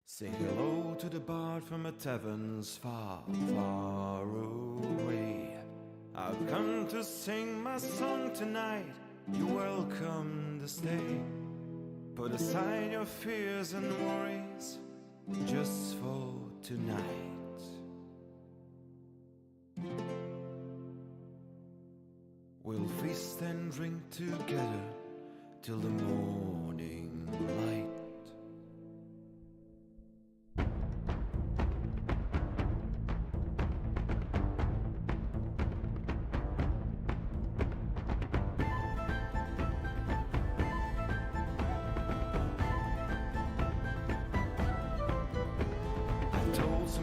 Say hello to the bard from a tavern's far, far away. I've come to sing my song tonight. You're welcome to stay. Put aside your fears and worries just for tonight. We'll feast and drink together till the morning light.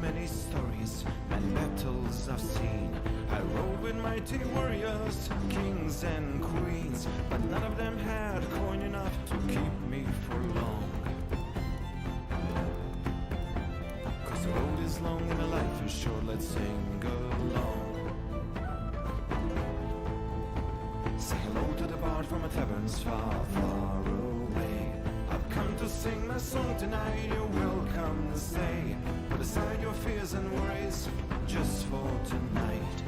Many stories and battles I've seen. I rode with mighty warriors, kings and queens, but none of them had coin enough to keep me for long. 'Cause the road is long and the life is short, let's sing along. Say hello to the bard from a tavern's far, far away. I've come to sing my song tonight, you're welcome to stay. Put aside your fears and worries just for tonight.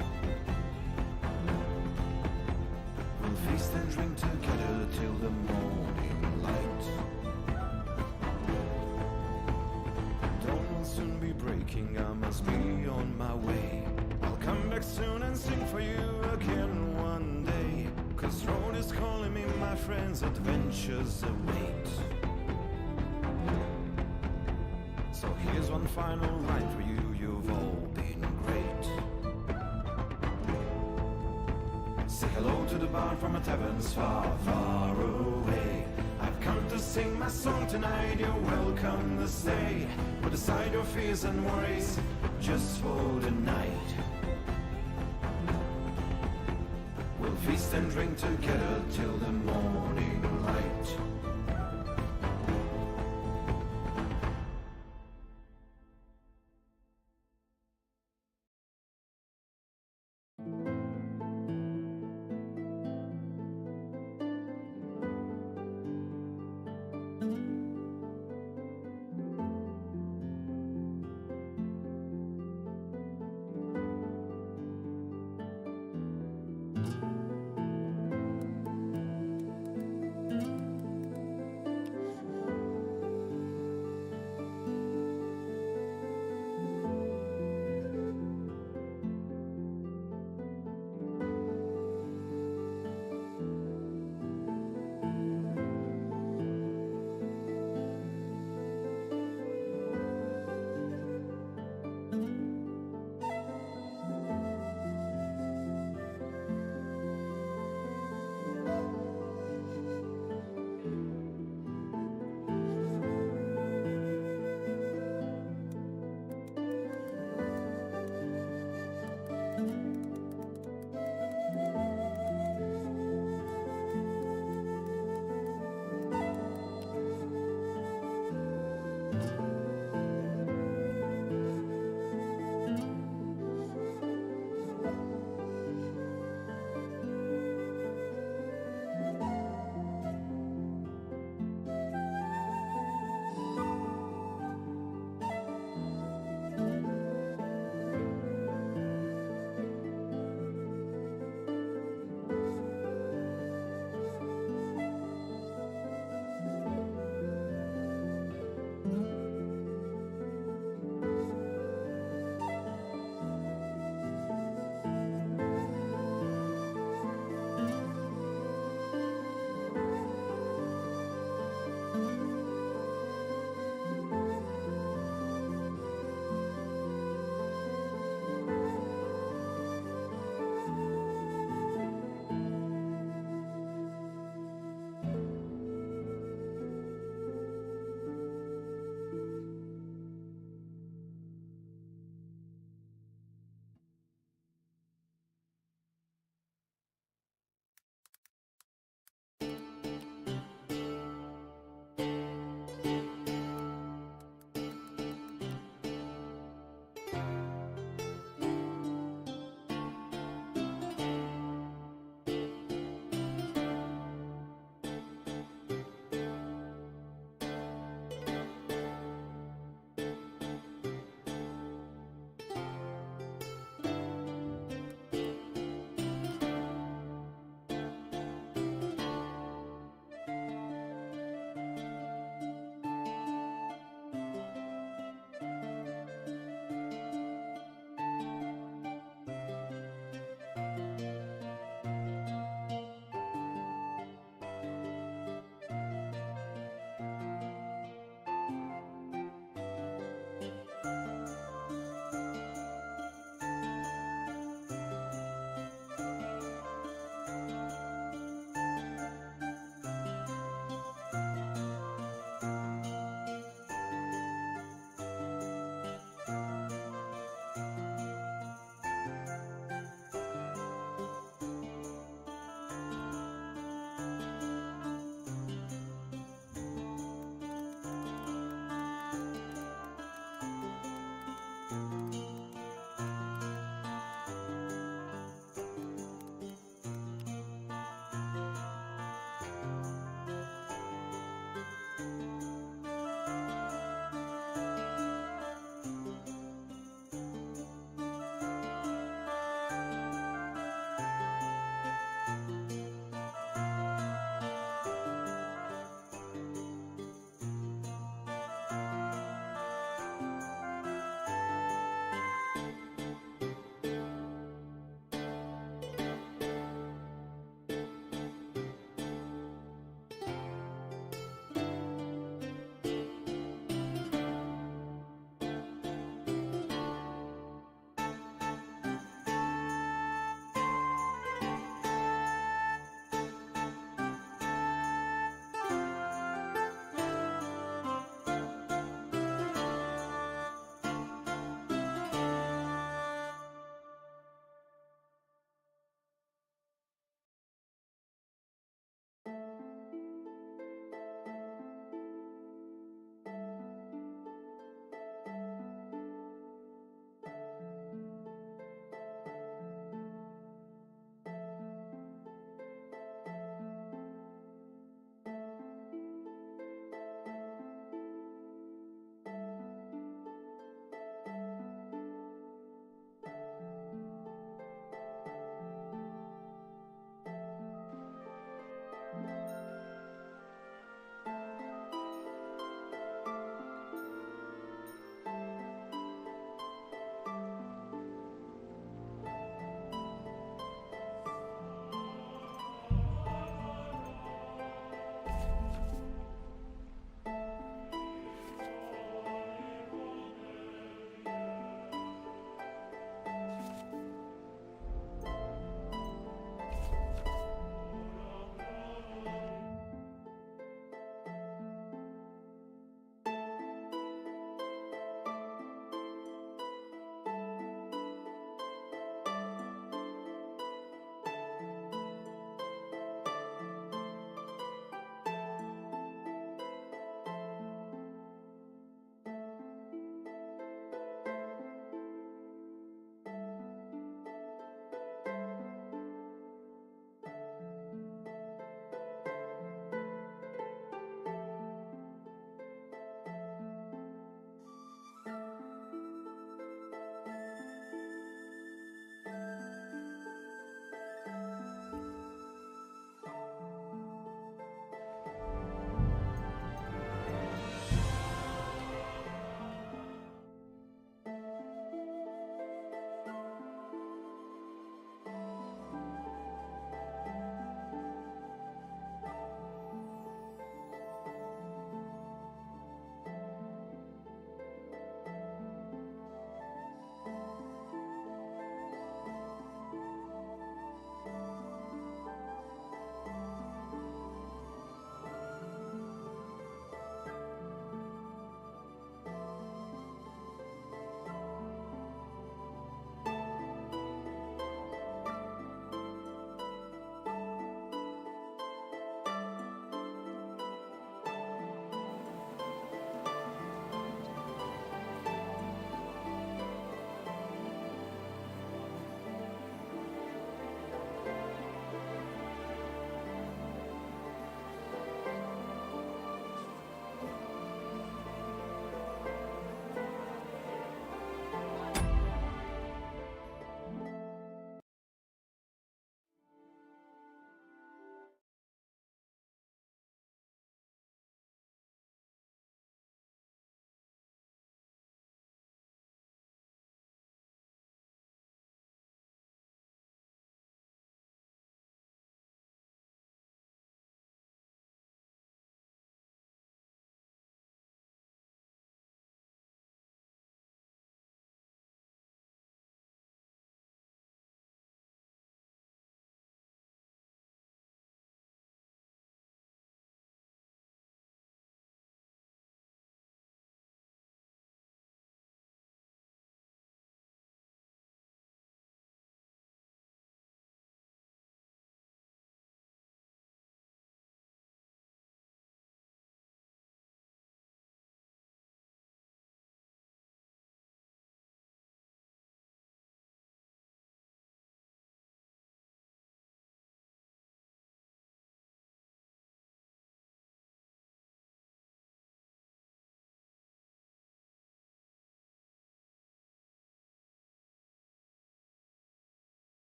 We'll feast and drink together till the morning light. Dawn will soon be breaking, I must be on my way. I'll come back soon and sing for you again one day. 'Cause road is calling me, my friends, adventures await. So here's one final line for you, you've all been great. Say hello to the bard from a tavern's far, far away. I've come to sing my song tonight, you're welcome to stay. Put aside your fears and worries just for the night. We'll feast and drink together till the morning light.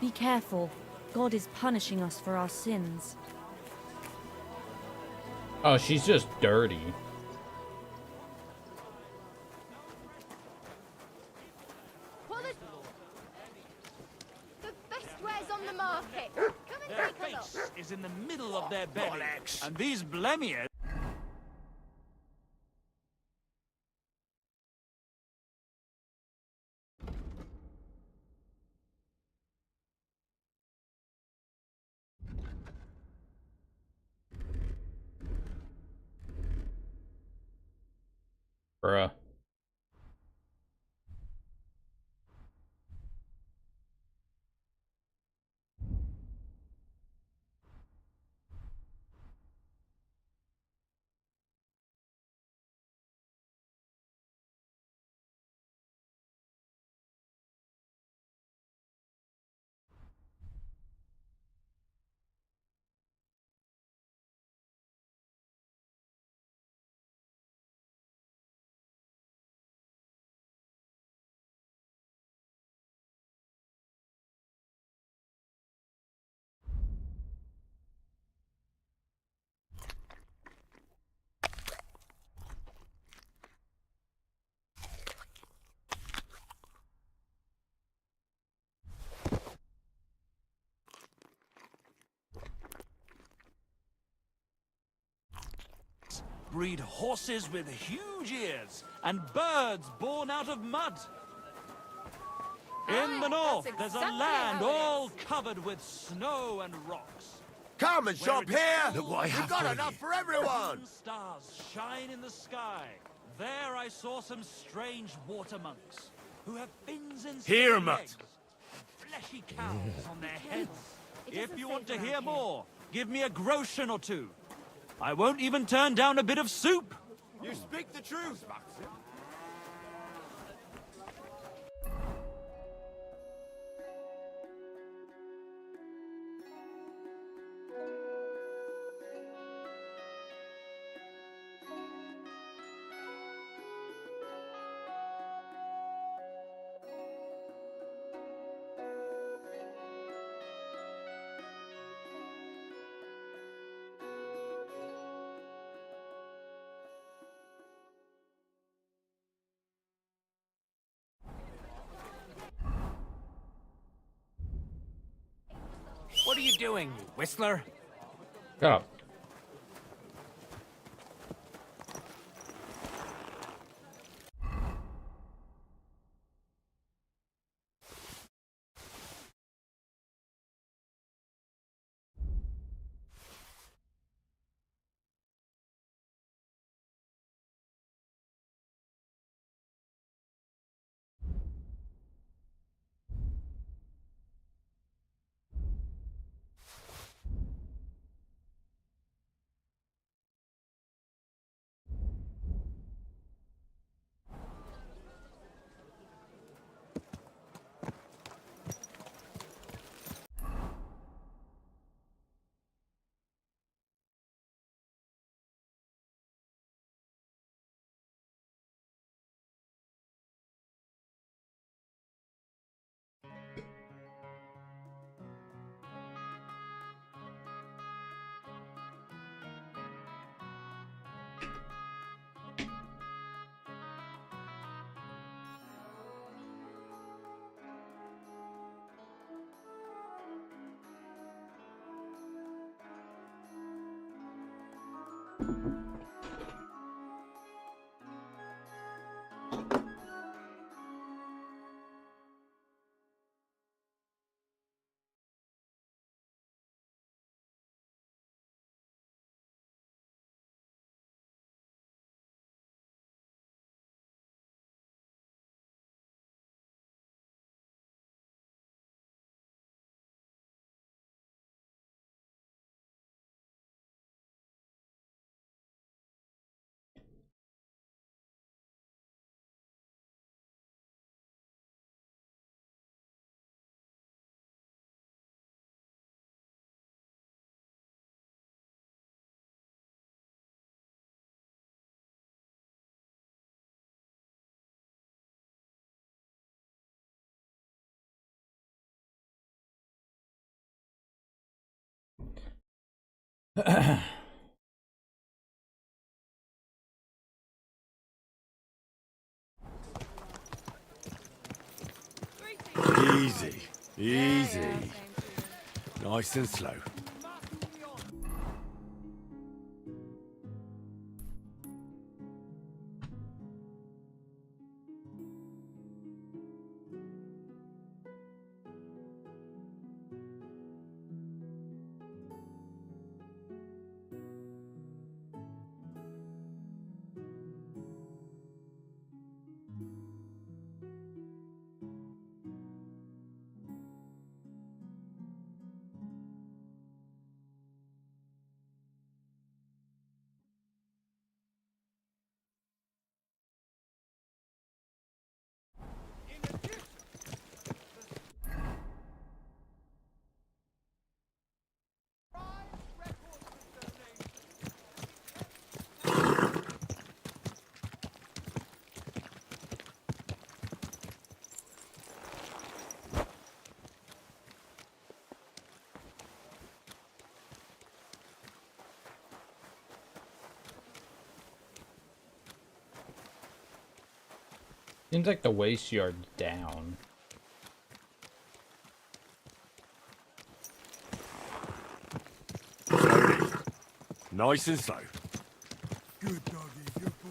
Be careful. God is punishing us for our sins. Oh, she's just dirty. The best wares on the market. Come and Their take a look. face is in the middle of their belly, and these blemiers... Bruh. breed horses with huge ears and birds born out of mud. In the north, there's a exactly land how it all is. covered with snow and rocks. Come and shop Where here! it's Look what I have. We've got enough for everyone! Golden stars shine in the sky. There I saw some strange water monks who have fins instead Here, of mutt. legs and fleshy cows on their heads. It If doesn't you say want to around hear here. more, give me a groschen or two. I won't even turn down a bit of soup. You speak the truth, backseat. What are you doing, you whistler? Shut up. Easy, easy. Nice and slow. Seems like the waist yard's down. Slowly. Nice and slow. Good doggy, good boy.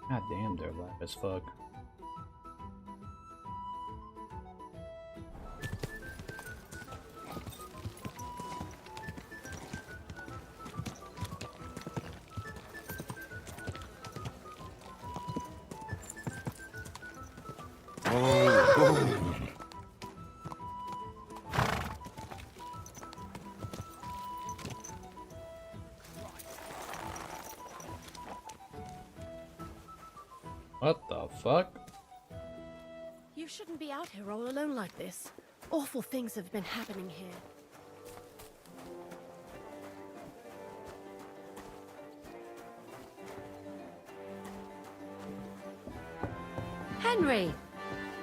God damn, they're loud as fuck. What the fuck? You shouldn't be out here all alone like this. Awful things have been happening here. Henry!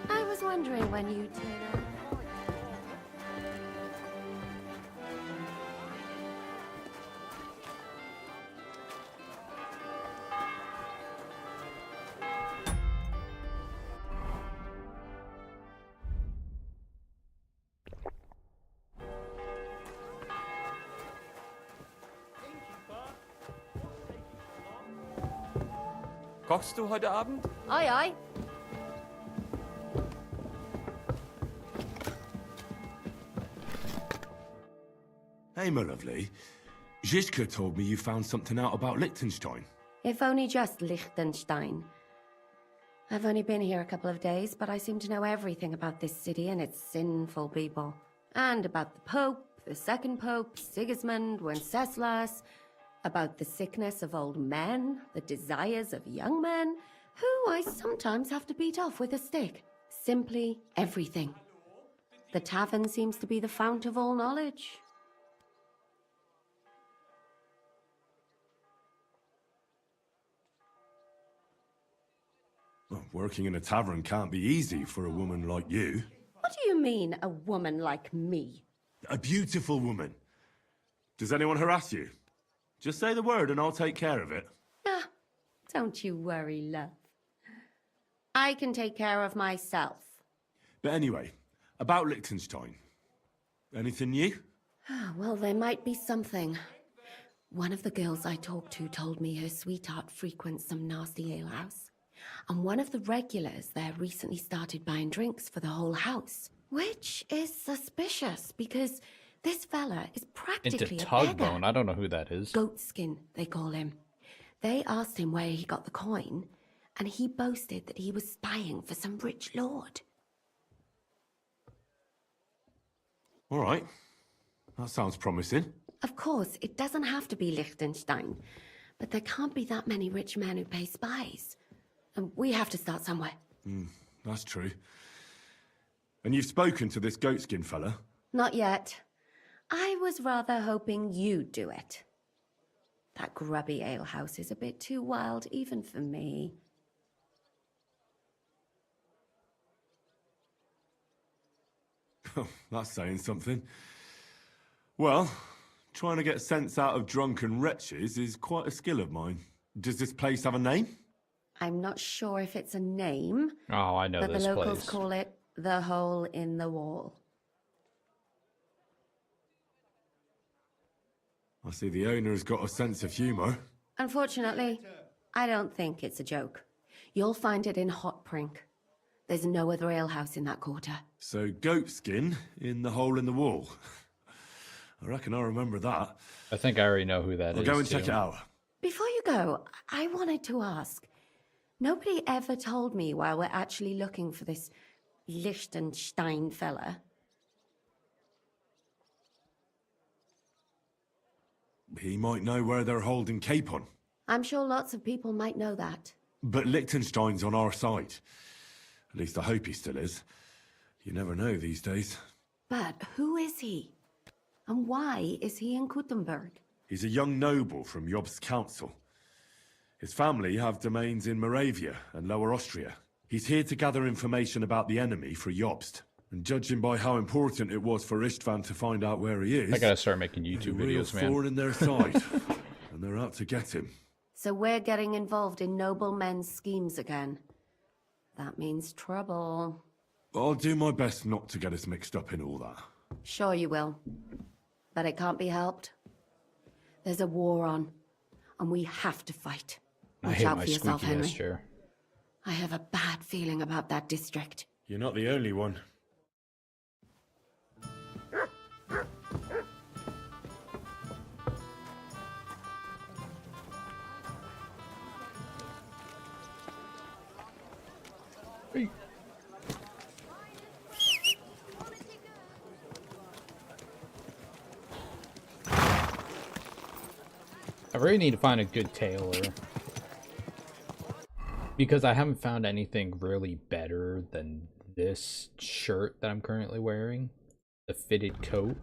I was wondering when you'd turn up. Kochst du heute Abend? Aye, aye. Hey, my lovely. Zizka told me you found something out about Liechtenstein. If only just Liechtenstein. I've only been here a couple of days, but I seem to know everything about this city and its sinful people. And about the Pope, the second Pope, Sigismund, Wenceslas, about the sickness of old men, the desires of young men, who I sometimes have to beat off with a stick. Simply everything. The tavern seems to be the fount of all knowledge. Well, working in a tavern can't be easy for a woman like you. What do you mean, a woman like me? A beautiful woman. Does anyone harass you? Just say the word and I'll take care of it. Ah, don't you worry, love. I can take care of myself. But anyway, about Liechtenstein. Anything new? Well, there might be something. One of the girls I talked to told me her sweetheart frequents some nasty alehouse. And one of the regulars there recently started buying drinks for the whole house. Which is suspicious, because this fella is practically Into a beggar. Tugbone. I don't know who that is. Goatskin, they call him. They asked him where he got the coin, and he boasted that he was spying for some rich lord. All right. That sounds promising. Of course, it doesn't have to be Liechtenstein, but there can't be that many rich men who pay spies. And we have to start somewhere. That's true. And you've spoken to this goatskin fella? Not yet. I was rather hoping you'd do it. That grubby alehouse is a bit too wild, even for me. Oh, that's saying something. Well, trying to get sense out of drunken wretches is quite a skill of mine. Does this place have a name? I'm not sure if it's a name, Oh, I know but the this locals place. call it the Hole in the Wall. I see the owner's got a sense of humour. Unfortunately, I don't think it's a joke. You'll find it in Hotprink. There's no other alehouse in that quarter. So, goatskin in the hole in the wall. I reckon I remember that. I think I already know who that I'll is. go and too. check it out. Before you go, I wanted to ask. Nobody ever told me why we're actually looking for this Liechtenstein fella. He might know where they're holding Capon. I'm sure lots of people might know that. But Liechtenstein's on our side. At least I hope he still is. You never know these days. But who is he? And why is he in Kuttenberg? He's a young noble from Jobst's council. His family have domains in Moravia and Lower Austria. He's here to gather information about the enemy for Jobst. And judging by how important it was for Istvan to find out where he is... I gotta start making he's a YouTube real videos, man. thorn in their side. And they're out to get him. So we're getting involved in noblemen's schemes again. That means trouble. I'll do my best not to get us mixed up in all that. Sure you will. But it can't be helped. There's a war on, and we have to fight. I Watch hate out my for yourself, squeaky Henry. ass chair. I have a bad feeling about that district. You're not the only one. I really need to find a good tailor. Because I haven't found anything really better than this shirt that I'm currently wearing. The fitted coat.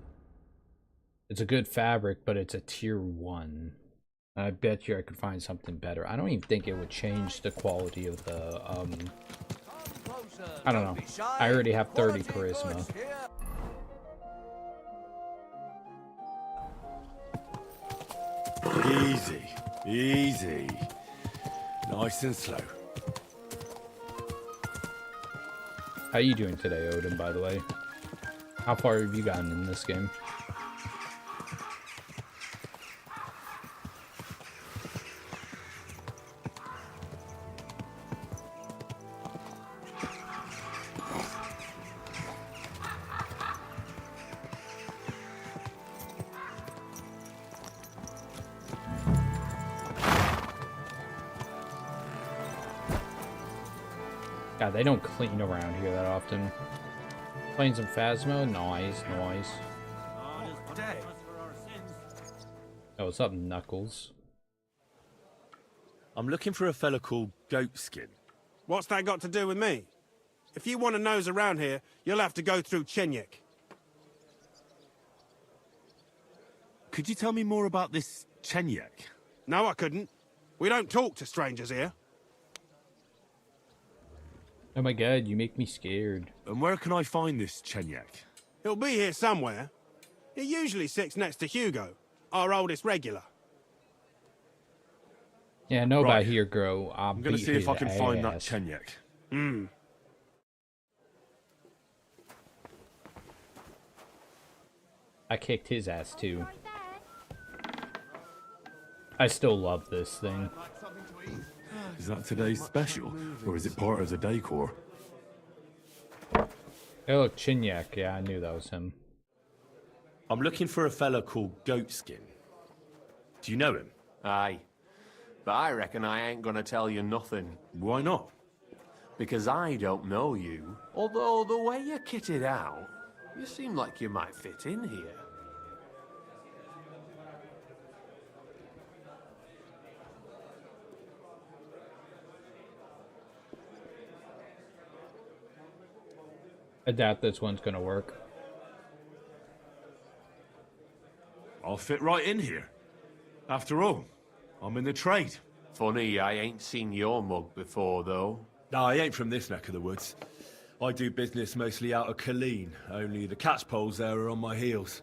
It's a good fabric, but it's a tier 1. I bet you I could find something better. I don't even think it would change the quality of the, I don't know. I already have 30 charisma. Easy, easy. Nice and slow. How you doing today, Odin, by the way? How far have you gotten in this game? God, they don't clean around here that often. Playing some Phasmo? Nice, nice. Oh, what's up, Knuckles? I'm looking for a fella called Goatskin. What's that got to do with me? If you want to nose around here, you'll have to go through Chenyik. Could you tell me more about this Chenyik? No, I couldn't. We don't talk to strangers here. Oh my god, you make me scared. And where can I find this Chenyik? He'll be here somewhere. He usually sits next to Hugo, our oldest regular. Yeah, no, Right. by here, grow. I'm gonna see if I can find that Chenyik. I kicked his ass too. I still love this thing. Is that today's special? Or is it part of the decor? Hey look, Chinyak. Yeah, I knew that was him. I'm looking for a fella called Goatskin. Do you know him? Aye. But I reckon I ain't gonna tell you nothing. Why not? Because I don't know you. Although the way you're kitted out, you seem like you might fit in here. I doubt this one's gonna work. I'll fit right in here. After all, I'm in the trade. Funny, I ain't seen your mug before, though. No, I ain't from this neck of the woods. I do business mostly out of Colleen, only the catchpoles there are on my heels.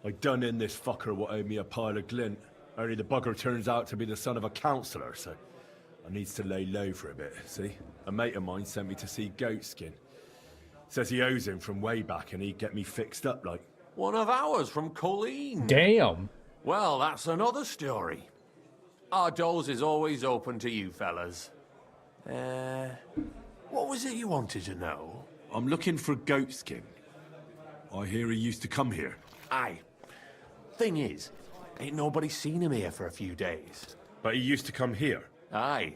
I done in this fucker what owed me a pile of glint, only the bugger turns out to be the son of a councillor, so I needs to lay low for a bit, see? A mate of mine sent me to see Goatskin. Says he owes him from way back and he'd get me fixed up like. One of ours from Colleen. Damn. Well, that's another story. Our doors is always open to you fellas. What was it you wanted to know? I'm looking for Goatskin. I hear he used to come here. Aye. Thing is, ain't nobody seen him here for a few days. But he used to come here? Aye.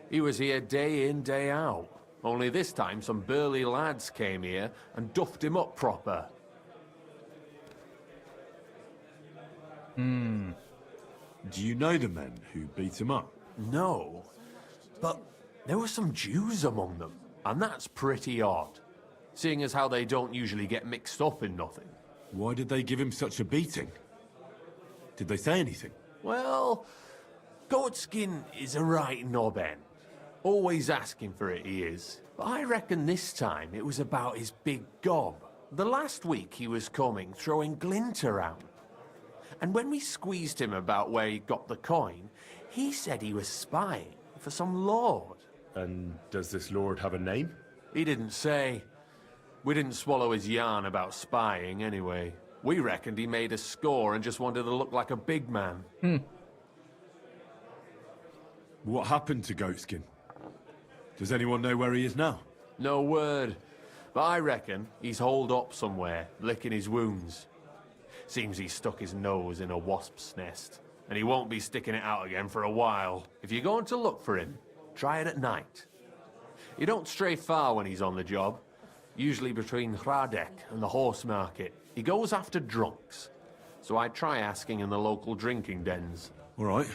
He was here day in, day out. Only this time some burly lads came here and duffed him up proper. Do you know the men who beat him up? No. But there were some Jews among them, and that's pretty odd. Seeing as how they don't usually get mixed up in nothing. Why did they give him such a beating? Did they say anything? Well, Goatskin is a right knob end. Always asking for it, he is. But I reckon this time it was about his big gob. The last week he was coming, throwing glint around. And when we squeezed him about where he got the coin, he said he was spying for some lord. And does this lord have a name? He didn't say. We didn't swallow his yarn about spying anyway. We reckoned he made a score and just wanted to look like a big man. What happened to Goatskin? Does anyone know where he is now? No word. But I reckon he's holed up somewhere, licking his wounds. Seems he stuck his nose in a wasp's nest, and he won't be sticking it out again for a while. If you're going to look for him, try it at night. You don't stray far when he's on the job. Usually between Hradek and the horse market. He goes after drunks. So I try asking in the local drinking dens. All right.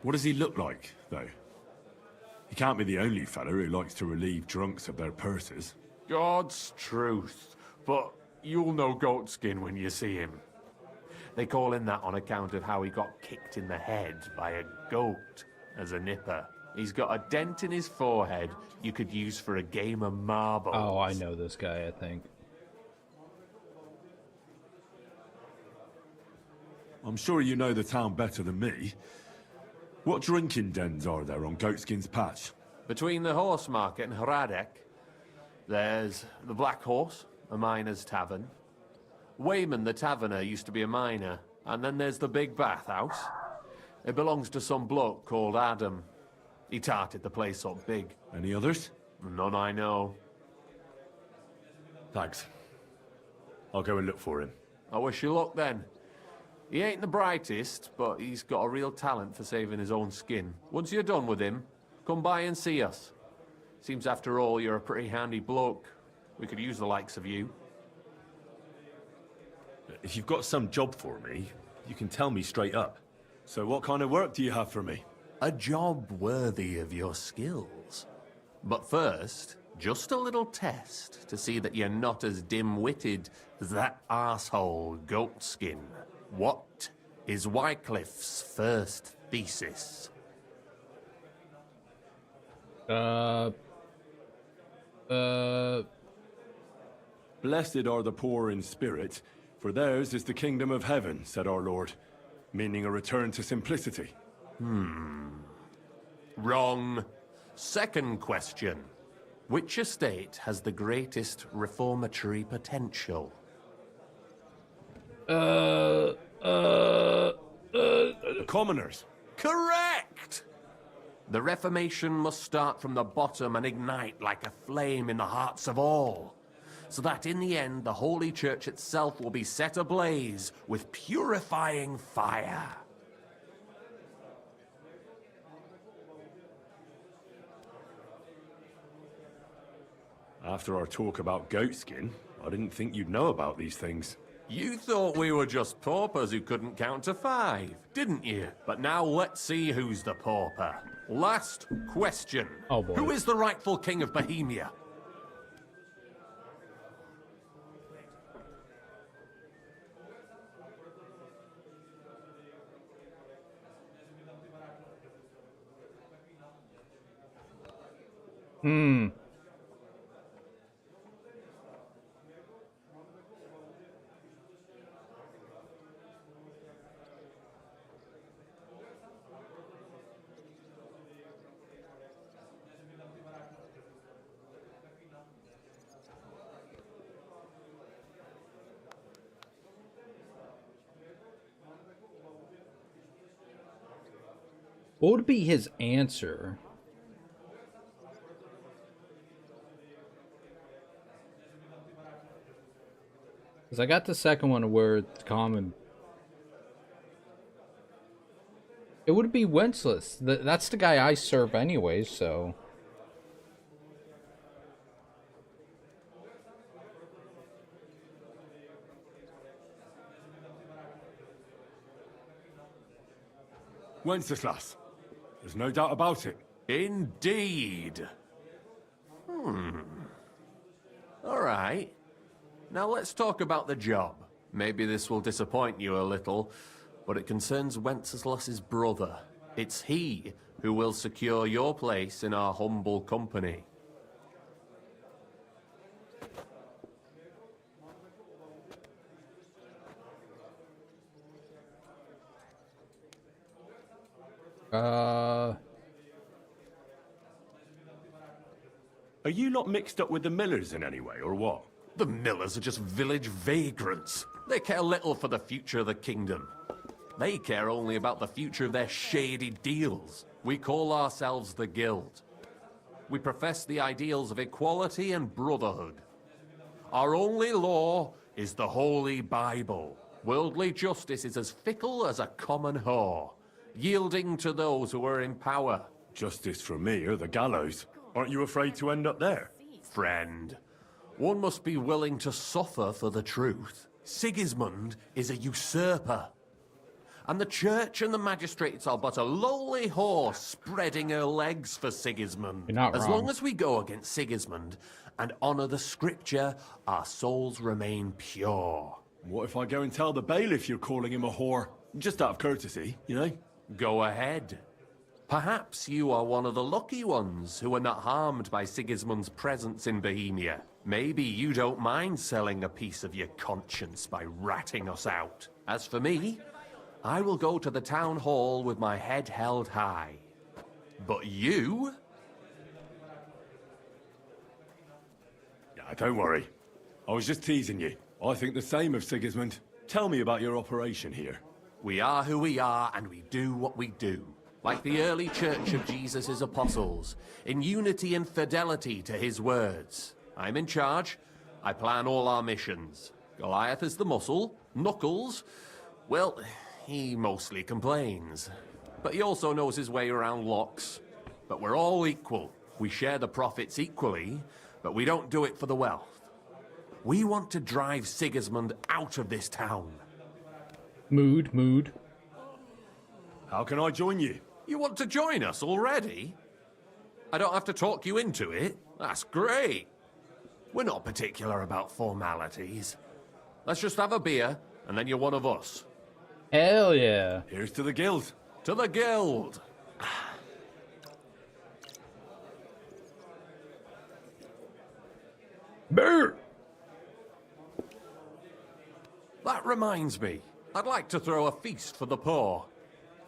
What does he look like, though? He can't be the only fella who likes to relieve drunks of their purses. God's truth. But you'll know Goatskin when you see him. They call him that on account of how he got kicked in the head by a goat as a nipper. He's got a dent in his forehead you could use for a game of marbles. Oh, I know this guy, I think. I'm sure you know the town better than me. What drinking dens are there on Goatskin's patch? Between the horse market and Hradek, there's the Black Horse, a miner's tavern. Wayman the taverner used to be a miner. And then there's the Big Bathhouse. It belongs to some bloke called Adam. He tarted the place up big. Any others? None I know. Thanks. I'll go and look for him. I wish you luck then. He ain't the brightest, but he's got a real talent for saving his own skin. Once you're done with him, come by and see us. Seems after all you're a pretty handy bloke. We could use the likes of you. If you've got some job for me, you can tell me straight up. So what kind of work do you have for me? A job worthy of your skills. But first, just a little test to see that you're not as dim-witted as that arsehole Goatskin. What is Wycliffe's first thesis? Blessed are the poor in spirit, for theirs is the kingdom of heaven, said our Lord, meaning a return to simplicity. Wrong. Second question. Which estate has the greatest reformatory potential? The commoners. Correct! The Reformation must start from the bottom and ignite like a flame in the hearts of all, so that in the end the Holy Church itself will be set ablaze with purifying fire. After our talk about Goatskin, I didn't think you'd know about these things. You thought we were just paupers who couldn't count to 5, didn't you? But now let's see who's the pauper. Last question. Oh boy. Who is the rightful king of Bohemia? Hmm. What would be his answer? Because I got the second one where it's common. It would be Wenceslas. That's the guy I serve anyways, so... Wenceslas. There's no doubt about it. Indeed. All right. Now let's talk about the job. Maybe this will disappoint you a little, but it concerns Wenceslas's brother. It's he who will secure your place in our humble company. Are you not mixed up with the Millers in any way, or what? The Millers are just village vagrants. They care little for the future of the kingdom. They care only about the future of their shady deals. We call ourselves the Guild. We profess the ideals of equality and brotherhood. Our only law is the Holy Bible. Worldly justice is as fickle as a common whore, yielding to those who are in power. Justice for me or the gallows? Aren't you afraid to end up there? Friend, one must be willing to suffer for the truth. Sigismund is a usurper. And the church and the magistrates are but a lowly whore spreading her legs for Sigismund. You're not as wrong. long as we go against Sigismund and honor the scripture, our souls remain pure. What if I go and tell the bailiff you're calling him a whore? Just out of courtesy, you know? Go ahead. Perhaps you are one of the lucky ones who are not harmed by Sigismund's presence in Bohemia. Maybe you don't mind selling a piece of your conscience by ratting us out. As for me, I will go to the town hall with my head held high. But you? Yeah, don't worry. I was just teasing you. I think the same of Sigismund. Tell me about your operation here. We are who we are, and we do what we do. Like the early church of Jesus' apostles, in unity and fidelity to his words. I'm in charge. I plan all our missions. Goliath is the muscle. Knuckles, well, he mostly complains. But he also knows his way around locks. But we're all equal. We share the profits equally, but we don't do it for the wealth. We want to drive Sigismund out of this town. Mood. How can I join you? You want to join us already? I don't have to talk you into it. That's great. We're not particular about formalities. Let's just have a beer, and then you're one of us. Hell yeah. Here's to the Guild. To the Guild! Brr. That reminds me. I'd like to throw a feast for the poor.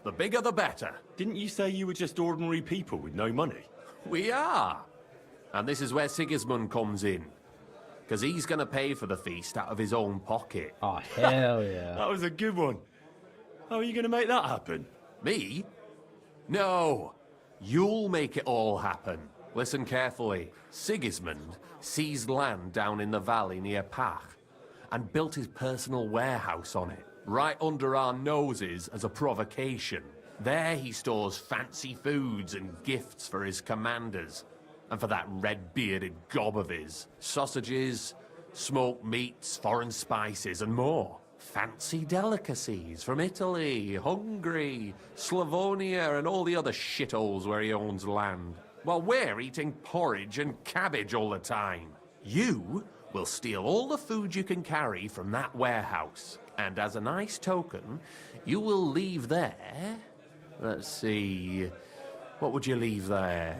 The bigger the better. Didn't you say you were just ordinary people with no money? We are. And this is where Sigismund comes in. Because he's going to pay for the feast out of his own pocket. Oh, hell yeah. That was a good one. How are you going to make that happen? Me? No. You'll make it all happen. Listen carefully. Sigismund seized land down in the valley near Pach and built his personal warehouse on it, right under our noses as a provocation. There he stores fancy foods and gifts for his commanders, and for that red-bearded gob of his. Sausages, smoked meats, foreign spices, and more. Fancy delicacies from Italy, Hungary, Slavonia, and all the other shitholes where he owns land. While we're eating porridge and cabbage all the time. You will steal all the food you can carry from that warehouse. And as a nice token, you will leave there... Let's see... What would you leave there?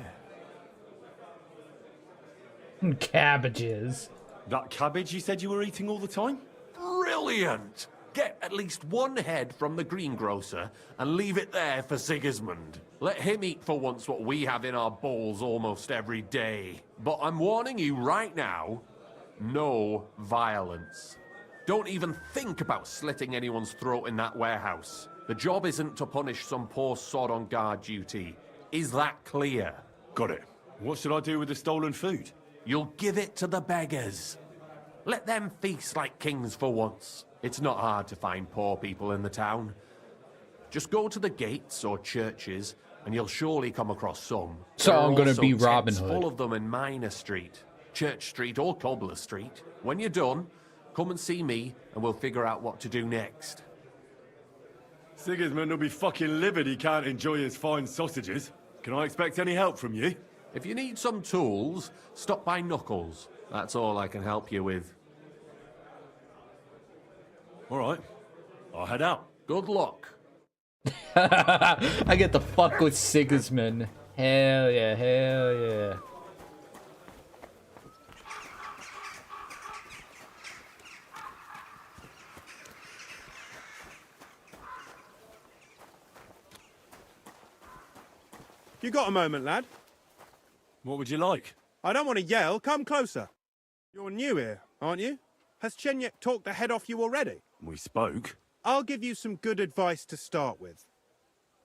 Cabbages. That cabbage you said you were eating all the time? Brilliant! Get at least one head from the greengrocer and leave it there for Sigismund. Let him eat for once what we have in our bowls almost every day. But I'm warning you right now, no violence. Don't even think about slitting anyone's throat in that warehouse. The job isn't to punish some poor sod on guard duty. Is that clear? Got it. What should I do with the stolen food? You'll give it to the beggars. Let them feast like kings for once. It's not hard to find poor people in the town. Just go to the gates or churches, and you'll surely come across some. So There are I'm gonna also be Robin tents Hood. full of them in Minor Street, Church Street, or Cobbler Street. When you're done, come and see me, and we'll figure out what to do next. Sigismund will be fucking livid he can't enjoy his fine sausages. Can I expect any help from you? If you need some tools, stop by Knuckles. That's all I can help you with. All right. I'll head out. Good luck. I get to fuck with Sigismund. Hell yeah, hell yeah. You got a moment, lad? What would you like? I don't want to yell. Come closer. You're new here, aren't you? Has Chenyek talked the head off you already? We spoke. I'll give you some good advice to start with.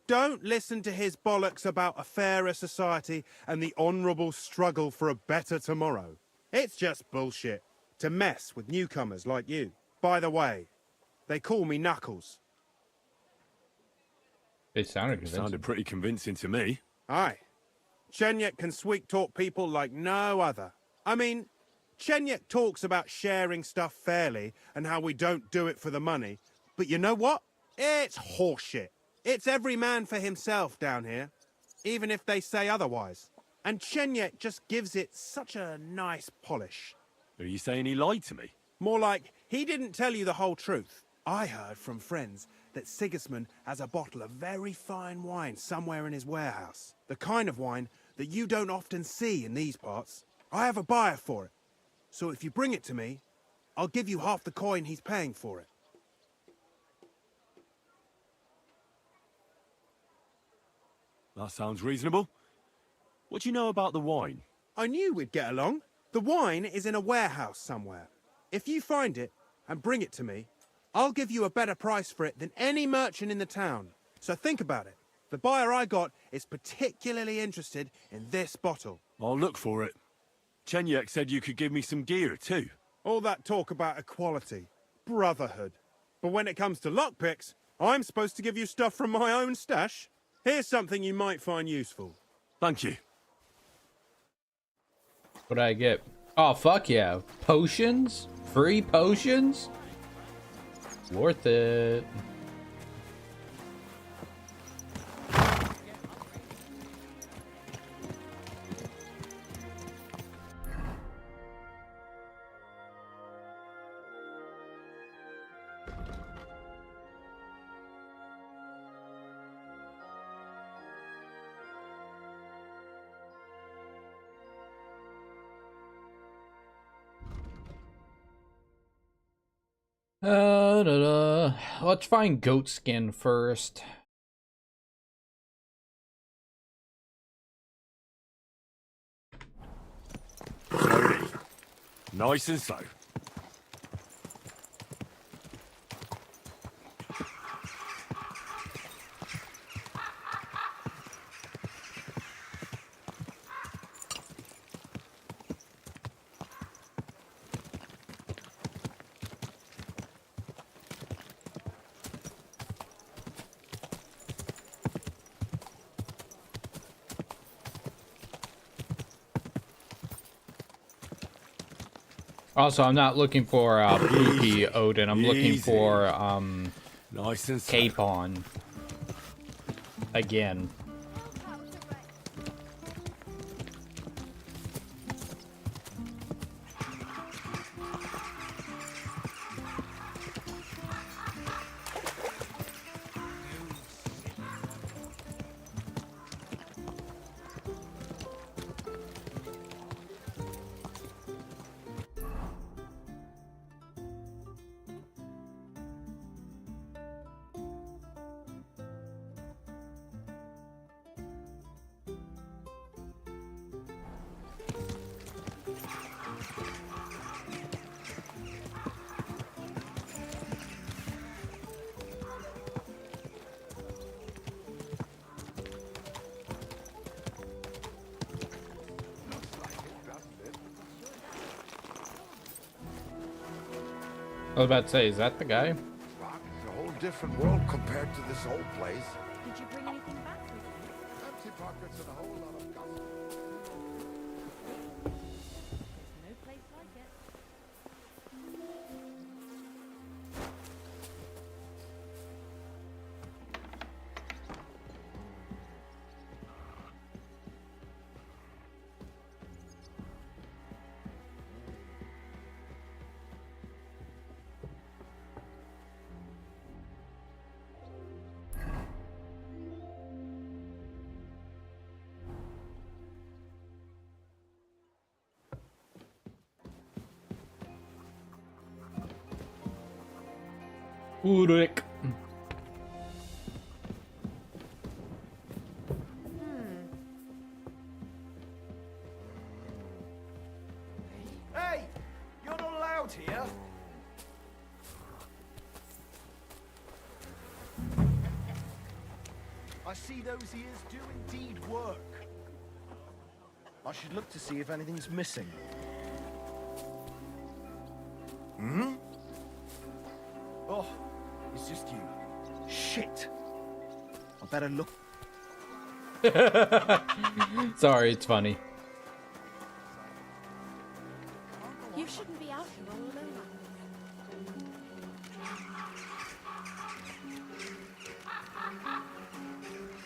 Don't listen to his bollocks about a fairer society and the honourable struggle for a better tomorrow. It's just bullshit to mess with newcomers like you. By the way, they call me Knuckles. It sounded convincing. Sounded pretty convincing to me. Aye. Chenyek can sweet-talk people like no other. I mean, Chenyek talks about sharing stuff fairly and how we don't do it for the money. But you know what? It's horseshit. It's every man for himself down here, even if they say otherwise. And Chenyek just gives it such a nice polish. Are you saying he lied to me? More like, he didn't tell you the whole truth. I heard from friends that Sigismund has a bottle of very fine wine somewhere in his warehouse. The kind of wine that you don't often see in these parts. I have a buyer for it. So if you bring it to me, I'll give you half the coin he's paying for it. That sounds reasonable. What do you know about the wine? I knew we'd get along. The wine is in a warehouse somewhere. If you find it and bring it to me, I'll give you a better price for it than any merchant in the town. So think about it. The buyer I got is particularly interested in this bottle. I'll look for it. Chenyek said you could give me some gear too. All that talk about equality, brotherhood. But when it comes to lockpicks, I'm supposed to give you stuff from my own stash. Here's something you might find useful. Thank you. What'd I get? Oh, fuck yeah. Potions? Free potions? Worth it. Let's find goat skin first. Slowly. Nice and slow. Also, I'm not looking for Poopy Odin. I'm looking Easy. for Nice and slow. Capon. Again. was about to say, is that the guy? Rock is a whole different world compared to this old place. Did you bring anything back with you? Empty pockets and a whole lot of gossip. No place like it. Ulrich. Hey! You're not allowed here! I see those ears do indeed work. I should look to see if anything's missing. Hmm? Oh, it's just you. Shit! I better look. Sorry, it's funny. You shouldn't be out here all alone.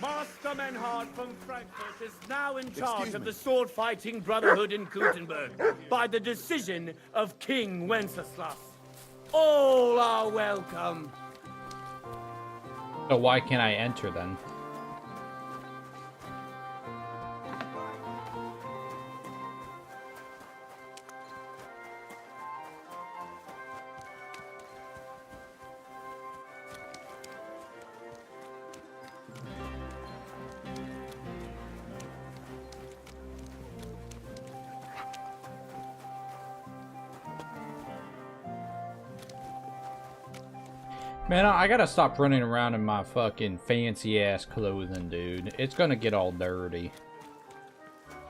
Master Menhard from Frankfurt is now in charge of the sword-fighting brotherhood in Gutenberg by the decision of King Wenceslas. All are welcome. So why can't I enter then? Man, I gotta stop running around in my fucking fancy ass clothing, dude. It's gonna get all dirty.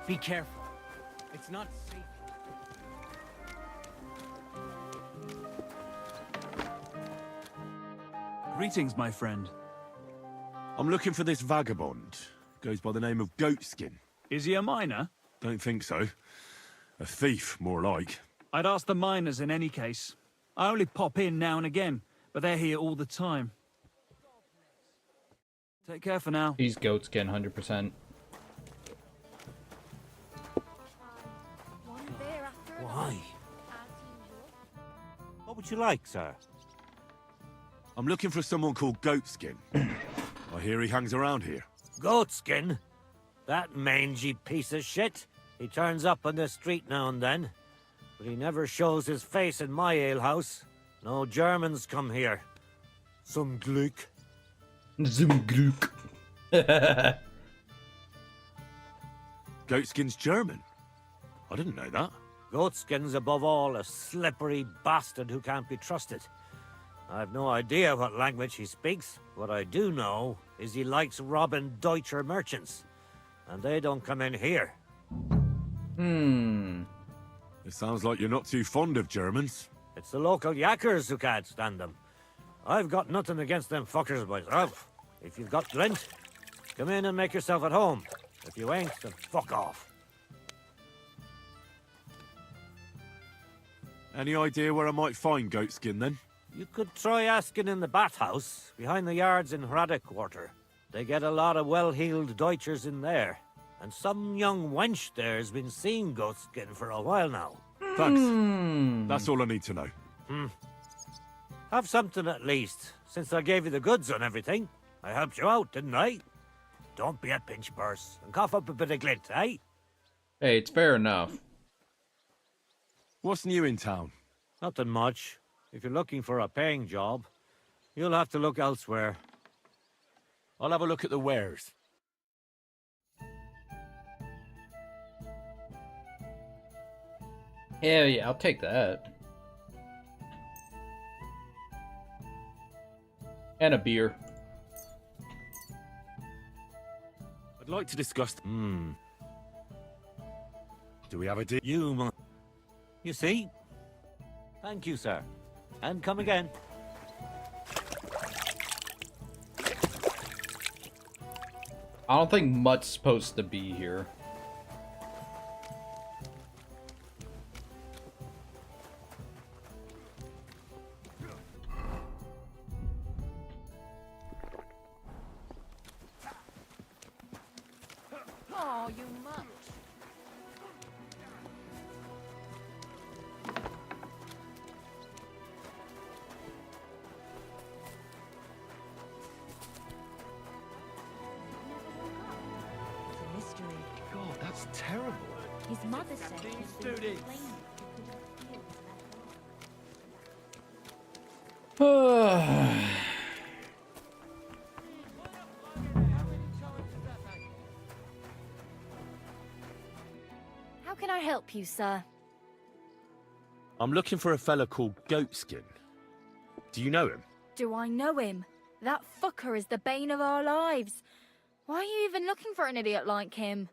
Be careful. It's not safe. Greetings, my friend. I'm looking for this vagabond. Goes by the name of Goatskin. Is he a miner? Don't think so. A thief, more like. I'd ask the miners in any case. I only pop in now and again, but they're here all the time. Take care for now. He's Goatskin, 100%. Why? What would you like, sir? I'm looking for someone called Goatskin. I hear he hangs around here. Goatskin? That mangy piece of shit? He turns up on the street now and then, but he never shows his face in my alehouse. No Germans come here. Some Glück. Zum Glück. Goatskin's German? I didn't know that. Goatskin's above all a slippery bastard who can't be trusted. I've no idea what language he speaks. What I do know is he likes robbing Deutscher merchants. And they don't come in here. It sounds like you're not too fond of Germans. It's the local yackers who can't stand them. I've got nothing against them fuckers myself. If you've got glint, come in and make yourself at home. If you ain't, then fuck off. Any idea where I might find Goatskin, then? You could try asking in the bathhouse, behind the yards in Hrade Quarter. They get a lot of well-heeled Deutschers in there. And some young wench there's been seeing Goatskin for a while now. Thanks. That's all I need to know. Have something at least, since I gave you the goods on everything. I helped you out, didn't I? Don't be a pinch purse, and cough up a bit of glint, eh? Hey, it's fair enough. What's new in town? Nothing much. If you're looking for a paying job, you'll have to look elsewhere. I'll have a look at the wares. Hell yeah, I'll take that. And a beer. I'd like to discuss... Do we have a deal? You see? Thank you, sir. And come again. I don't think mutt's supposed to be here. Oh, you much. Mystery. God, that's terrible. His mother said These he's students. been plain. How can I help you, sir? I'm looking for a fella called Goatskin. Do you know him? Do I know him? That fucker is the bane of our lives. Why are you even looking for an idiot like him?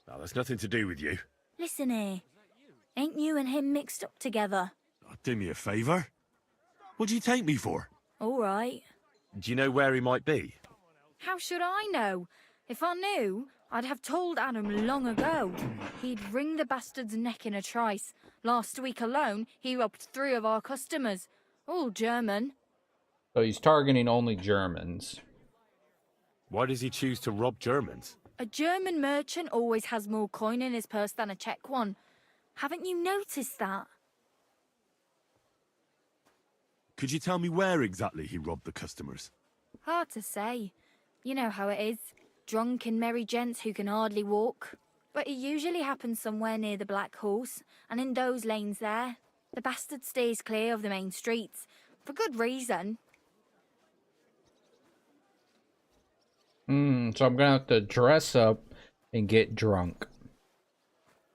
Now, that's nothing to do with you. Listen here. Ain't you and him mixed up together? Oh, do me a favour. What do you take me for? All right. Do you know where he might be? How should I know? If I knew, I'd have told Adam long ago. He'd wring the bastard's neck in a trice. Last week alone, he robbed 3 of our customers. All German. So he's targeting only Germans. Why does he choose to rob Germans? A German merchant always has more coin in his purse than a Czech one. Haven't you noticed that? Could you tell me where exactly he robbed the customers? Hard to say. You know how it is. Drunk and merry gents who can hardly walk. But it usually happens somewhere near the Black Horse, and in those lanes there. The bastard stays clear of the main streets. For good reason. So I'm gonna have to dress up and get drunk.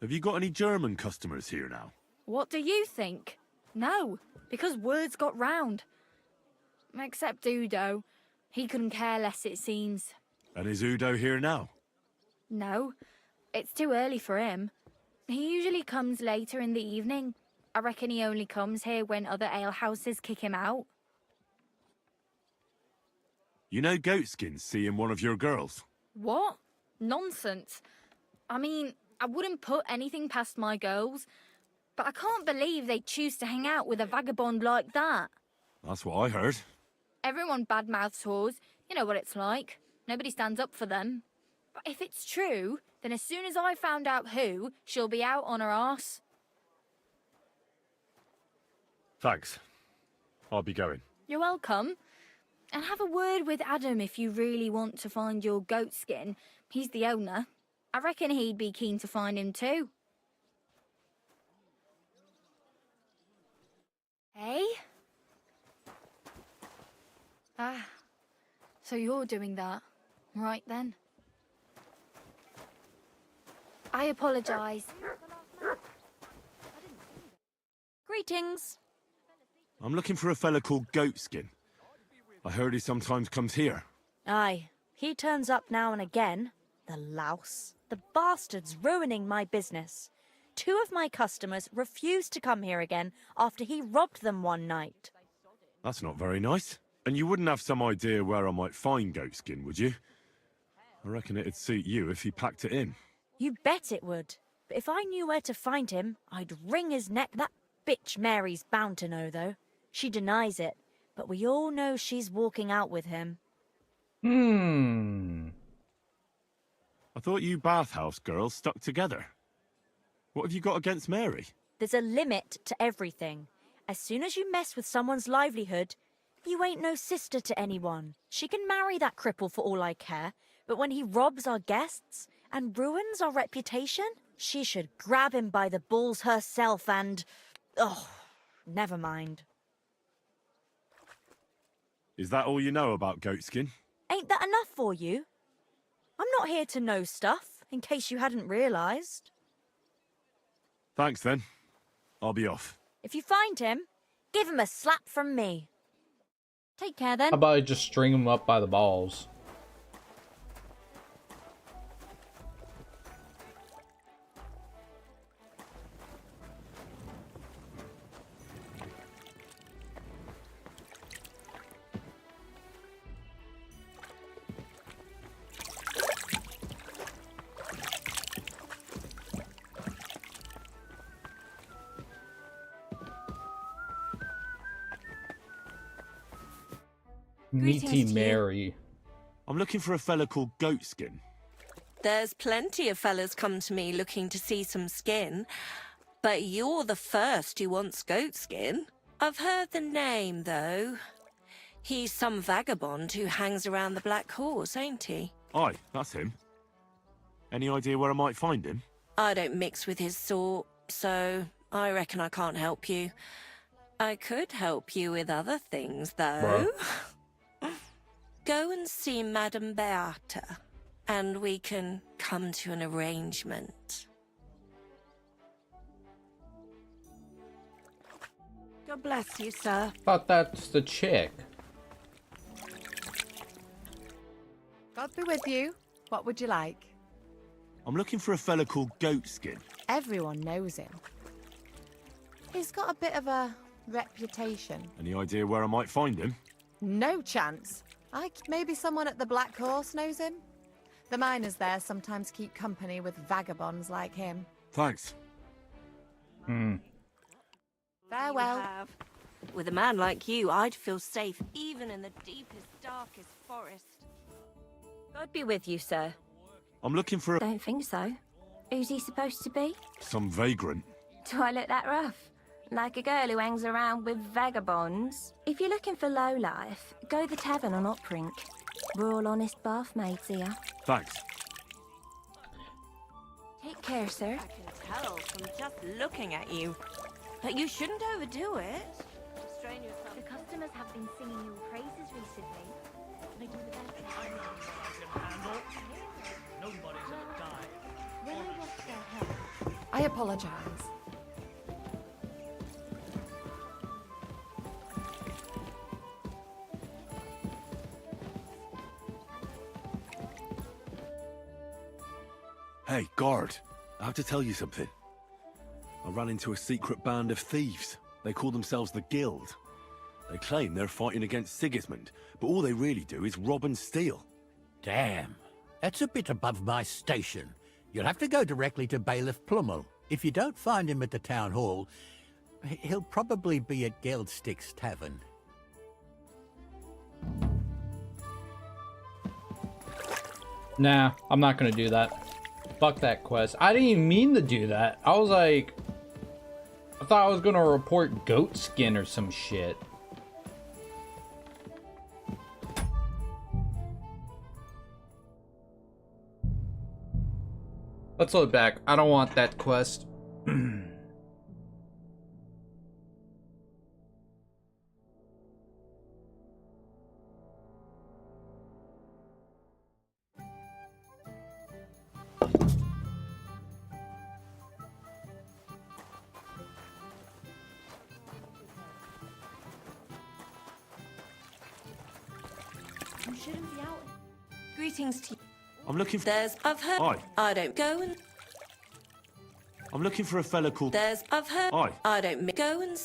Have you got any German customers here now? What do you think? No, because words got round. Except Udo. He couldn't care less, it seems. And is Udo here now? No, it's too early for him. He usually comes later in the evening. I reckon he only comes here when other alehouses kick him out. You know Goatskin's seeing one of your girls? What? Nonsense. I mean, I wouldn't put anything past my girls, but I can't believe they choose to hang out with a vagabond like that. That's what I heard. Everyone badmouths whores. You know what it's like. Nobody stands up for them. But if it's true, then as soon as I found out who, she'll be out on her arse. Thanks. I'll be going. You're welcome. And have a word with Adam if you really want to find your Goatskin. He's the owner. I reckon he'd be keen to find him too. Hey? Ah, so you're doing that. Right then. I apologise. Greetings. I'm looking for a fella called Goatskin. I heard he sometimes comes here. Aye, he turns up now and again. The louse. The bastard's ruining my business. 2 of my customers refused to come here again after he robbed them one night. That's not very nice. And you wouldn't have some idea where I might find Goatskin, would you? I reckon it'd suit you if he packed it in. You bet it would. But if I knew where to find him, I'd wring his neck. That bitch Mary's bound to know, though. She denies it, but we all know she's walking out with him. I thought you bathhouse girls stuck together. What have you got against Mary? There's a limit to everything. As soon as you mess with someone's livelihood, you ain't no sister to anyone. She can marry that cripple for all I care, but when he robs our guests and ruins our reputation, she should grab him by the balls herself and... oh, never mind. Is that all you know about Goatskin? Ain't that enough for you? I'm not here to know stuff, in case you hadn't realised. Thanks then. I'll be off. If you find him, give him a slap from me. Take care then. How about I just string him up by the balls? Meaty Greetings to you. Mary. I'm looking for a fella called Goatskin. There's plenty of fellas come to me looking to see some skin, but you're the first who wants goat skin. I've heard the name, though. He's some vagabond who hangs around the Black Horse, ain't he? Aye, that's him. Any idea where I might find him? I don't mix with his sort, so I reckon I can't help you. I could help you with other things, though. Go and see Madame Beata, and we can come to an arrangement. God bless you, sir. Thought that's the chick. God be with you. What would you like? I'm looking for a fella called Goatskin. Everyone knows him. He's got a bit of a reputation. Any idea where I might find him? No chance. Maybe someone at the Black Horse knows him? The miners there sometimes keep company with vagabonds like him. Thanks. Farewell. With a man like you, I'd feel safe even in the deepest, darkest forest. God be with you, sir. I'm looking for Don't think so. Who's he supposed to be? some vagrant. Do I look that rough? Like a girl who hangs around with vagabonds? If you're looking for low life, go the tavern on Oprink. We're all honest bathmaids here. Thanks. Take care, sir. I can tell from just looking at you. But you shouldn't overdo it. Strain yourself. The customers have been singing your praises recently. They do the best they can. Nobody's ever died. When I watch their health, I apologize. Hey, guard. I have to tell you something. I ran into a secret band of thieves. They call themselves the Guild. They claim they're fighting against Sigismund, but all they really do is rob and steal. Damn. That's a bit above my station. You'll have to go directly to Bailiff Plummel. If you don't find him at the town hall, he'll probably be at Geldstick's tavern. Nah, I'm not gonna do that. Fuck that quest. I didn't even mean to do that. I was like... I thought I was gonna report goat skin or some shit. Let's look back. I don't want that quest. You shouldn't be out. Greetings to you. I'm looking for... I've heard... Aye. I don't go and... I'm looking for a fella called... I've heard... Aye. I don't go and...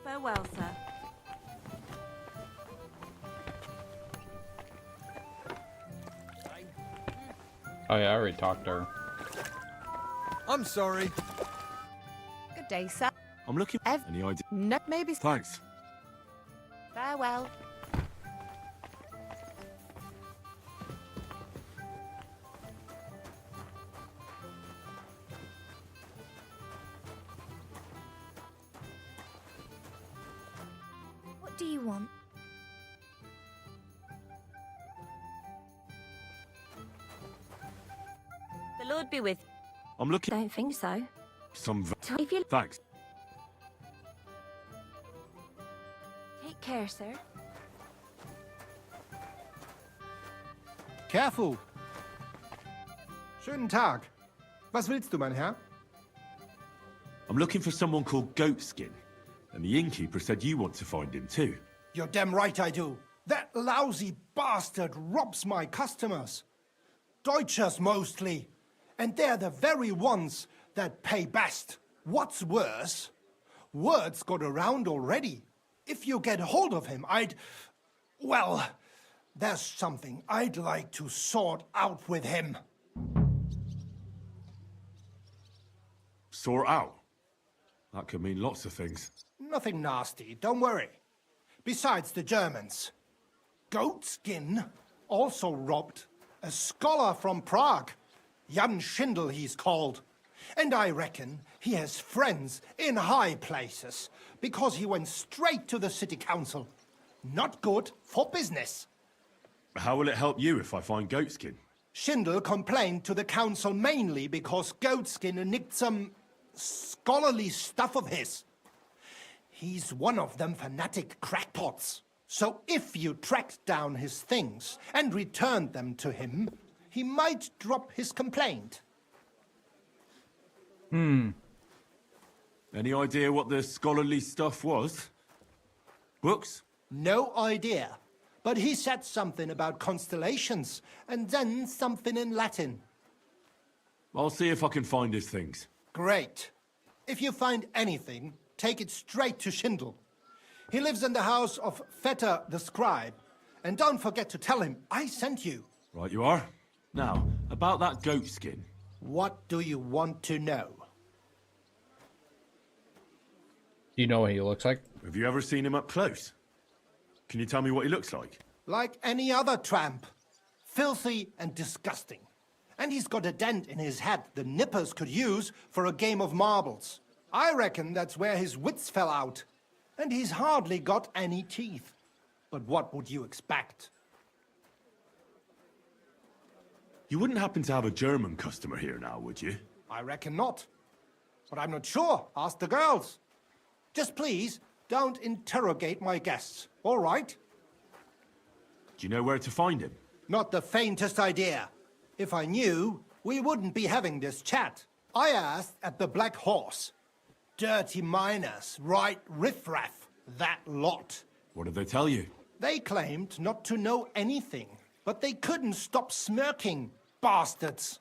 Farewell, sir. Oh yeah, I already talked to her. I'm sorry. Good day, sir. I'm looking... Any idea? No, maybe... Thanks. Farewell. what do you want? The Lord be with... I'm looking... Don't think so. Some... If you... Thanks. Take care, sir. Careful. Schönen Tag. Was willst du, mein Herr? I'm looking for someone called Goatskin. And the innkeeper said you want to find him too. You're damn right I do. That lousy bastard robs my customers. Deutschers mostly. And they're the very ones that pay best. What's worse, word's got around already. If you get hold of him, well, there's something I'd like to sort out with him. Sort out? That could mean lots of things. Nothing nasty, don't worry. besides the Germans. Goatskin also robbed a scholar from Prague. Jan Schindel he's called. And I reckon he has friends in high places, because he went straight to the city council. Not good for business. How will it help you if I find Goatskin? Schindel complained to the council mainly because Goatskin nicked some scholarly stuff of his. He's one of them fanatic crackpots. So if you tracked down his things and returned them to him, he might drop his complaint. Any idea what the scholarly stuff was? Books? No idea. But he said something about constellations, and then something in Latin. I'll see if I can find his things. Great. If you find anything, take it straight to Schindel. He lives in the house of Vetter the scribe. And don't forget to tell him I sent you. Right you are. Now, about that goatskin. What do you want to know? Do you know what he looks like? Have you ever seen him up close? Can you tell me what he looks like? Like any other tramp. Filthy and disgusting. And he's got a dent in his head the nippers could use for a game of marbles. I reckon that's where his wits fell out. And he's hardly got any teeth. But what would you expect? You wouldn't happen to have a German customer here now, would you? I reckon not. But I'm not sure. Ask the girls. Just please, don't interrogate my guests, all right? Do you know where to find him? Not the faintest idea. If I knew, we wouldn't be having this chat. I asked at the Black Horse. Dirty miners, right riffraff, that lot. What did they tell you? They claimed not to know anything, but they couldn't stop smirking, bastards.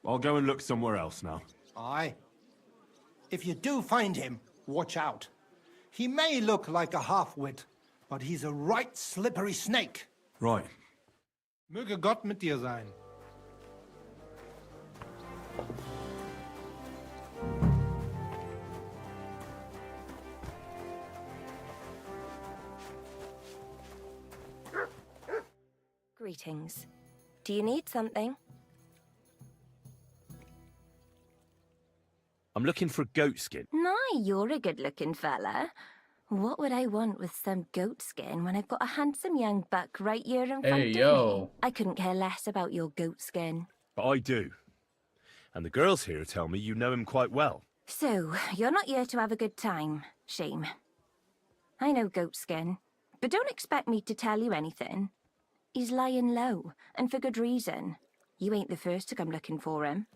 I'll go and look somewhere else now. Aye. If you do find him, watch out. He may look like a half-wit, but he's a right slippery snake. Right. Möge Gott mit dir sein. Greetings. Do you need something? I'm looking for goatskin. My, you're a good-looking fella. What would I want with some goat skin when I've got a handsome young buck right here in front of me? I couldn't care less about your goat skin. But I do. And the girls here tell me you know him quite well. So, you're not here to have a good time. Shame. I know goat skin, but don't expect me to tell you anything. He's lying low, and for good reason. You ain't the first to come looking for him.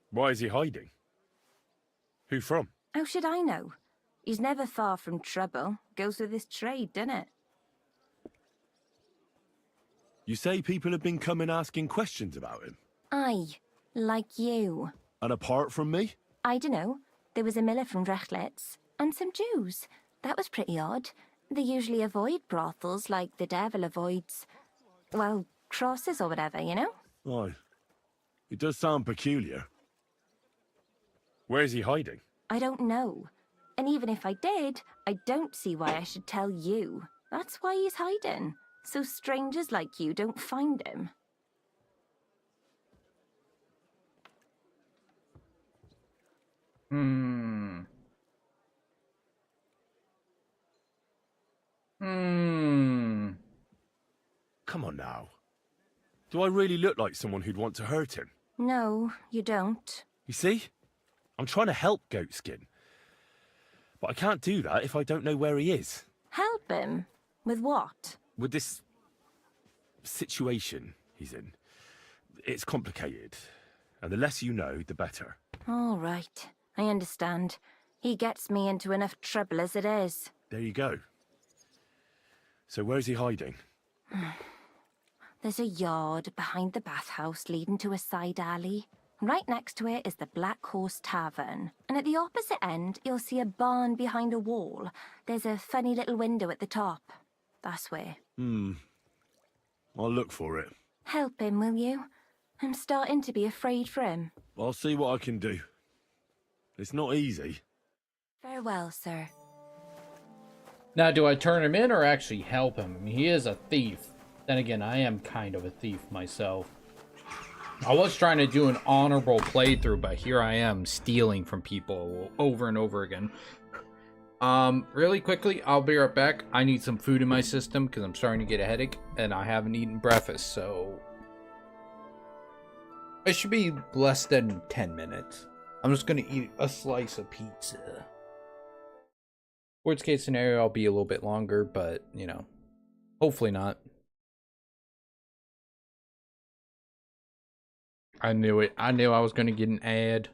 Why is he hiding? Who from? How should I know? He's never far from trouble. Goes with his trade, doesn't it? You say people have been coming asking questions about him? Aye, like you. And apart from me? I dunno. There was a miller from Rechlitz, and some Jews. That was pretty odd. They usually avoid brothels like the devil avoids, well, crosses or whatever, you know? Aye. It does sound peculiar. Where is he hiding? I don't know. And even if I did, I don't see why I should tell you. That's why he's hiding. So strangers like you don't find him. Come on now. Do I really look like someone who'd want to hurt him? No, you don't. You see? I'm trying to help Goatskin. But I can't do that if I don't know where he is. Help him? With what? With this situation he's in. It's complicated. And the less you know, the better. All right. I understand. He gets me into enough trouble as it is. There you go. So where's he hiding? There's a yard behind the bathhouse leading to a side alley. Right next to it is the Black Horse Tavern. And at the opposite end, you'll see a barn behind a wall. There's a funny little window at the top. That's where. I'll look for it. Help him, will you? I'm starting to be afraid for him. I'll see what I can do. It's not easy. Farewell, sir. Now, do I turn him in or actually help him? I mean, he is a thief. Then again, I am kind of a thief myself. I was trying to do an honorable playthrough, but here I am stealing from people over and over again. Really quickly, I'll be right back. I need some food in my system because I'm starting to get a headache and I haven't eaten breakfast, so it should be less than 10 minutes. I'm just gonna eat a slice of pizza. Worst case scenario, I'll be a little bit longer, but you know, hopefully not. I knew it. I knew I was gonna get an ad.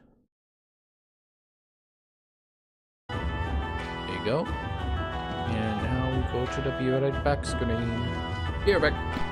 There you go. And now we go to the Be Right Back screen. Be right back.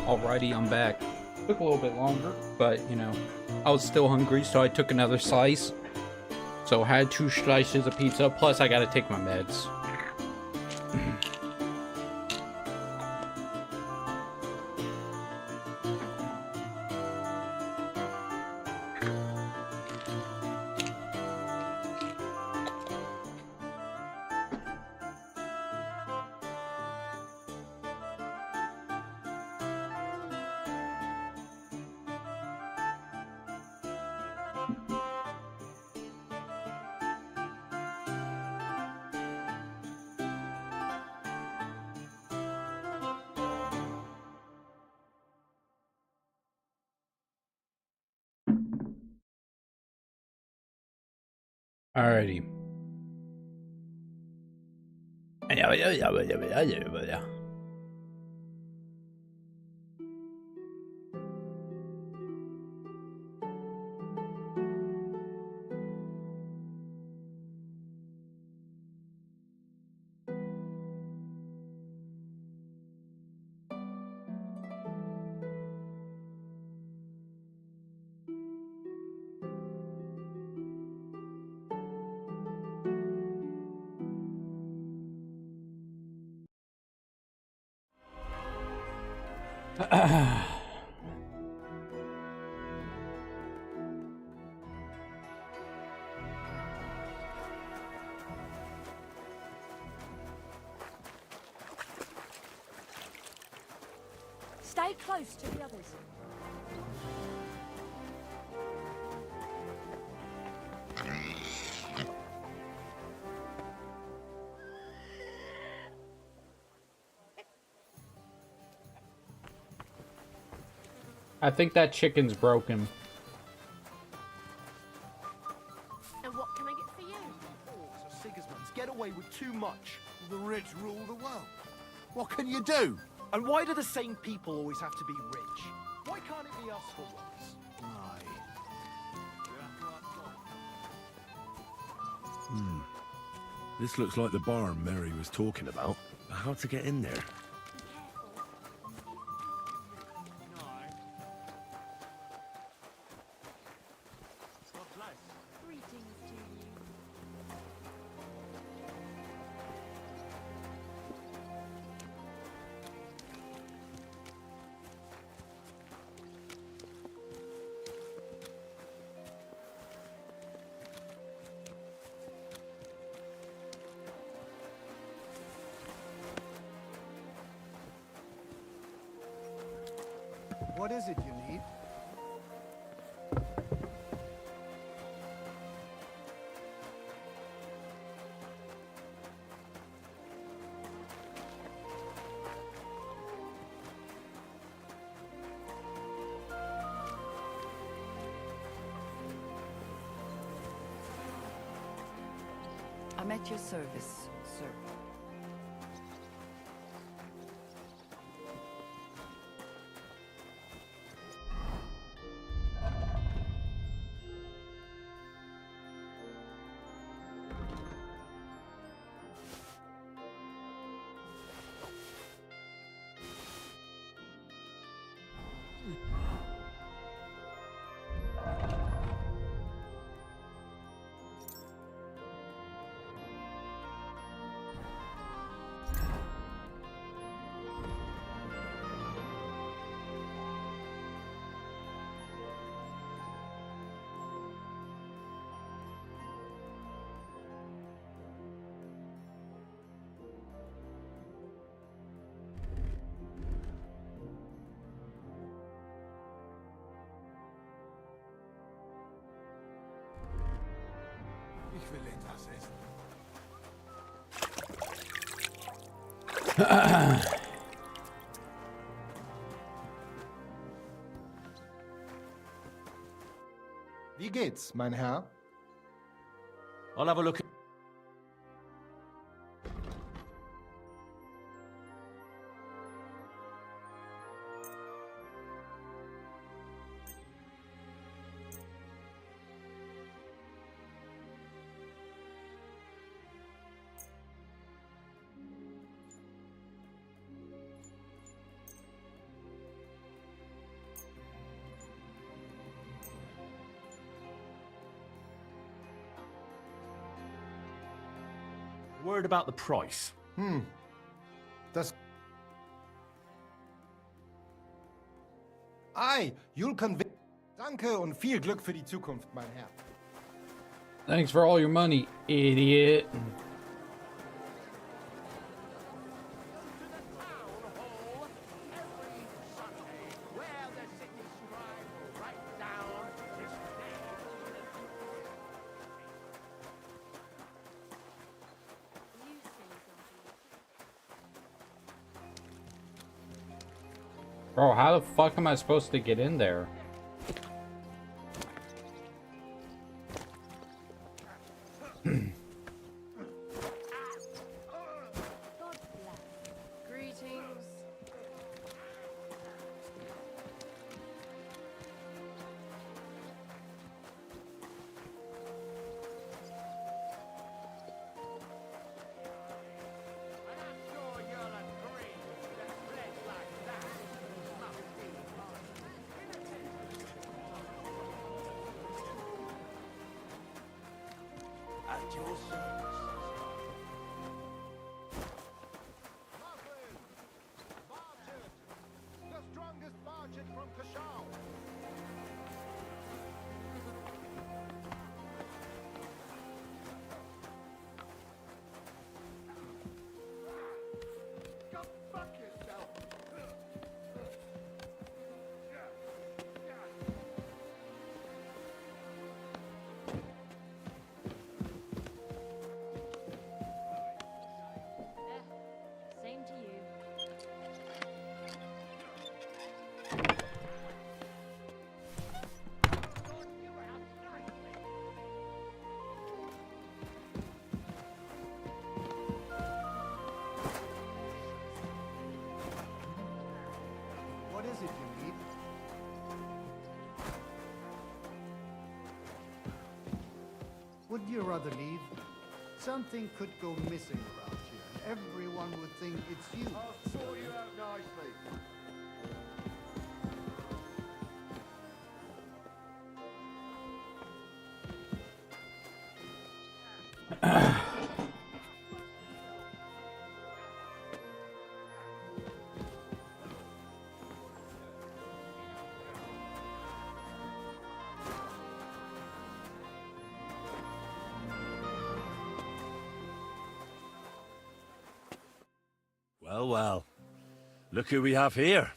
Alrighty, I'm back. Took a little bit longer, but you know, I was still hungry, so I took another slice. So I had 2 slices of pizza, plus I gotta take my meds. Alrighty. Stay close to the others. I think that chicken's broken. And what can I get for you? Orcs or Sigismunds get away with too much. The rich rule the world. What can you do? And why do the same people always have to be rich? Why can't it be us for once? This looks like the barn Mary was talking about. How to get in there? What is it you need? I'm at your service, sir. Ich will etwas essen. Wie geht's, mein Herr? I'll have a look. Word about the price. Das... Ei, you'll convince... Danke und viel Glück für die Zukunft, mein Herr. Thanks for all your money, idiot. Bro, how the fuck am I supposed to get in there? Greetings. At your service. The strongest merchant from Kashao. Go fuck yourself. Same to you. What is it you need? Wouldn't you rather leave? Something could go missing around here, and everyone would think it's you. I'll sort you out nicely. Well, well. Look who we have here.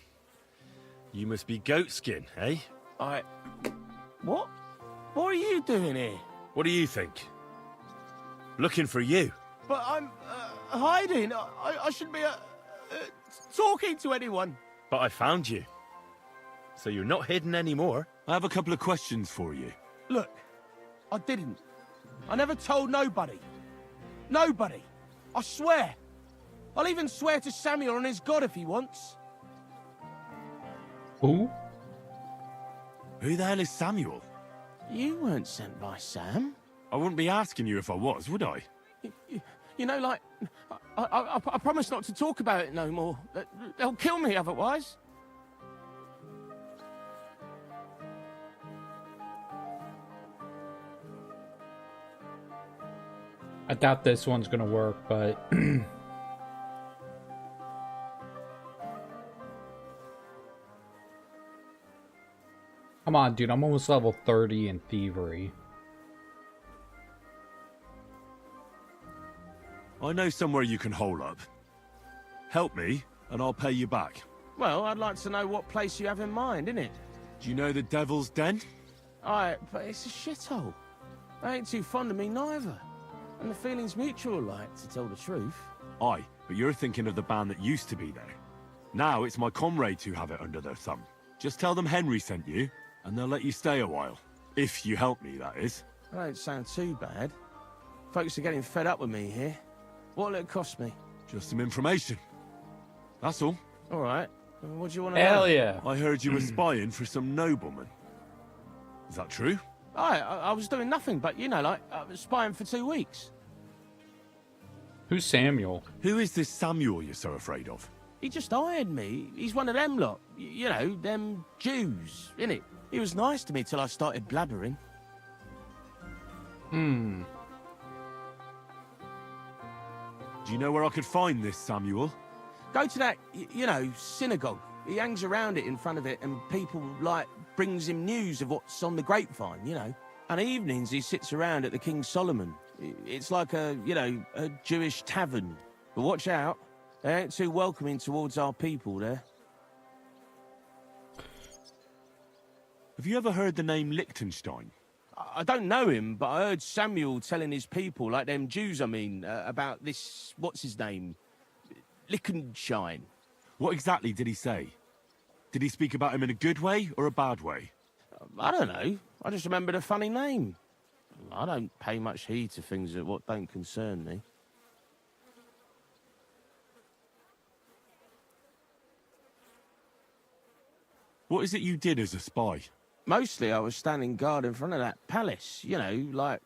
You must be Goatskin, eh? What? What are you doing here? What do you think? Looking for you. But I'm hiding. I shouldn't be talking to anyone. But I found you. So you're not hidden anymore. I have a couple of questions for you. Look, I didn't. I never told nobody. Nobody. I swear. I'll even swear to Samuel and his God if he wants. Who? Who the hell is Samuel? You weren't sent by Sam. I wouldn't be asking you if I was, would I? You know, like, I promise not to talk about it no more. They'll kill me otherwise. I doubt this one's gonna work, but... Come on, dude, I'm almost level 30 in thievery. I know somewhere you can hole up. Help me, and I'll pay you back. Well, I'd like to know what place you have in mind, innit? Do you know the Devil's Den? Aye, but it's a shithole. They ain't too fond of me neither. And the feeling's mutual, like, to tell the truth. Aye, but you're thinking of the band that used to be there. Now it's my comrades who have it under their thumb. Just tell them Henry sent you, and they'll let you stay a while. If you help me, that is. That don't sound too bad. Folks are getting fed up with me here. What'll it cost me? Just some information. That's all. All right. What do you want to know? Hell yeah. I heard you were spying for some nobleman. Is that true? Aye, I was doing nothing but, you know, like, I was spying for 2 weeks. Who's Samuel? Who is this Samuel you're so afraid of? He just hired me. He's one of them lot. You know, them Jews, innit? He was nice to me till I started blabbering. Do you know where I could find this, Samuel? Go to that, synagogue. He hangs around it in front of it, and people, brings him news of what's on the grapevine. And evenings he sits around at the King Solomon. It's like a Jewish tavern. But watch out, they ain't too welcoming towards our people there. Have you ever heard the name Liechtenstein? I don't know him, but I heard Samuel telling his people, like them Jews, about this, what's his name? Liechtenstein. What exactly did he say? Did he speak about him in a good way or a bad way? I don't know. I just remembered a funny name. I don't pay much heed to things that what don't concern me. What is it you did as a spy? Mostly I was standing guard in front of that palace, like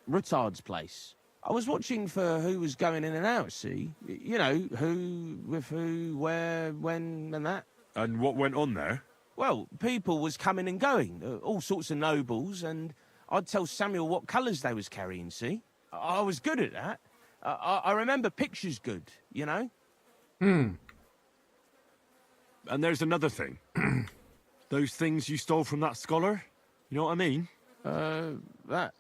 Rutard's place. I was watching for who was going in and out, see? Who, with who, where, when, and that. And what went on there? Well, people was coming and going, all sorts of nobles, and I'd tell Samuel what colours they was carrying, see? I was good at that. I remember pictures good, And there's another thing. Those things you stole from that scholar? You know what I mean? That...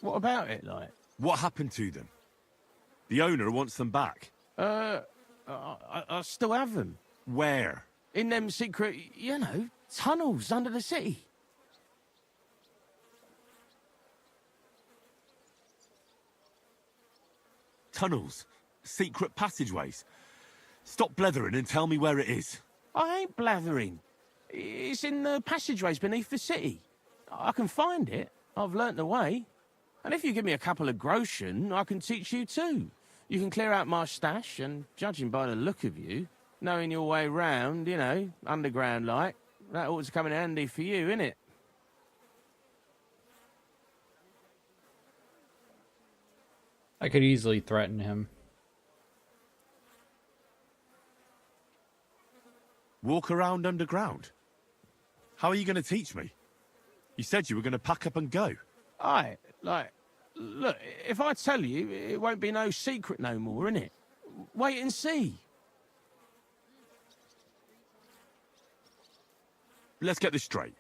What about it, like? What happened to them? The owner wants them back. I still have them. Where? In them secret, tunnels under the city. Tunnels? Secret passageways? Stop blethering and tell me where it is. I ain't blathering. It's in the passageways beneath the city. I can find it. I've learnt the way. And if you give me a couple of groschen, I can teach you too. You can clear out my stash, and judging by the look of you, knowing your way round, underground like, that ought to come in handy for you, innit? I could easily threaten him. Walk around underground? How are you going to teach me? You said you were going to pack up and go. Aye, look, if I tell you, it won't be no secret no more, innit? Wait and see. Let's get this straight.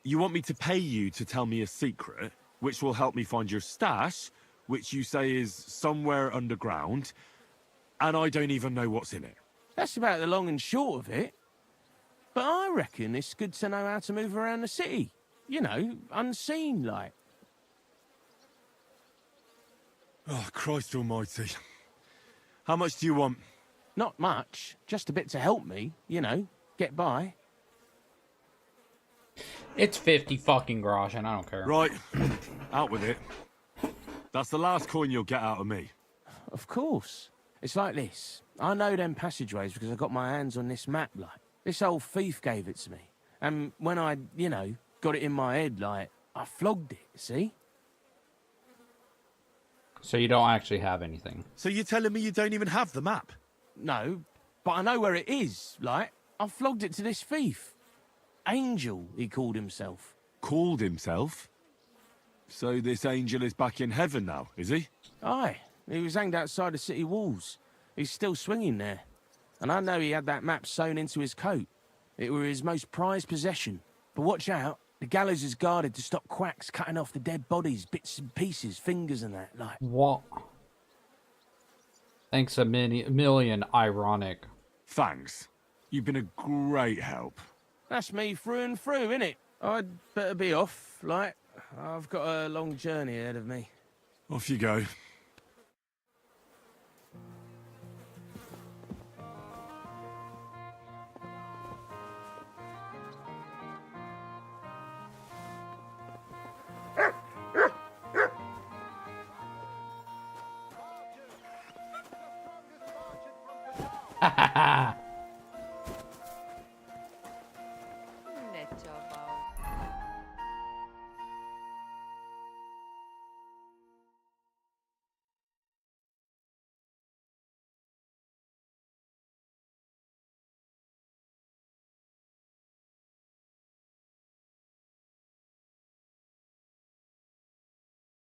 You want me to pay you to tell me a secret, which will help me find your stash, which you say is somewhere underground, and I don't even know what's in it. That's about the long and short of it. But I reckon it's good to know how to move around the city. Unseen, like. Oh, Christ almighty. How much do you want? Not much. Just a bit to help me, get by. It's 50 fucking grosh, and I don't care. Right. Out with it. That's the last coin you'll get out of me. Of course. It's like this. I know them passageways because I got my hands on this map, like. This old thief gave it to me. And when I, got it in my head, like, I flogged it, see? So you don't actually have anything? So you're telling me you don't even have the map? No, but I know where it is, like. I flogged it to this thief. Angel, he called himself. Called himself? So this angel is back in heaven now, is he? Aye, he was hanged outside the city walls. He's still swinging there. And I know he had that map sewn into his coat. It were his most prized possession. But watch out, the gallows is guarded to stop quacks cutting off the dead bodies, bits and pieces, fingers and that, like. What? Thanks a million, ironic. Thanks. You've been a great help. That's me through and through, innit? I'd better be off, like. I've got a long journey ahead of me. Off you go.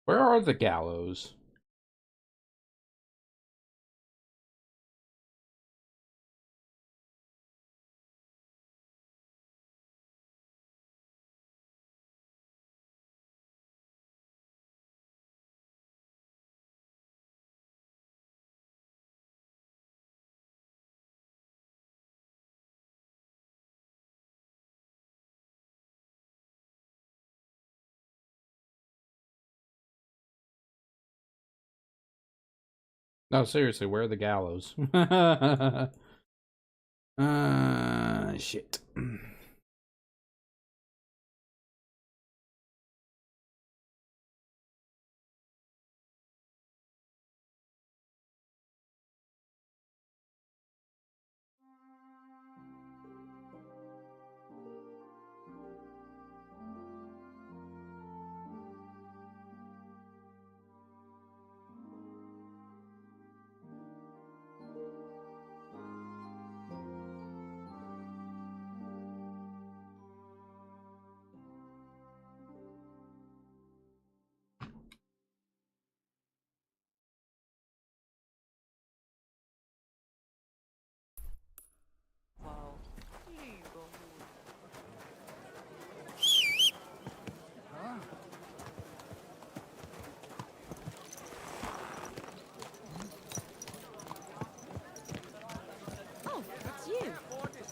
Where are the gallows? No, seriously, where are the gallows? Shit. Oh, it's you.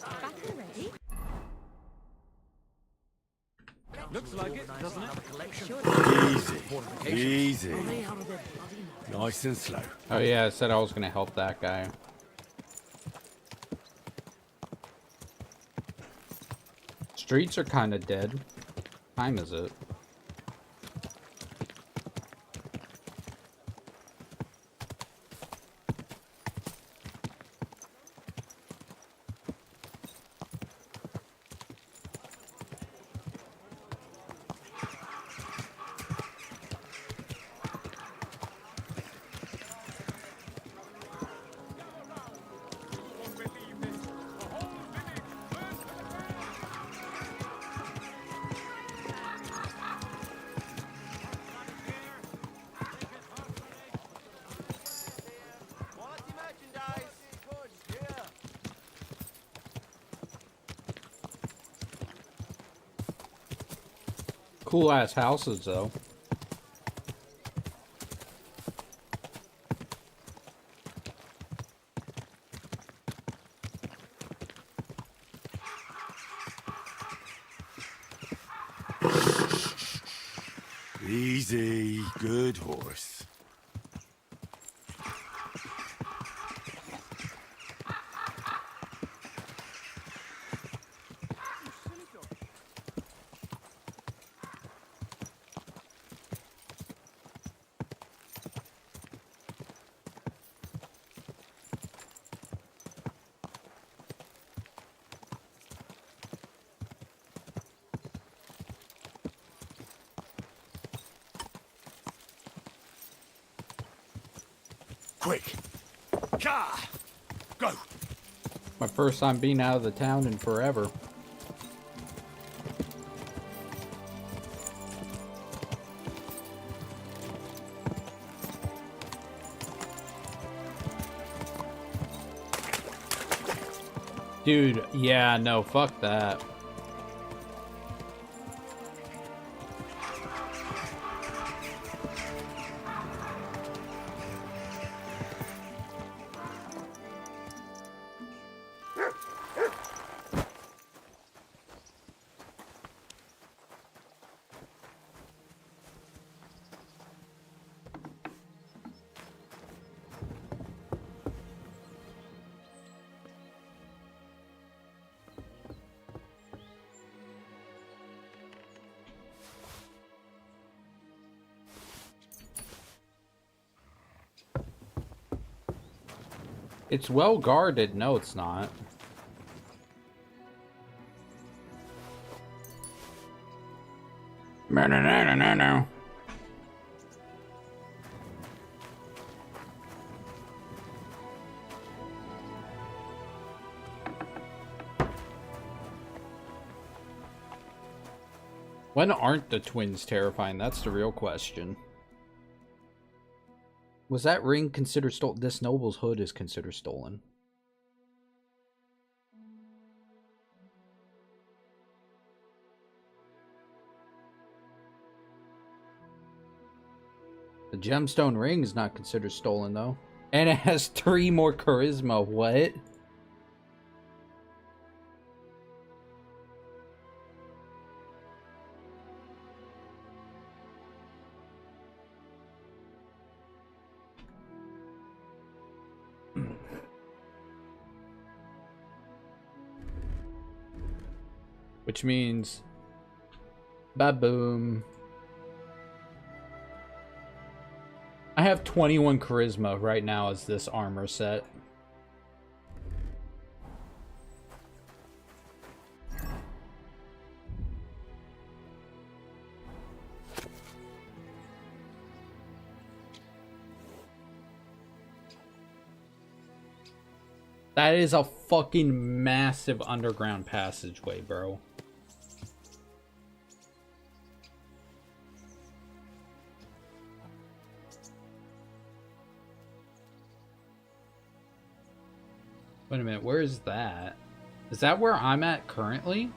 Back already? Looks like it, doesn't it? Easy. Easy. Nice and slow. Oh yeah, I said I was gonna help that guy. Streets are kind of dead. Time is it? Cool ass houses though. Easy. Good horse. Quick. Car. Go. My first time being out of the town in forever. Dude, yeah, no, fuck that. It's well guarded. No, it's not. No. When aren't the twins terrifying? That's the real question. Was that ring considered stolen? This noble's hood is considered stolen. The gemstone ring is not considered stolen, though. And it has 3 more charisma. What? Which means... Ba-boom. I have 21 charisma right now as this armor set. That is a fucking massive underground passageway, bro. Wait a minute, where is that? Is that where I'm at currently?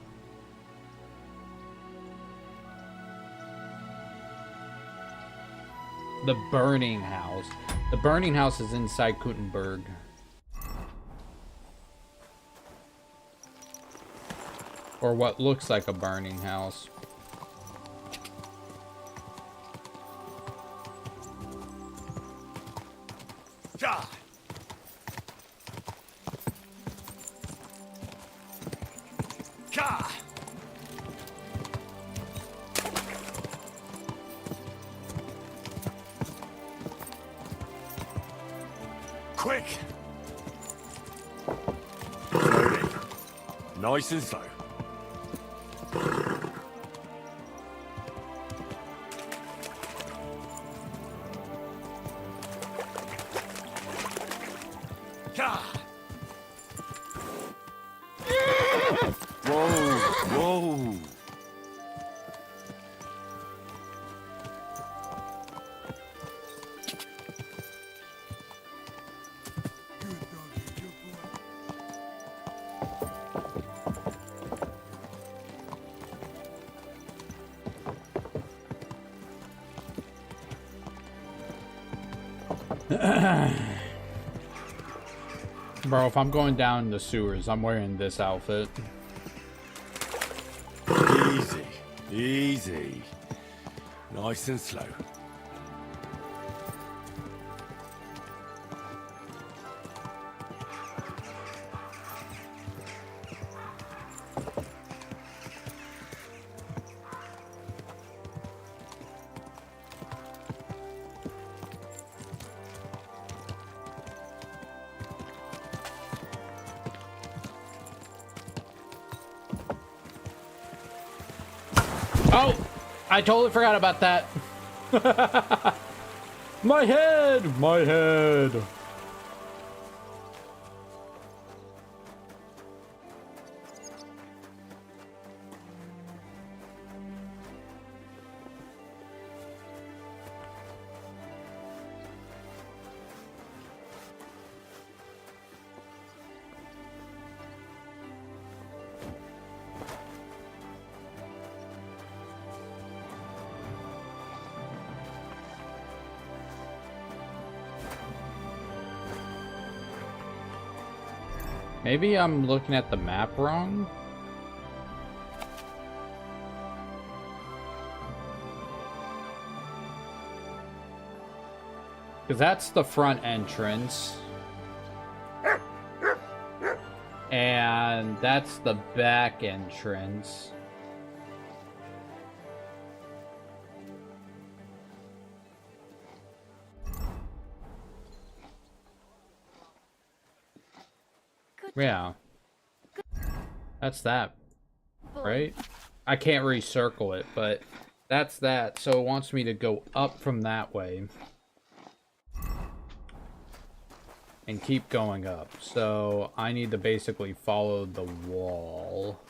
The burning house. The burning house is inside Gutenberg. Or what looks like a burning house. Ja! Ja! Quick! Slowly. Nice and slow. Whoa! Bro, if I'm going down the sewers, I'm wearing this outfit. Easy, easy. Nice and slow. Oh! I totally forgot about that. My head! My head! Maybe I'm looking at the map wrong? Because that's the front entrance. And that's the back entrance. Yeah. That's that. Right? I can't recircle it, but that's that. So it wants me to go up from that way. And keep going up. So I need to basically follow the wall.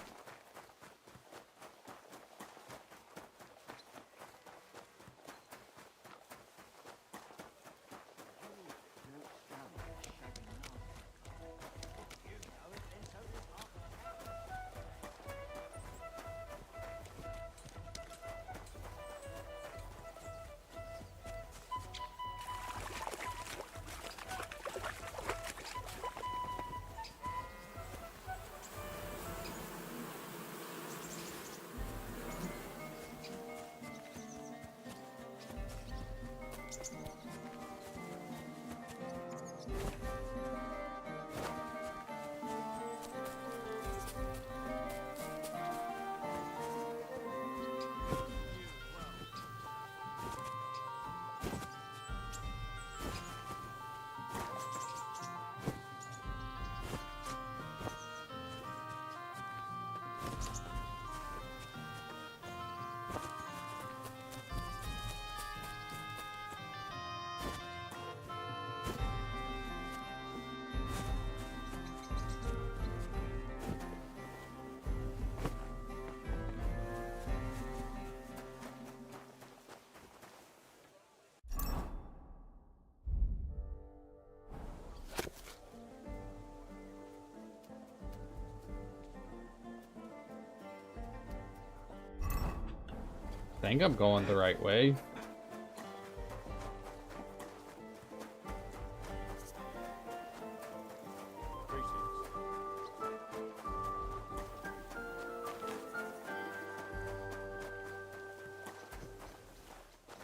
think I'm going the right way.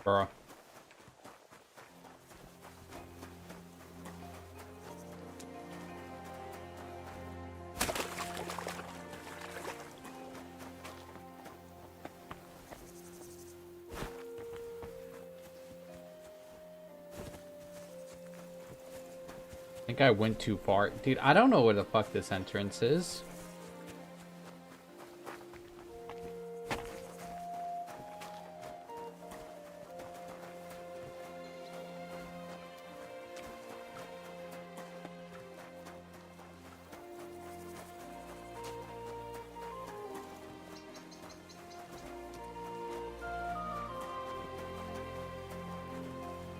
Bruh. I think I went too far. Dude, I don't know where the fuck this entrance is.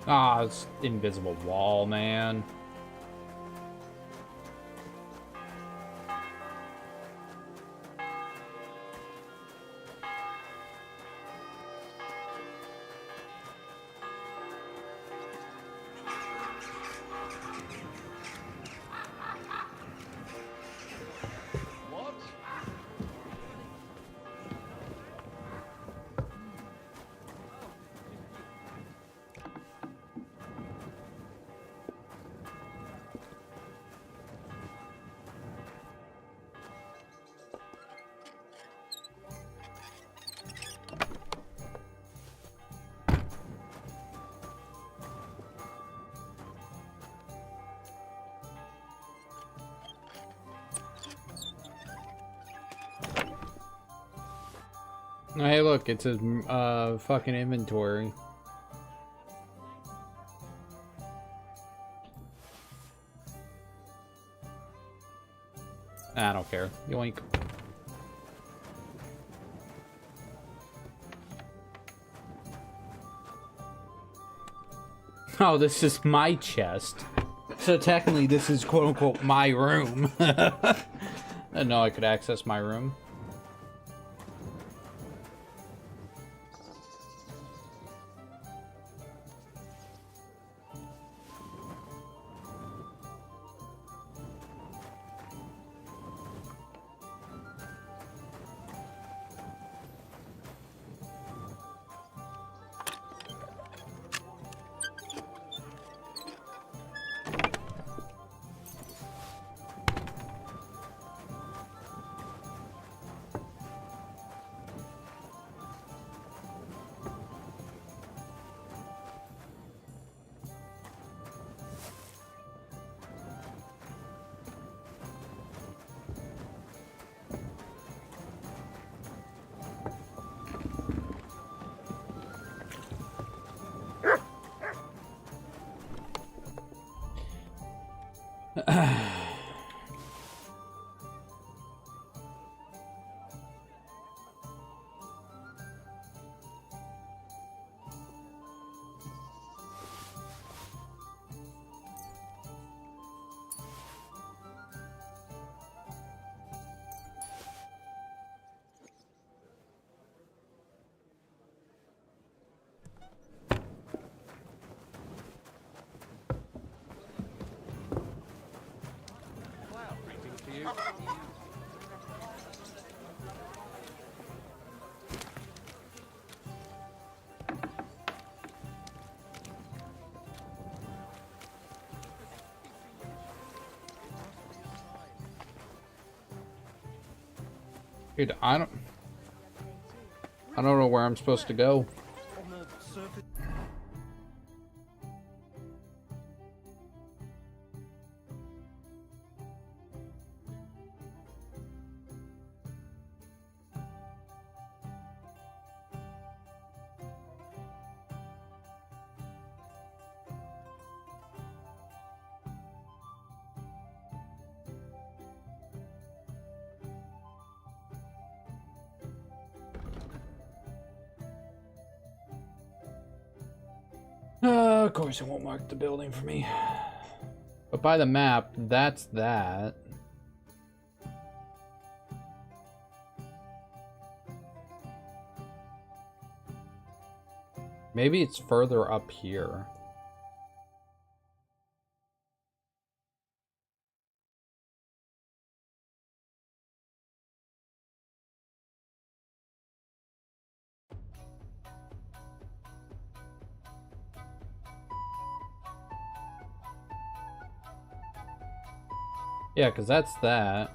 Ah, it's invisible wall, man. Hey, look, it's a fucking inventory. I don't care. Yoink. Oh, this is my chest. So technically, this is quote-unquote my room. I didn't know I could access my room. Dude, I don't know where I'm supposed to go. Of course it won't mark the building for me. But by the map, that's that. Maybe it's further up here. Yeah, because that's that.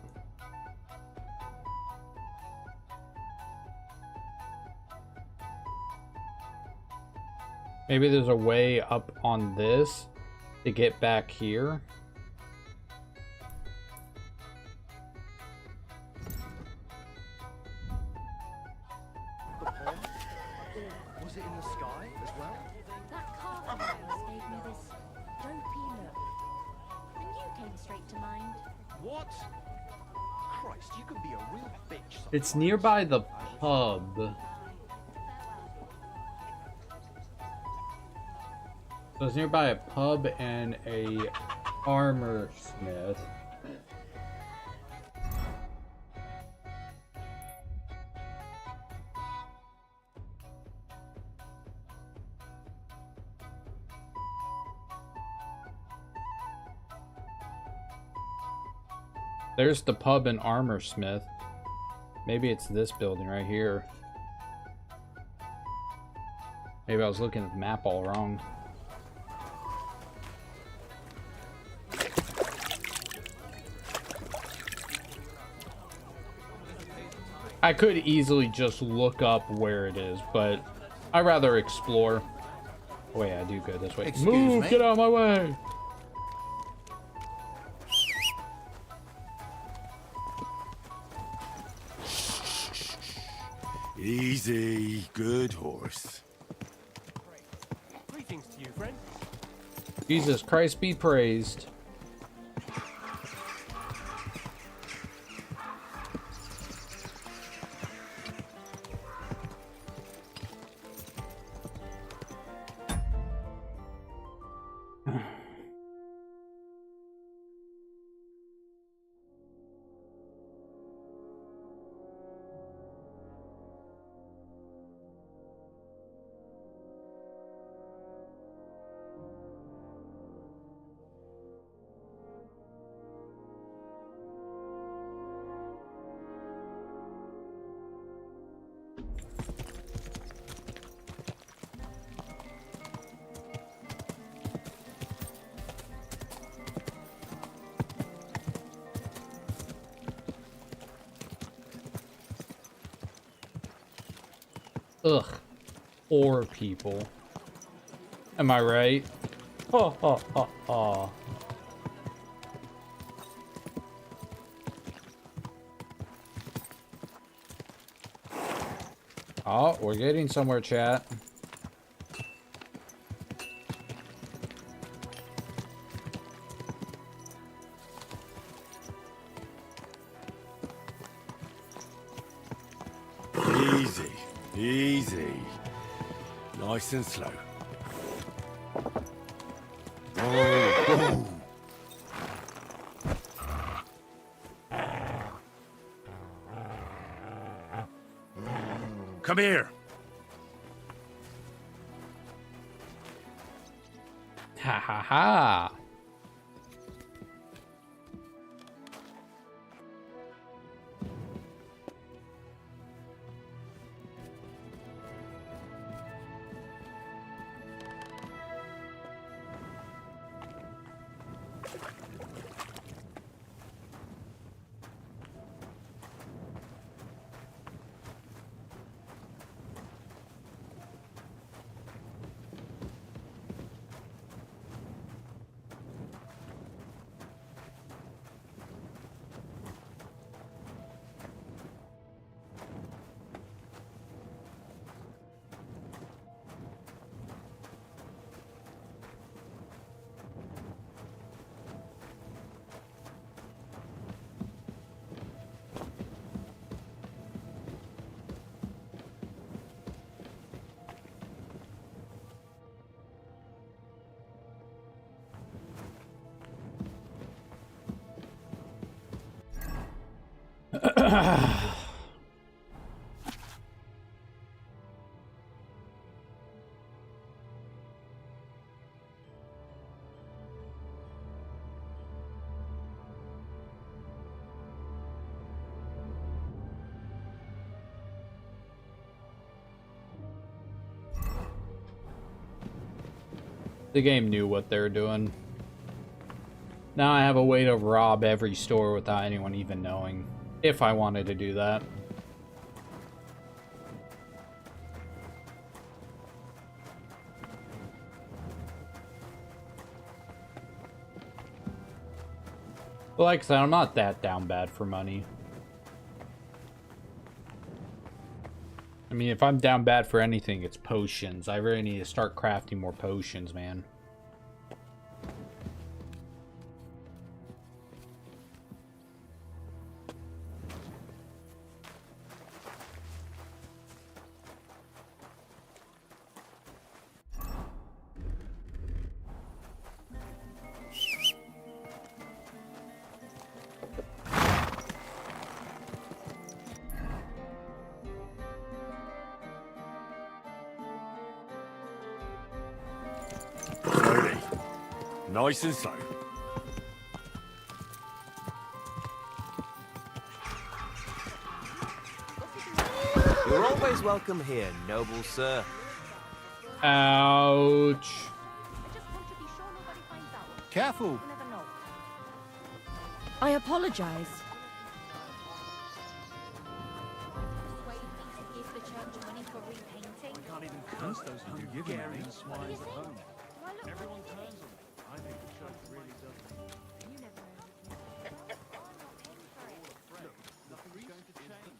Maybe there's a way up on this to get back here. Was it in the sky as well? That car of yours gave me this dopey look. And you came straight to mind. What? Christ, you can be a real bitch. It's nearby the pub. So it's nearby a pub and a armor smith. There's the pub and armor smith. Maybe it's this building right here. Maybe I was looking at the map all wrong. I could easily just look up where it is, but I'd rather explore. Oh wait, I do go this way. Excuse Move! me? Get out of my way! Easy, good horse. Greetings to you, friend. Jesus Christ be praised. Ugh. Or people. Am I right? Ha ha ha ha. Oh, we're getting somewhere, chat. Easy, easy. Nice and slow. Oh. Come here. Ha ha ha. The game knew what they were doing. Now I have a way to rob every store without anyone even knowing, if I wanted to do that. But like I said, I'm not that down bad for money. I mean, if I'm down bad for anything, it's potions. I really need to start crafting more potions, man. Nice and slow. You're always welcome here, noble sir. Ouch. Careful. I apologize. Can't even curse those Hungarian swines at home. Everyone turns on them. I think the church really does. Look, nothing's going to change.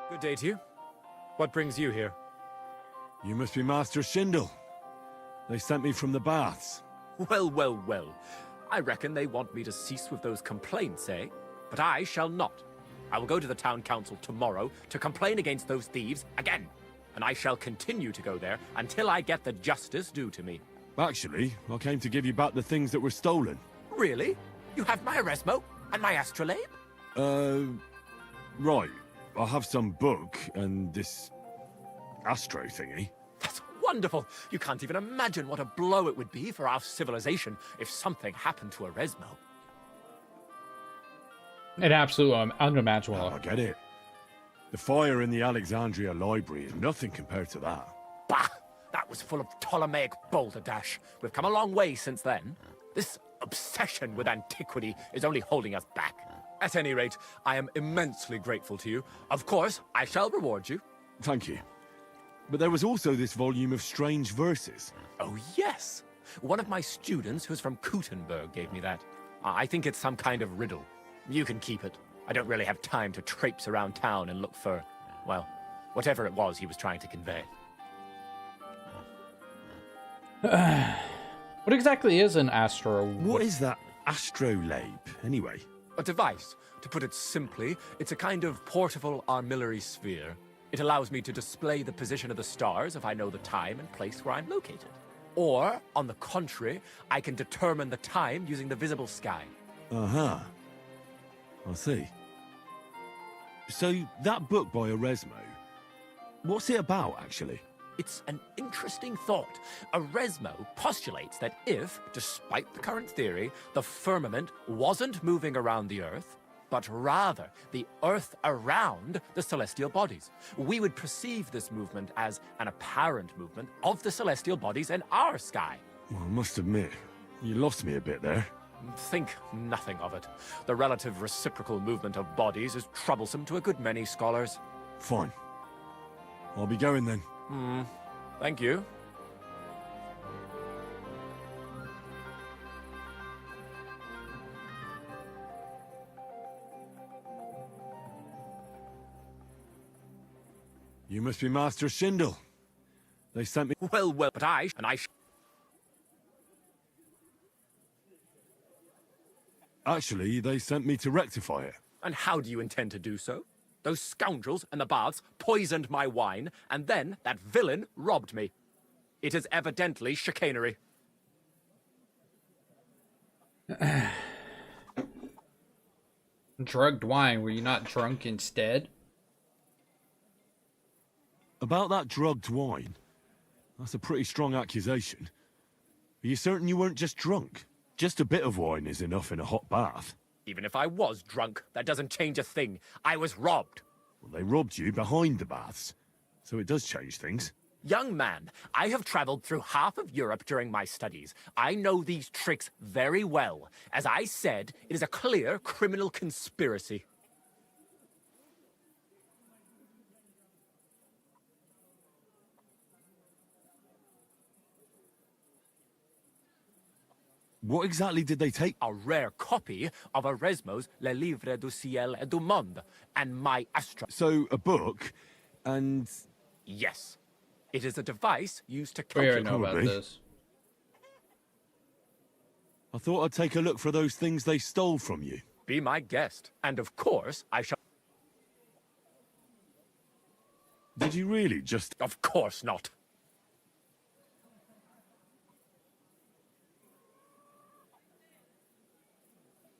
Good day to you. What brings you here? You must be Master Schindel. They sent me from the baths. Well, well, well. I reckon they want me to cease with those complaints, eh? But I shall not. I will go to the town council tomorrow to complain against those thieves again. And I shall continue to go there until I get the justice due to me. Actually, I came to give you back the things that were stolen. Really? You have my Eresmo and my astrolabe? Right. I have some book and this astro thingy. That's wonderful. You can't even imagine what a blow it would be for our civilization if something happened to Eresmo. It absolutely unimaginable. I get it. The fire in the Alexandria library is nothing compared to that. Bah! That was full of Ptolemaic balderdash. We've come a long way since then. This obsession with antiquity is only holding us back. At any rate, I am immensely grateful to you. Of course, I shall reward you. Thank you. But there was also this volume of strange verses. Oh, yes. One of my students who's from Gutenberg gave me that. I think it's some kind of riddle. You can keep it. I don't really have time to traipse around town and look for, well, whatever it was he was trying to convey. What exactly is an astro? What is that astrolabe, anyway? A device. To put it simply, it's a kind of portable armillary sphere. It allows me to display the position of the stars if I know the time and place where I'm located. Or, on the contrary, I can determine the time using the visible sky. Uh-huh. I see. So, that book by Eresmo, what's it about, actually? It's an interesting thought. Eresmo postulates that if, despite the current theory, the firmament wasn't moving around the Earth, but rather the Earth around the celestial bodies, we would perceive this movement as an apparent movement of the celestial bodies in our sky. Well, I must admit, you lost me a bit there. Think nothing of it. The relative reciprocal movement of bodies is troublesome to a good many scholars. Fine. I'll be going then. Thank you. You must be Master Schindel. They sent me... Well, well, but Actually, they sent me to rectify it. And how do you intend to do so? Those scoundrels in the baths poisoned my wine, and then that villain robbed me. It is evidently chicanery. Drugged wine, were you not drunk instead? About that drugged wine? That's a pretty strong accusation. Are you certain you weren't just drunk? Just a bit of wine is enough in a hot bath. Even if I was drunk, that doesn't change a thing. I was robbed. Well, they robbed you behind the baths. So it does change things. Young man, I have traveled through half of Europe during my studies. I know these tricks very well. As I said, it is a clear criminal conspiracy. What exactly did they take? A rare copy of Erasmo's Le Livre du Ciel et du Monde and my Astra. So, a book, and... Yes. It is a device used to We already calculate... know about this. I thought I'd take a look for those things they stole from you. Be my guest. And of course, I shall... Did you really just... Of course not.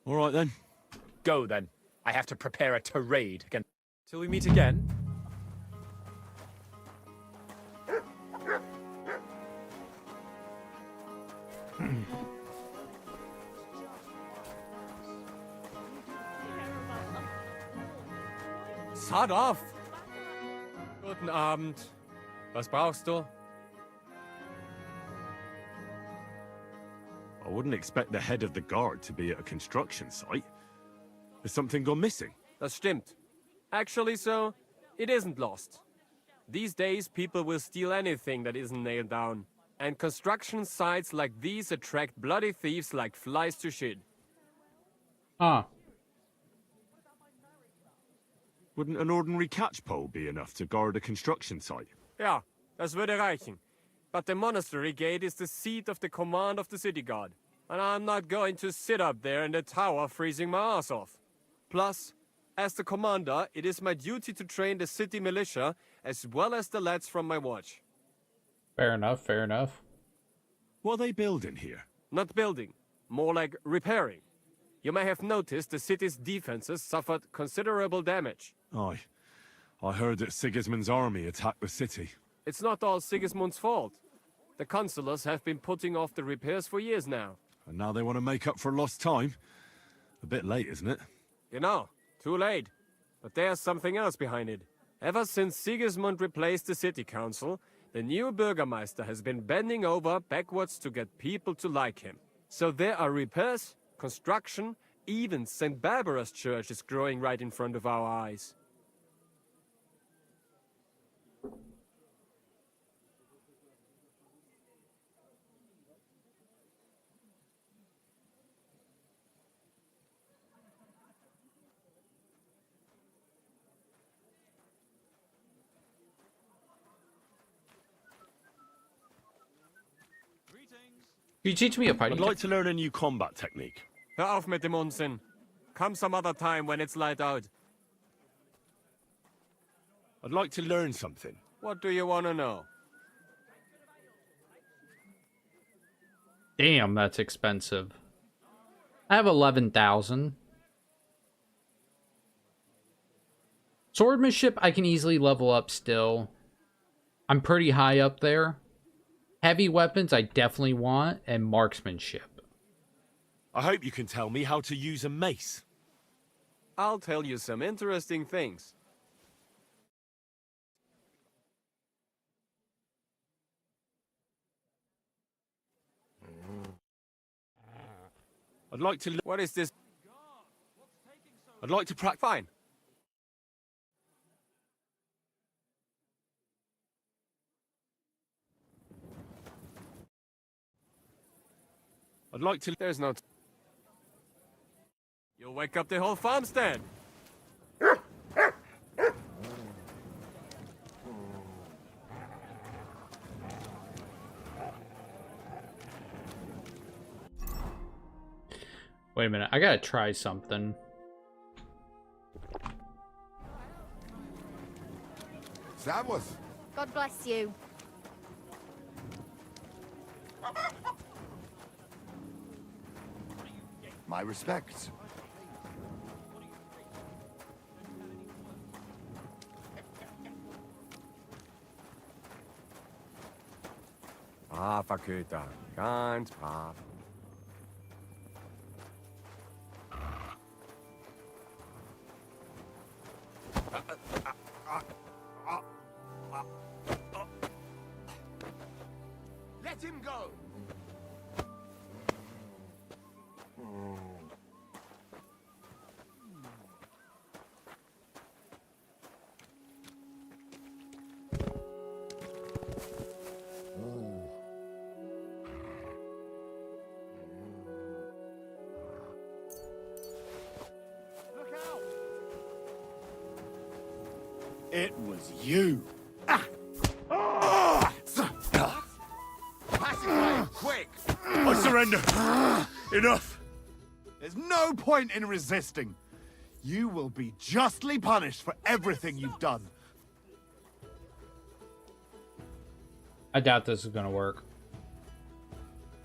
All right, then. Go, then. I have to prepare a tirade against... Till we meet again. Sod off! Guten Abend. Was brauchst du? I wouldn't expect the head of the guard to be at a construction site. Has something gone missing? Das stimmt. Actually, so, it isn't lost. These days, people will steal anything that isn't nailed down. And construction sites like these attract bloody thieves like flies to shit. Ah. Wouldn't an ordinary catch pole be enough to guard a construction site? Ja, das würde reichen. But the monastery gate is the seat of the command of the city guard. And I'm not going to sit up there in the tower freezing my ass off. Plus, as the commander, it is my duty to train the city militia as well as the lads from my watch. Fair enough, fair enough. What are they building here? Not building, more like repairing. You may have noticed the city's defenses suffered considerable damage. Aye. I heard that Sigismund's army attacked the city. It's not all Sigismund's fault. The consulars have been putting off the repairs for years now. And now they want to make up for lost time? A bit late, isn't it? You know, too late. But there's something else behind it. Ever since Sigismund replaced the city council, the new Bürgermeister has been bending over backwards to get people to like him. So there are repairs, construction, even St. Barbara's church is growing right in front of our eyes. Can you teach me a fighting? I'd like to learn a new combat technique. Hör auf mit dem Unsinn. Come some other time when it's light out. I'd like to learn something. What do you want to know? Damn, that's expensive. I have 11,000. Swordsmanship, I can easily level up still. I'm pretty high up there. Heavy weapons, I definitely want, and marksmanship. I hope you can tell me how to use a mace. I'll tell you some interesting things. I'd like to... What is this? I'd like to practice... Fine. I'd like to... There's no... You'll wake up the whole farmstead. Wait a minute, I gotta try something. Servus. God bless you. My respects. Braver Köter, ganz brav. Let him go! It was you. Pacify him, quick! I surrender. Enough. There's no point in resisting. You will be justly punished for everything you've done. I doubt this is gonna work.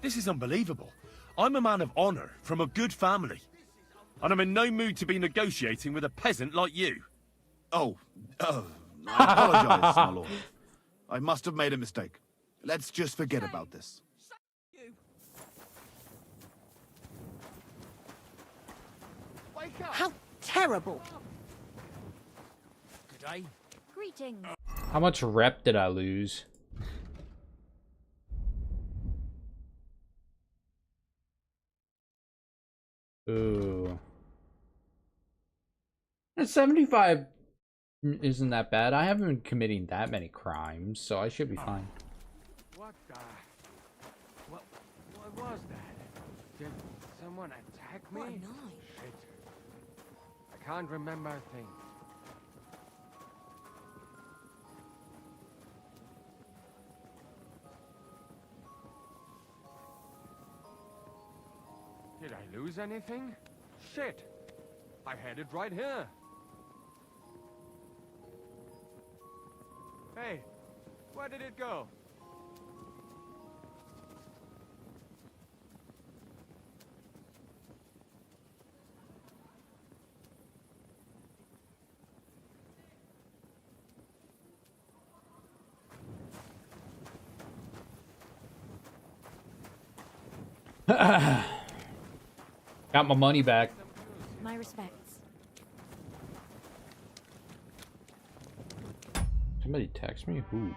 This is unbelievable. I'm a man of honor from a good family. And I'm in no mood to be negotiating with a peasant like you. I apologize, my lord. I must have made a mistake. Let's just forget about this. How terrible! Good day. Greetings. How much rep did I lose? Ooh. 75 isn't that bad. I haven't been committing that many crimes, so I should be fine. What the... What was that? Did someone attack me? What a noise. Shit. I can't remember a thing. Did I lose anything? Shit! I had it right here. Hey, where did it go? Got my money back. My respects. Somebody text me? Who?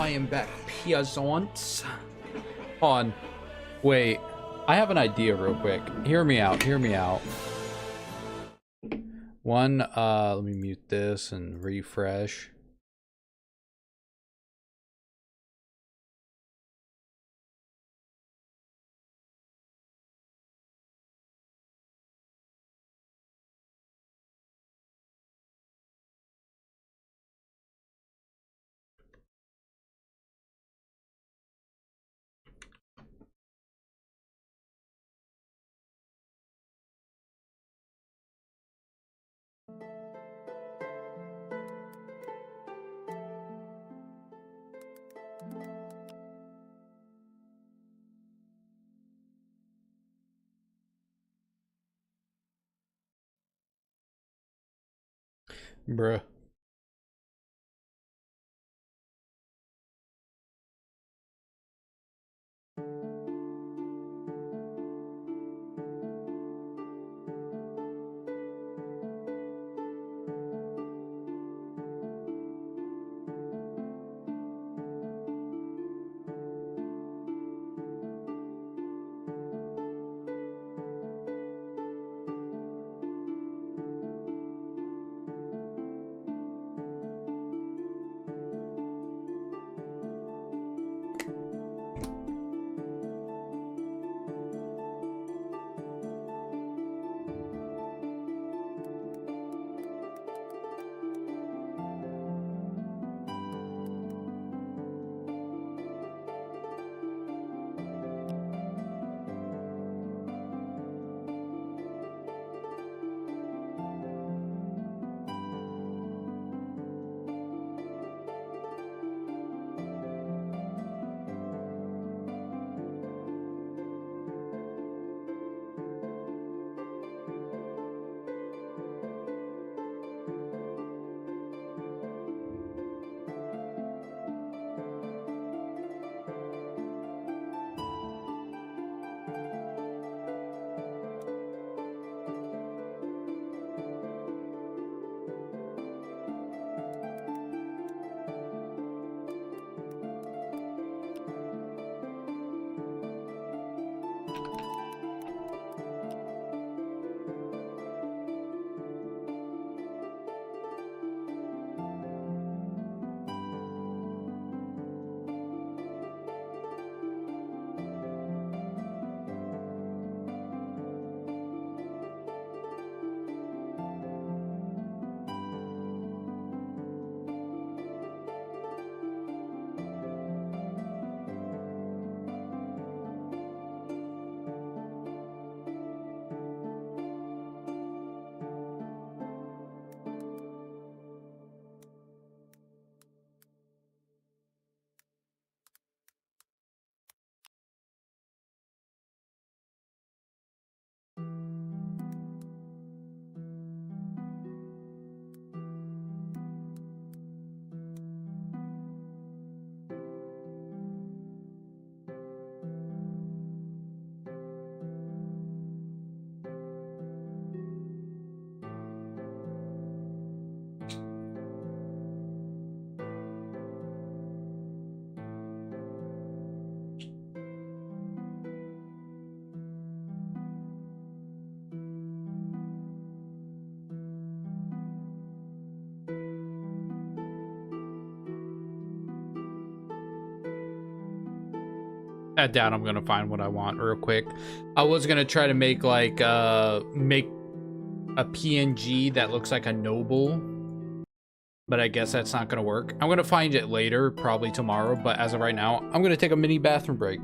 I am back, peasants. On. Wait. I have an idea real quick. Hear me out. Hear me out. One, let me mute this and refresh. Bruh. At down, I'm gonna find what I want real quick. I was gonna try to make like make a PNG that looks like a noble, but I guess that's not gonna work. I'm gonna find it later, probably tomorrow, but as of right now, I'm gonna take a mini bathroom break.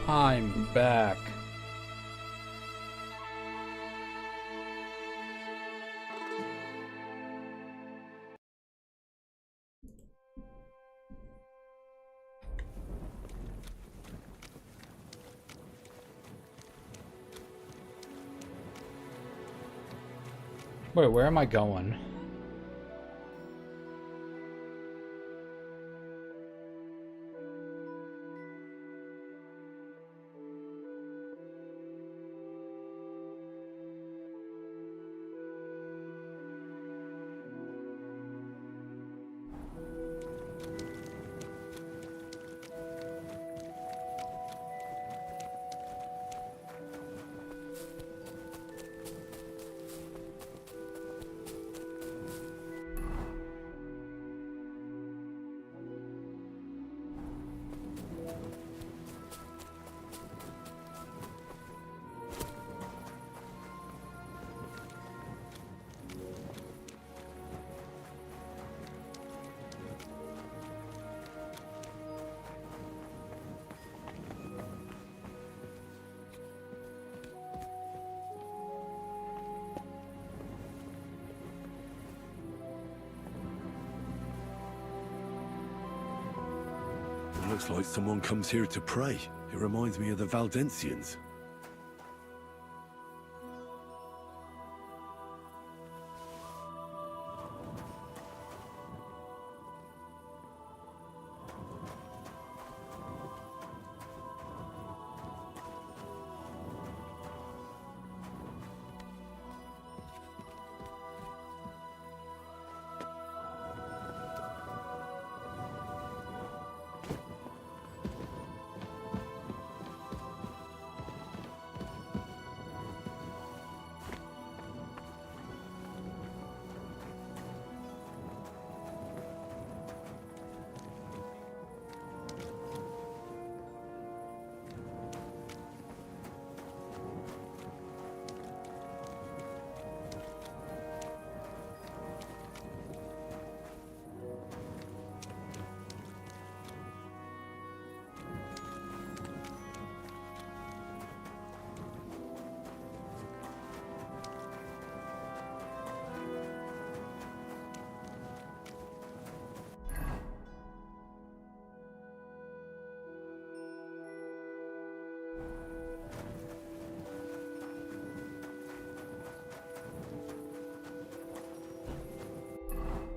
I'm back. Wait, where am I going? It looks like someone comes here to pray. It reminds me of the Valdensians.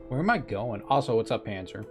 Where am I going? Also, what's up, Panzer?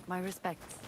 My respects.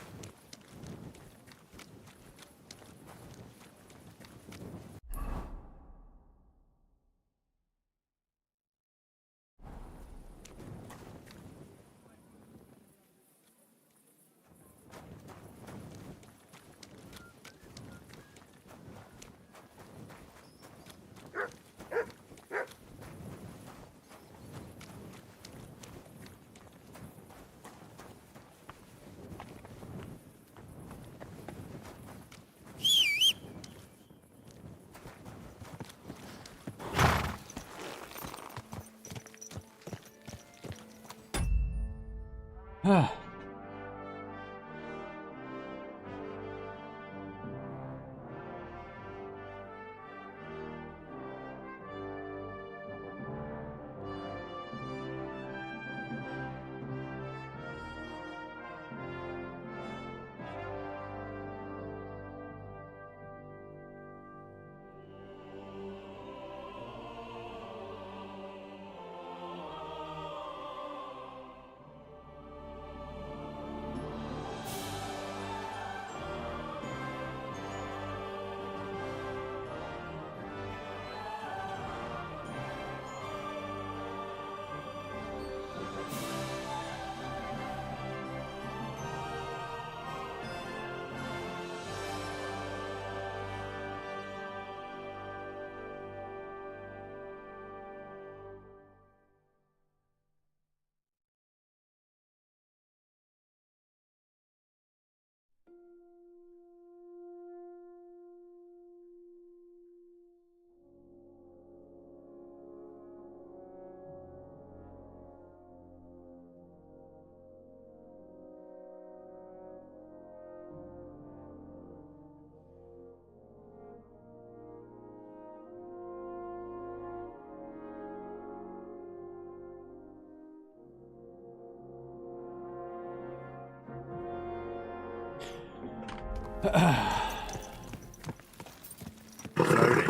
Slowly.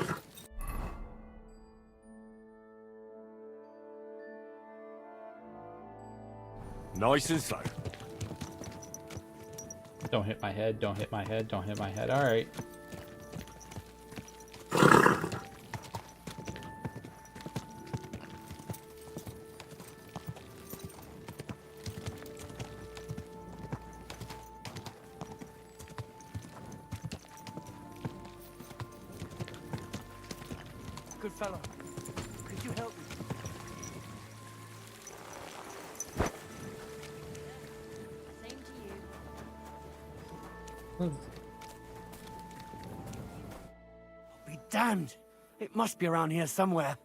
Nice and slow. Don't hit my head, don't hit my head, don't hit my head. Alright. Good fellow. Could you help me? Same to you. I'll be damned. It must be around here somewhere.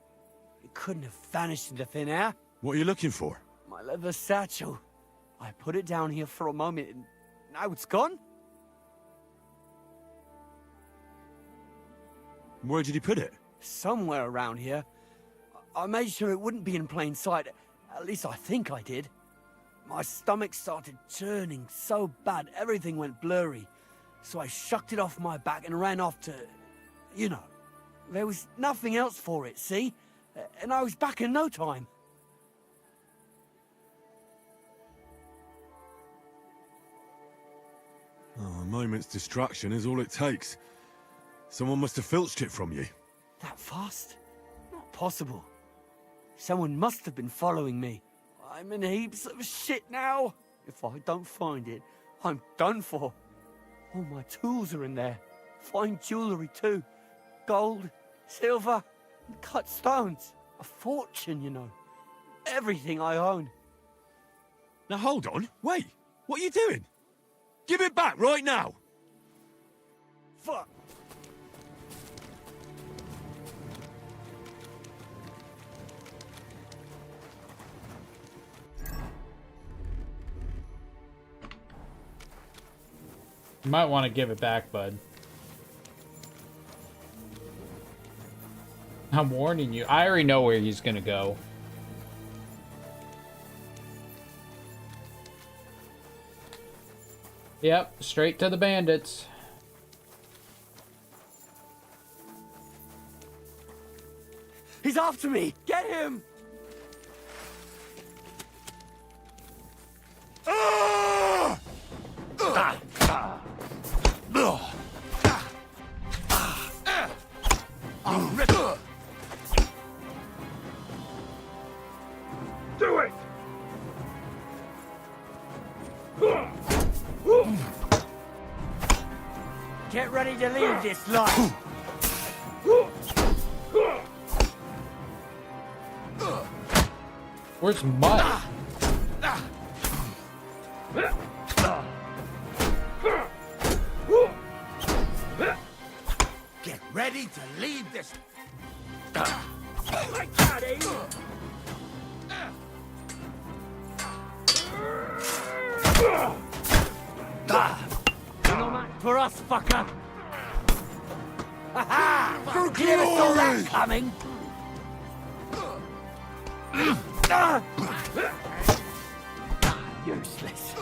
It couldn't have vanished into thin air. What are you looking for? My leather satchel. I put it down here for a moment and now it's gone? Where did you put it? Somewhere around here. I made sure it wouldn't be in plain sight. At least I think I did. My stomach started churning so bad, everything went blurry. So I shucked it off my back and ran off to... you know. There was nothing else for it, see? And I was back in no time. Oh, a moment's distraction is all it takes. Someone must have filched it from you. That fast? Not possible. Someone must have been following me. I'm in heaps of shit now. If I don't find it, I'm done for. All my tools are in there. Fine jewellery too. Gold, silver, and cut stones. A fortune, you know. Everything I own. Now hold on, wait. What are you doing? Give it back right now! Fuck! You might want to give it back, bud. I'm warning you. I already know where he's gonna go. Yep, straight to the bandits. He's after me! Get him! Do it! Get ready to leave this life! Where's Mud? Get ready to leave this. I got it! No match for us, fucker! Ha-ha! For You never saw that glory! coming! Useless.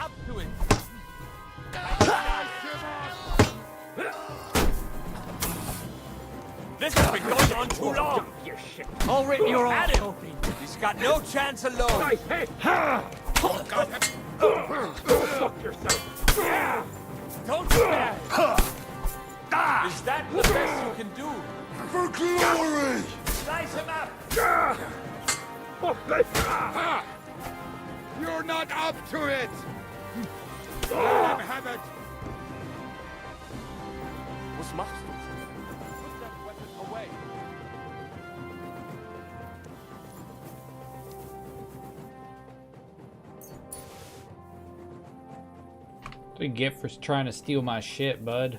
Up to it! This has been going on too long! You shit. I'll rip your At arse him! open. He's got no chance alone! My head! Go fuck yourself! Don't stand! Is that the best you can do? For glory! Slice him up! You're not up to it! Let him have it! Was machst du? Put that weapon away! What do you get for trying to steal my shit, bud?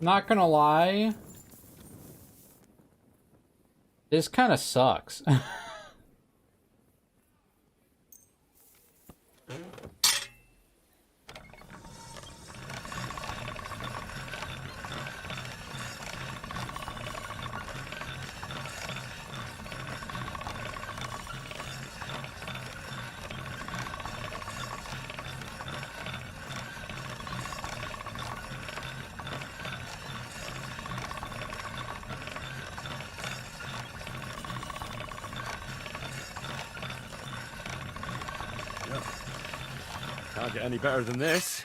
Not gonna lie. This kind of sucks. Can't get any better than this.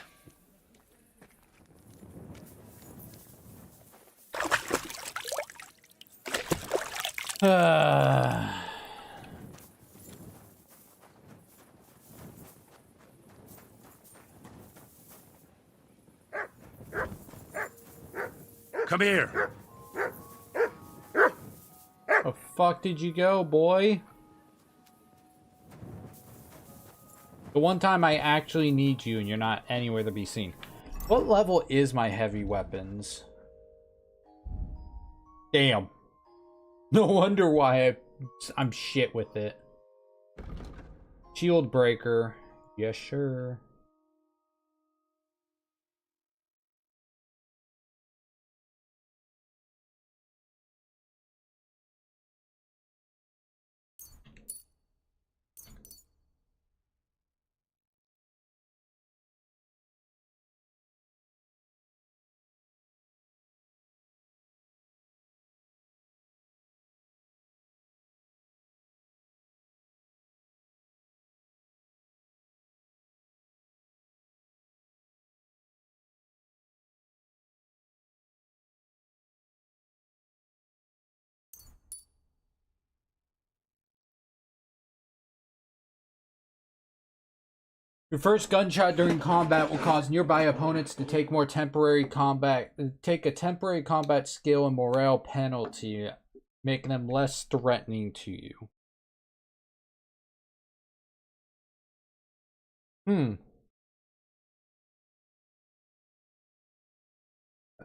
Come here. The fuck did you go, boy? The one time I actually need you and you're not anywhere to be seen. What level is my heavy weapons? Damn. No wonder why I'm shit with it. Shield breaker. Yes, sure. Your first gunshot during combat will cause nearby opponents to take a temporary combat skill and morale penalty, making them less threatening to you.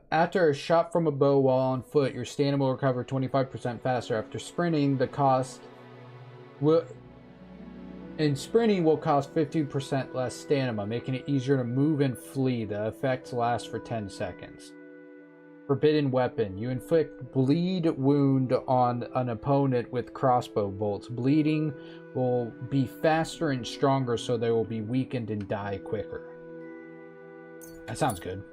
After a shot from a bow while on foot, your stamina will recover 25% faster. After sprinting, the cost will... And sprinting will cost 15% less stamina, making it easier to move and flee. The effects last for 10 seconds. Forbidden weapon. You inflict bleed wound on an opponent with crossbow bolts. Bleeding will be faster and stronger, so they will be weakened and die quicker. That sounds good.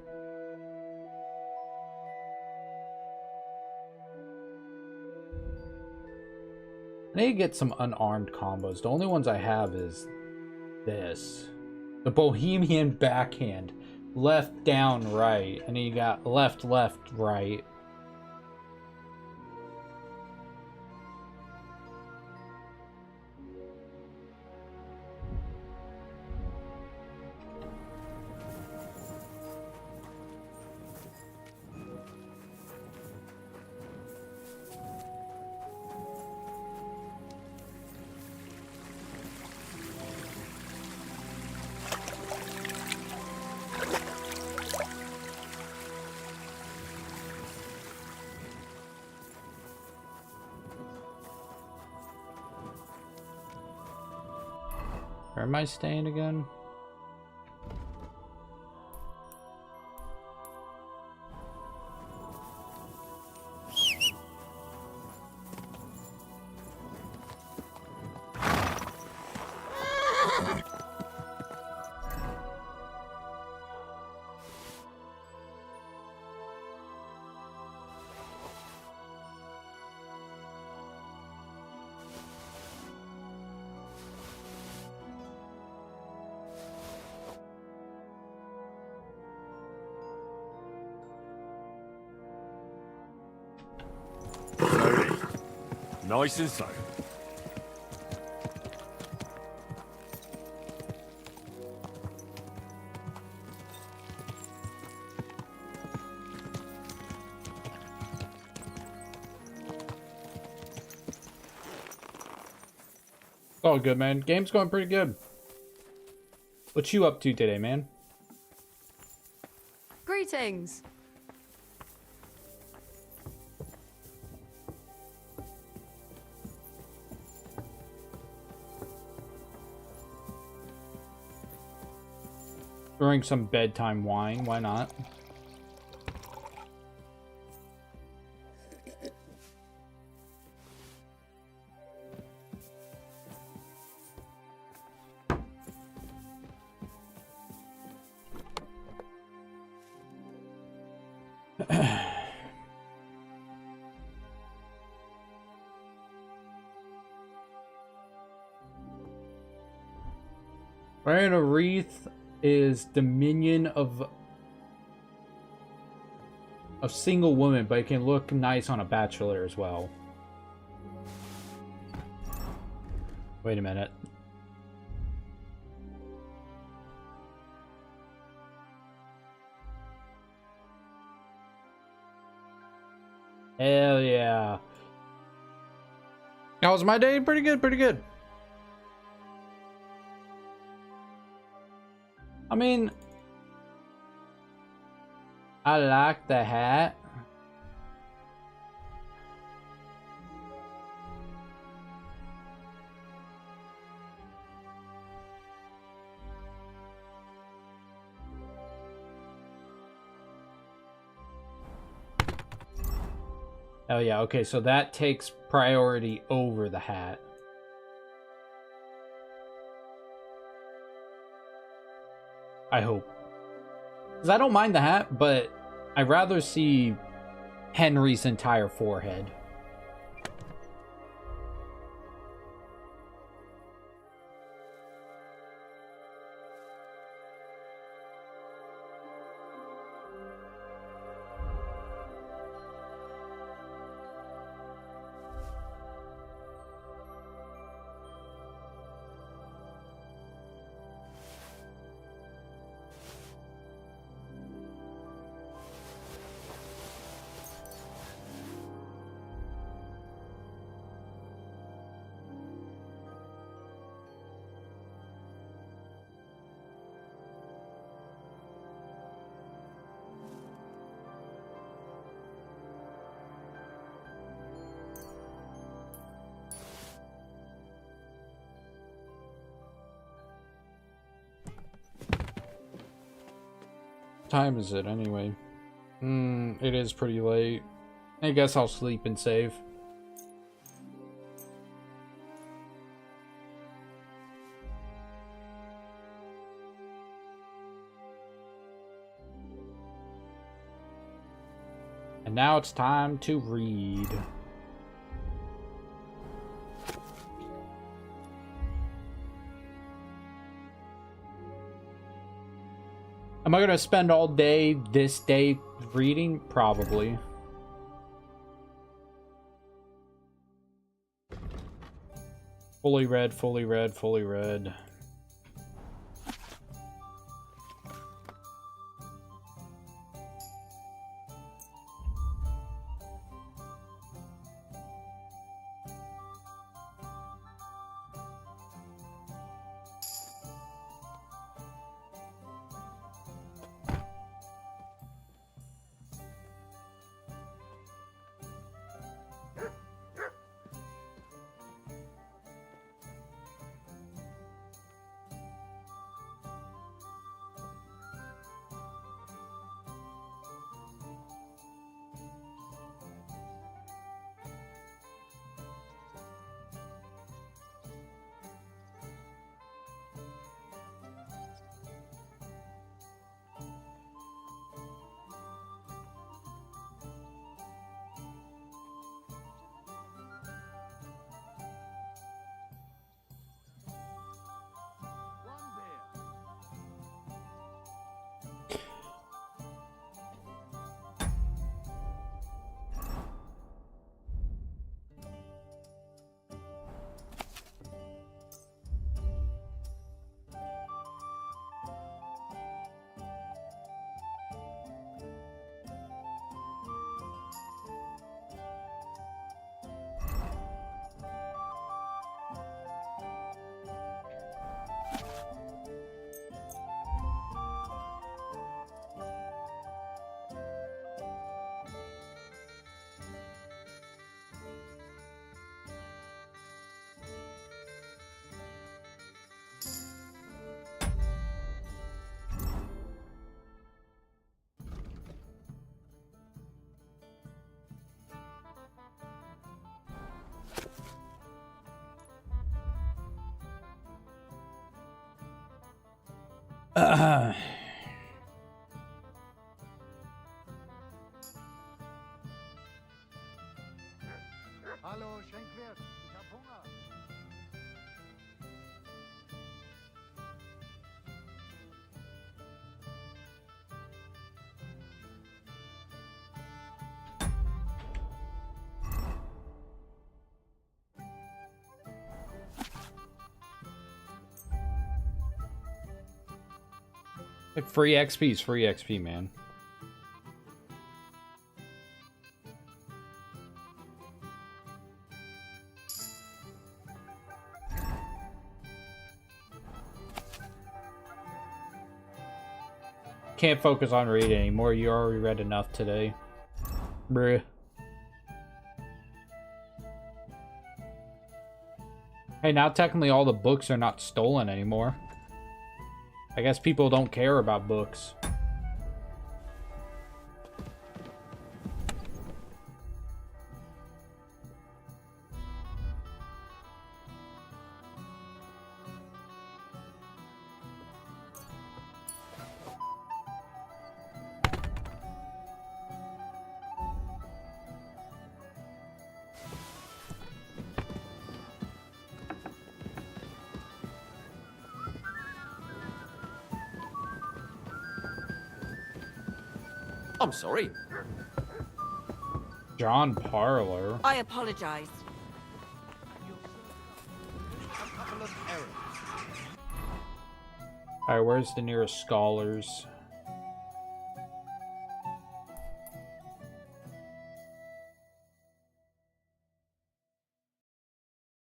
I need to get some unarmed combos. The only ones I have is this. The Bohemian backhand. Left, down, right. And then you got left, left, right. Where am I staying again? Nice and so. All good, man. Game's going pretty good. What you up to today, man? Greetings. During some bedtime wine, why not? Wearing a wreath is dominion of single woman, but it can look nice on a bachelor as well. Wait a minute. Hell yeah. How was my day? Pretty good, pretty good. I mean, I like the hat. Oh yeah, okay, so that takes priority over the hat. I hope. Because I don't mind the hat, but I'd rather see Henry's entire forehead. Time is it anyway? It is pretty late. I guess I'll sleep and save. And now it's time to read. Am I gonna spend all day this day reading? Probably. Fully read, fully read, fully read. Hallo, Schenkwert. Ich hab Hunger. Like free XP is free XP, man. Can't focus on reading anymore. You already read enough today. Bruh. Hey, now technically all the books are not stolen anymore. I guess people don't care about books. I'm sorry. John Parlor. I apologize. Alright, where's the nearest scholars?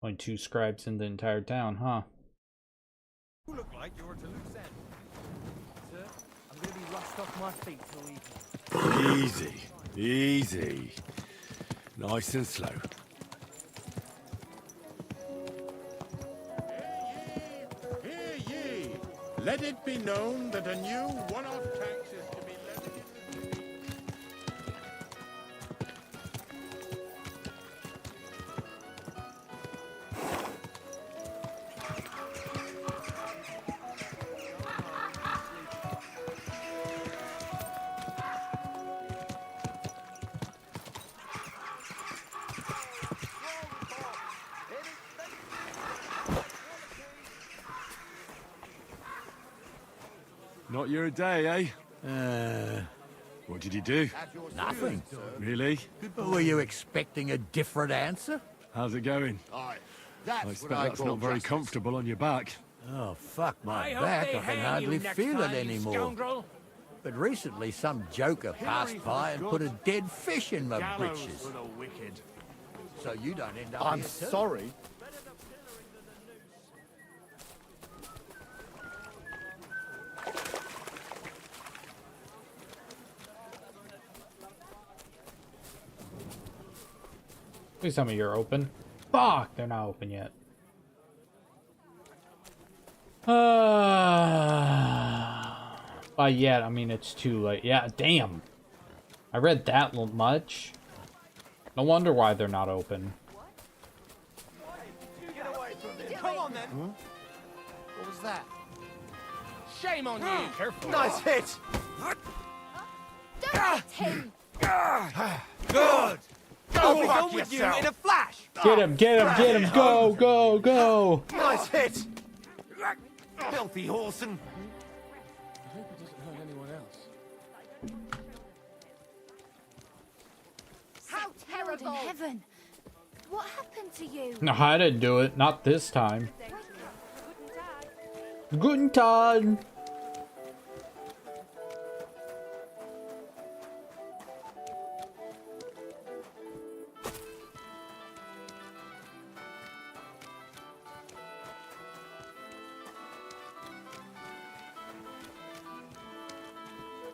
Only 2 scribes in the entire town, huh? You look like you're to loose end. Sir, I'm gonna be rushed off my feet till evening. Easy, easy. Nice and slow. Hear ye! Let it be known that a new one-off tax is to be levied in the city. Not your day, eh? What did you do? Nothing. Really? Were you expecting a different answer? How's it going? I expect that's not very comfortable on your back. Oh, fuck my I back. hope they I can hang hardly you next feel it time, you anymore. scoundrel. But recently some joker passed by and put a dead fish in my Gallows britches. for the wicked. So you don't end up I'm here too. sorry. Please tell me you're open. Fuck, they're not open yet. By yet, I mean it's too late. Yeah, damn. I read that much. No wonder why they're not open. Come on then. What was that? Shame on you. Careful. Nice hit. Don't hit him. Good. I'll I'll be be done done with with you you in a flash. Get him, get him, get him. Go, go, go. Nice hit. Filthy Horson. I hope it doesn't hurt anyone else. How terrible. Heaven. What happened to you? No, I didn't do it. Not this time. Guten Tag.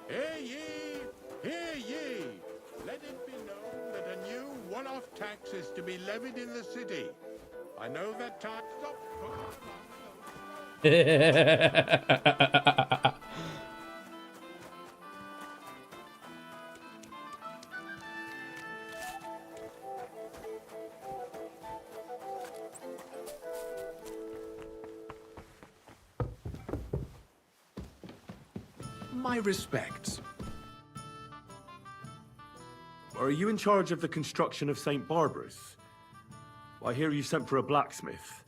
Hear ye! Hear ye! Let it be known that a new one-off tax is to be levied in the city. I know that time... Stop! my respects. Are you in charge of the construction of St. Barbara's? I hear you sent for a blacksmith.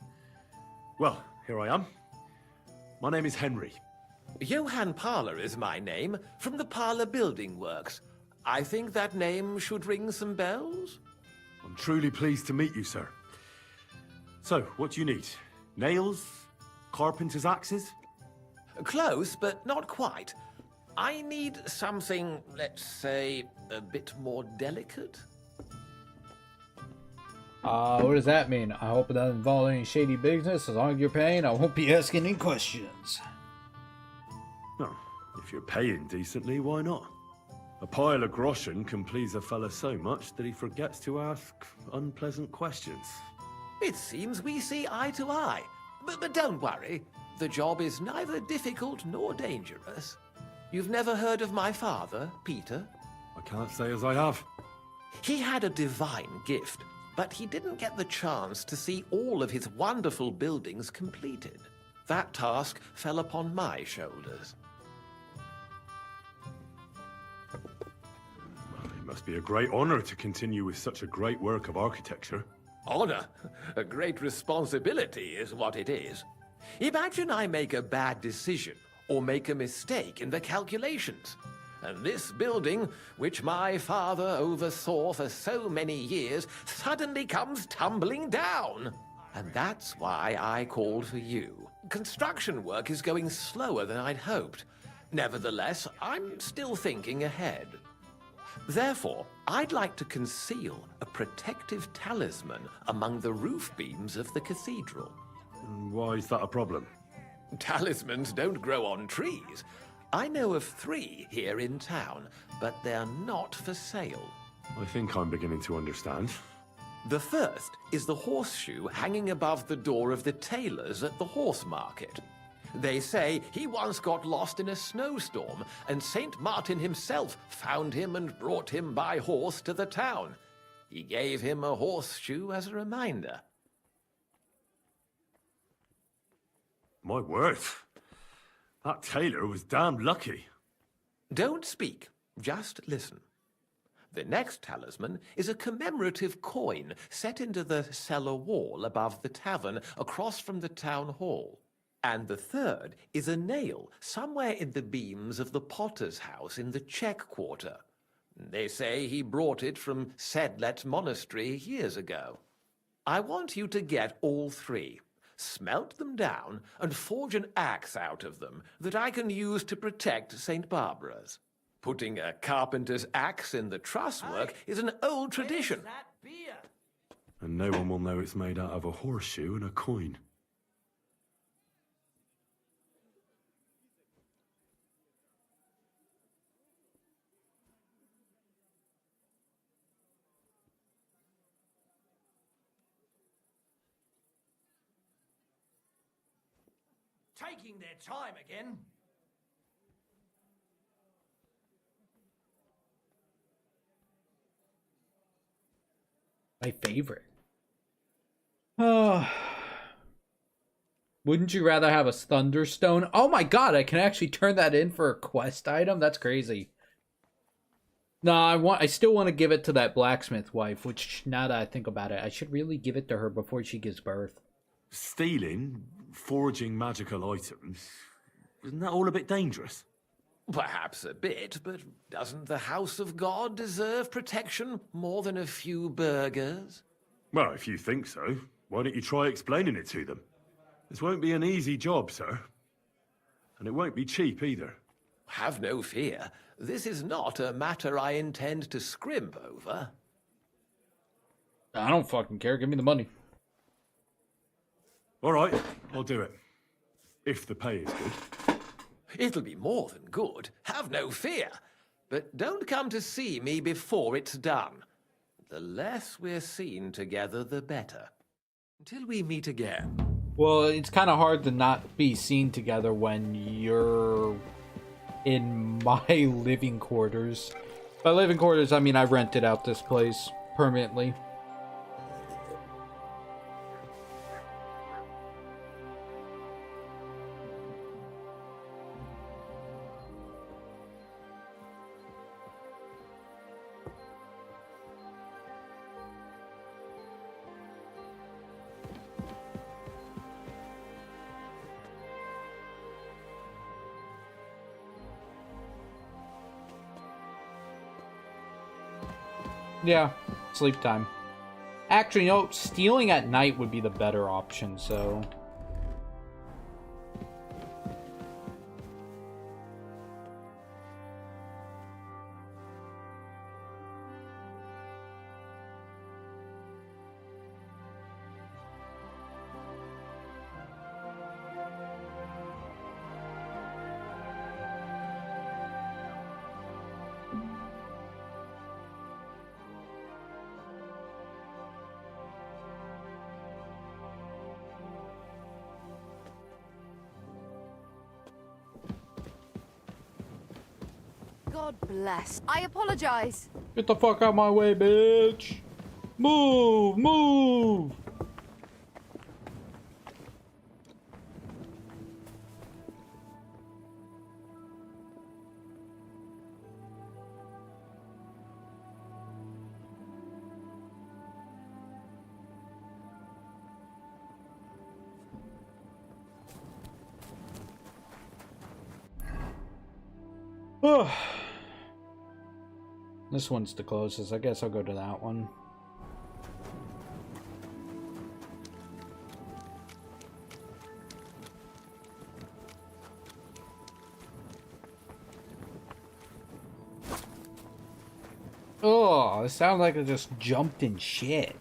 Well, here I am. My name is Henry. Johann Parler is my name, from the Parler Building Works. I think that name should ring some bells? I'm truly pleased to meet you, sir. So, what do you need? Nails? Carpenter's axes? Close, but not quite. I need something, let's say, a bit more delicate. What does that mean? I hope it doesn't involve any shady business. As long as you're paying, I won't be asking any questions. No, if you're paying decently, why not? A pile of groschen can please a fella so much that he forgets to ask unpleasant questions. It seems we see eye to eye. But don't worry. The job is neither difficult nor dangerous. You've never heard of my father, Peter? I can't say as I have. He had a divine gift, but he didn't get the chance to see all of his wonderful buildings completed. That task fell upon my shoulders. It must be a great honor to continue with such a great work of architecture. Honor? A great responsibility is what it is. Imagine I make a bad decision or make a mistake in the calculations. And this building, which my father oversaw for so many years, suddenly comes tumbling down. And that's why I called for you. Construction work is going slower than I'd hoped. Nevertheless, I'm still thinking ahead. Therefore, I'd like to conceal a protective talisman among the roof beams of the cathedral. Why is that a problem? Talismans don't grow on trees. I know of 3 here in town, but they're not for sale. I think I'm beginning to understand. The first is the horseshoe hanging above the door of the tailors at the horse market. They say he once got lost in a snowstorm, and St. Martin himself found him and brought him by horse to the town. He gave him a horseshoe as a reminder. My word. That tailor was damned lucky. Don't speak, just listen. The next talisman is a commemorative coin set into the cellar wall above the tavern across from the town hall. And the third is a nail somewhere in the beams of the potter's house in the Czech quarter. They say he brought it from Sedlet Monastery years ago. I want you to get all 3, smelt them down, and forge an axe out of them that I can use to protect St. Barbara's. Putting a carpenter's axe in the truss work is an old tradition. And no one will know it's made out of a horseshoe and a coin. Taking their time again. My favorite. Oh. Wouldn't you rather have a thunderstone? Oh my god, I can actually turn that in for a quest item? That's crazy. No, I still want to give it to that blacksmith wife, which now that I think about it, I should really give it to her before she gives birth. Stealing, forging magical items, isn't that all a bit dangerous? Perhaps a bit, but doesn't the House of God deserve protection more than a few burghers? Well, if you think so, why don't you try explaining it to them? This won't be an easy job, sir. And it won't be cheap either. Have no fear. This is not a matter I intend to scrimp over. I don't fucking care. Give me the money. All right, I'll do it. If the pay is good. It'll be more than good. Have no fear. But don't come to see me before it's done. The less we're seen together, the better. Until we meet again. Well, it's kind of hard to not be seen together when you're in my living quarters. By living quarters, I mean I rented out this place permanently. Yeah, sleep time. Actually, no, stealing at night would be the better option, so... God bless. I apologize. Get the fuck out my way, bitch! Move! Move! This one's the closest. I guess I'll go to that one. Oh, it sounds like I just jumped in shit.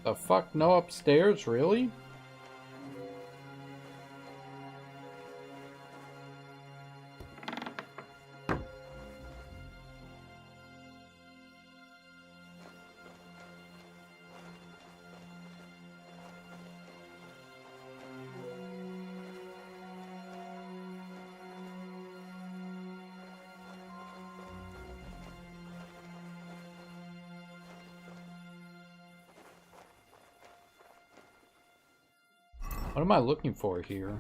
The fuck? No upstairs? Really? What am I looking for here?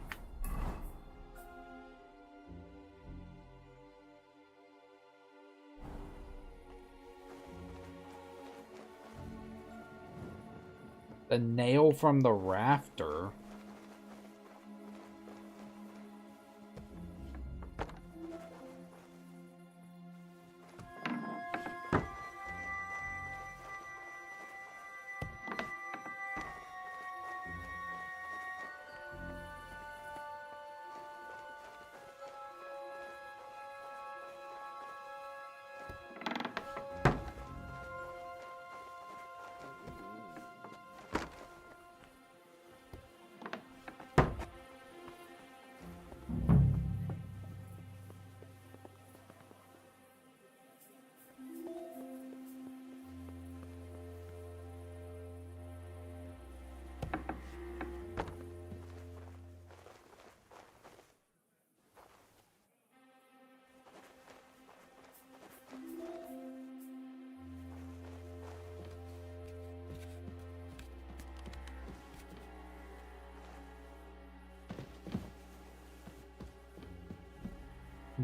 The nail from the rafter.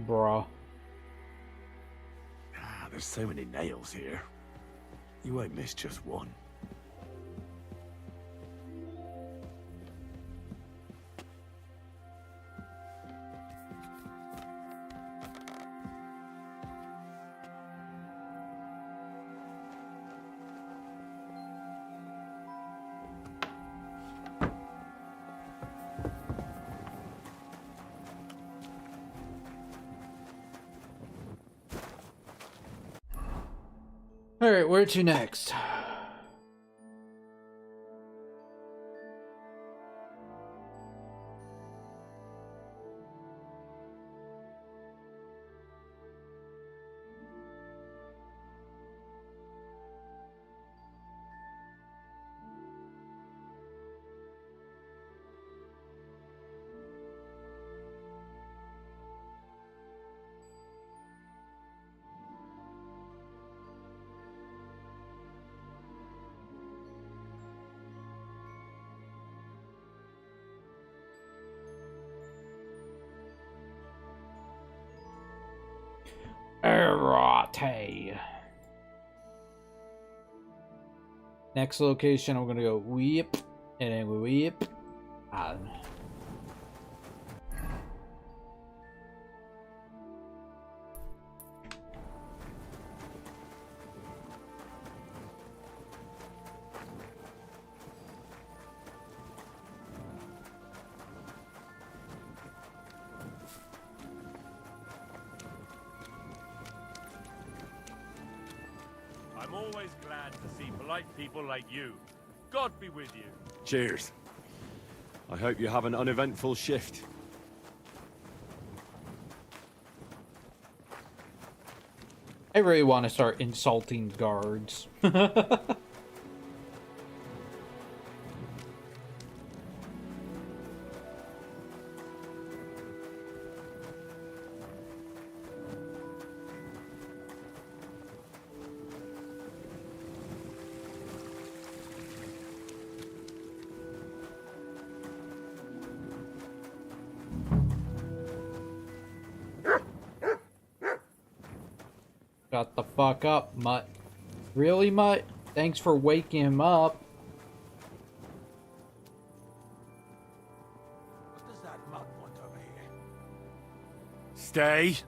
Bruh. There's so many nails here. You won't miss just one. Alright, where to next? Errate. Next location, I'm gonna go weep, and then weep. I'm always glad to see polite people like you. God be with you. Cheers. I hope you have an uneventful shift. I really want to start insulting guards. Shut the fuck up, Mutt. Really, Mutt? Thanks for waking him up. What does that mug want over here? Stay.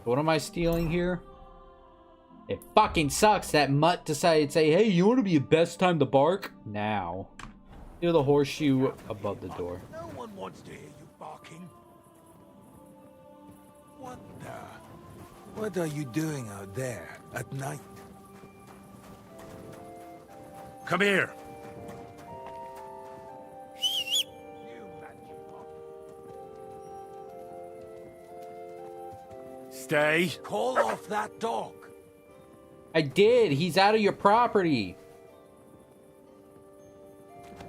What am I stealing here? It fucking sucks that Mutt decided to say, hey, you want to be a best time to bark? Now. Steal the horseshoe above the door. No one wants to hear you barking. What are you doing out there at night? Come here. Stay. Call off that dog. I did. He's out of your property.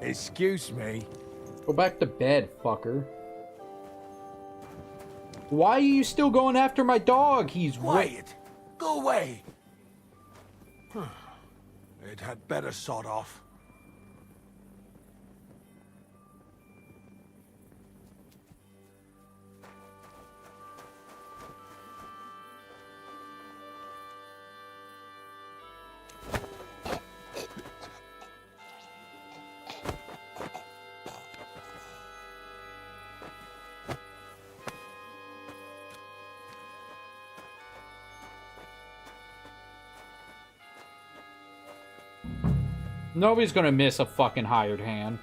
Excuse me. Go back to bed, fucker. Why are you still going after my dog? He's Quiet. Go away. It had better sod off. Nobody's gonna miss a fucking hired hand.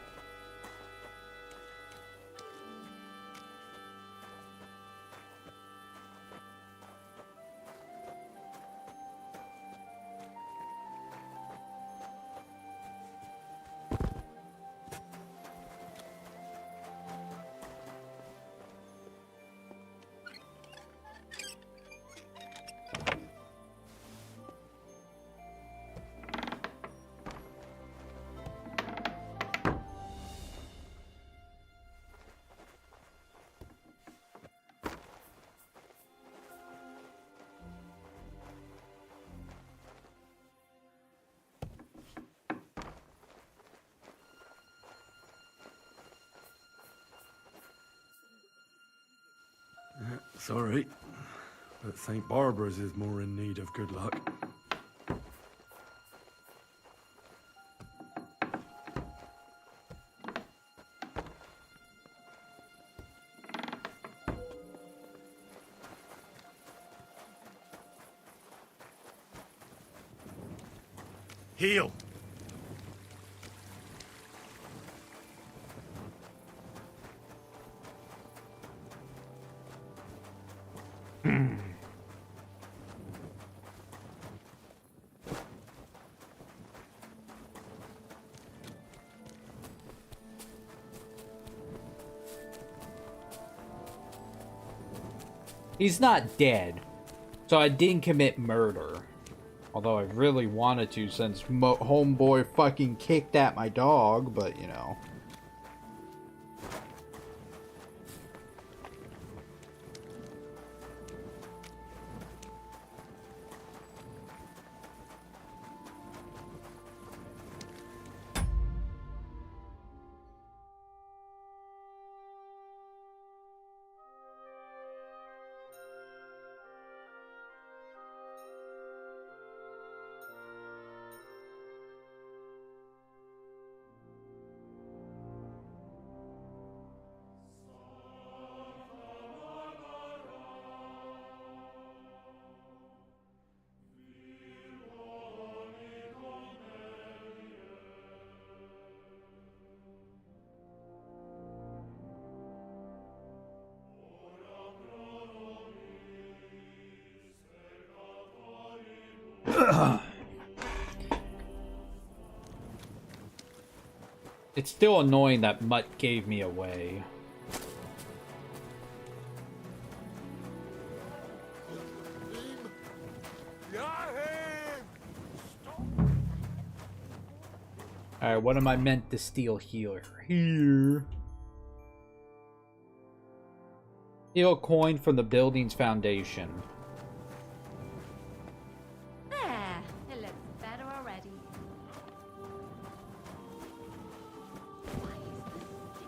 Sorry, but St. Barbara's is more in need of good luck. Heal. He's not dead. So I didn't commit murder. Although I really wanted to since homeboy fucking kicked at my dog, but you know. It's still annoying that Mutt gave me away. Alright, what am I meant to steal here? Here. Steal a coin from the building's foundation. There, it looks better already. Why is this sticky?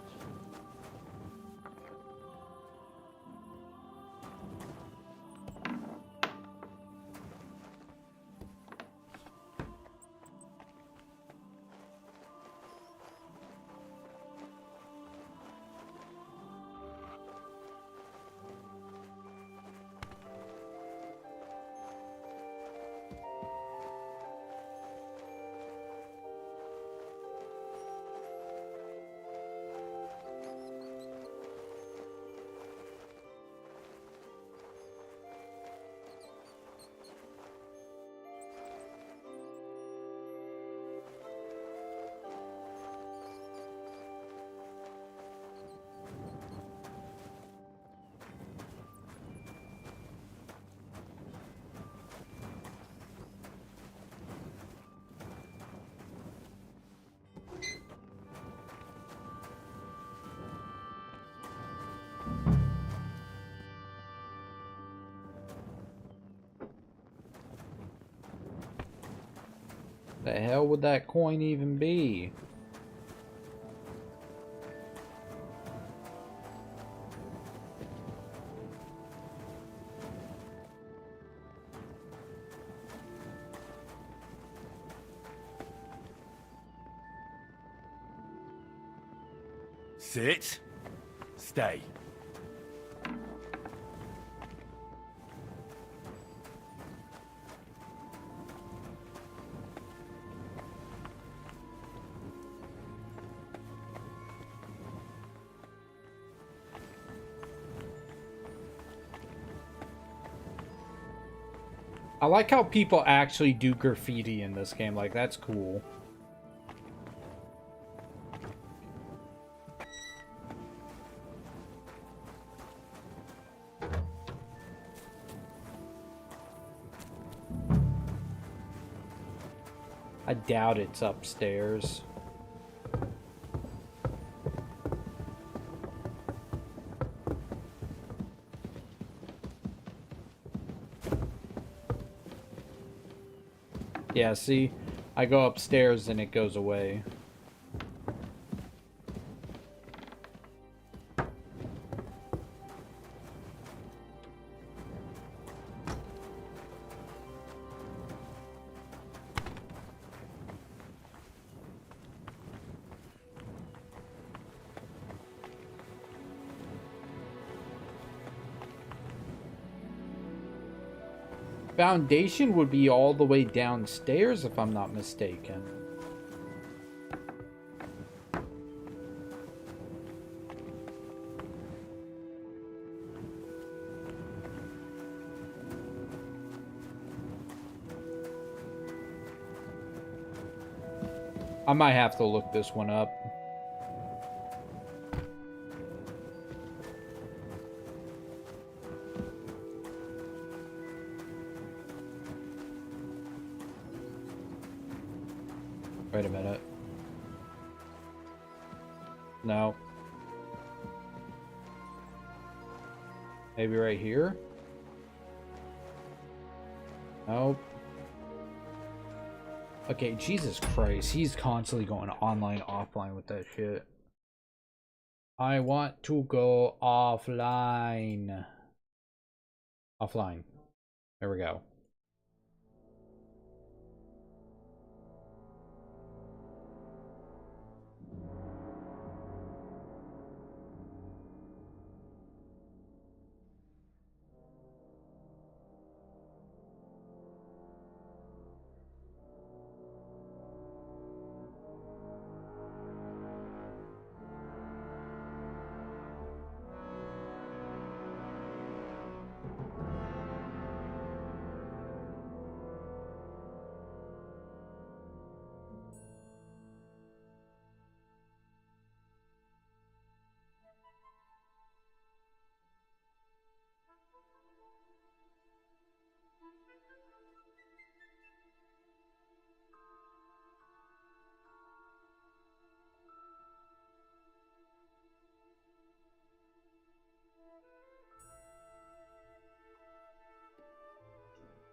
The hell would that coin even be? Sit. Stay. I like how people actually do graffiti in this game. Like, that's cool. I doubt it's upstairs. Yeah, see? I go upstairs and it goes away. Foundation would be all the way downstairs if I'm not mistaken. I might have to look this one up. Wait a minute. No. Maybe right here? Nope. Okay, Jesus Christ. He's constantly going online, offline with that shit. I want to go offline. Offline. There we go.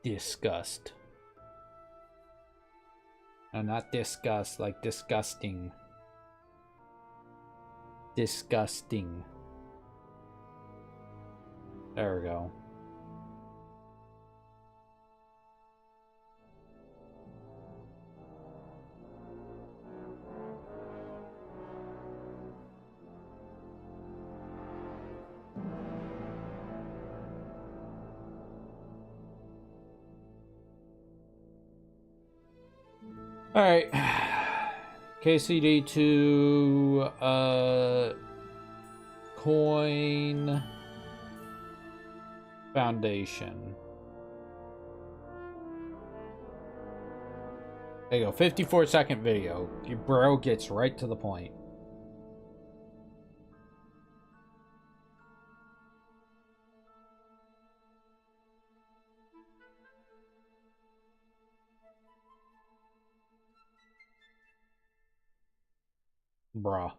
Disgust. No, not disgust, like disgusting. Disgusting. There we go. Alright. KCD to coin foundation. There you go. 54-second video. Your bro gets right to the point. Bruh.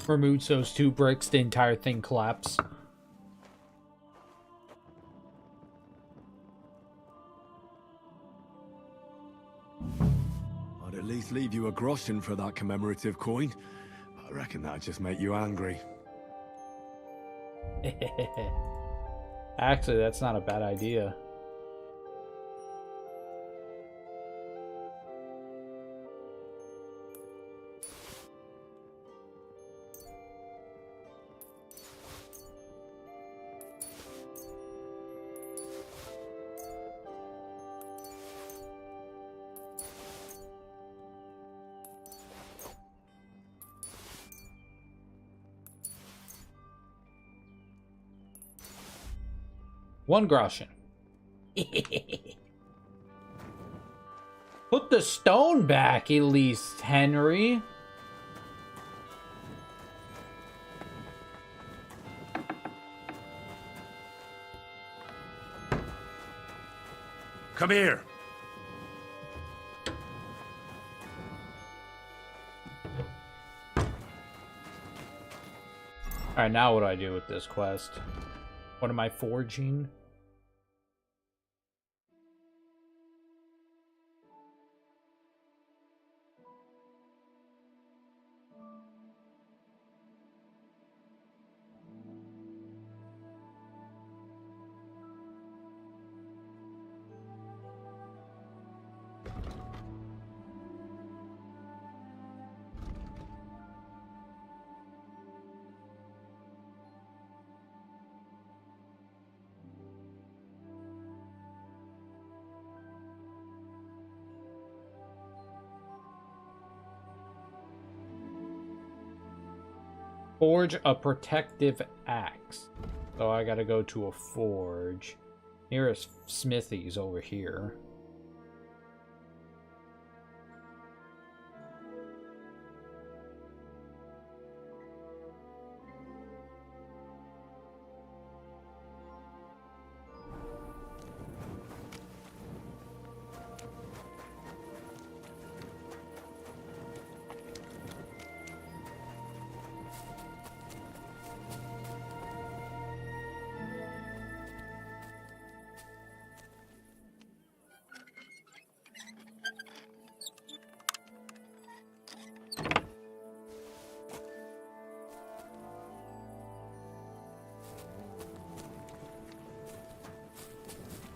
Removes those 2 bricks, the entire thing collapses. I'd at least leave you a groschen for that commemorative coin. I reckon that'd just make you angry. Actually, that's not a bad idea. One groschen. Put the stone back, at least, Henry. Come here. Alright, now what do I do with this quest? What am I forging? Forge a protective axe. So I gotta go to a forge. Nearest smithy's over here.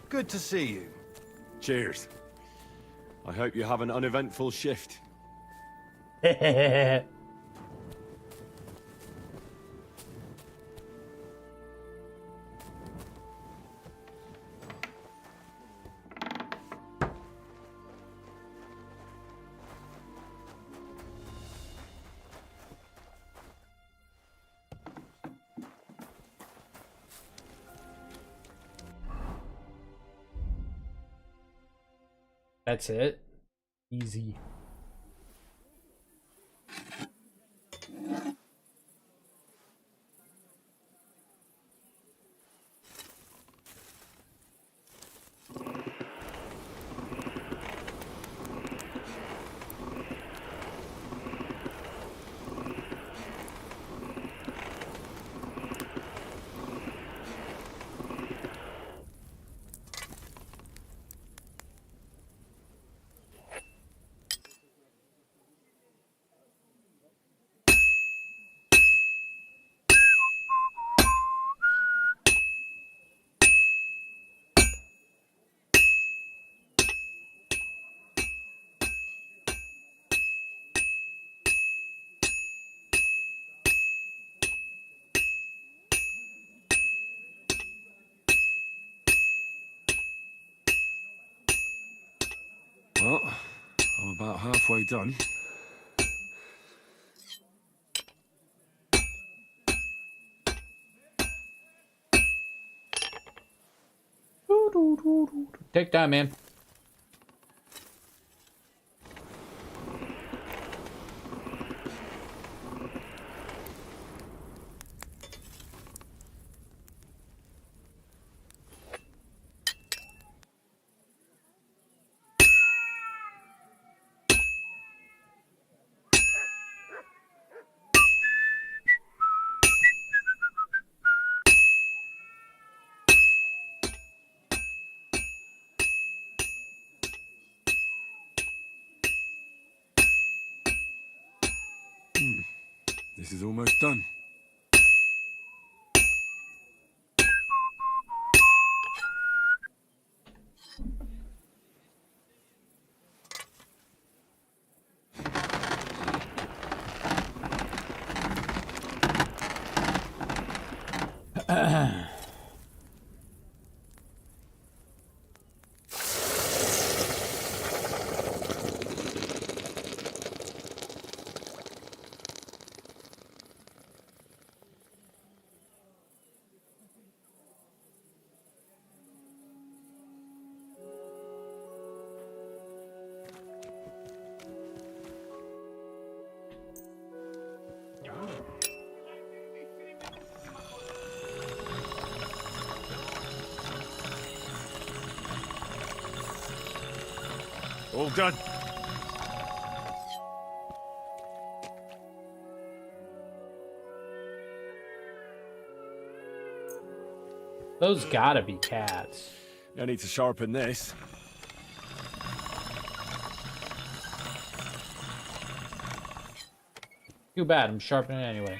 Good to see you. Cheers. I hope you have an uneventful shift. That's it. Easy. Well, I'm about halfway done. Take time, man. This is almost done. All done. Those gotta be cats. No need to sharpen this. Too bad, I'm sharpening it anyway.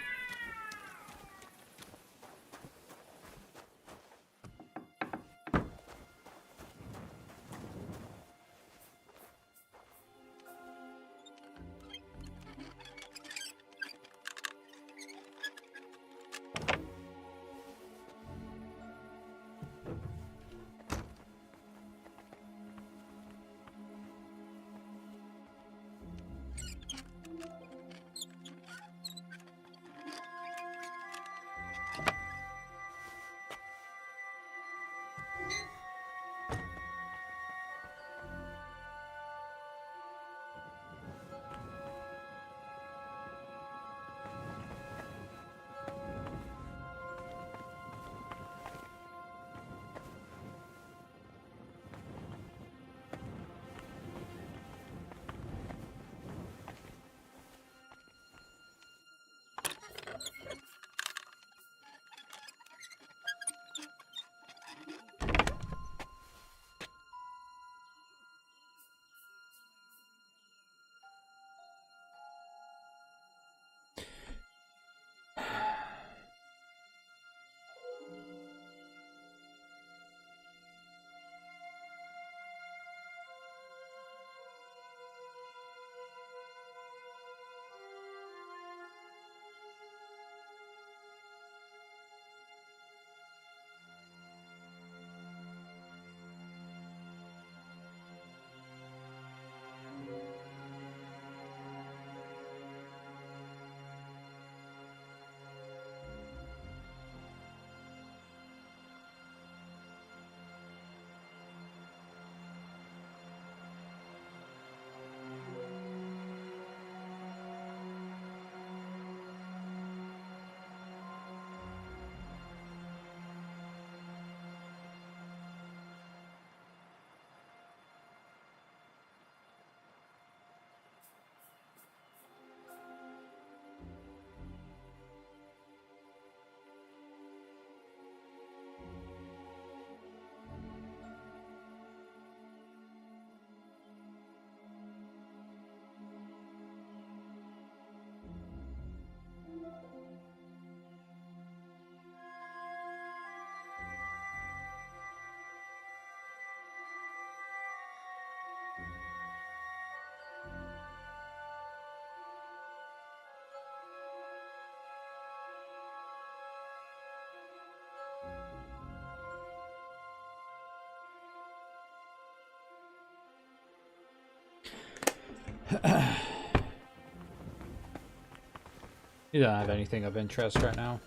You don't have anything of interest right now.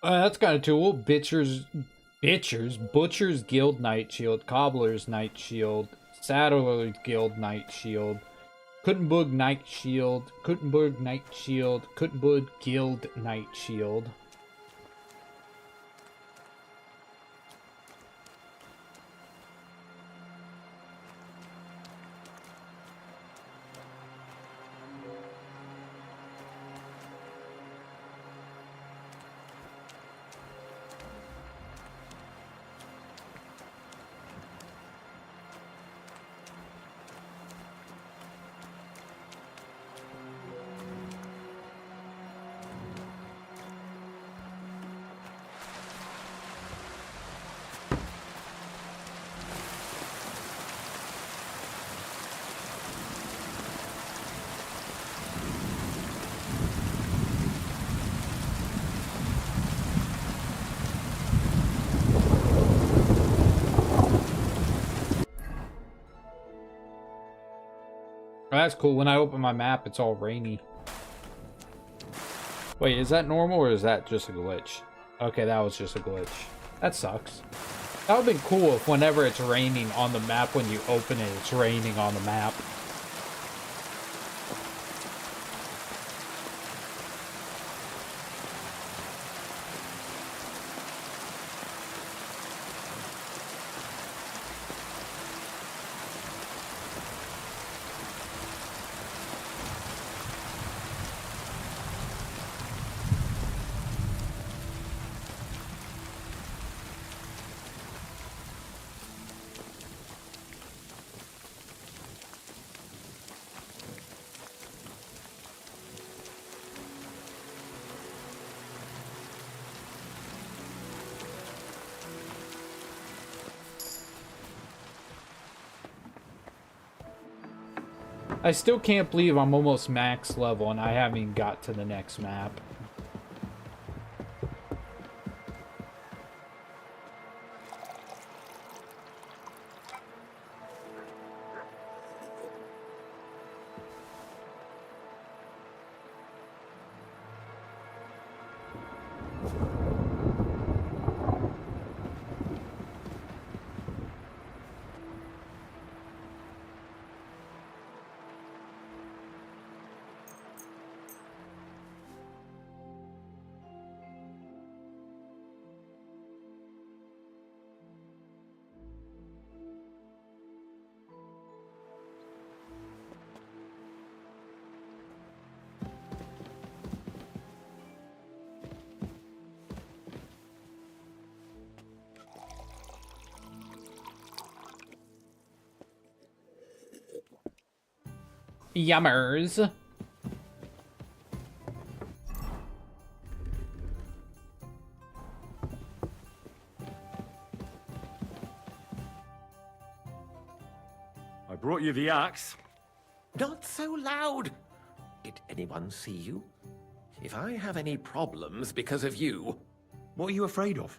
That's kind of cool. Butcher's Guild Night Shield, Cobbler's Night Shield, Saddler's Guild Night Shield, Kuttenburg Night Shield, Kuttenburg Night Shield, Kuttenburg Guild Night Shield. Oh, that's cool. When I open my map, it's all rainy. Wait, is that normal or is that just a glitch? Okay, that was just a glitch. That sucks. That would have been cool if whenever it's raining on the map, when you open it, it's raining on the map. I still can't believe I'm almost max level and I haven't even got to the next map. Yummers. I brought you the axe. Not so loud! Did anyone see you? If I have any problems because of you... What are you afraid of?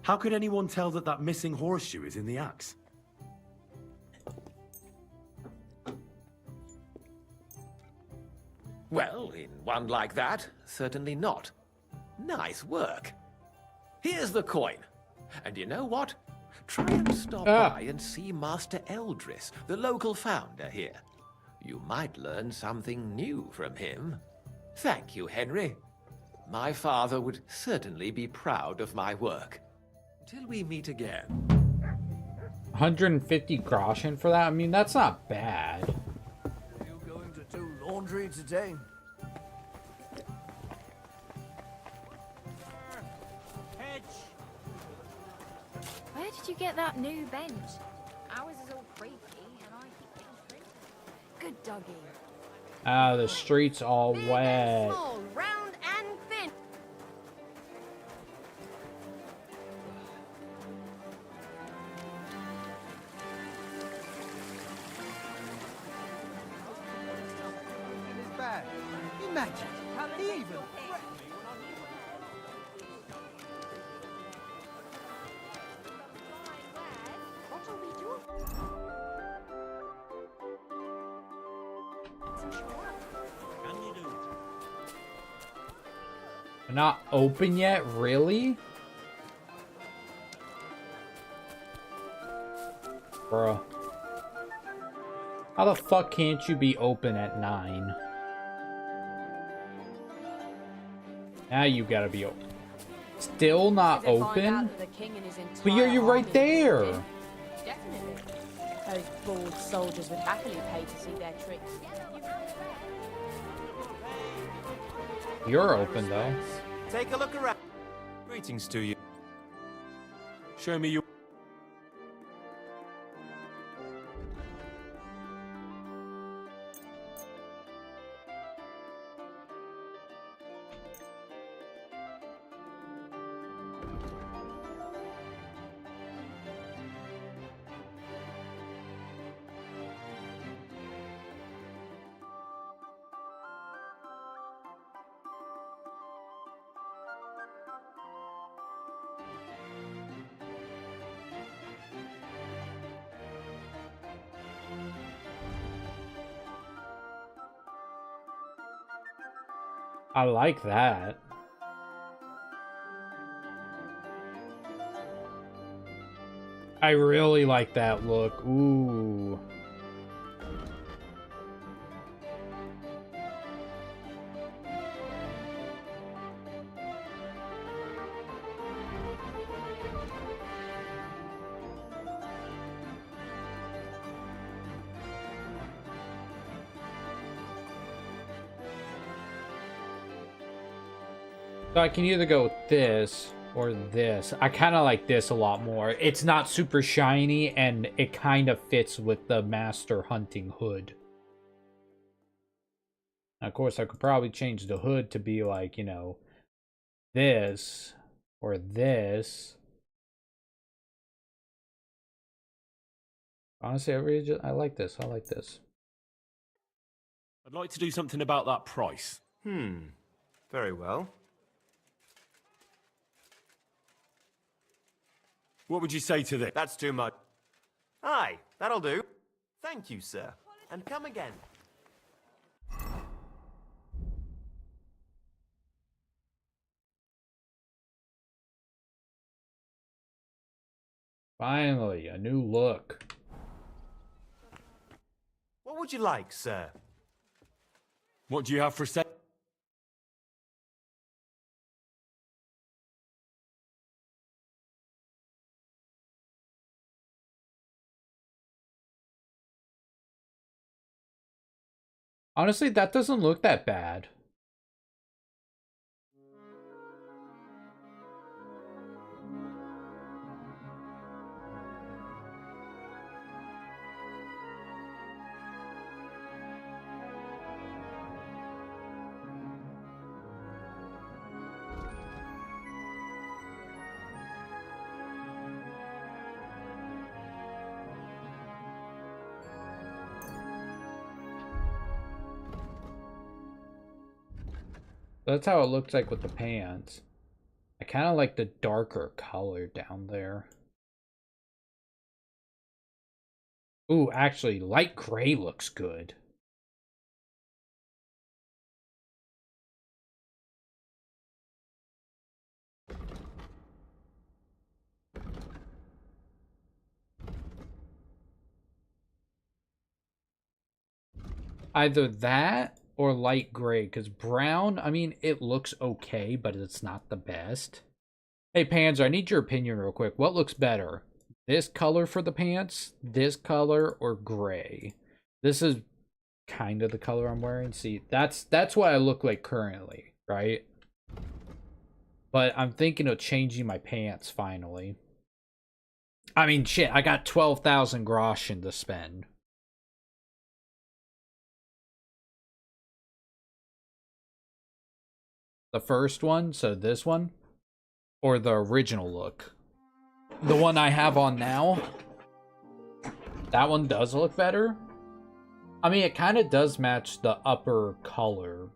How could anyone tell that that missing horseshoe is in the axe? Well, in one like that, certainly not. Nice work. Here's the coin. And you know what? Try and stop by and see Master Eldris, the local founder here. You might learn something new from him. Thank you, Henry. My father would certainly be proud of my work. Till we meet again. 150 groschen for that? I mean, that's not bad. Are you going to do laundry today? Where did you get that new bench? Ours is all creaky and I think good doggy. Ah, the street's all Big wet. and small, round and thin. Imagine, he even threatened me when What are we doing? Can you do it? We're not open yet? Really? Bruh. How the fuck can't you be open at 9? Now you gotta be open. Still not open? But you're right there. Definitely. Those bored soldiers would happily pay to see their tricks. You're open though. Take a look around. Greetings to you. Show me your... I like that. I really like that look. Ooh. So I can either go with this or this. I kind of like this a lot more. It's not super shiny and it kind of fits with the Master Hunting hood. Now, of course, I could probably change the hood to be like, you know, this or this. Honestly, I like this. I like this. I'd like to do something about that price. Very well. What would you say to this? That's too much. Aye, that'll do. Thank you, sir. And come again. Finally, a new look. What would you like, sir? What do you have for sale? Honestly, that doesn't look that bad. That's how it looks like with the pants. I kind of like the darker color down there. Ooh, actually, light gray looks good. Either that or light gray, because brown, I mean, it looks okay, but it's not the best. Hey, Panzer, I need your opinion real quick. What looks better? This color for the pants, this color, or gray? This is kind of the color I'm wearing. See, that's what I look like currently, right? But I'm thinking of changing my pants finally. I mean, shit, I got 12,000 groschen to spend. The first one, so this one, or the original look? The one I have on now, that one does look better. I mean, it kind of does match the upper color,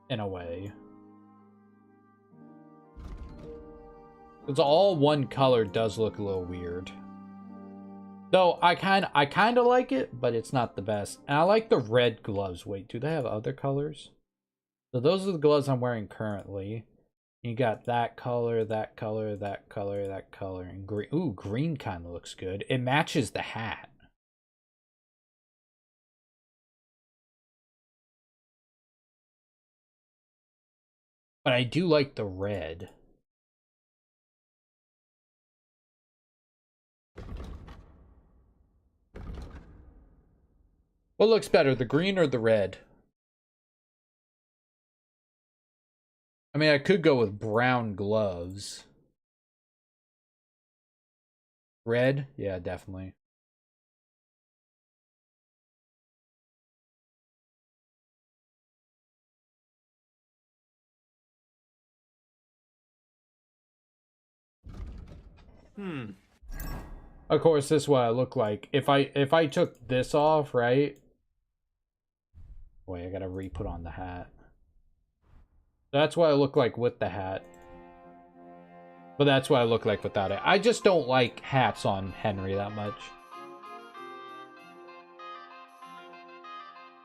in a way. It's all one color does look a little weird. Though I kind of like it, but it's not the best. And I like the red gloves. Wait, do they have other colors? So those are the gloves I'm wearing currently. You got that color, that color, that color, that color, and green. Ooh, green kind of looks good. It matches the hat. But I do like the red. What looks better, the green or the red? I mean, I could go with brown gloves. Red? Yeah, definitely. Of course, this is what I look like. If I took this off, right? Wait, I gotta re-put on the hat. That's what I look like with the hat. But that's what I look like without it. I just don't like hats on Henry that much.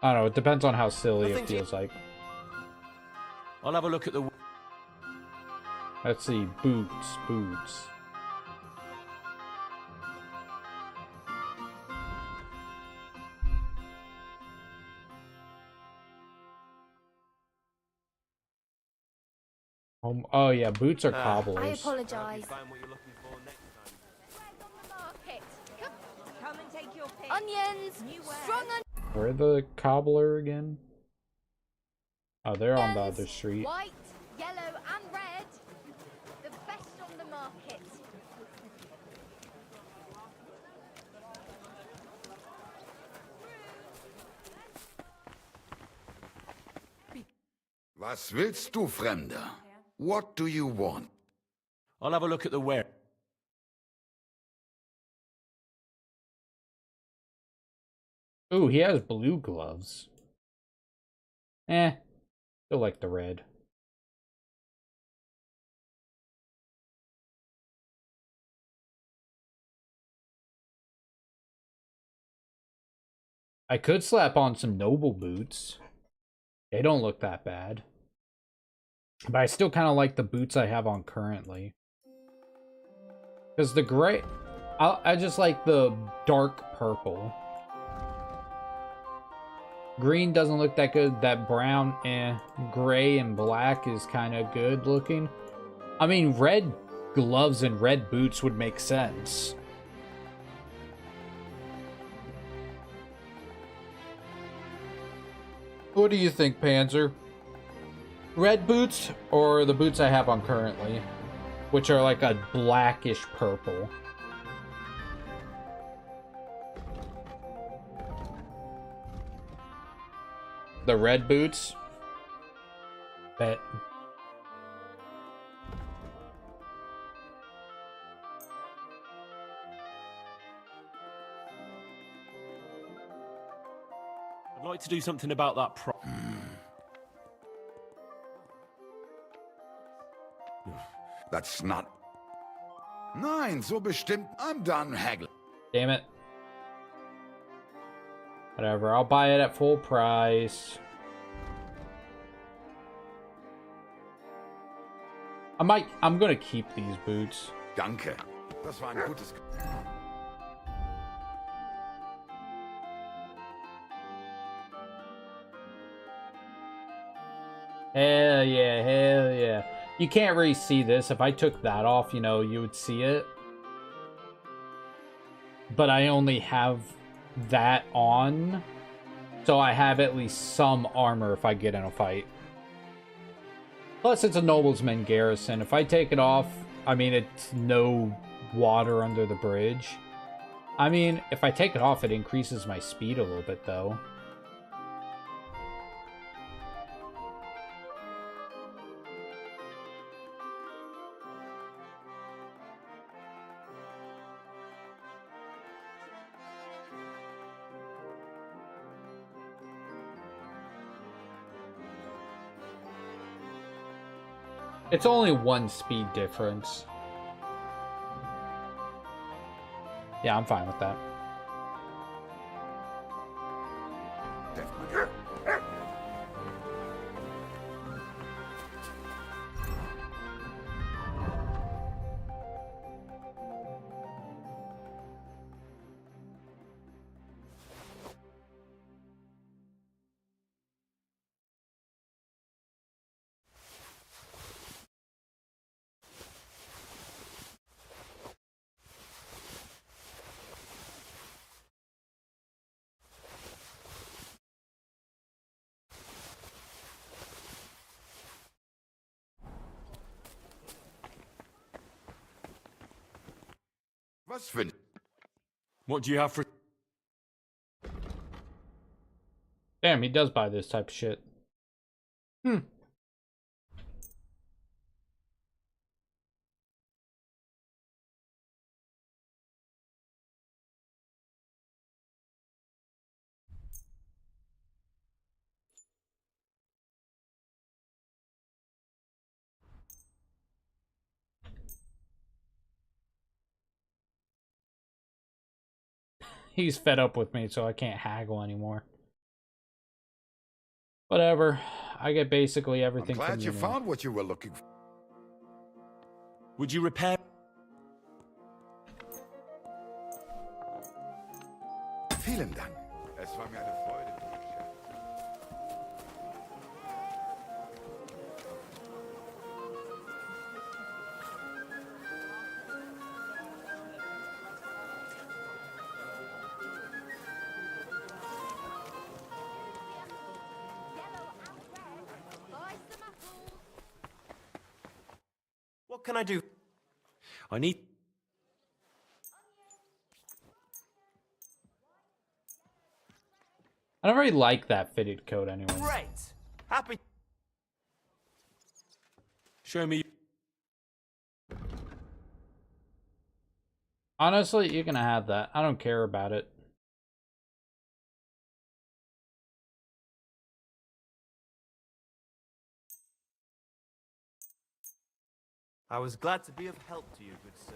I don't know, it depends on how silly it feels like. I'll have a look at the... Let's see, boots. Oh yeah, boots are cobblers. I apologise. Come and take your pick. Onions! Strong onions! Where the cobbler again? Oh, they're on the other street. White, yellow, and red. The best on the market. Was willst du, Fremder? What do you want? I'll have a look at the wear. Ooh, he has blue gloves. Still like the red. I could slap on some noble boots. They don't look that bad. But I still kind of like the boots I have on currently. Because the gray... I just like the dark purple. Green doesn't look that good. That brown, gray and black is kind of good looking. I mean, red gloves and red boots would make sense. What do you think, Panzer? Red boots or the boots I have on currently? Which are like a blackish purple. The red boots? Bet. I'd like to do something about that That's not... Nein, so bestimmt. I'm done haggling. Damn it. Whatever, I'll buy it at full price. I'm gonna keep these boots. Danke. Das war ein gutes... Hell yeah, hell yeah. You can't really see this. If I took that off, you know, you would see it. But I only have that on. So I have at least some armor if I get in a fight. Plus, it's a nobleman garrison. If I take it off, I mean, it's no water under the bridge. I mean, if I take it off, it increases my speed a little bit, though. It's only 1 speed difference. Yeah, I'm fine with that. What do you have for... Damn, he does buy this type of shit. Hmm. He's fed up with me, so I can't haggle anymore. Whatever. I get basically everything I'm glad from you now. found what you were looking for. Would you repair... Vielen Dank. Es war mir eine Freude. What can I do? I need... I don't really like that fitted coat anyway. Great. Happy. Show me... Honestly, you're gonna have that. I don't care about it. I was glad to be of help to you, good sir.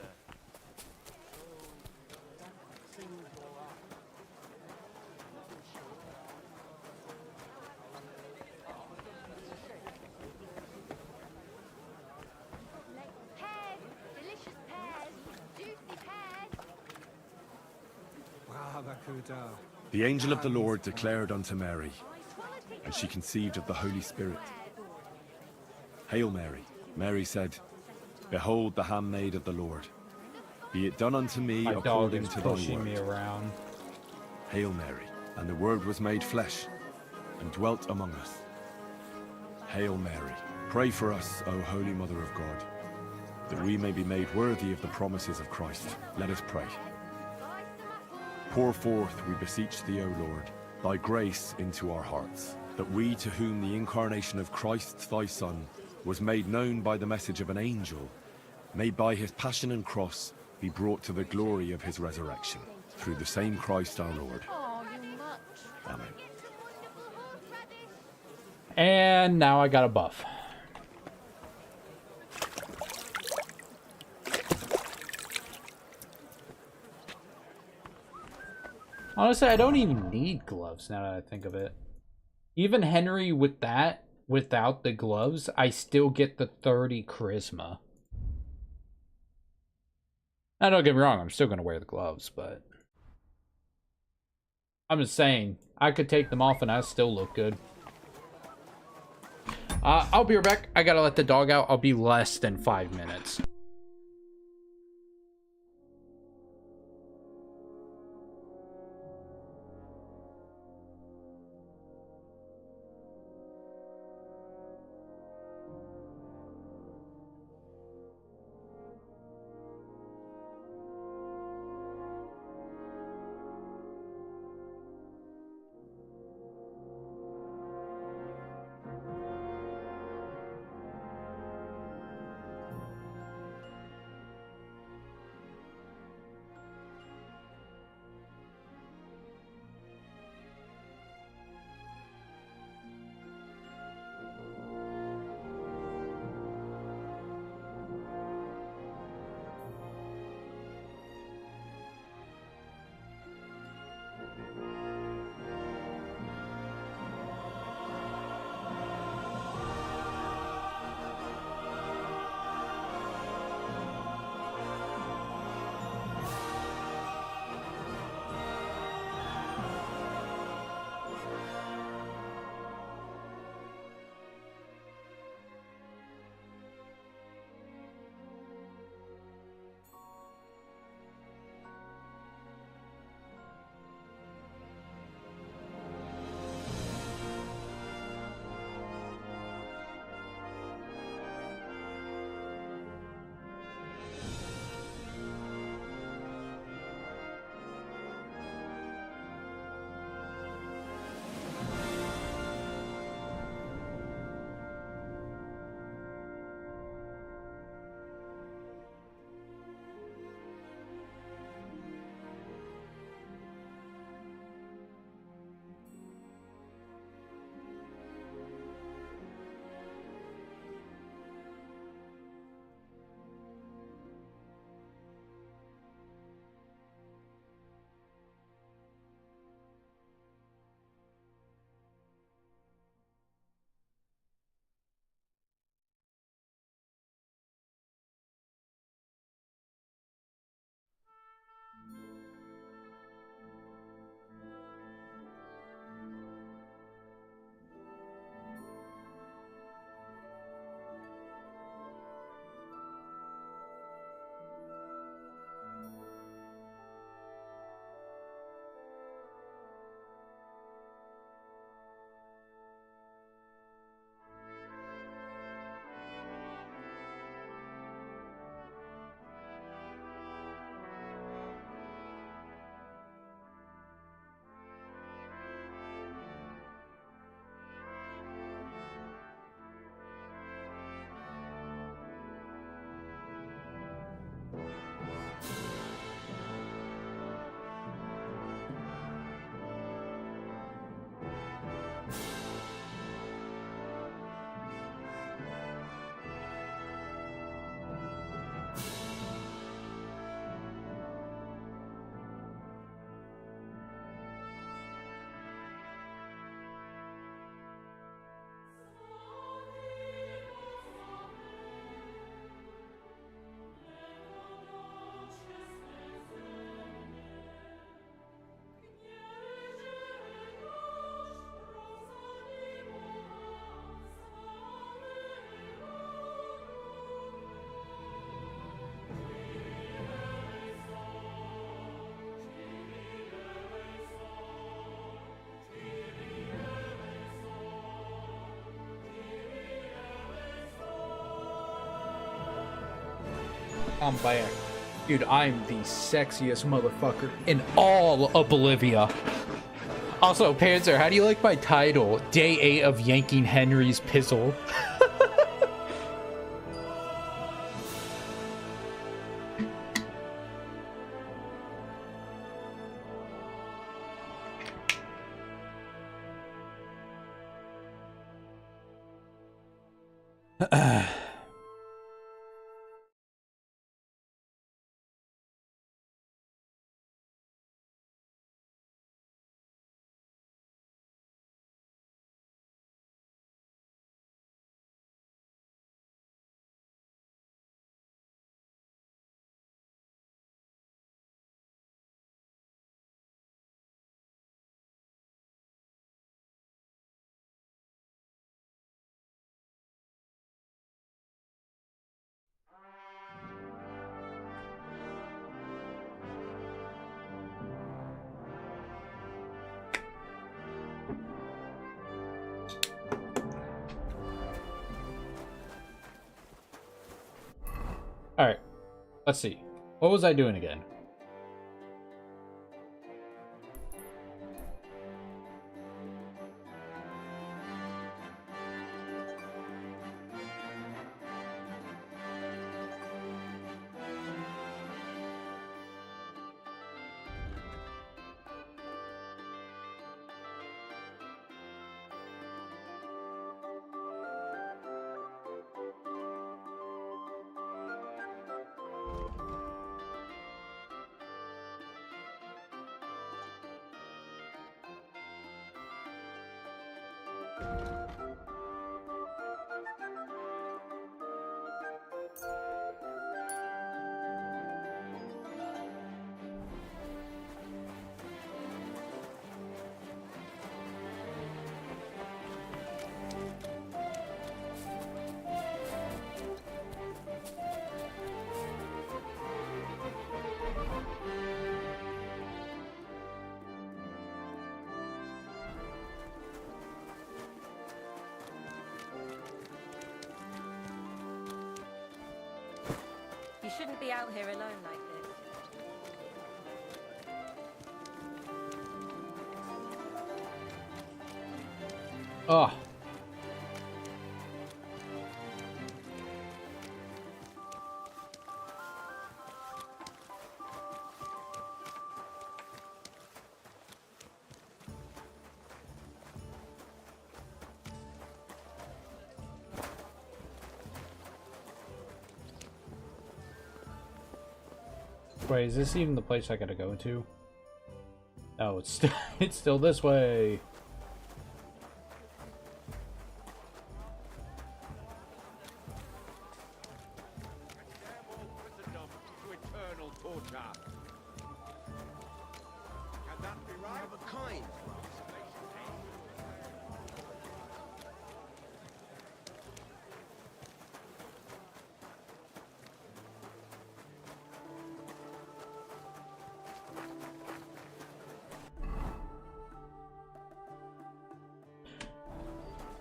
Pears, delicious pears, juicy pears. The angel of the Lord declared unto Mary, and she conceived of the Holy Spirit. Hail Mary. Mary said, Behold the handmaid of the Lord. Be it done unto me My dog according is to thy pushing word. me around. Hail Mary. And the Word was made flesh, and dwelt among us. Hail Mary. Pray for us, O Holy Mother of God, that we may be made worthy of the promises of Christ. Let us pray. Pour forth, we beseech thee, O Lord, thy grace into our hearts, that we, to whom the incarnation of Christ thy Son was made known by the message of an angel, may by his passion and cross be brought to the glory of his resurrection, through the same Christ our Lord. Amen. And now I got a buff. Honestly, I don't even need gloves now that I think of it. Even Henry with that, without the gloves, I still get the 30 charisma. Now, don't get me wrong, I'm still going to wear the gloves, but... I'm just saying, I could take them off and I still look good. I'll be right back. I gotta let the dog out. I'll be less than 5 minutes. I'm back. Dude, I'm the sexiest motherfucker in all of Bolivia. Also, Panzer, how do you like my title? Day 8 of Yanking Henry's Pizzle. Alright, let's see. What was I doing again? You shouldn't be out here alone like this. Oh. Wait, is this even the place I gotta go to? Oh, it's still it's still this way.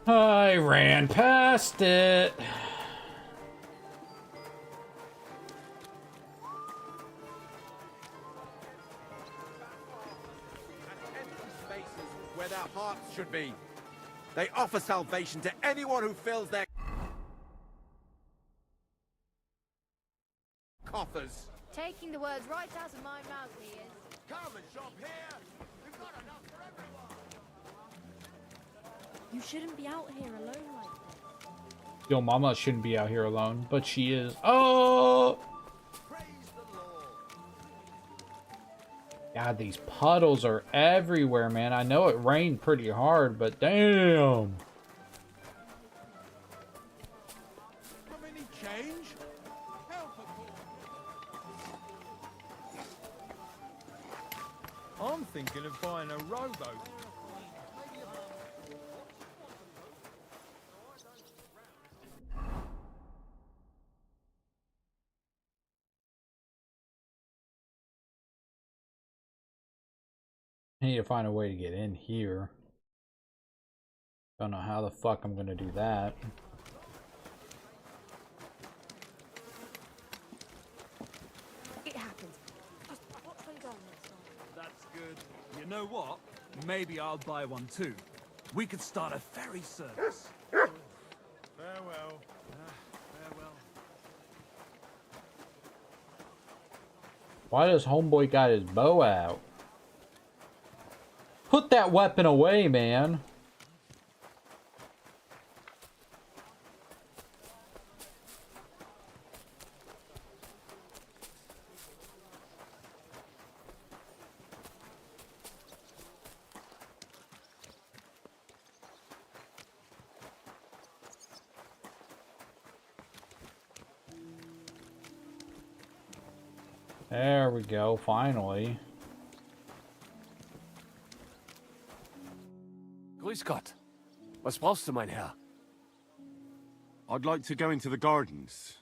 I ran past it. Spaces where their hearts should be. They offer salvation to anyone who fills their coffers. Taking the words right out of my mouth, he is. Come and shop here. We've got enough for everyone. You shouldn't be out here alone like this. Yo, mama shouldn't be out here alone, but she is. Oh! God, these puddles are everywhere, man. I know it rained pretty hard, but damn. Have any change? Help I'm thinking of buying a rowboat. I need to find a way to get in here. Don't know how the fuck I'm gonna do that. You know what? Maybe I'll buy one too. We could start a ferry service. Farewell. Farewell. Why does homeboy got his bow out? Put that weapon away, man. There we go, finally. Grüß Gott. Was brauchst du, mein Herr? I'd like to go into the gardens.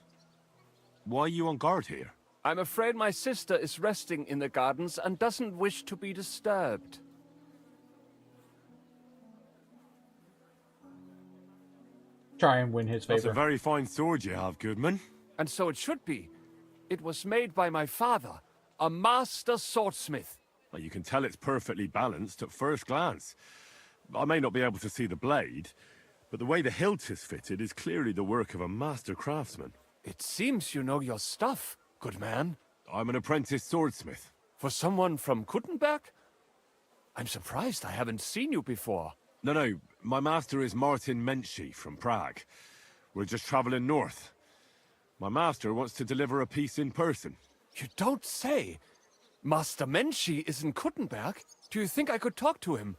Why are you on guard here? I'm afraid my sister is resting in the gardens and doesn't wish to be disturbed. Try and win his favor. That's a very fine sword you have, Goodman. And so it should be. It was made by my father, a master swordsmith. Well, you can tell it's perfectly balanced at first glance. I may not be able to see the blade, but the way the hilt is fitted is clearly the work of a master craftsman. It seems you know your stuff, good man. I'm an apprentice swordsmith. For someone from Kuttenberg? I'm surprised I haven't seen you before. No, my master is Martin Menschy from Prague. We're just traveling north. My master wants to deliver a piece in person. You don't say! Master Menschy is in Kuttenberg? Do you think I could talk to him?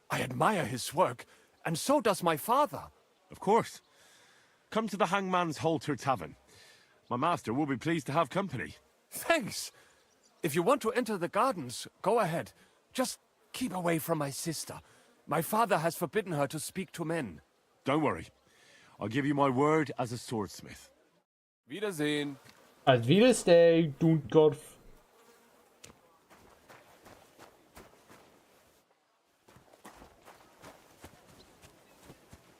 I admire his work, and so does my father. Of course. Come to the Hangman's Halter Tavern. My master will be pleased to have company. Thanks. If you want to enter the gardens, go ahead. Just keep away from my sister. My father has forbidden her to speak to men. Don't worry. I'll give you my word as a swordsmith. Wiedersehen. Auf Wiedersehen, Dundgolf.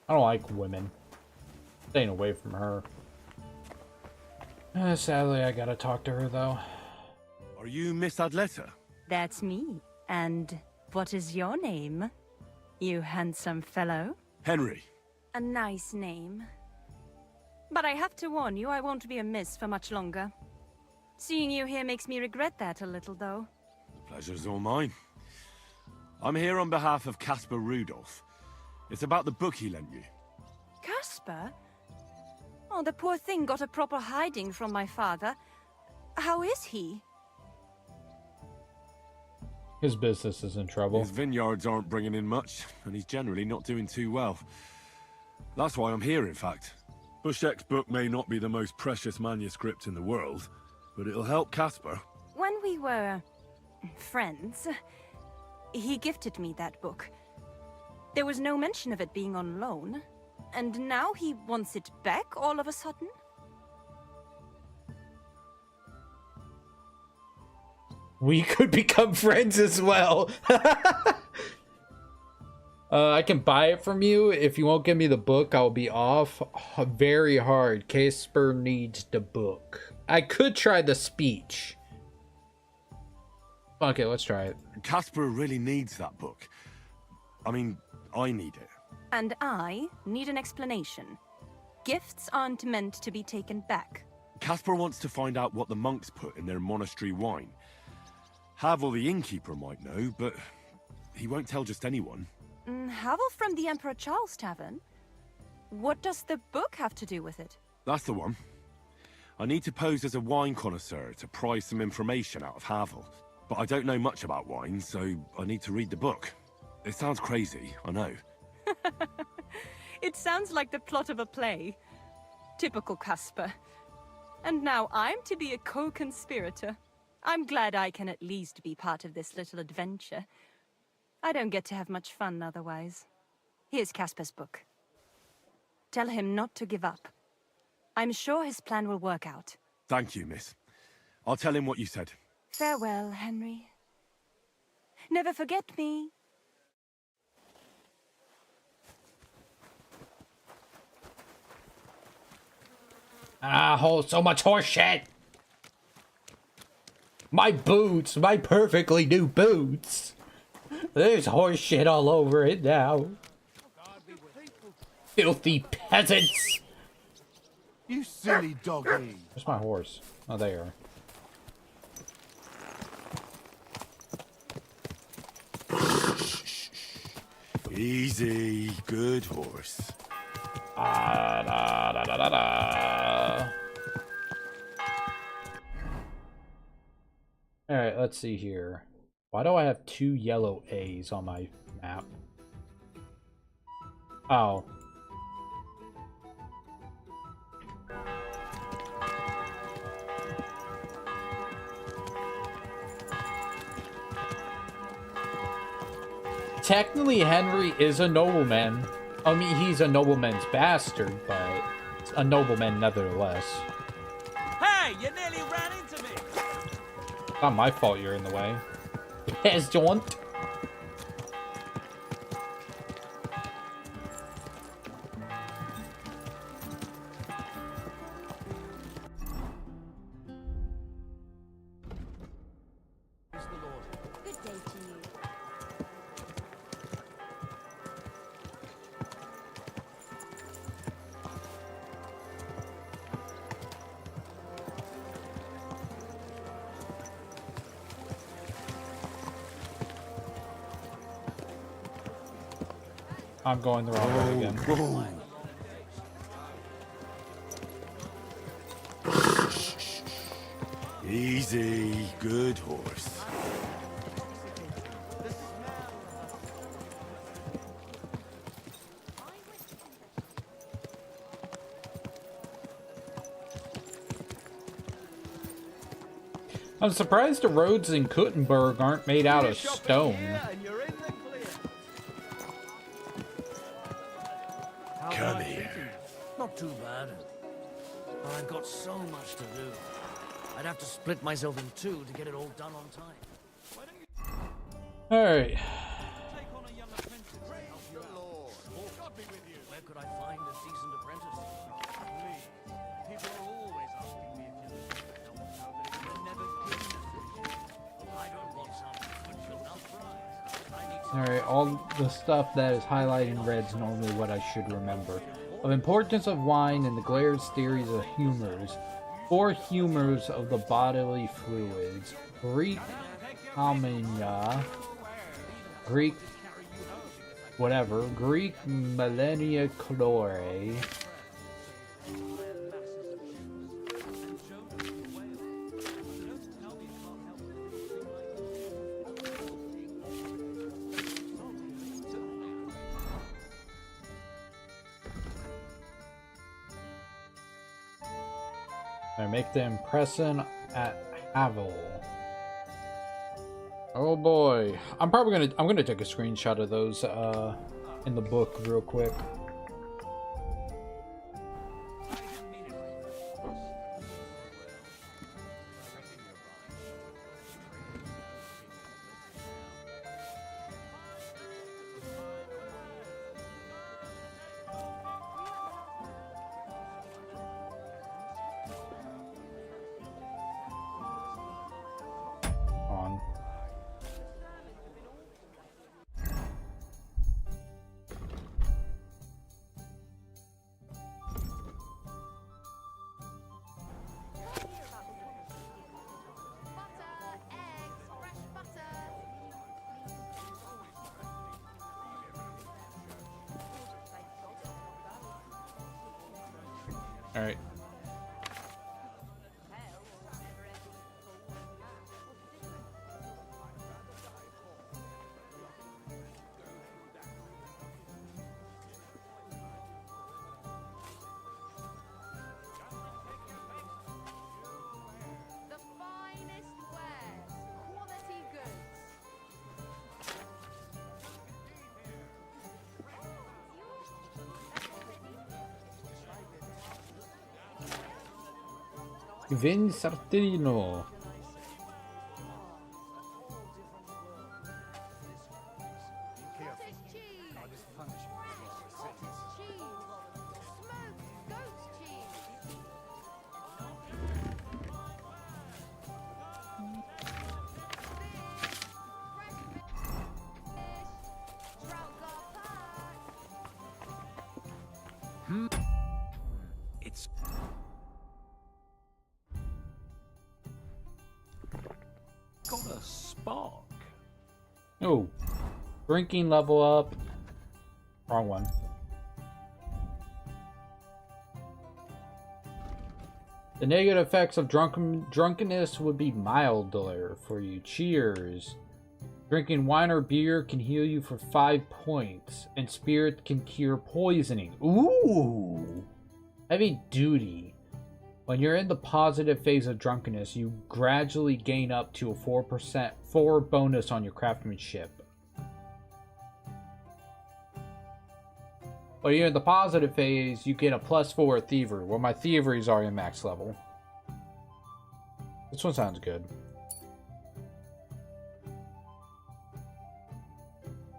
I don't like women. Staying away from her. Sadly, I gotta talk to her, though. Are you Miss Adletta? That's me. And what is your name, you handsome fellow? Henry. A nice name. But I have to warn you, I won't be a miss for much longer. Seeing you here makes me regret that a little, though. The pleasure's all mine. I'm here on behalf of Caspar Rudolph. It's about the book he lent you. Caspar? Oh, the poor thing got a proper hiding from my father. How is he? His business is in trouble. His vineyards aren't bringing in much, and he's generally not doing too well. That's why I'm here, in fact. Bushek's book may not be the most precious manuscript in the world, but it'll help Caspar. When we were friends, he gifted me that book. There was no mention of it being on loan, and now he wants it back all of a sudden? We could become friends as well. I can buy it from you. If you won't give me the book, I'll be off very hard. Casper needs the book. I could try the speech. Okay, let's try it. Caspar really needs that book. I mean, I need it. And I need an explanation. Gifts aren't meant to be taken back. Caspar wants to find out what the monks put in their monastery wine. Havel the innkeeper might know, but he won't tell just anyone. Havel from the Emperor Charles Tavern? What does the book have to do with it? That's the one. I need to pose as a wine connoisseur to pry some information out of Havel. But I don't know much about wine, so I need to read the book. It sounds crazy, I know. It sounds like the plot of a play. Typical Caspar. And now I'm to be a co-conspirator. I'm glad I can at least be part of this little adventure. I don't get to have much fun otherwise. Here's Caspar's book. Tell him not to give up. I'm sure his plan will work out. Thank you, miss. I'll tell him what you said. Farewell, Henry. Never forget me. So much horse shit. My boots, my perfectly new boots. There's horse shit all over it now. Filthy peasants! You silly doggy. Where's my horse? Oh, there you are. Easy, good horse. Alright, let's see here. Why do I have 2 yellow A's on my map? Oh. Technically, Henry is a nobleman. I mean, he's a nobleman's bastard, but a nobleman nevertheless. Hey, you nearly ran into me. Not my fault you're in the way. Peasant. Good day to you. I'm going the wrong way again. Easy, good horse. I'm surprised the roads in Kuttenberg aren't made out of stone. Come here. Not too bad. I've got so much to do. I'd have to split myself in two to get it all done on time. Alright. Where could I find a decent apprentice? People are always asking me if you're looking for help now, but you're never given us. I don't want some good enough prize. Alright, all the stuff that is highlighted in red is normally what I should remember. Of importance of wine and the Glaire's theories of humors. 4 humors of the bodily fluids. Greek Almania. Greek whatever. Greek Millennia Chlore. I make the impression at Havel. Oh boy. I'm gonna take a screenshot of those in the book real quick. Alright. The finest wares, quality goods. Vin Sartino. got a spark. Oh, drinking level up. Wrong one. The negative effects of drunkenness would be milder for you. Cheers. Drinking wine or beer can heal you for 5 points, and spirit can cure poisoning. Ooh! Heavy duty. When you're in the positive phase of drunkenness, you gradually gain up to a 4 bonus on your craftsmanship. When you're in the positive phase, you get a +4 at thievery. Well, my thievery is already max level. This one sounds good.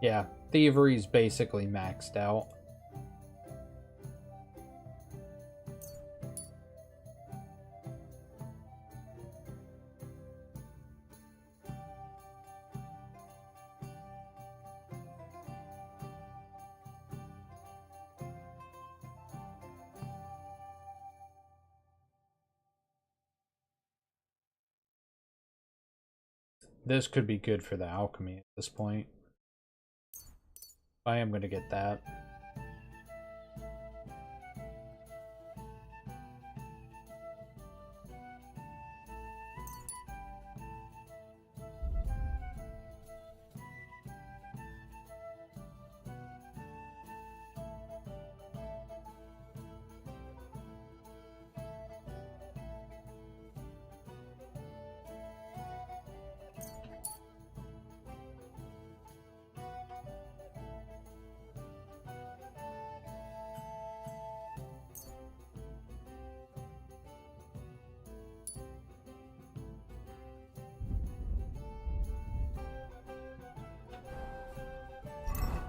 Yeah, thievery is basically maxed out. This could be good for the alchemy at this point. I am going to get that.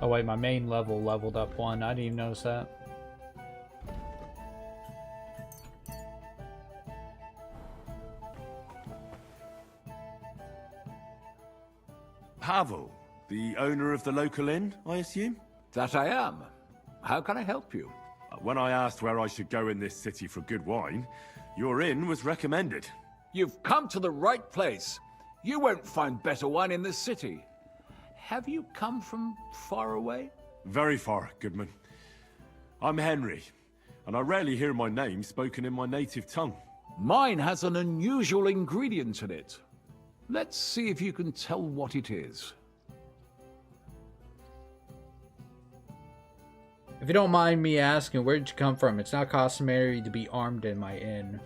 Oh wait, my main level leveled up 1. I didn't even notice that. Pavel, the owner of the local inn, I assume? That I am. How can I help you? When I asked where I should go in this city for good wine, your inn was recommended. You've come to the right place. You won't find better wine in this city. Have you come from far away? Very far, Goodman. I'm Henry, and I rarely hear my name spoken in my native tongue. Mine has an unusual ingredient in it. Let's see if you can tell what it is. If you don't mind me asking, where did you come from? It's not customary to be armed in my inn.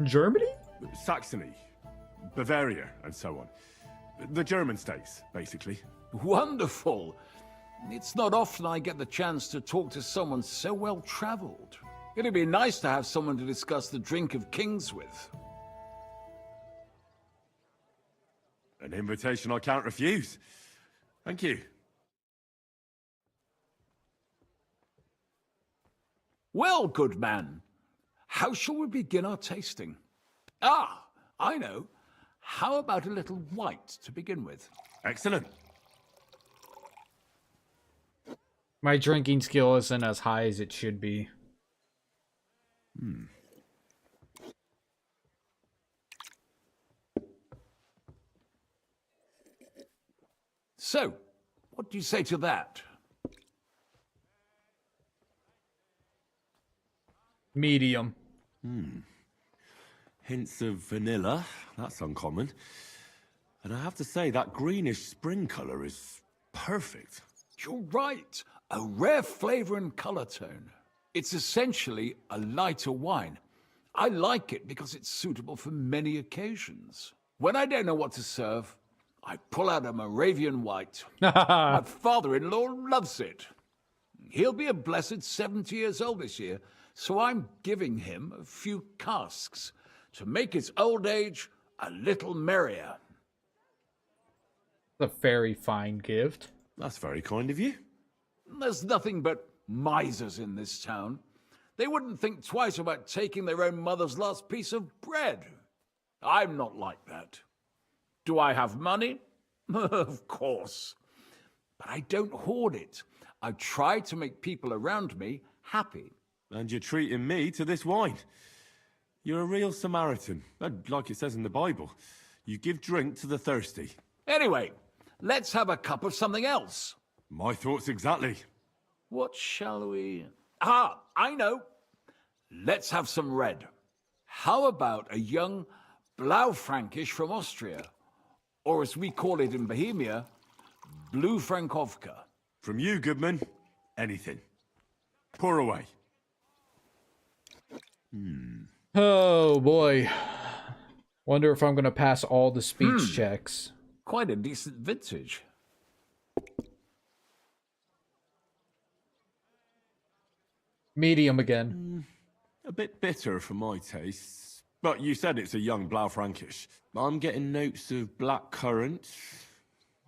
Germany? Saxony, Bavaria, and so on. The German states, basically. Wonderful! It's not often I get the chance to talk to someone so well-traveled. It'd be nice to have someone to discuss the drink of kings with. An invitation I can't refuse. Thank you. Well, good man. How shall we begin our tasting? Ah, I know. How about a little white to begin with? Excellent. My drinking skill isn't as high as it should be. So, what do you say to that? Medium. Hints of vanilla. That's uncommon. And I have to say, that greenish spring color is perfect. You're right. A rare flavor and color tone. It's essentially a lighter wine. I like it because it's suitable for many occasions. When I don't know what to serve, I pull out a Moravian white. My father-in-law loves it. He'll be a blessed 70 years old this year, so I'm giving him a few casks to make his old age a little merrier. A very fine gift. That's very kind of you. There's nothing but misers in this town. They wouldn't think twice about taking their own mother's last piece of bread. I'm not like that. Do I have money? Of course. But I don't hoard it. I try to make people around me happy. And you're treating me to this wine. You're a real Samaritan, and like it says in the Bible. You give drink to the thirsty. Anyway, let's have a cup of something else. My thoughts exactly. What shall we... Ah, I know. Let's have some red. How about a young Blaufränkisch from Austria? Or as we call it in Bohemia, Blue Frankovka. From you, Goodman, anything. Pour away. Oh, boy. Wonder if I'm going to pass all the speech checks. Quite a decent vintage. Medium again. A bit bitter for my tastes. But you said it's a young Blaufränkisch. I'm getting notes of black currant.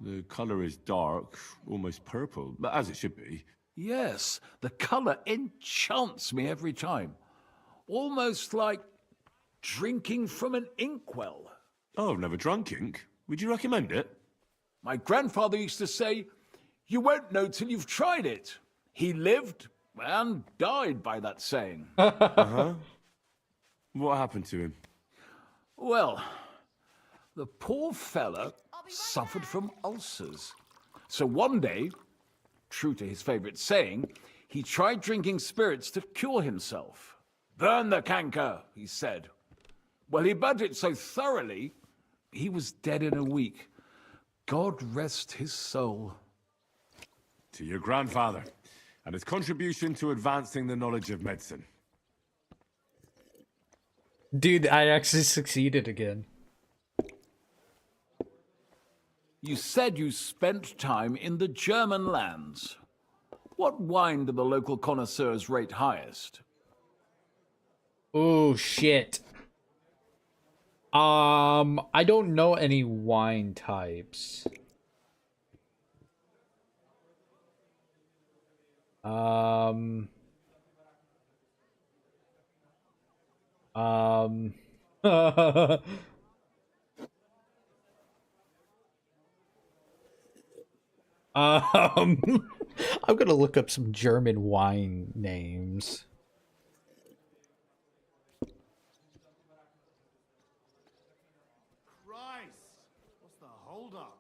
The colour is dark, almost purple, but as it should be. Yes, the colour enchants me every time. Almost like drinking from an inkwell. Oh, I've never drunk ink. Would you recommend it? My grandfather used to say, you won't know till you've tried it. He lived and died by that saying. Uh-huh. What happened to him? Well, the poor fella suffered from ulcers. So one day, true to his favourite saying, he tried drinking spirits to cure himself. Burn the canker, he said. Well, he burnt it so thoroughly, he was dead in a week. God rest his soul. To your grandfather, and his contribution to advancing the knowledge of medicine. Dude, I actually succeeded again. You said you spent time in the German lands. What wine do the local connoisseurs rate highest? Oh, shit. I don't know any wine types. I'm gonna look up some German wine names. Christ! What's the hold up?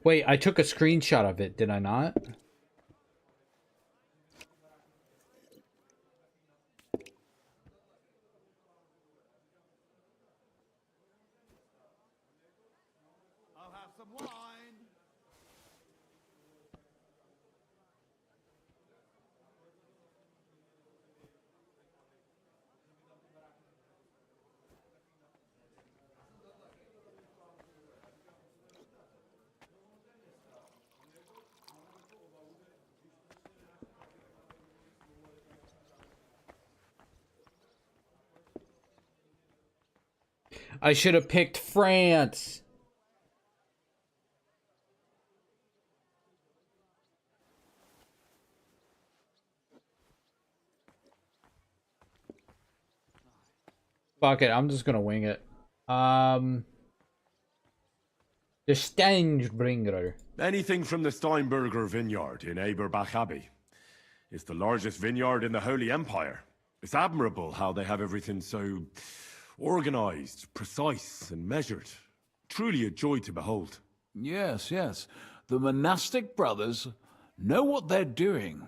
Wait, I took a screenshot of it, did I not? I'll have some wine. I should have picked France. Fuck it, I'm just gonna wing it. The Steinbringer. Anything from the Steinberger vineyard in Eberbach Abbey. It's the largest vineyard in the Holy Empire. It's admirable how they have everything so organized, precise, and measured. Truly a joy to behold. Yes, yes. The monastic brothers know what they're doing.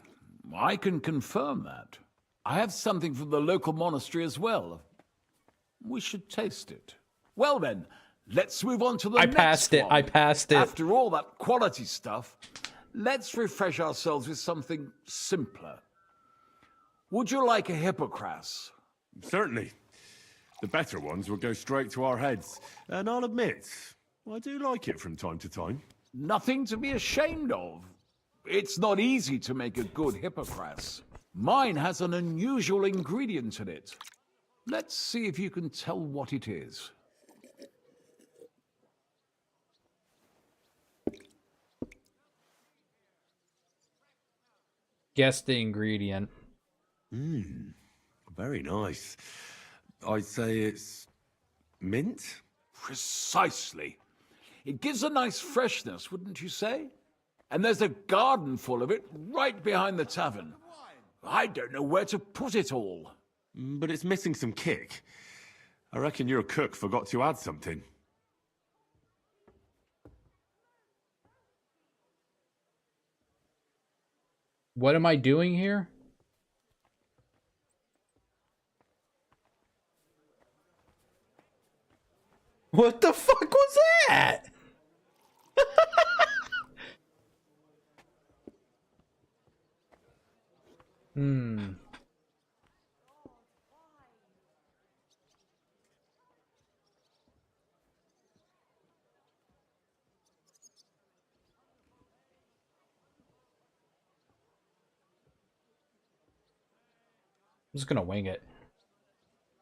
I can confirm that. I have something from the local monastery as well. We should taste it. Well then, let's move on to the next one. I passed it. After all that quality stuff, let's refresh ourselves with something simpler. Would you like a hippocras? Certainly. The better ones will go straight to our heads. And I'll admit, I do like it from time to time. Nothing to be ashamed of. It's not easy to make a good hippocras. Mine has an unusual ingredient in it. Let's see if you can tell what it is. Guess the ingredient. Very nice. I'd say it's mint? Precisely. It gives a nice freshness, wouldn't you say? And there's a garden full of it right behind the tavern. I don't know where to put it all. But it's missing some kick. I reckon your cook forgot to add something. What am I doing here? What the fuck was that? I'm just gonna wing it.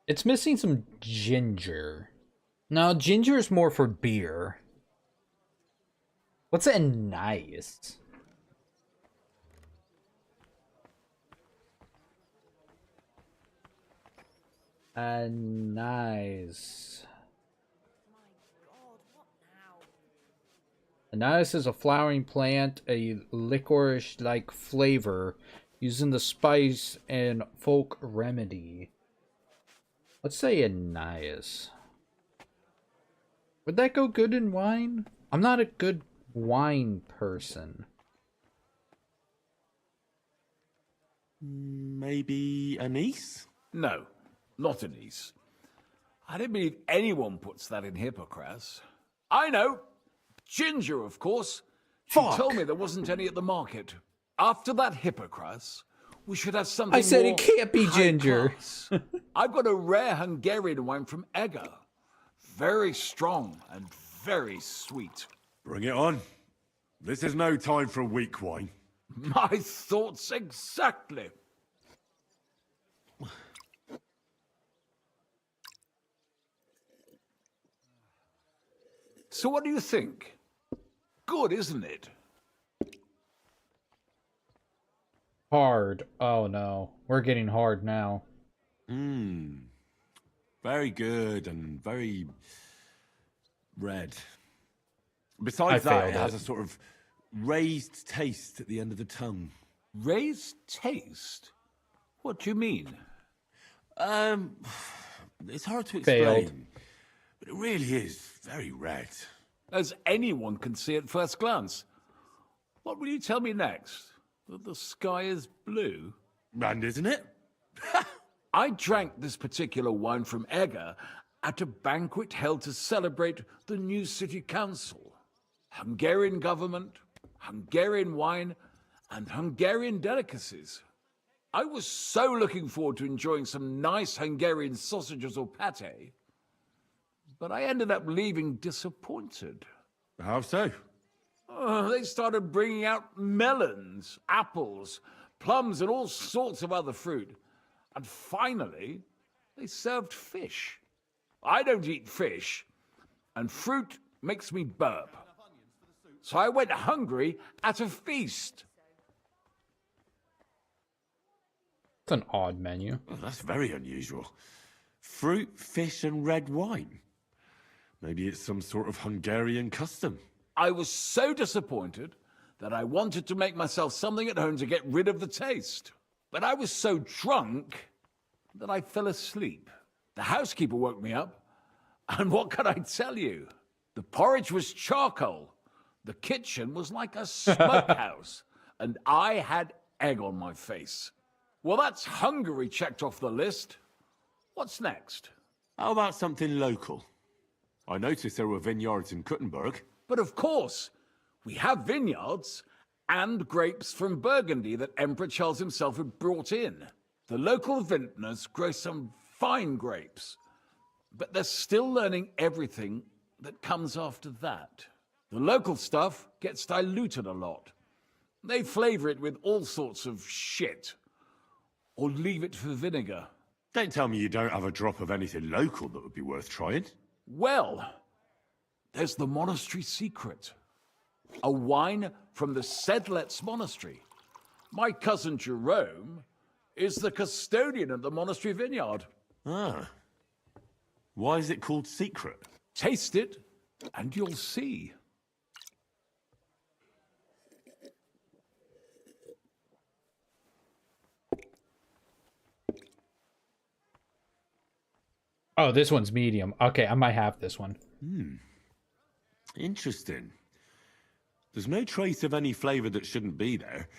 It's missing some ginger. No, ginger is more for beer. What's anise? Anise. Anise is a flowering plant, a licorice-like flavor, using the spice and folk remedy. Let's say anise. Would that go good in wine? I'm not a good wine person. Maybe anise? No, not anise. I don't believe anyone puts that in Hippocras. I know. Ginger, of course. She told me there wasn't any at the market. After that Hippocras, we should have something I said more it can't be ginger. I've got a rare Hungarian wine from Eger. Very strong and very sweet. Bring it on. This is no time for a weak wine. My thoughts exactly. So what do you think? Good, isn't it? Hard. Oh no. We're getting hard now. Very good and very red. Besides that, it has a sort of raised taste at the end of the tongue. Raised taste? What do you mean? It's hard to explain. Failed. But it really is very red. As anyone can see at first glance. What will you tell me next? That the sky is blue? And isn't it? I drank this particular wine from Eger at a banquet held to celebrate the new city council. Hungarian government, Hungarian wine, and Hungarian delicacies. I was so looking forward to enjoying some nice Hungarian sausages or pate, but I ended up leaving disappointed. How so? They started bringing out melons, apples, plums, and all sorts of other fruit. And finally, they served fish. I don't eat fish, and fruit makes me burp. So I went hungry at a feast. It's an odd menu. Well, that's very unusual. Fruit, fish, and red wine. Maybe it's some sort of Hungarian custom. I was so disappointed that I wanted to make myself something at home to get rid of the taste. But I was so drunk that I fell asleep. The housekeeper woke me up, and what can I tell you? The porridge was charcoal. The kitchen was like a smokehouse, and I had egg on my face. Well, that's Hungary checked off the list. What's next? How about something local? I noticed there were vineyards in Kuttenberg. But of course, we have vineyards and grapes from Burgundy that Emperor Charles himself had brought in. The local vintners grow some fine grapes, but they're still learning everything that comes after that. The local stuff gets diluted a lot. They flavor it with all sorts of shit, or leave it for vinegar. Don't tell me you don't have a drop of anything local that would be worth trying. Well, there's the monastery secret. A wine from the Sedlets Monastery. My cousin Jerome is the custodian of the monastery vineyard. Ah. Why is it called secret? Taste it, and you'll see. Oh, this one's medium. Okay, I might have this one. Interesting. There's no trace of any flavour that shouldn't be there.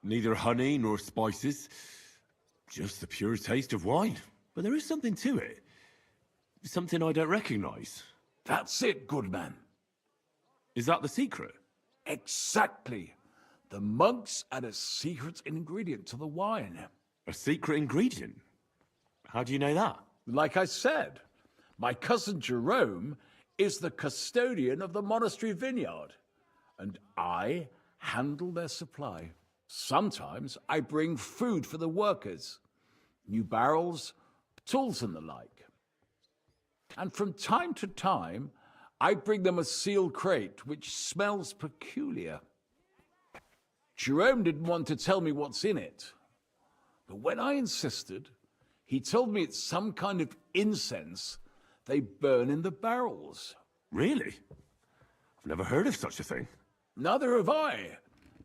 Neither honey nor spices. Just the pure taste of wine. But there is something to it. Something I don't recognise. That's it, good man. Is that the secret? Exactly. The monks add a secret ingredient to the wine. A secret ingredient? How do you know that? Like I said, my cousin Jerome is the custodian of the monastery vineyard, and I handle their supply. Sometimes I bring food for the workers, new barrels, tools and the like. And from time to time, I bring them a sealed crate which smells peculiar. Jerome didn't want to tell me what's in it, but when I insisted, he told me it's some kind of incense they burn in the barrels. Really? I've never heard of such a thing. Neither have I.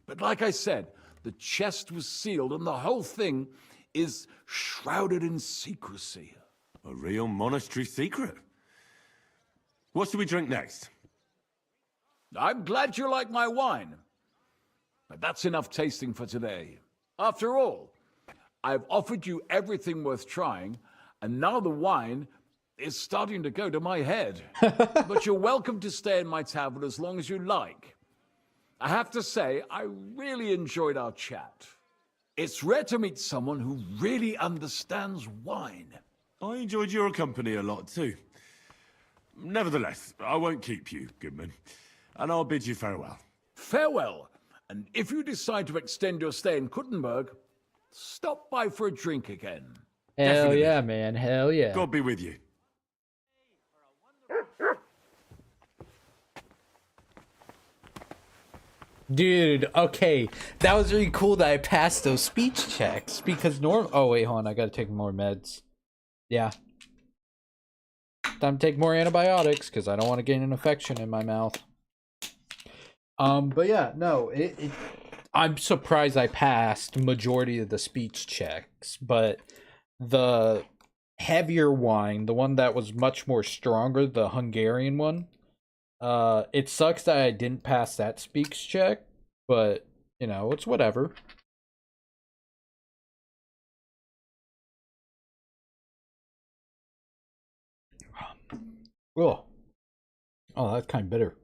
But like I said, the chest was sealed and the whole thing is shrouded in secrecy. A real monastery secret? What should we drink next? I'm glad you like my wine. But that's enough tasting for today. After all, I've offered you everything worth trying, and now the wine is starting to go to my head. But you're welcome to stay in my tavern as long as you like. I have to say, I really enjoyed our chat. It's rare to meet someone who really understands wine. I enjoyed your company a lot too. Nevertheless, I won't keep you, Goodman, and I'll bid you farewell. Farewell, and if you decide to extend your stay in Kuttenberg, stop by for a drink again. Hell Definitely. yeah, man. Hell yeah. God be with you. Dude, okay. That was really cool that I passed those speech checks because oh wait, hold on, I gotta take more meds. Yeah. Time to take more antibiotics because I don't want to get an infection in my mouth. But yeah, no, I'm surprised I passed majority of the speech checks, but the heavier wine, the one that was much more stronger, the Hungarian one, it sucks that I didn't pass that speech check, but you know, it's whatever. Oh, that's kind of bitter.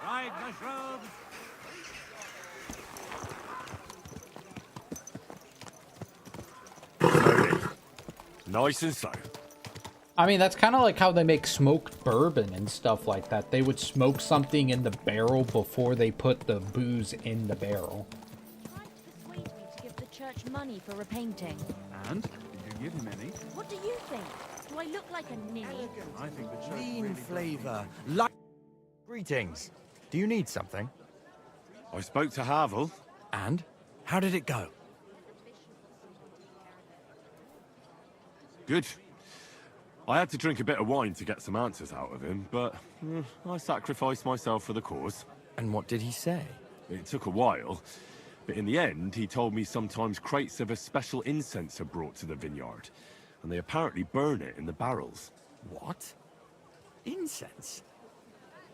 Fried mushrooms. Nice and slow. I mean, that's kind of like how they make smoked bourbon and stuff like that. They would smoke something in the barrel before they put the booze in the barrel. Persuade me to give the church money for repainting. And? Did you give him any? What do you think? Do I look like a ninny? I think the church Lean really flavor. Light. Greetings. Do you need something? I spoke to Havel. And? How did it go? Good. I had to drink a bit of wine to get some answers out of him, but I sacrificed myself for the cause. And what did he say? It took a while, But in the end, he told me sometimes crates of a special incense are brought to the vineyard, and they apparently burn it in the barrels. What? Incense?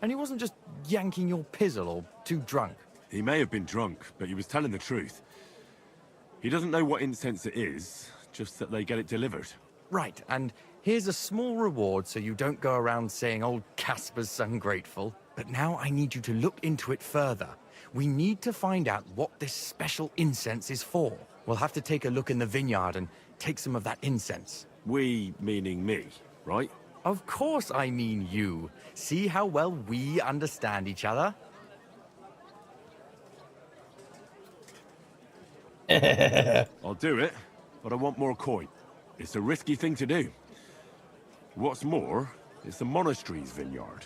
And he wasn't just yanking your pizzle or too drunk? He may have been drunk, but he was telling the truth. He doesn't know what incense it is, just that they get it delivered. Right, and here's a small reward so you don't go around saying old Casper's ungrateful. But now I need you to look into it further. We need to find out what this special incense is for. We'll have to take a look in the vineyard and take some of that incense. We, meaning me, right? Of course I mean you. See how well we understand each other? I'll do it, but I want more coin. It's a risky thing to do. What's more, it's the monastery's vineyard,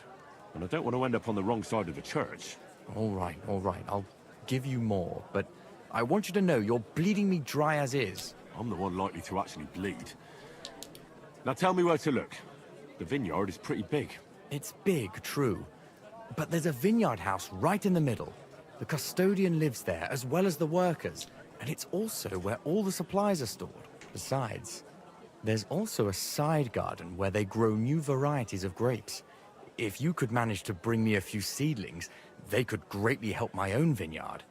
and I don't want to end up on the wrong side of the church. All right. I'll give you more, but I want you to know you're bleeding me dry as is. I'm the one likely to actually bleed. Now tell me where to look. The vineyard is pretty big. It's big, true. But there's a vineyard house right in the middle. The custodian lives there, as well as the workers. And it's also where all the supplies are stored. Besides, there's also a side garden where they grow new varieties of grapes. If you could manage to bring me a few seedlings, they could greatly help my own vineyard.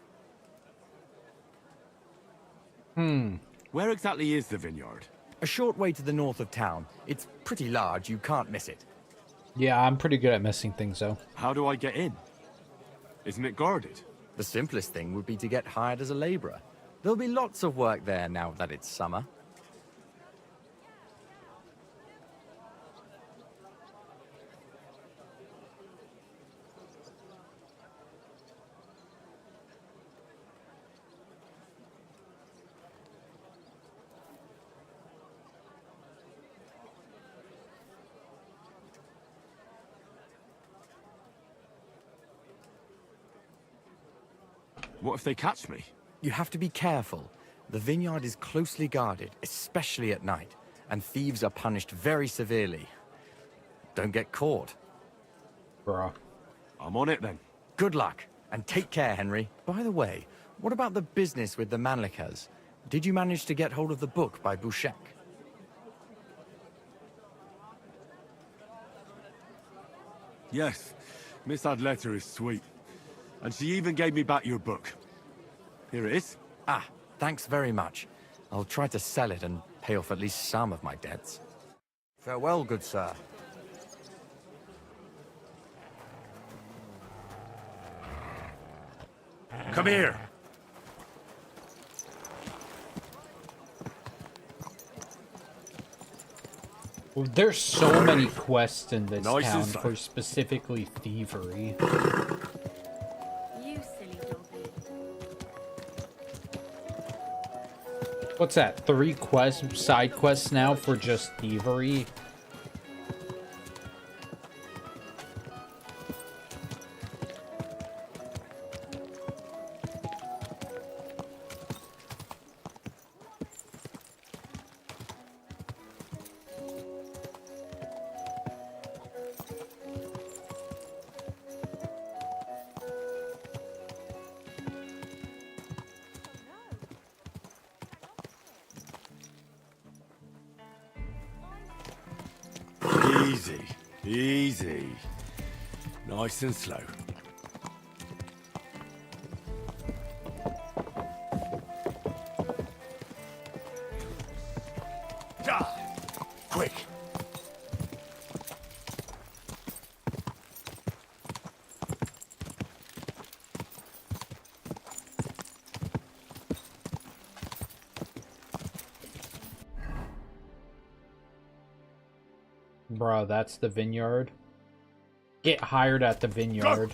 Where exactly is the vineyard? A short way to the north of town. It's pretty large, you can't miss it. Yeah, I'm pretty good at missing things, though. How do I get in? Isn't it guarded? The simplest thing would be to get hired as a laborer. There'll be lots of work there now that it's summer. What if they catch me? You have to be careful. The vineyard is closely guarded, especially at night, and thieves are punished very severely. Don't get caught. Bruh. I'm on it then. Good luck, and take care, Henry. By the way, what about the business with the Manlikas? Did you manage to get hold of the book by Bouchek? Yes, Miss Adletter is sweet. And she even gave me back your book. Here it is. Ah, thanks very much. I'll try to sell it and pay off at least some of my debts. Farewell, good sir. Come here. Well, there's so many quests in this Nice town and for specifically thievery. You silly doggy. What's that? 3 side quests now for just thievery? Easy, easy. Nice and slow. Quick. Bro, that's the vineyard. Get hired at the vineyard.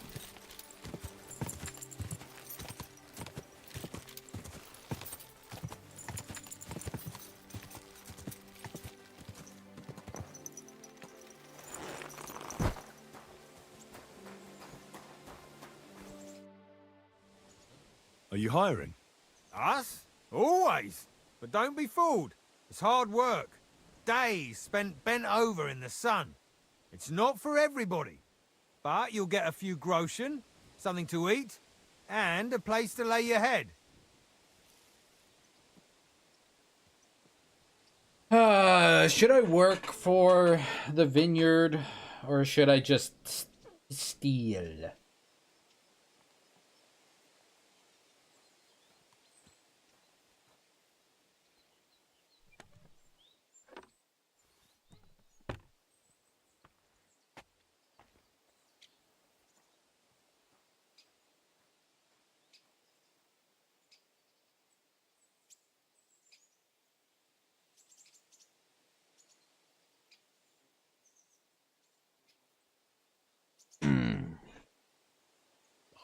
Are you hiring? Us? Always. But don't be fooled. It's hard work. Days spent bent over in the sun. It's not for everybody. But you'll get a few groschen, something to eat, and a place to lay your head. Should I work for the vineyard, or should I just steal?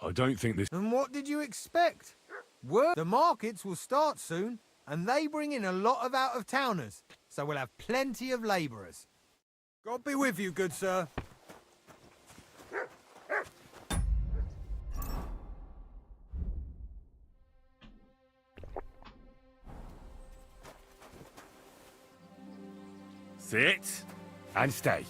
I don't think this... And what did you expect? The markets will start soon, and they bring in a lot of out-of-towners, so we'll have plenty of labourers. God be with you, good sir. Sit and stay.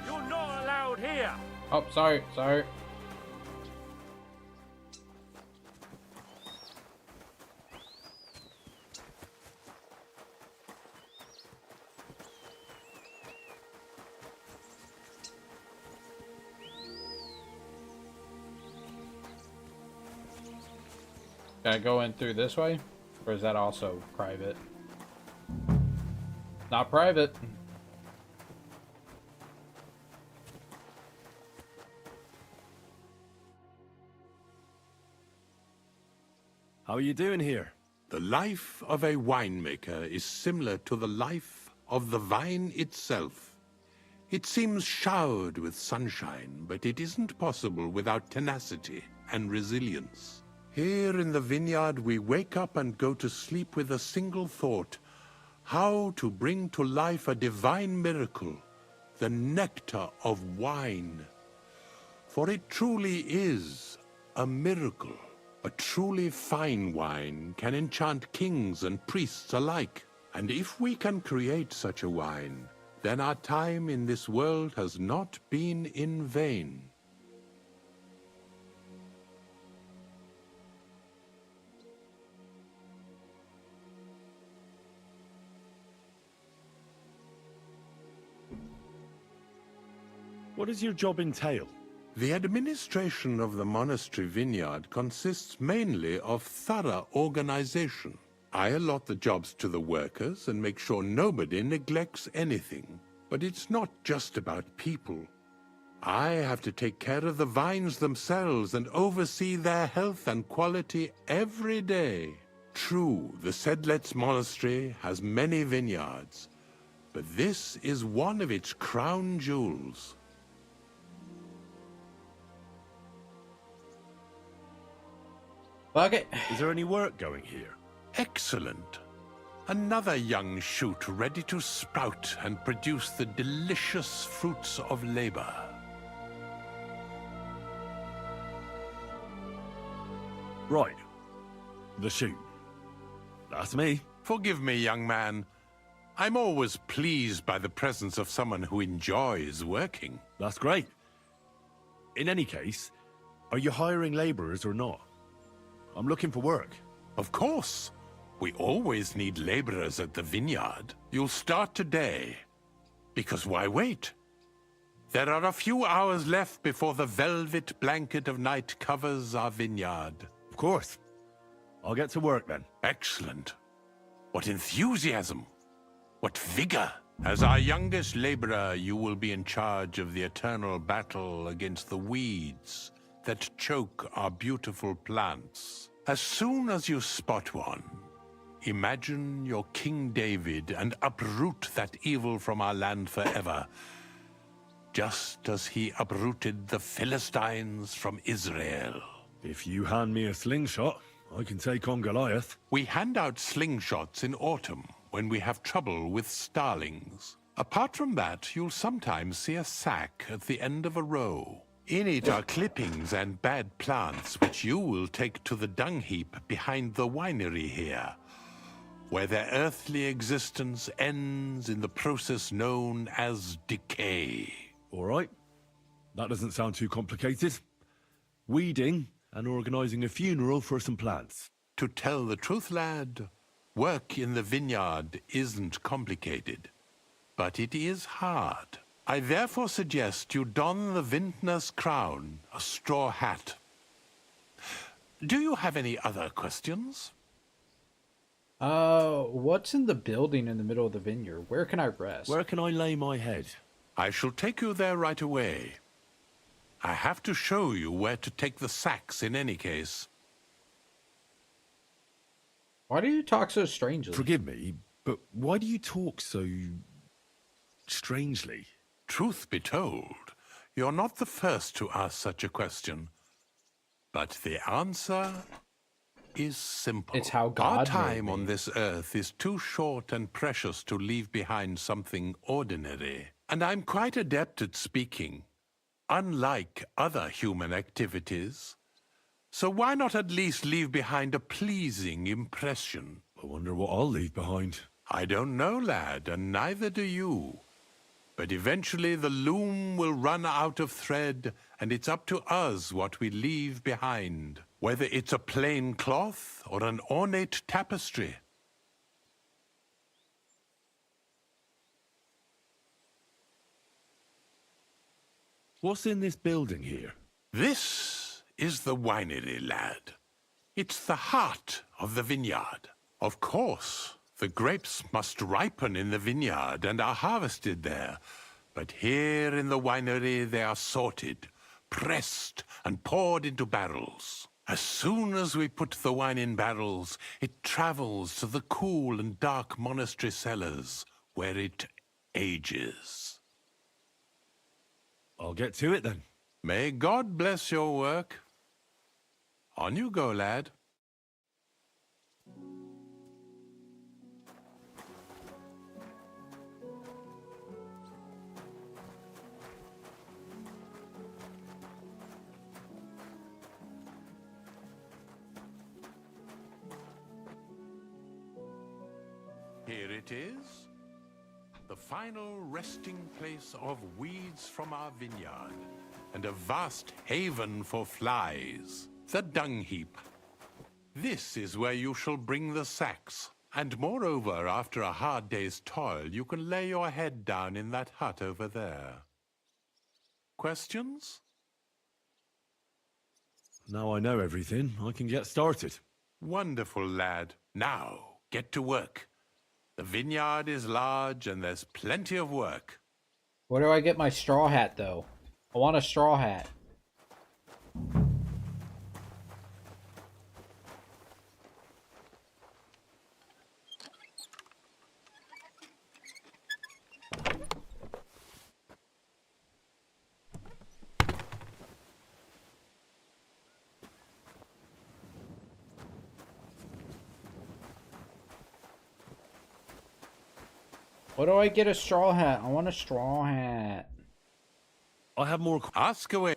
You're not allowed here. Oh, sorry. Can I go in through this way? Or is that also private? Not private. How are you doing here? The life of a winemaker is similar to the life of the vine itself. It seems showered with sunshine, but it isn't possible without tenacity and resilience. Here in the vineyard, we wake up and go to sleep with a single thought: how to bring to life a divine miracle, the nectar of wine. For it truly is a miracle. A truly fine wine can enchant kings and priests alike. And if we can create such a wine, then our time in this world has not been in vain. What does your job entail? The administration of the monastery vineyard consists mainly of thorough organization. I allot the jobs to the workers and make sure nobody neglects anything. But it's not just about people. I have to take care of the vines themselves and oversee their health and quality every day. True, the Sedlets monastery has many vineyards, but this is one of its crown jewels. Okay. Is there any work going here? Excellent. Another young shoot ready to sprout and produce the delicious fruits of labor. Right. The shoot. That's me. Forgive me, young man. I'm always pleased by the presence of someone who enjoys working. That's great. In any case, are you hiring laborers or not? I'm looking for work. Of course. We always need laborers at the vineyard. You'll start today. Because why wait? There are a few hours left before the velvet blanket of night covers our vineyard. Of course. I'll get to work then. Excellent. What enthusiasm! What vigor! As our youngest laborer, you will be in charge of the eternal battle against the weeds that choke our beautiful plants. As soon as you spot one, Imagine you're King David and uproot that evil from our land forever, just as he uprooted the Philistines from Israel. If you hand me a slingshot, I can take on Goliath. We hand out slingshots in autumn when we have trouble with starlings. Apart from that, you'll sometimes see a sack at the end of a row. In it are clippings and bad plants, which you will take to the dung heap behind the winery here, where their earthly existence ends in the process known as decay. All right. That doesn't sound too complicated. Weeding and organising a funeral for some plants. To tell the truth, lad, work in the vineyard isn't complicated, but it is hard. I therefore suggest you don the vintner's crown, a straw hat. Do you have any other questions? What's in the building in the middle of the vineyard? Where can I rest? Where can I lay my head? I shall take you there right away. I have to show you where to take the sacks in any case. Why do you talk so strangely? Forgive me, but why do you talk so strangely? Truth be told, you're not the first to ask such a question. But the answer is simple. It's how God Our made time me. on this earth is too short and precious to leave behind something ordinary. And I'm quite adept at speaking, unlike other human activities. So why not at least leave behind a pleasing impression? I wonder what I'll leave behind. I don't know, lad, and neither do you. But eventually the loom will run out of thread, and it's up to us what we leave behind, whether it's a plain cloth or an ornate tapestry. What's in this building here? This is the winery, lad. It's the heart of the vineyard. Of course, the grapes must ripen in the vineyard and are harvested there. But here in the winery they are sorted, pressed, and poured into barrels. As soon as we put the wine in barrels, it travels to the cool and dark monastery cellars, where it ages. I'll get to it then. May God bless your work. On you go, lad. Here it is, the final resting place of weeds from our vineyard, and a vast haven for flies, the dung heap. This is where you shall bring the sacks, and moreover, after a hard day's toil, you can lay your head down in that hut over there. Questions? Now I know everything, I can get started. Wonderful, lad. Now, get to work. The vineyard is large and there's plenty of work. Where do I get my straw hat, though? I want a straw hat. Where do I get a straw hat? I want a straw hat. I have more... Ask away.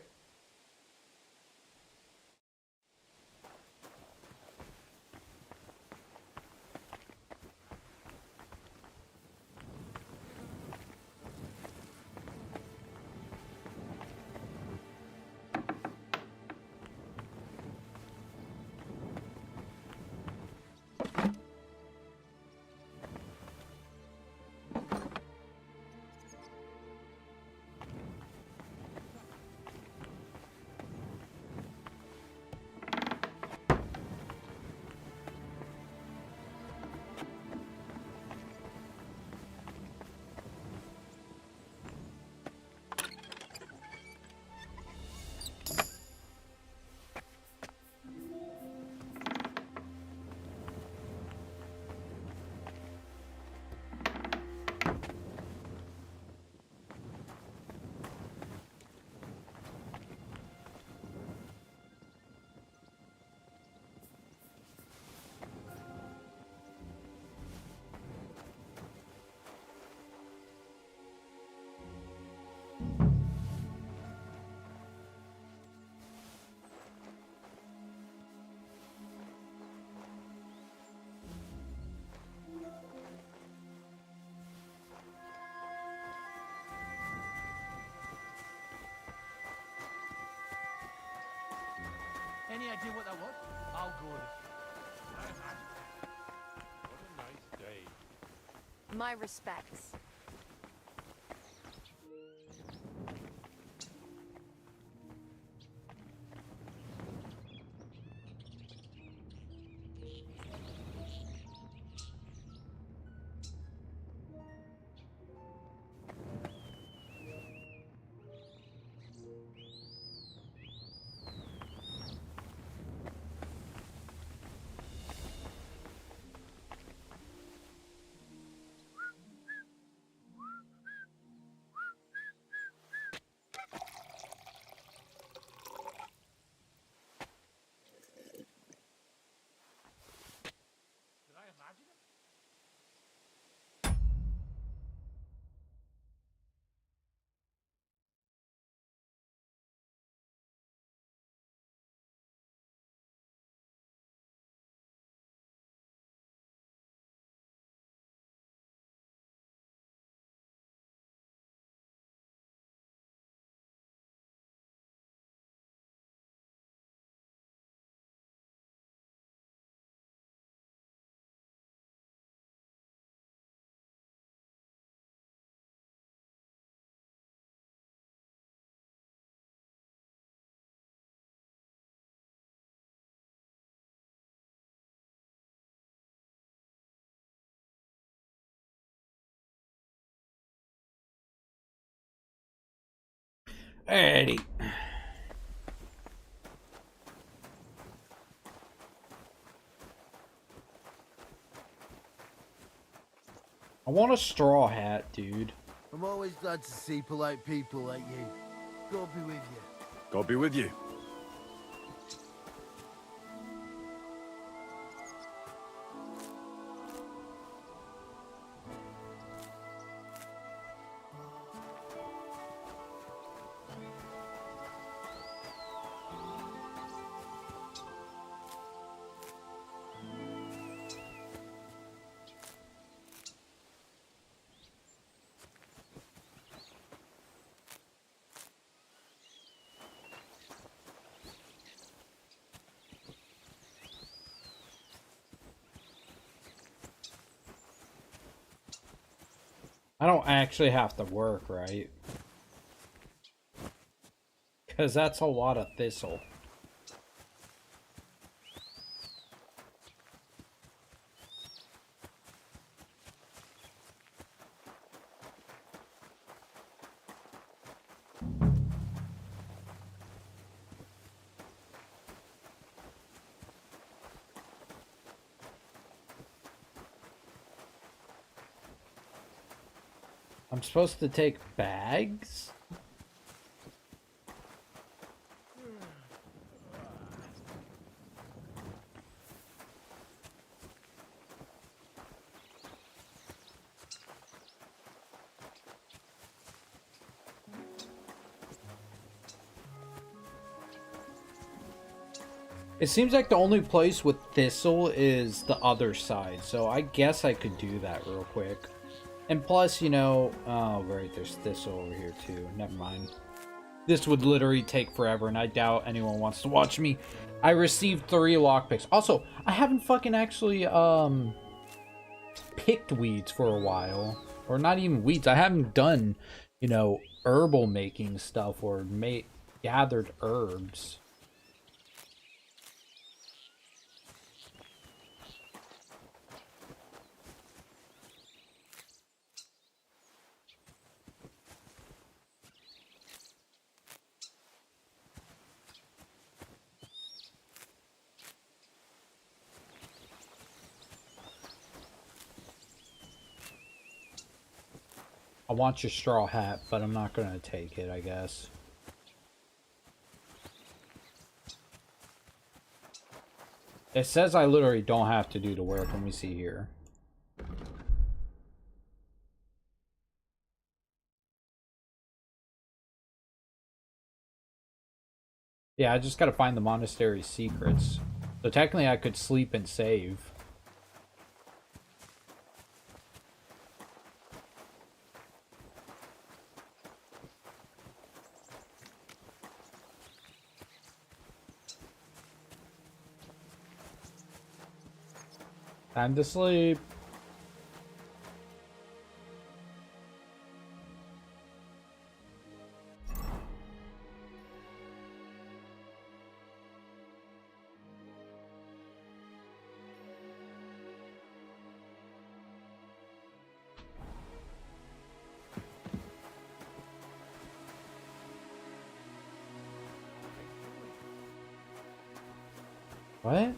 Any idea what that was? Oh, good. What a nice day. My respects. Alrighty. I want a straw hat, dude. I'm always glad to see polite people like you. God be with you. God be with you. I don't actually have to work, right? Because that's a lot of thistle. I'm supposed to take bags? It seems like the only place with thistle is the other side, so I guess I could do that real quick. And plus, you know, oh right, there's thistle over here too. Never mind. This would literally take forever, and I doubt anyone wants to watch me. I received 3 lockpicks. Also, I haven't fucking actually picked weeds for a while, or not even weeds. I haven't done, you know, herbal making stuff or gathered herbs. I want your straw hat, but I'm not gonna take it, I guess. It says I literally don't have to do the work. Let me see here. Yeah, I just gotta find the monastery's secrets. So technically I could sleep and save. Time to sleep. What?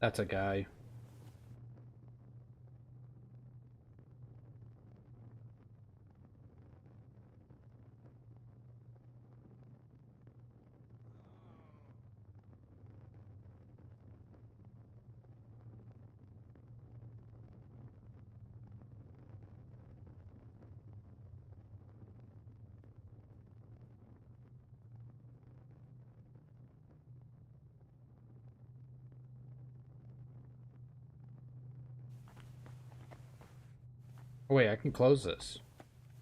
That's a guy. Oh, wait, I can close this.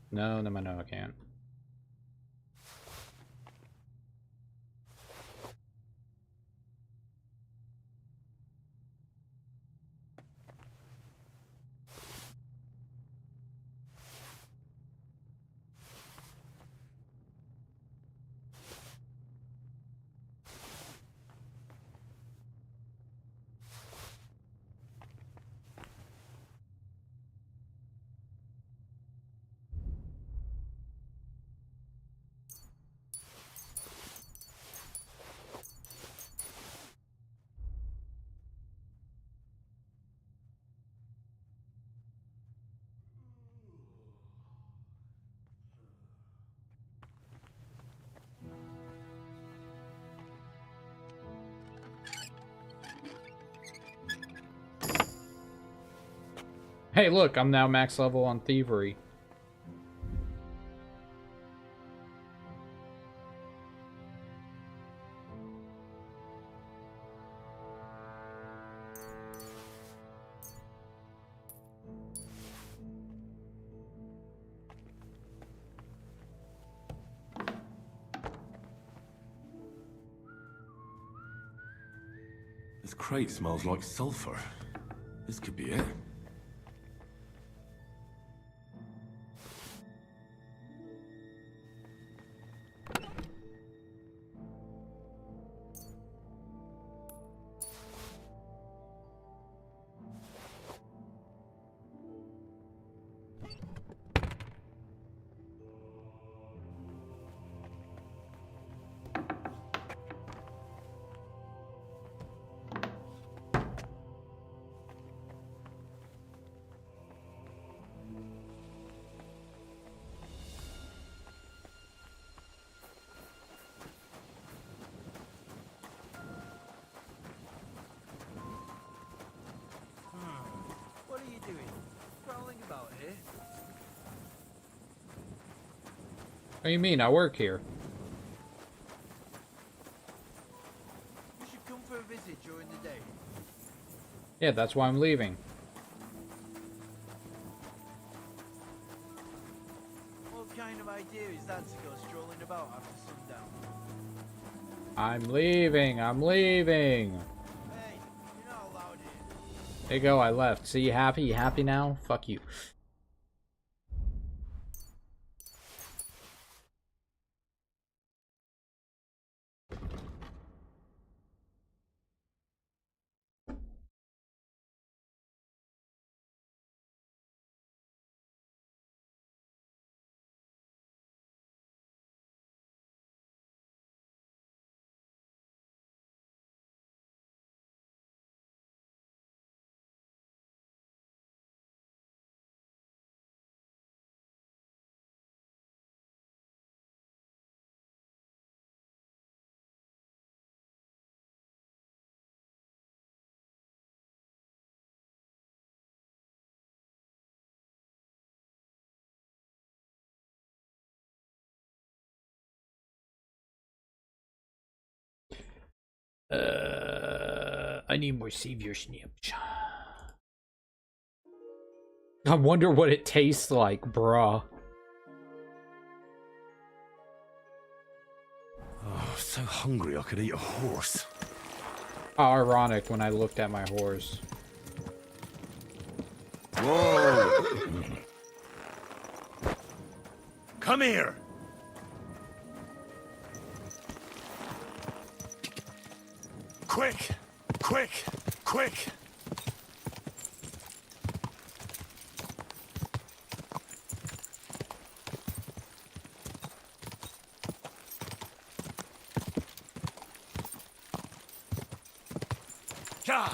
No, no, I can't. Hey, look, I'm now max level on thievery. This crate smells like sulfur. This could be it. What are you doing? Prowling about here? What do you mean? I work here. You should come for a visit during the day. Yeah, that's why I'm leaving. What kind of idea is that to go strolling about after sundown? I'm leaving. I'm leaving. Hey, you're not allowed in. There you go. I left. See, you happy? You happy now? Fuck you. I need more savior snips. I wonder what it tastes like, bruh. Oh, so hungry I could eat a horse. How ironic when I looked at my horse. Whoa! Come here! Quick! Quick! Quick! God!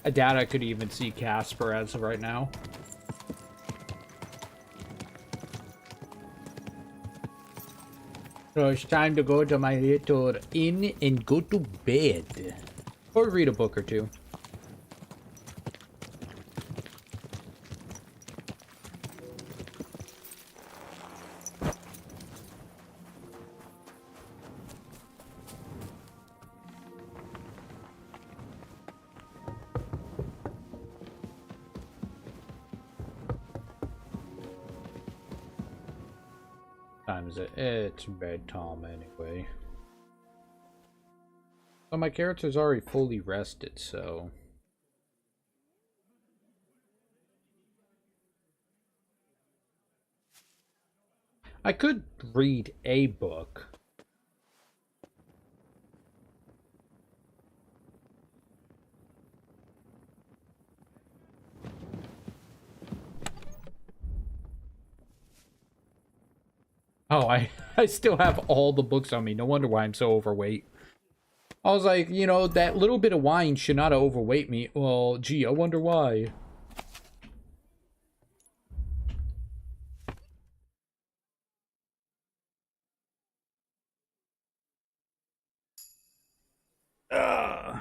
I doubt I could even see Casper as of right now. So it's time to go to my little inn and go to bed. Or read a book or two. Time is it? It's bedtime anyway. Well, my character's already fully rested, so... I could read a book. Oh, I still have all the books on me. No wonder why I'm so overweight. I was like, you know, that little bit of wine should not overweight me. Well, gee, I wonder why. Ugh.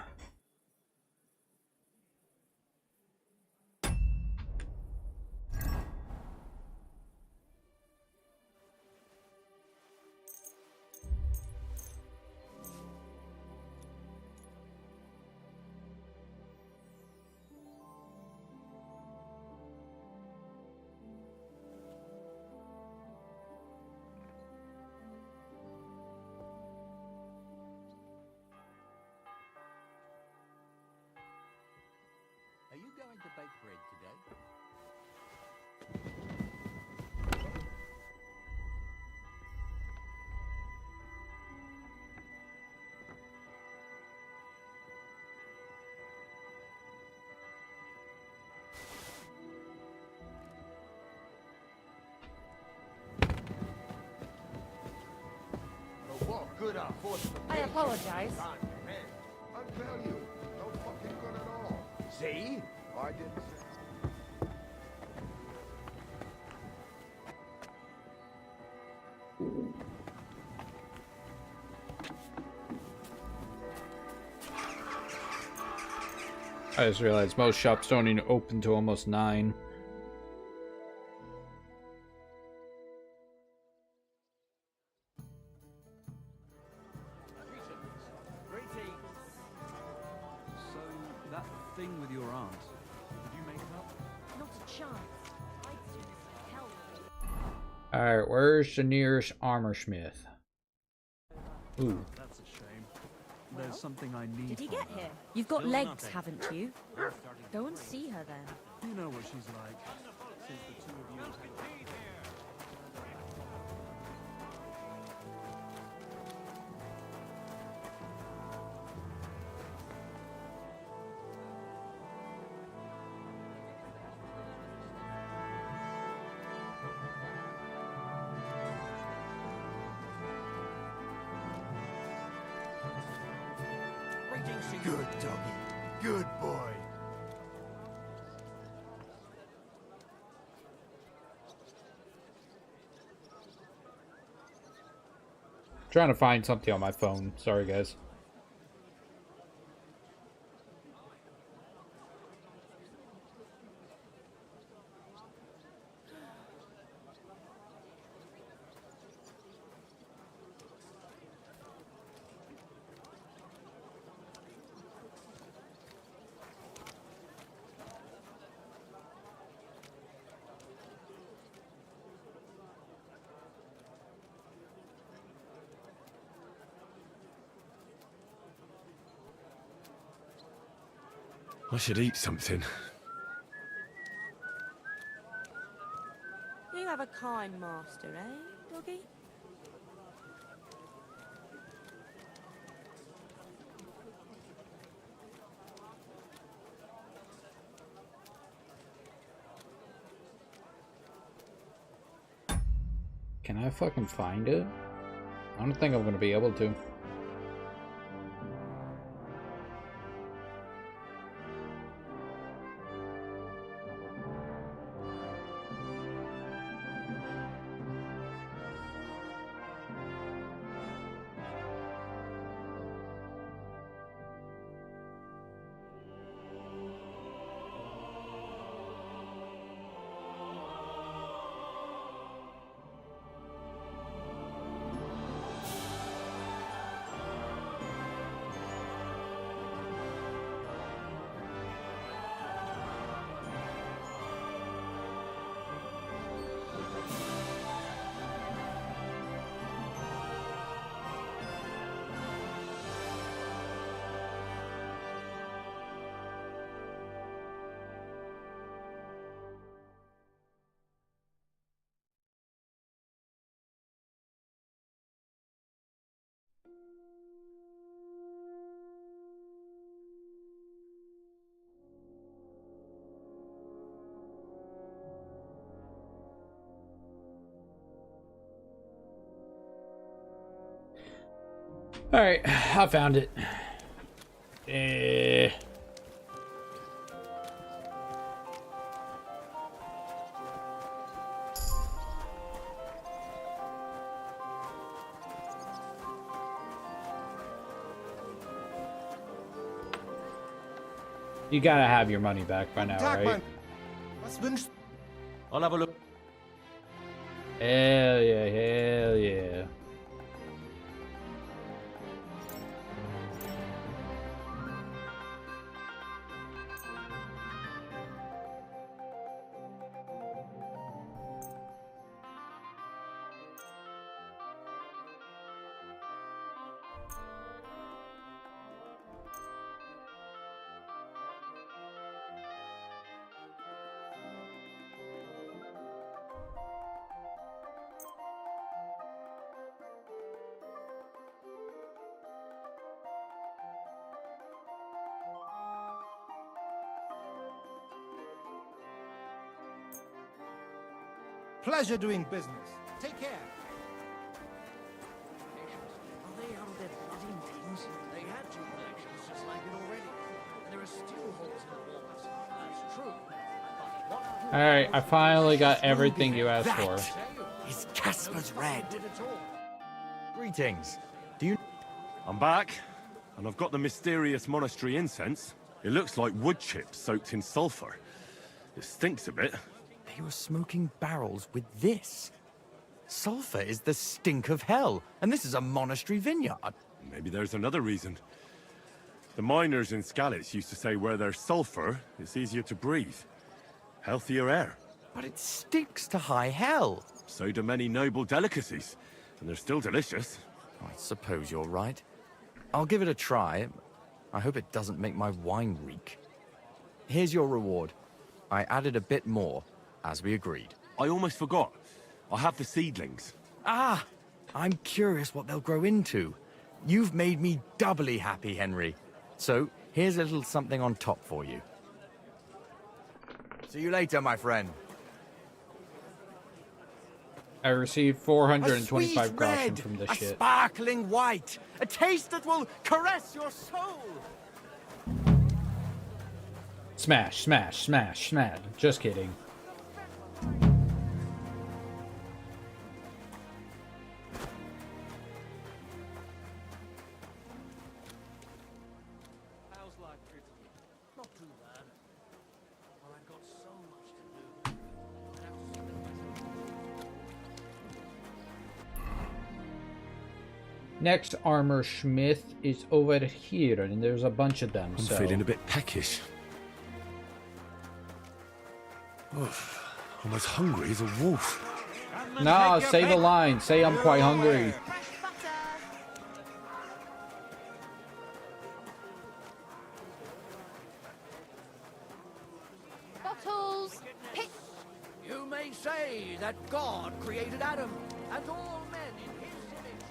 Are you going to bake bread today? I apologize. I tell you, no fucking good at all. See? I didn't say. I just realized most shops don't even open till almost 9. So, that thing with your aunt, did you make it up? Not a chance. I'd soon as hell. Alright, where's the nearest armor smith? Ooh. That's a shame. There's something I need. Did he from get her. here? You've got Still legs, nothing. haven't you? Go and see her then. You know what she's like. Since the two of you have had... Good doggy. Good boy. Trying to find something on my phone. Sorry, guys. I should eat something. You have a kind master, eh, doggy? Can I fucking find it? I don't think I'm gonna be able to. Alright, I found it. You gotta have your money back by now, right? I'll have a look. Hell yeah, hell yeah. Pleasure doing business. Take care. Are they out of their bloody minds? They had 2 collections just like it already. And there are still holes in the walls. That's true. Alright, I finally got everything you asked for. Is Casper's red. Greetings. Do you... I'm back, and I've got the mysterious monastery incense. It looks like wood chips soaked in sulfur. It stinks a bit. They were smoking barrels with this. Sulfur is the stink of hell, and this is a monastery vineyard. Maybe there's another reason. The miners in Skalitz used to say where there's sulfur, it's easier to breathe. Healthier air. But it stinks to high hell. So do many noble delicacies, and they're still delicious. I suppose you're right. I'll give it a try. I hope it doesn't make my wine reek. Here's your reward. I added a bit more, as we agreed. I almost forgot. I have the seedlings. Ah! I'm curious what they'll grow into. You've made me doubly happy, Henry. So, here's a little something on top for you. See you later, my friend. I received 425 a sweet groschen red, from this a shit. sparkling white, a taste that will caress your soul. Smash, smash, smash, smash. Just kidding. Next armor smith is over here, and there's a bunch of them. I'm feeling a bit peckish. Oof, I'm as hungry as a wolf. Nah, say the line. Say I'm quite hungry. Bottles. Pick. You may say that God created Adam and all men in his image.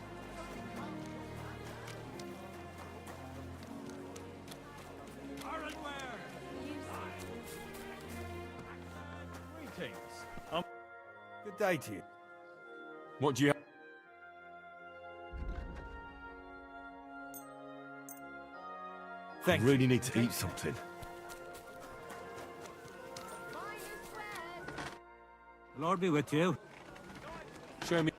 Greetings. Good day to you. What do you have? I really need to eat something. Lord be with you. Show me.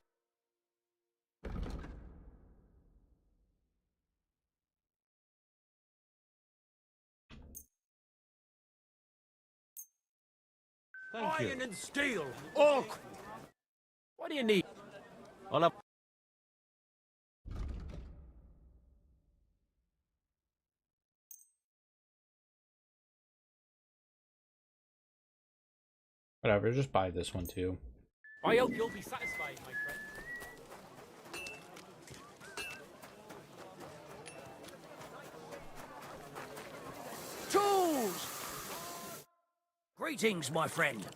Thank you. Iron and steel. All. What do you need? I'll have... Whatever, just buy this one too. I hope you'll be satisfied, my friend. Tools! Greetings, my friend.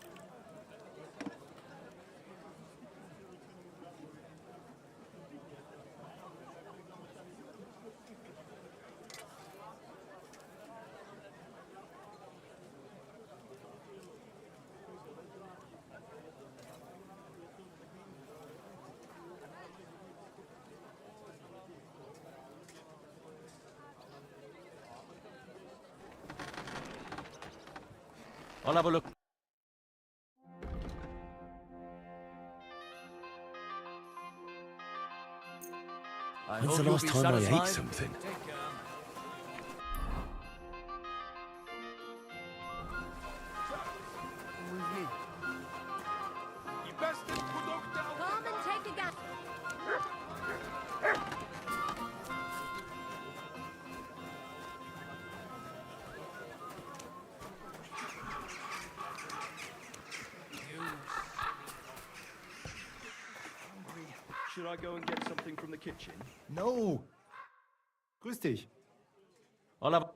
I'll have a look. When's the last time I ate something? Come and take a gas. Should I go and get something from the kitchen? No. Grüß dich. I'll have.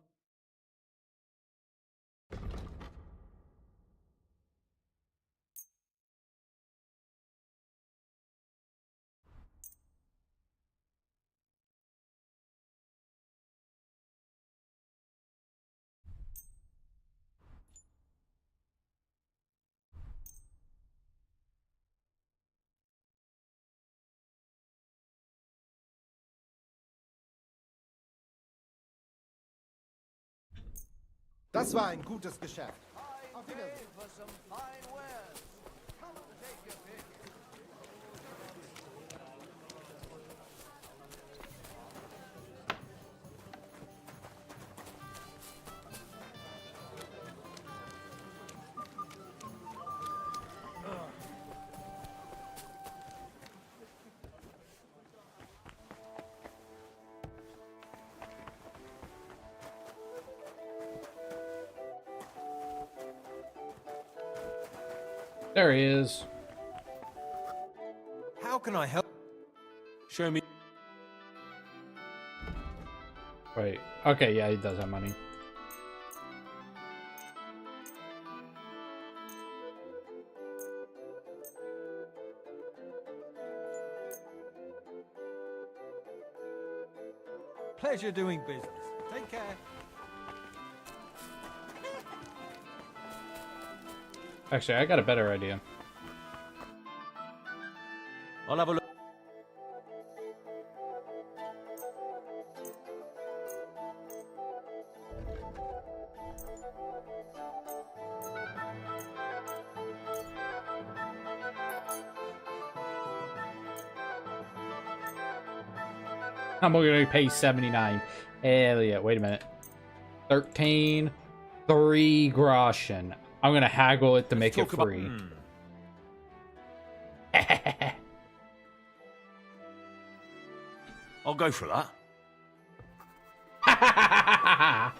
Das war ein gutes Geschäft. Auf Wiedersehen. There he is. How can I help? Show me. Wait. Okay, yeah, he does have money. Pleasure doing business. Take care. Actually, I got a better idea. I'll have a look. I'm going to pay 79. Hell yeah. Wait a minute. 13. 3 groschen. I'm going to haggle it to make it free. I'll go for that.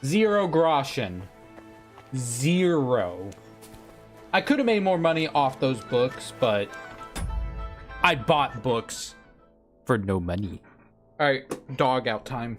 0 groschen. 0. I could have made more money off those books, but I bought books for no money. All right, dog out time.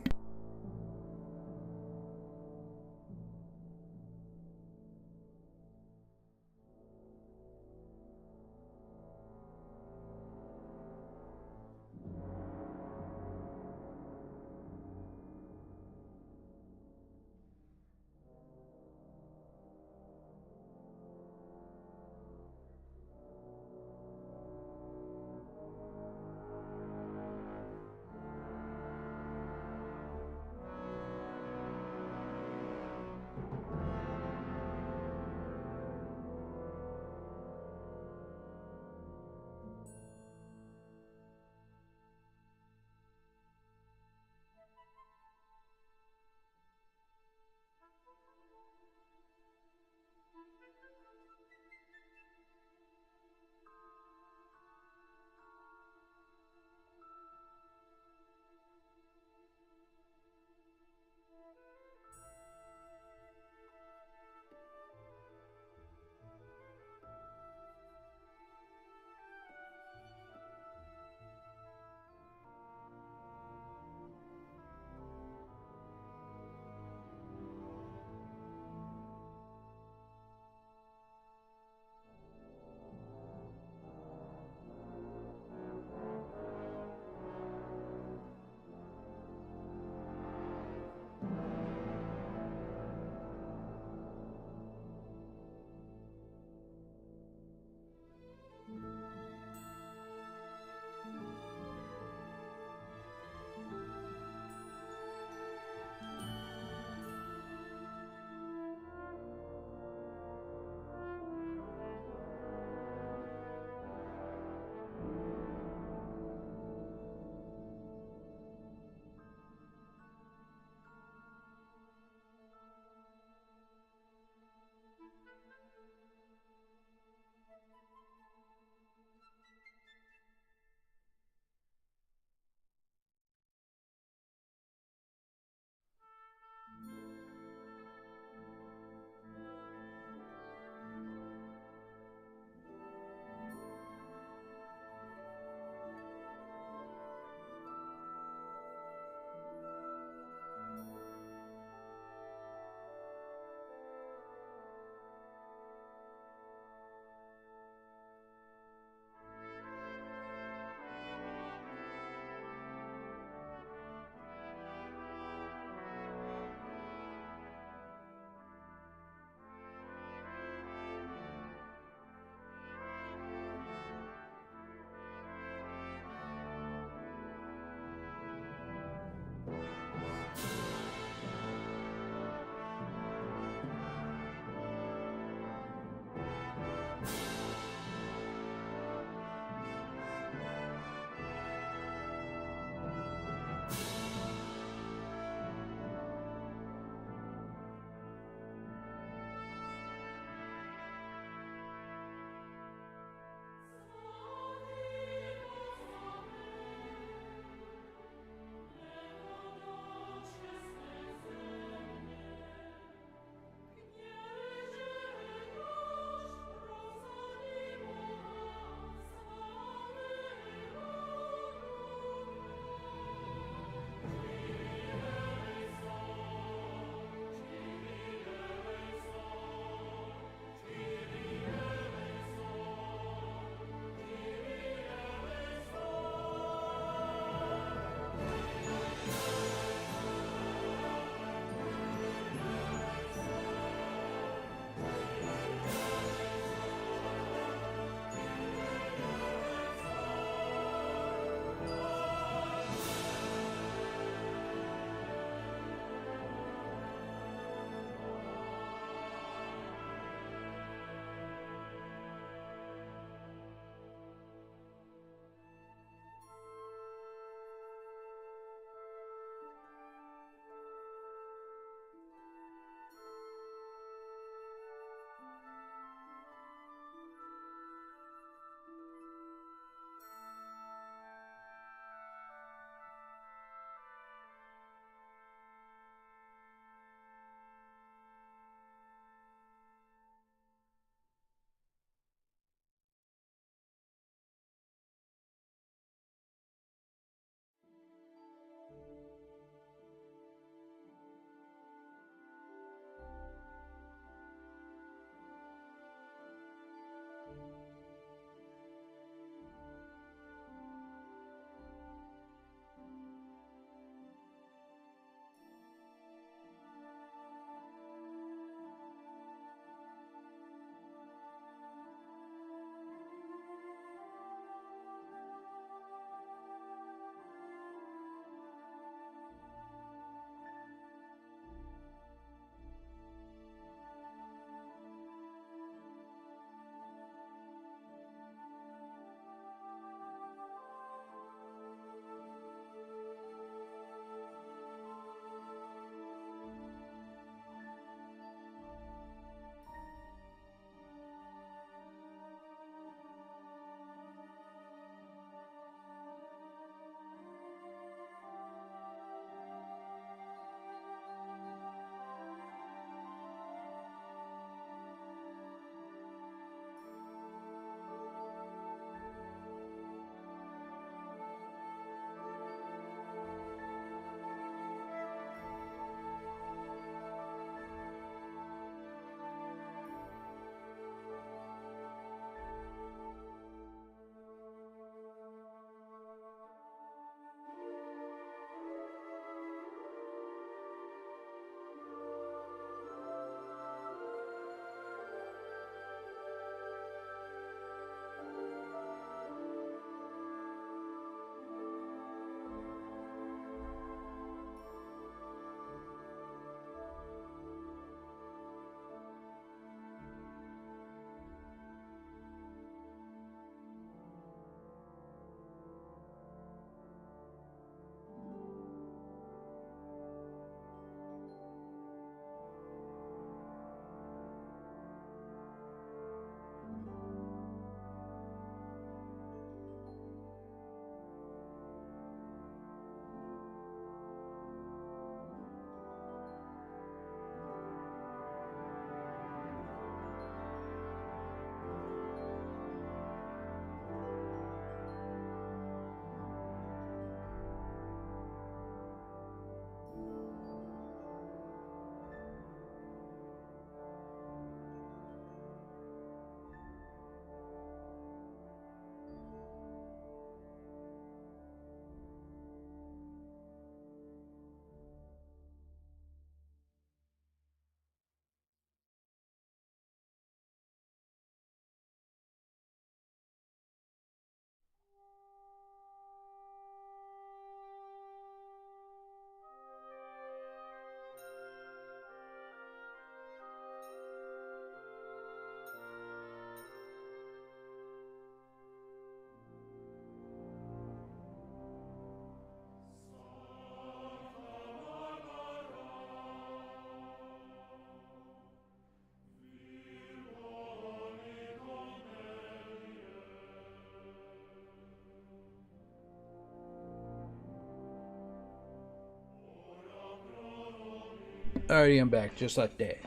Alrighty, I'm back, just like that.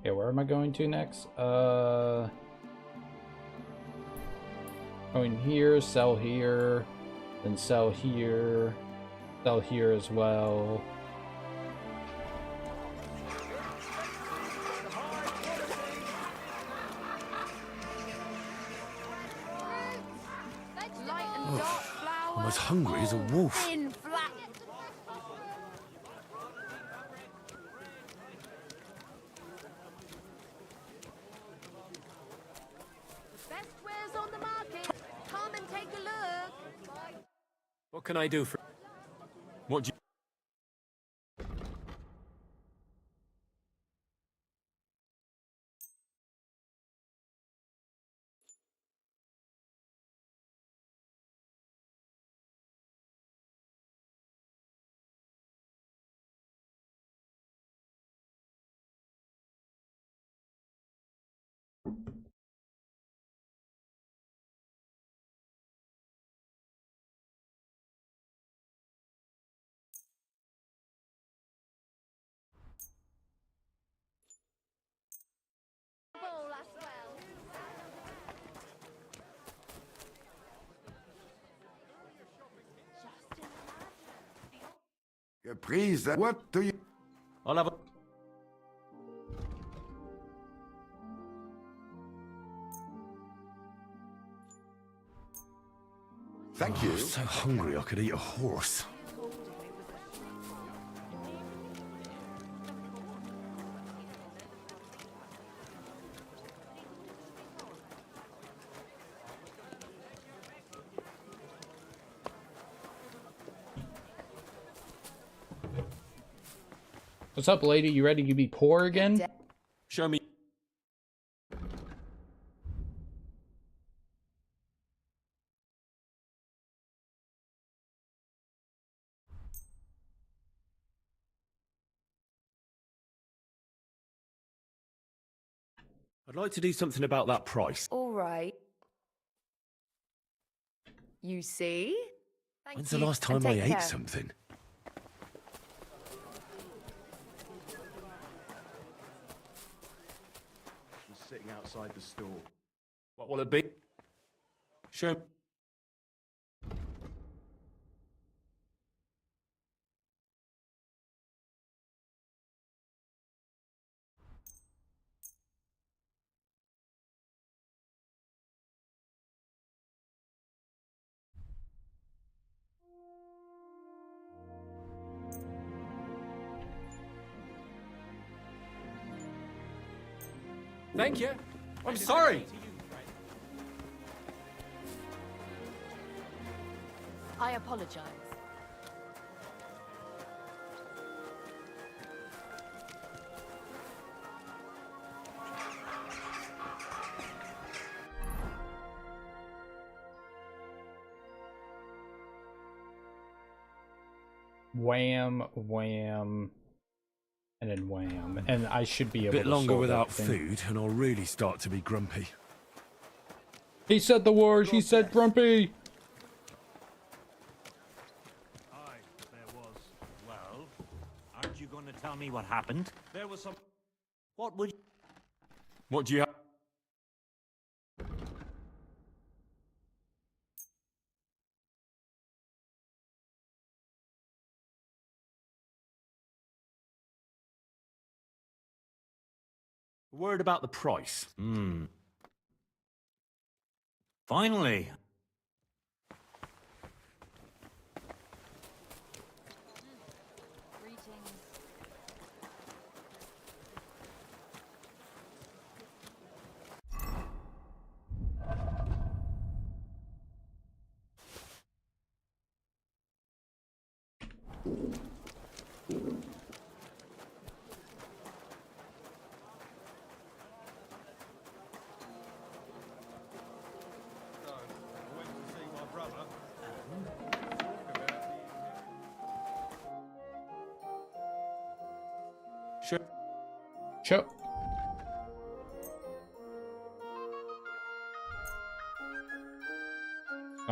Okay, where am I going to next? Going here, sell here, then sell here as well. I'm as hungry as a wolf. Best wares on the market. Come and take a look. What can I do for... What do you... Please, what do you... I'll have a... Thank you. I'm so hungry I could eat a horse. What's up, lady? You ready to be poor again? Show me. I'd like to do something about that price. All right. You see? When's the last time I ate something? Just sitting outside the store. What will it be? Show... Thank you. I'm sorry. I apologize. Wham, wham, and then wham. And I should be able to A bit longer solve without everything. food, and I'll really start to be grumpy. He said the word, he said grumpy! Aye, there was. Well, aren't you going to tell me what happened? There was some... What would you... What do you have? Worried about the price. Finally. Sure. Sure.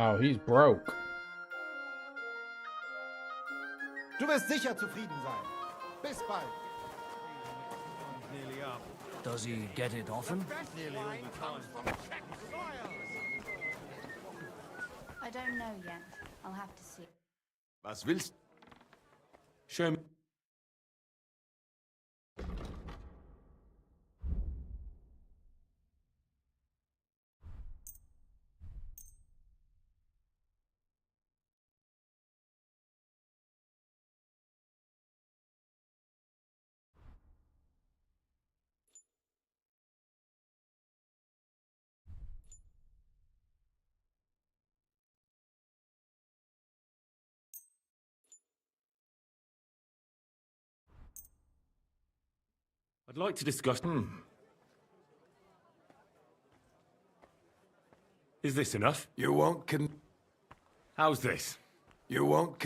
Oh, he's broke. Du wirst sicher zufrieden sein. Bis bald. Nearly up. Does he get it often? Nearly all the time. I don't know yet. I'll have to see. Was willst? Show me. I'd like to discuss. Is this enough? You won't How's this? You won't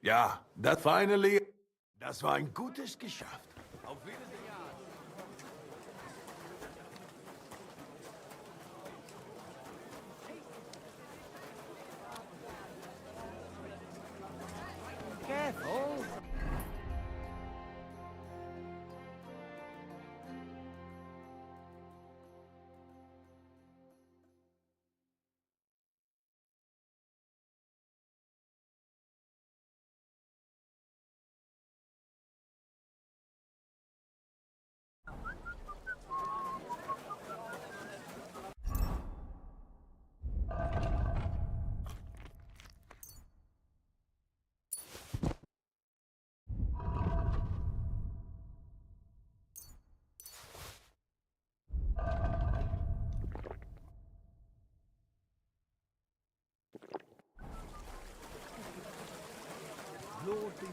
Ja, das finally. Das war ein gutes Geschäft. Auf Wiedersehen. Careful. Lord be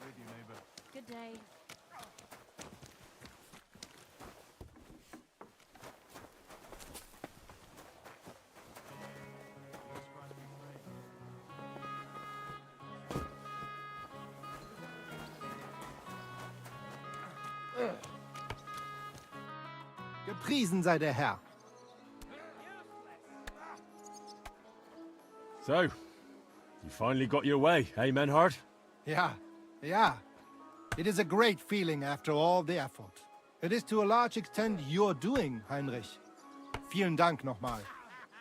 with you, neighbor. Good day. Gepriesen sei der Herr. So, you finally got your way, eh, Menhard? Ja, ja. It is a great feeling after all the effort. It is to a large extent your doing, Heinrich. Vielen Dank nochmal.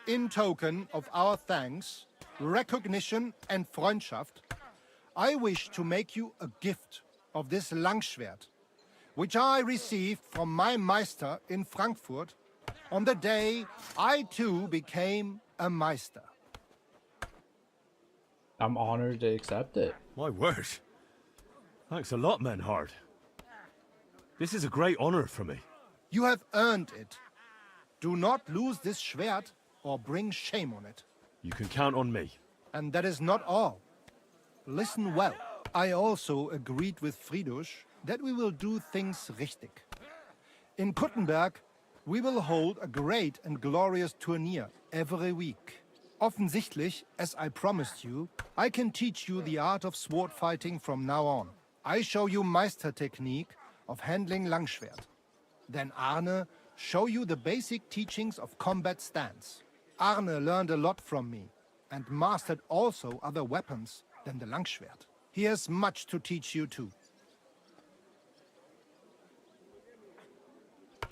In token of our thanks, recognition and Freundschaft, I wish to make you a gift of this Langschwert, which I received from my Meister in Frankfurt on the day I too became a Meister. I'm honored to accept it. My word. Thanks a lot, Menhard. This is a great honor for me. You have earned it. Do not lose this Schwert or bring shame on it. You can count on me. And that is not all. Listen well. I also agreed with Friedrich that we will do things richtig. In Kuttenberg, we will hold a great and glorious tourney every week. Offensichtlich, as I promised you, I can teach you the art of sword fighting from now on. I show you Meister technique of handling Langschwert. Then Arne show you the basic teachings of combat stance. Arne learned a lot from me and mastered also other weapons than the Langschwert. He has much to teach you too.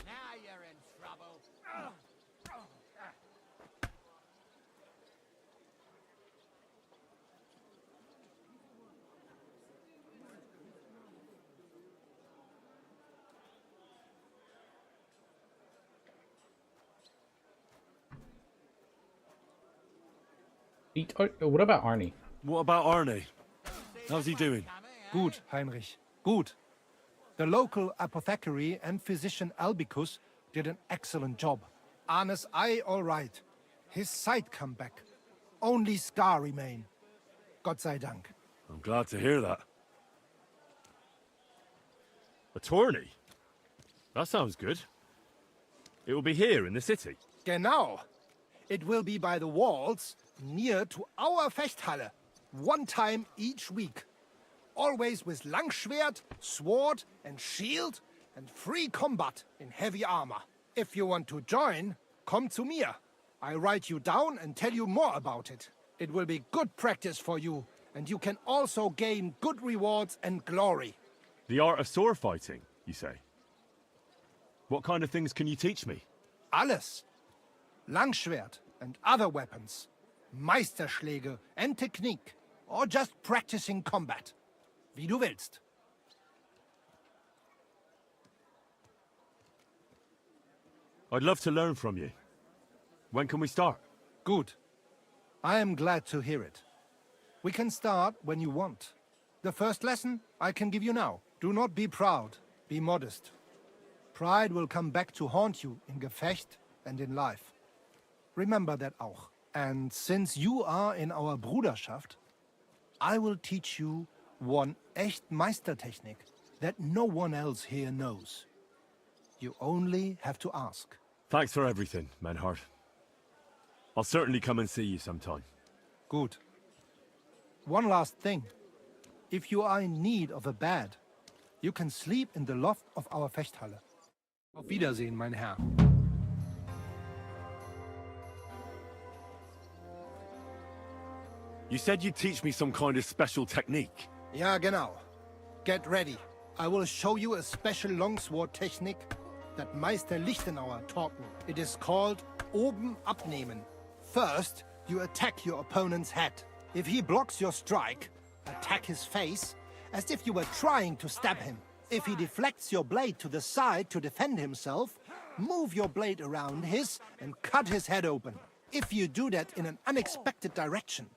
Now you're in trouble. What about Arnie? What about Arnie? How's he doing? Gut, Heinrich, gut. The local apothecary and physician Albicus did an excellent job. Arne's eye all right. His sight come back. Only scar remain. Gott sei Dank. I'm glad to hear that. A tourney? That sounds good. It will be here in the city. Genau. It will be by the walls, near to our Fechthalle. One time each week. Always with Langschwert, sword and shield, and free combat in heavy armor. If you want to join, come to mir. I write you down and tell you more about it. It will be good practice for you, and you can also gain good rewards and glory. The art of sword fighting, you say? What kind of things can you teach me? Alles. Langschwert and other weapons. Meisterschläge and technique. Or just practicing combat. Wie du willst. I'd love to learn from you. When can we start? Good. I am glad to hear it. We can start when you want. The first lesson I can give you now. Do not be proud. Be modest. Pride will come back to haunt you in Gefecht and in life. Remember that auch. And since you are in our Bruderschaft, I will teach you one echt Meistertechnik that no one else here knows. You only have to ask. Thanks for everything, Menhard. I'll certainly come and see you sometime. Good. One last thing. If you are in need of a bed, you can sleep in the loft of our Fechthalle. Auf Wiedersehen, mein Herr. You said you'd teach me some kind of special technique. Ja, genau. Get ready. I will show you a special longsword technique that Meister Lichtenauer taught me. It is called oben abnehmen. First, you attack your opponent's head. If he blocks your strike, attack his face as if you were trying to stab him. If he deflects your blade to the side to defend himself, move your blade around his and cut his head open. If you do that in an unexpected direction,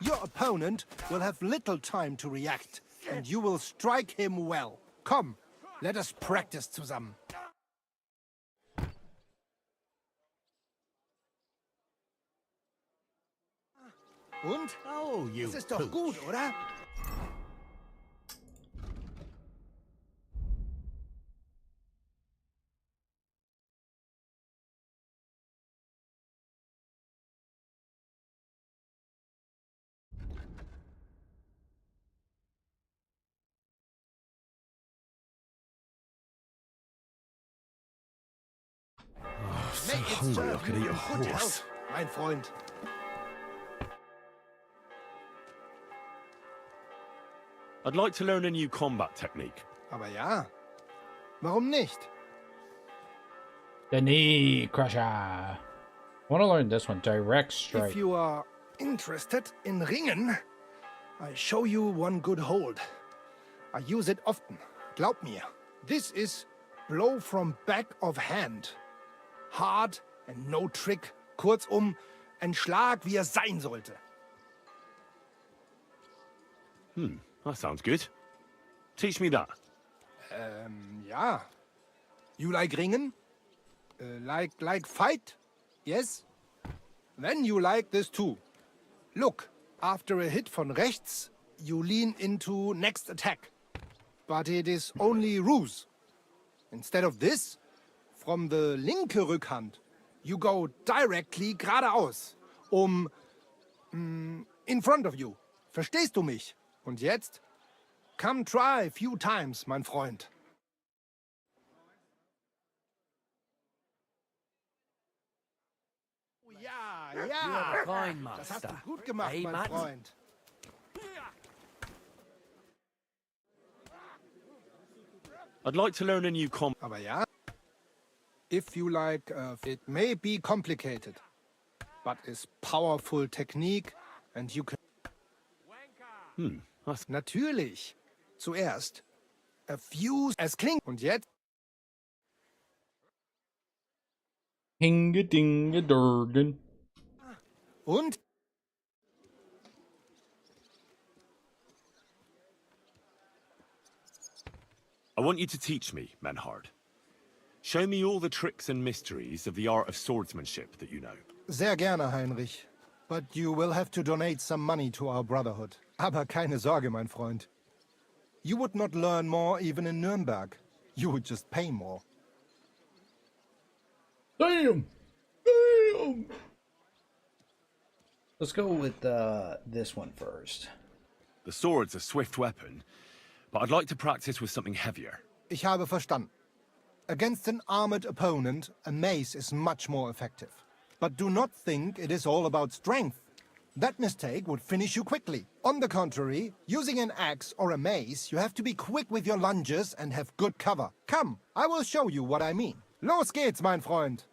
your opponent will have little time to react, and you will strike him well. Come, let us practice zusammen. Und? Oh, you Das ist doch gut, oder? So hungry I could eat a horse. Mein Freund. I'd like to learn a new combat technique. Aber ja, warum nicht? The knee crusher. I want to learn this one, direct strike. If you are interested in ringen, I show you one good hold. I use it often. Glaub mir. This is blow from back of hand. Hard and no trick. Kurzum, ein Schlag, wie er sein sollte. That sounds good. Teach me that. Ja. You like ringen? Like fight? Yes? Then you like this too. Look, after a hit von rechts, you lean into next attack. But it is only ruse. Instead of this, from the linke Rückhand, you go directly geradeaus. In front of you. Verstehst du mich? Und jetzt? Come try a few times, mein Freund. Ja, ja. You're fine, Das hast du Master. gut gemacht, Hey, mein Matt. Freund. I'd like to learn a new Aber ja, if you like, it may be complicated, but is powerful technique and you can... Natürlich. Zuerst. A few... Es klingt... Und jetzt? Hinge-dinge-durgen. Und? I want you to teach me, Menhard. Show me all the tricks and mysteries of the art of swordsmanship that you know. Sehr gerne, Heinrich. But you will have to donate some money to our brotherhood. Aber keine Sorge, mein Freund. You would not learn more even in Nuremberg. You would just pay more. Damn! Damn! Let's go with this one first. The sword's a swift weapon, but I'd like to practice with something heavier. Ich habe verstanden. Against an armored opponent, a mace is much more effective. But do not think it is all about strength. That mistake would finish you quickly. On the contrary, using an axe or a mace, you have to be quick with your lunges and have good cover. Come, I will show you what I mean. Los geht's, mein Freund.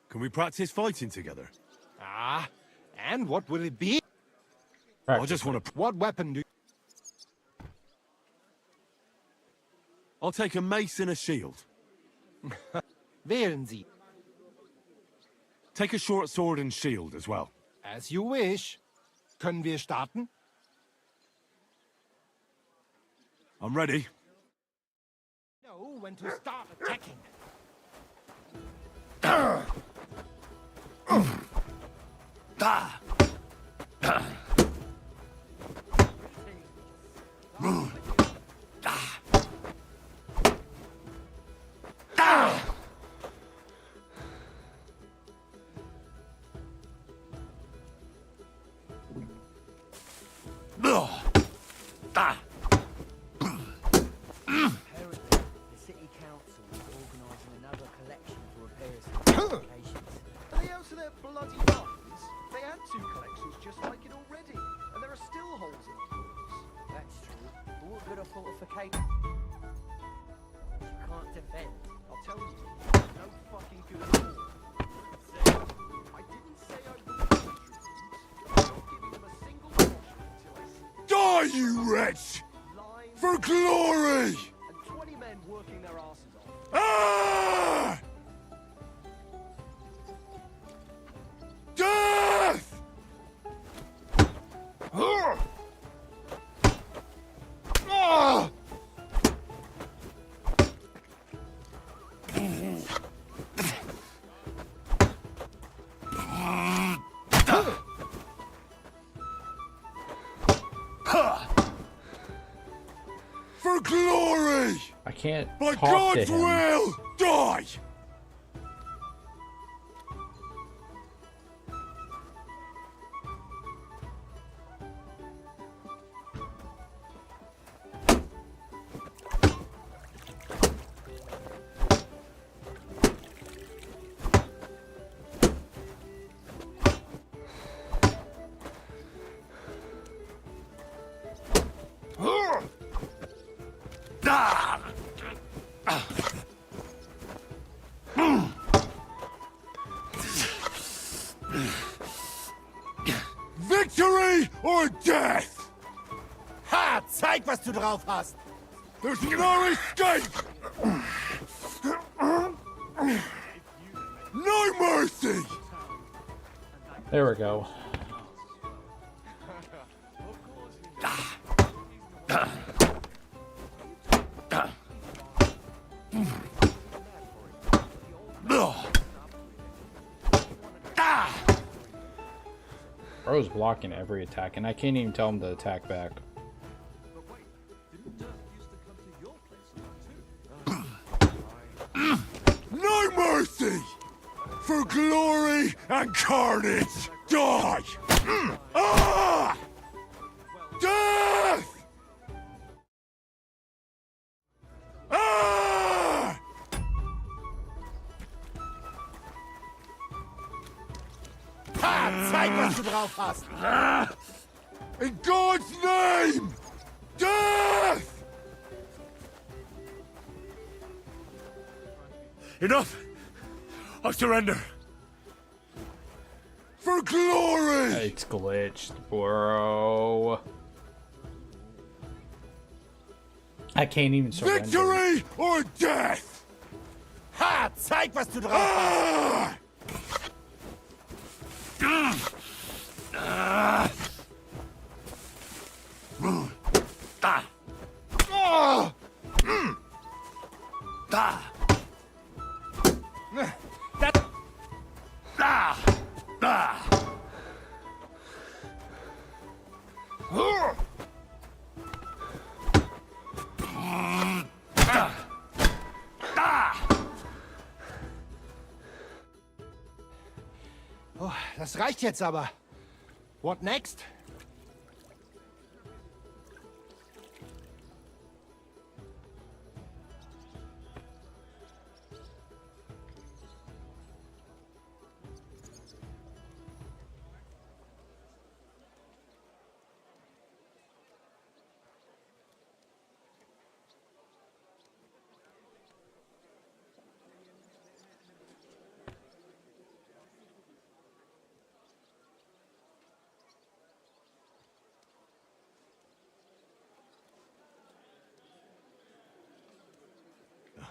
Can we practice fighting together? Ah, and what will it be? I just want to... What weapon do you... I'll take a mace and a shield. Wählen Sie. Take a short sword and shield as well. As you wish. Können wir starten? I'm ready. Know when to start attacking. Die, you wretch! For glory! Ah! Death! Ah! For glory! I can't By talk to God's him. will, die! Victory or death! Ha! Zeig, was du drauf hast! There's no escape! No mercy! There we go. Bro's blocking every attack, and I can't even tell him to attack back. No mercy! For glory and carnage, die! Ah! Death! Ah! Ha! Zeig, was du drauf hast! Ah! In God's name! Death! Enough! I surrender! For glory! It's glitched, bro. I can't even surrender. Victory or death! Ha! Zeig, was du drauf hast! Das reicht jetzt aber. What next?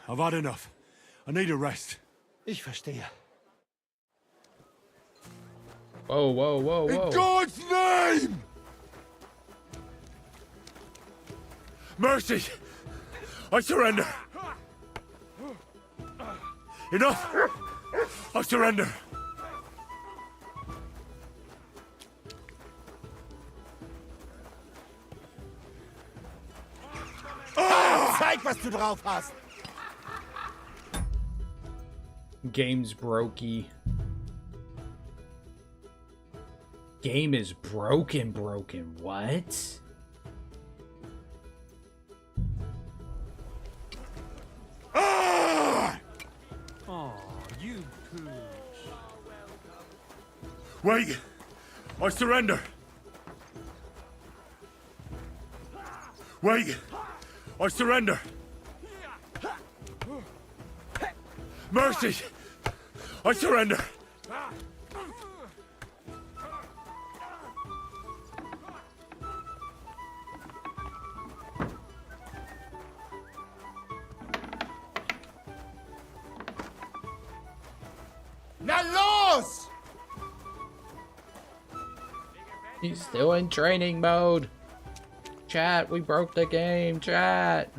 I've had enough. I need a rest. Ich verstehe. Whoa, whoa, whoa, whoa. In God's name! Mercy! I surrender! Enough! I surrender! Zeig, was du drauf hast! Game's brokey. Game is broken. What? Ah! Oh, you pooch. Wait! I surrender! Wait! I surrender! Mercy! I surrender! Na los! He's still in training mode. Chat, we broke the game, chat.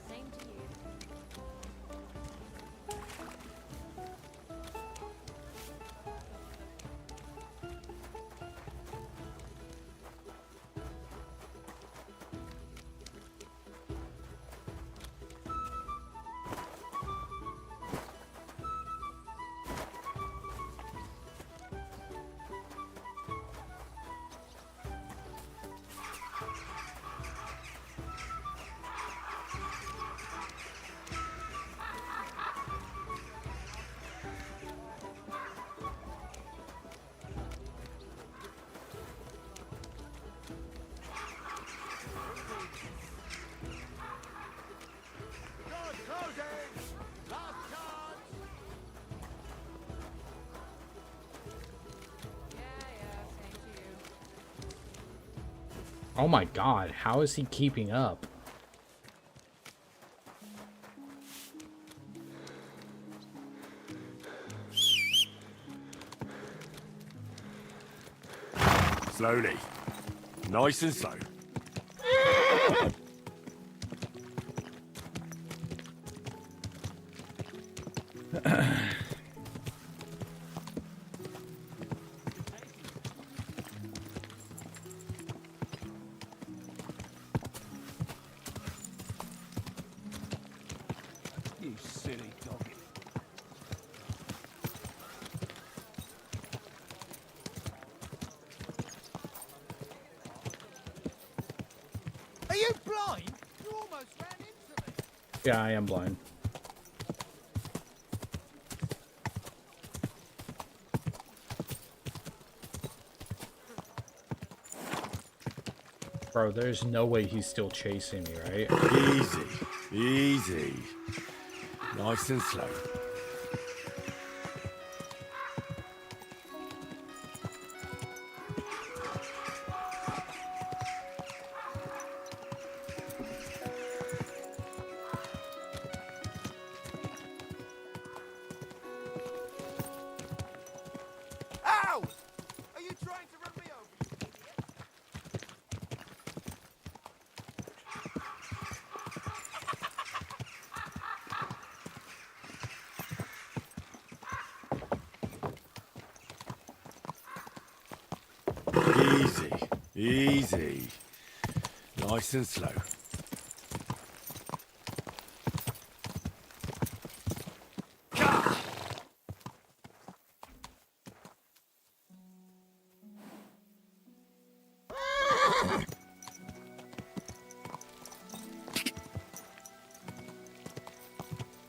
Same to you. Oh my god, how is he keeping up? Slowly. Nice and slow. You silly doggy. Are you blind? You almost ran into me. Yeah, I am blind. Bro, there's no way he's still chasing me, right? Easy. Easy. Nice and slow. Ow! Are you trying to run me over? Easy. Easy. Nice and slow.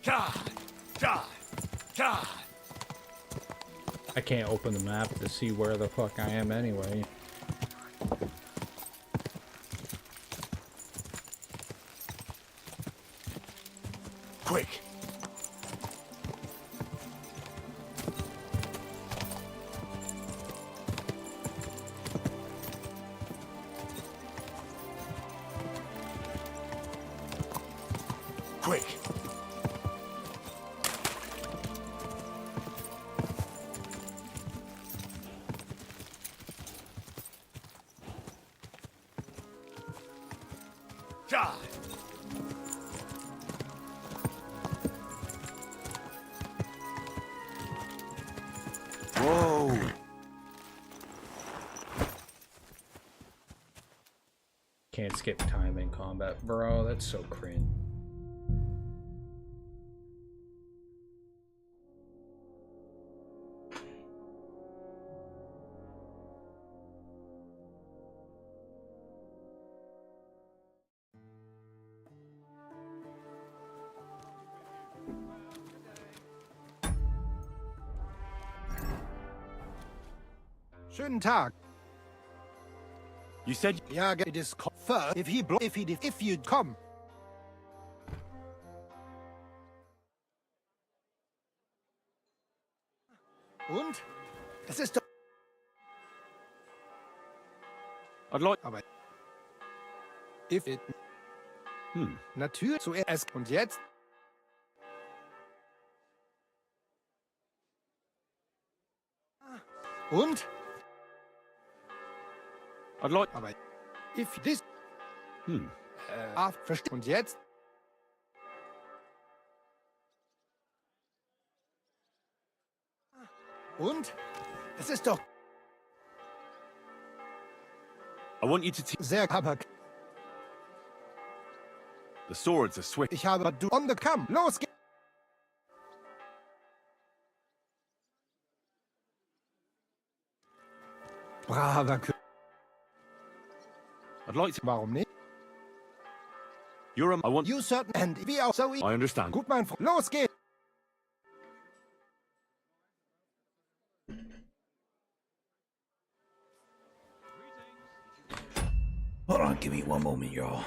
I can't open the map to see where the fuck I am anyway. Quick! Quick! Whoa! Can't skip time in combat, bro. That's so cringe. Schönen Tag. You said Ja, it is first if you come. Und? Es ist doch. I'd like. Aber. If it. Natürlich zuerst und jetzt. Und? I'd like. Aber. If this. Versteht. Und jetzt? Und? Es ist doch. I want you to sehr aber. The swords are swift. Ich habe du on the come. Los geht's. Braver König. I'd like to. Warum nicht? You're a. I want. You certain and wie auch so. I understand. Gut, mein Freund. Los geht's. Hold on, give me one moment, y'all.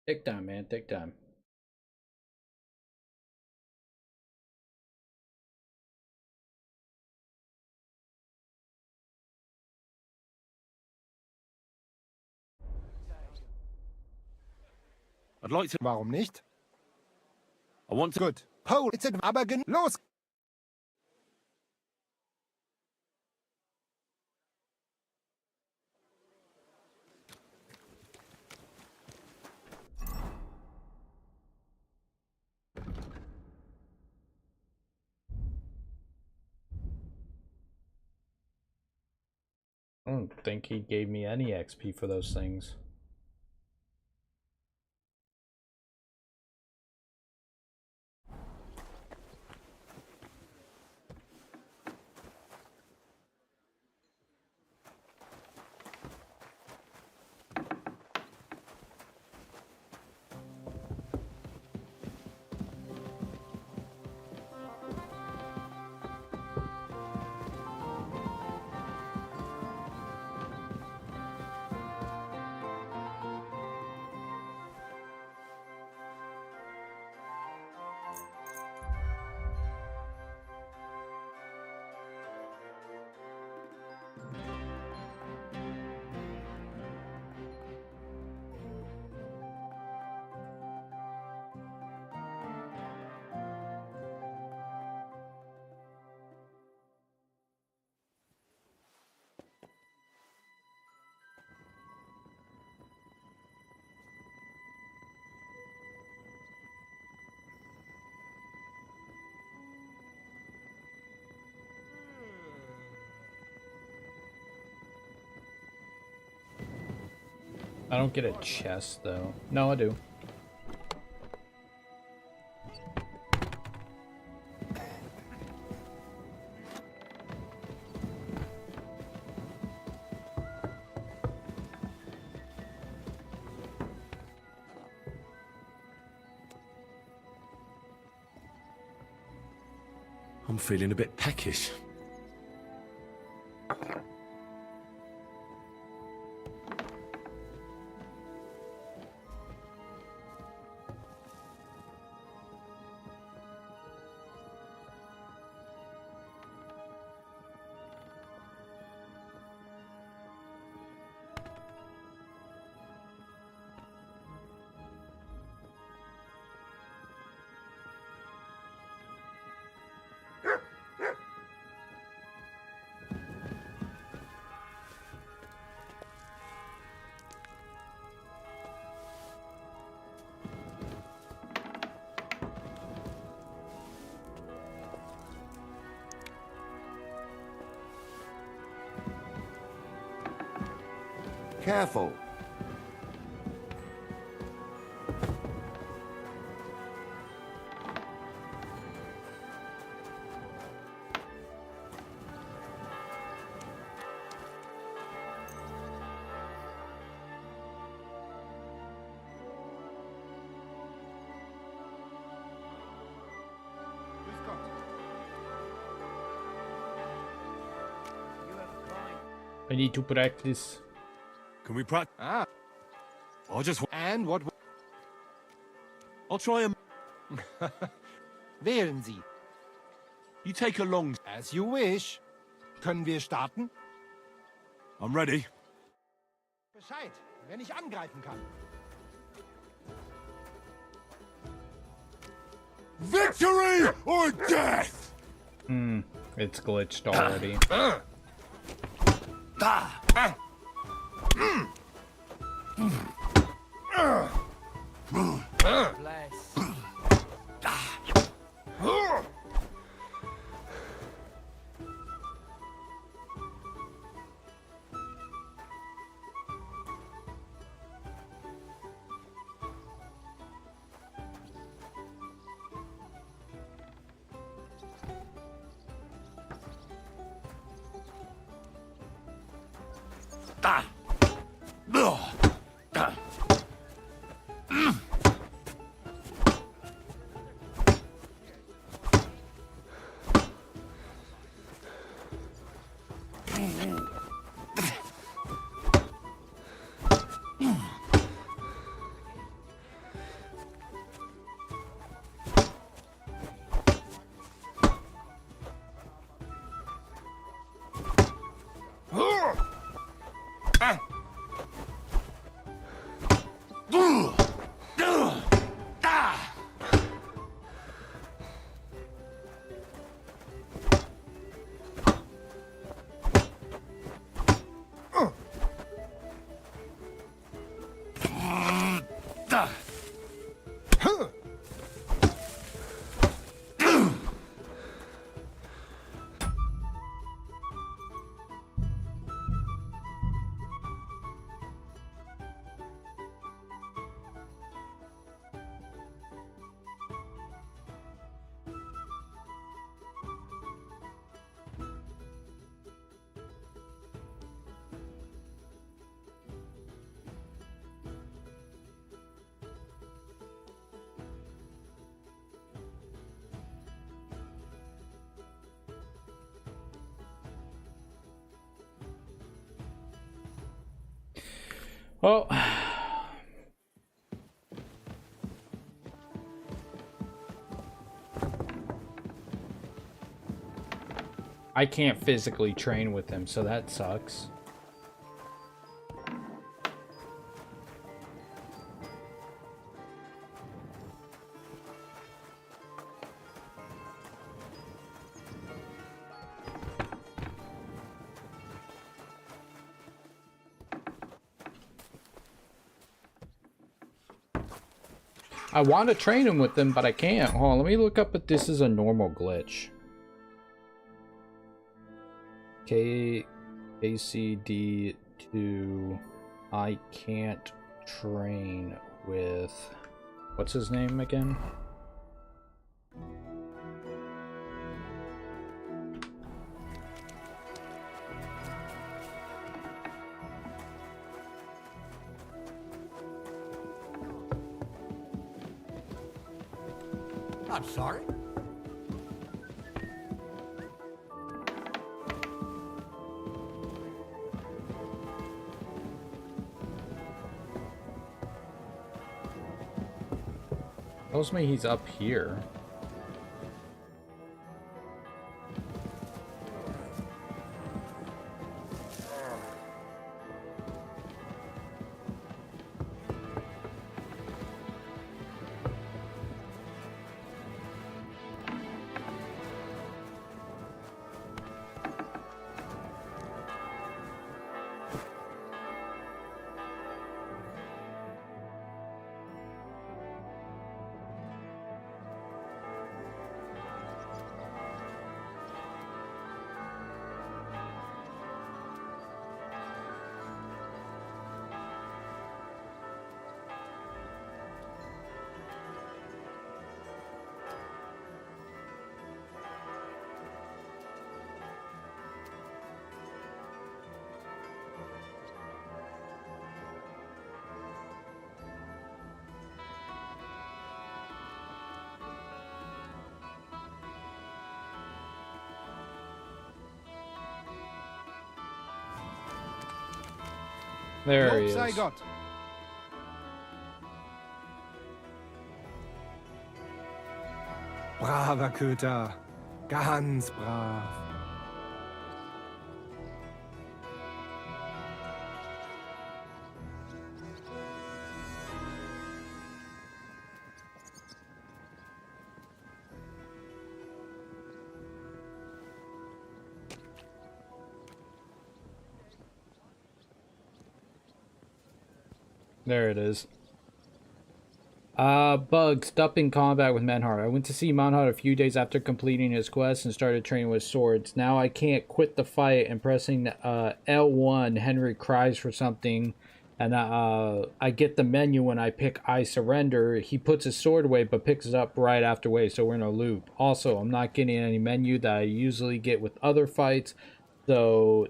Take time, man. Take time. I'd like to. Warum nicht? I want to. Good. Pole. It's aber los. I don't think he gave me any XP for those things. I don't get a chest, though. No, I do. I'm feeling a bit peckish. Careful. I need to practice. Can we practice? Ah. I'll just... And what... I'll try and... Wählen Sie. You take a long... As you wish. Können wir starten? I'm ready. Bescheid, wenn ich angreifen kann. Victory or death! It's glitched already. Well, I can't physically train with him, so that sucks. I want to train him with them, but I can't. Hold on, let me look up if this is a normal glitch. KCD2. I can't train with... What's his name again? I'm sorry. Tells me he's up here. There he is. I got. Braver Köter. Ganz brav. There it is. Bug, stuck in combat with Menhart. I went to see Menhart a few days after completing his quest and started training with swords. Now I can't quit the fight, and pressing L1, Henry cries for something, and I get the menu when I pick I surrender. He puts his sword away but picks it up right afterward, so we're in a loop. Also, I'm not getting any menu that I usually get with other fights, so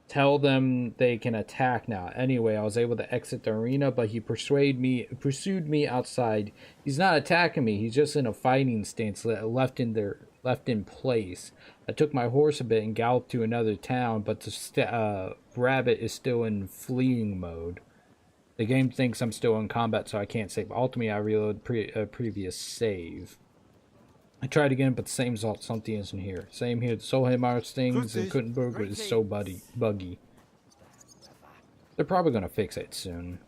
tell them they can attack now. Anyway, I was able to exit the arena, but he pursued me outside. He's not attacking me. He's just in a fighting stance, left in place. I took my horse a bit and galloped to another town, but the rabbit is still in fleeing mode. The game thinks I'm still in combat, so I can't save. Ultimately, I reload previous save. I tried again, but the same result. Something isn't here. Same here. The Soul Mars things in Kuttenberg is so buggy. They're probably gonna fix it soon.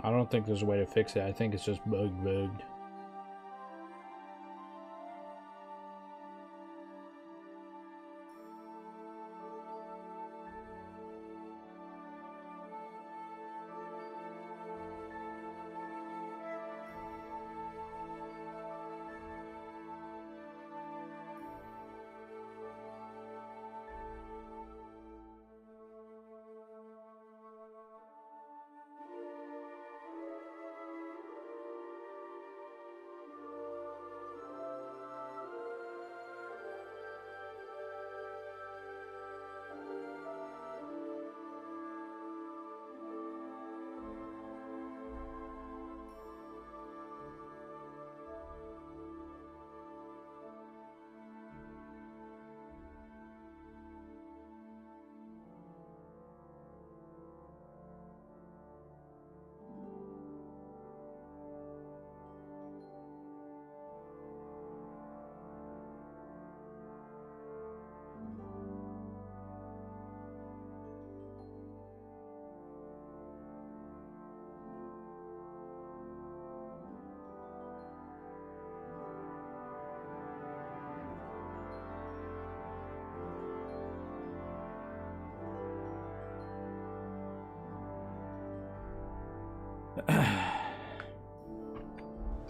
I don't think there's a way to fix it. I think it's just bugged.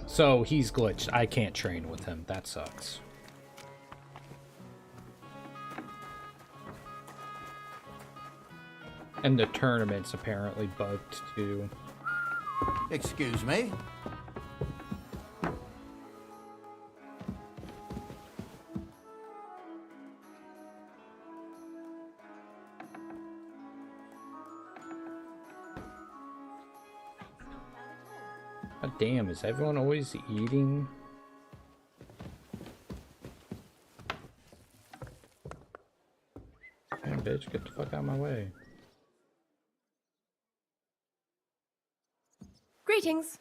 So he's glitched. I can't train with him. That sucks. And the tournament's apparently bugged too. Excuse me? God damn, is everyone always eating? Damn, bitch, get the fuck out of my way. Greetings.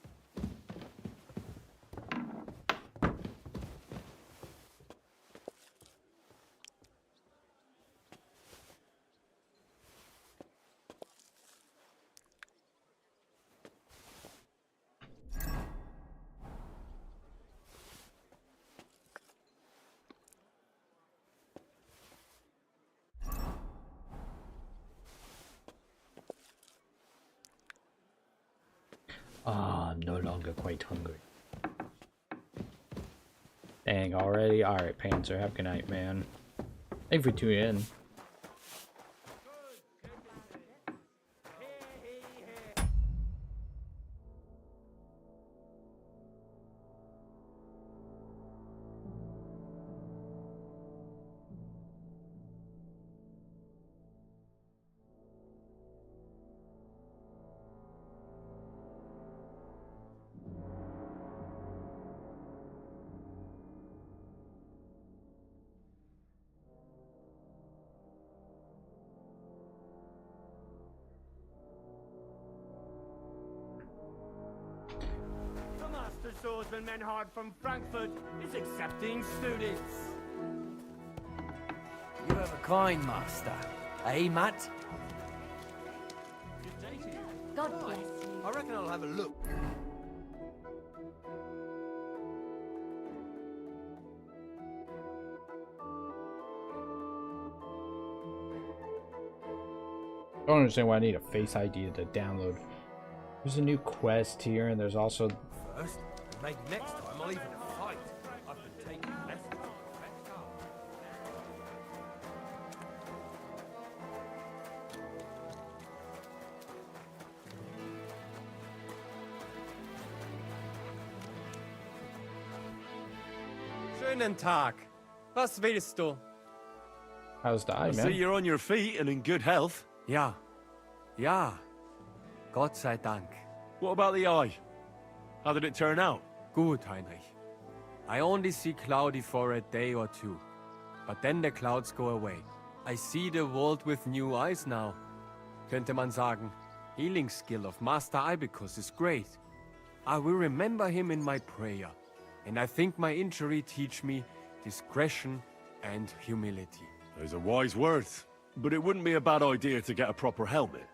Ah, I'm no longer quite hungry. Dang, already? Alright, Panzer, have a good night, man. Thank you for tuning in. The master swordsman Menhard from Frankfurt is accepting students. You have a kind master. Eh, Matt? Good day to you. God bless you. I reckon I'll have a look. I don't understand why I need a face ID to download. There's a new quest here, and there's also... First, maybe next time I'll even fight. I've been taking lessons. Schönen Tag. Was willst du? How's the eye, I man? see you're on your feet and in good health. Ja. Ja. Gott sei Dank. What about the eye? How did it turn out? Gut, Heinrich. I only see cloudy for a day or two. But then the clouds go away. I see the world with new eyes now. Könnte man sagen, healing skill of Master Ibicus is great. I will remember him in my prayer. And I think my injury teach me discretion and humility. Those are wise words. But it wouldn't be a bad idea to get a proper helmet.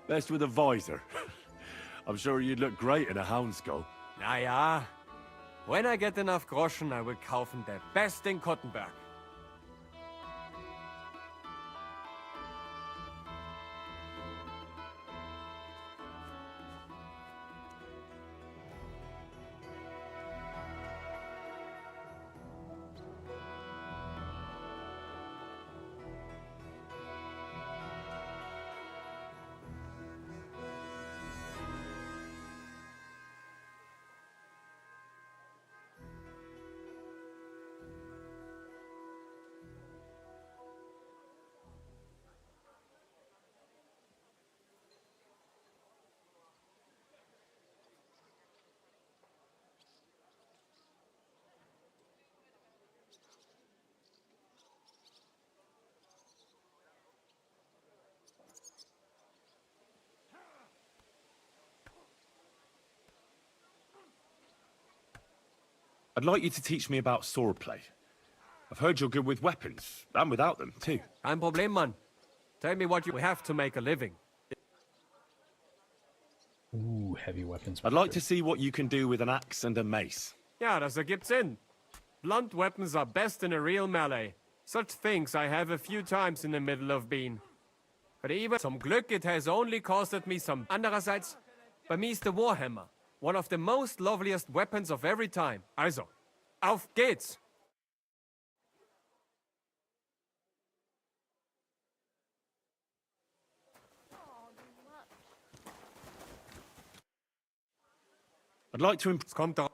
Best with a visor. I'm sure you'd look great in a hound skull. Na ja. When I get enough Groschen, I will kaufen the best in Kottenberg. I'd like you to teach me about swordplay. I've heard you're good with weapons, and without them, too. Kein Problem, Mann. Tell me what you have to make a living. Ooh, heavy weapons. I'd like to see what you can do with an axe and a mace. Ja, das ergibt Sinn. Blunt weapons are best in a real melee. Such things I have a few times in the middle of been. But even zum Glück it has only costed me some. Andererseits, Bei mir ist der Warhammer. One of the most loveliest weapons of every time. Also, auf geht's! I'd like to Kommt doch.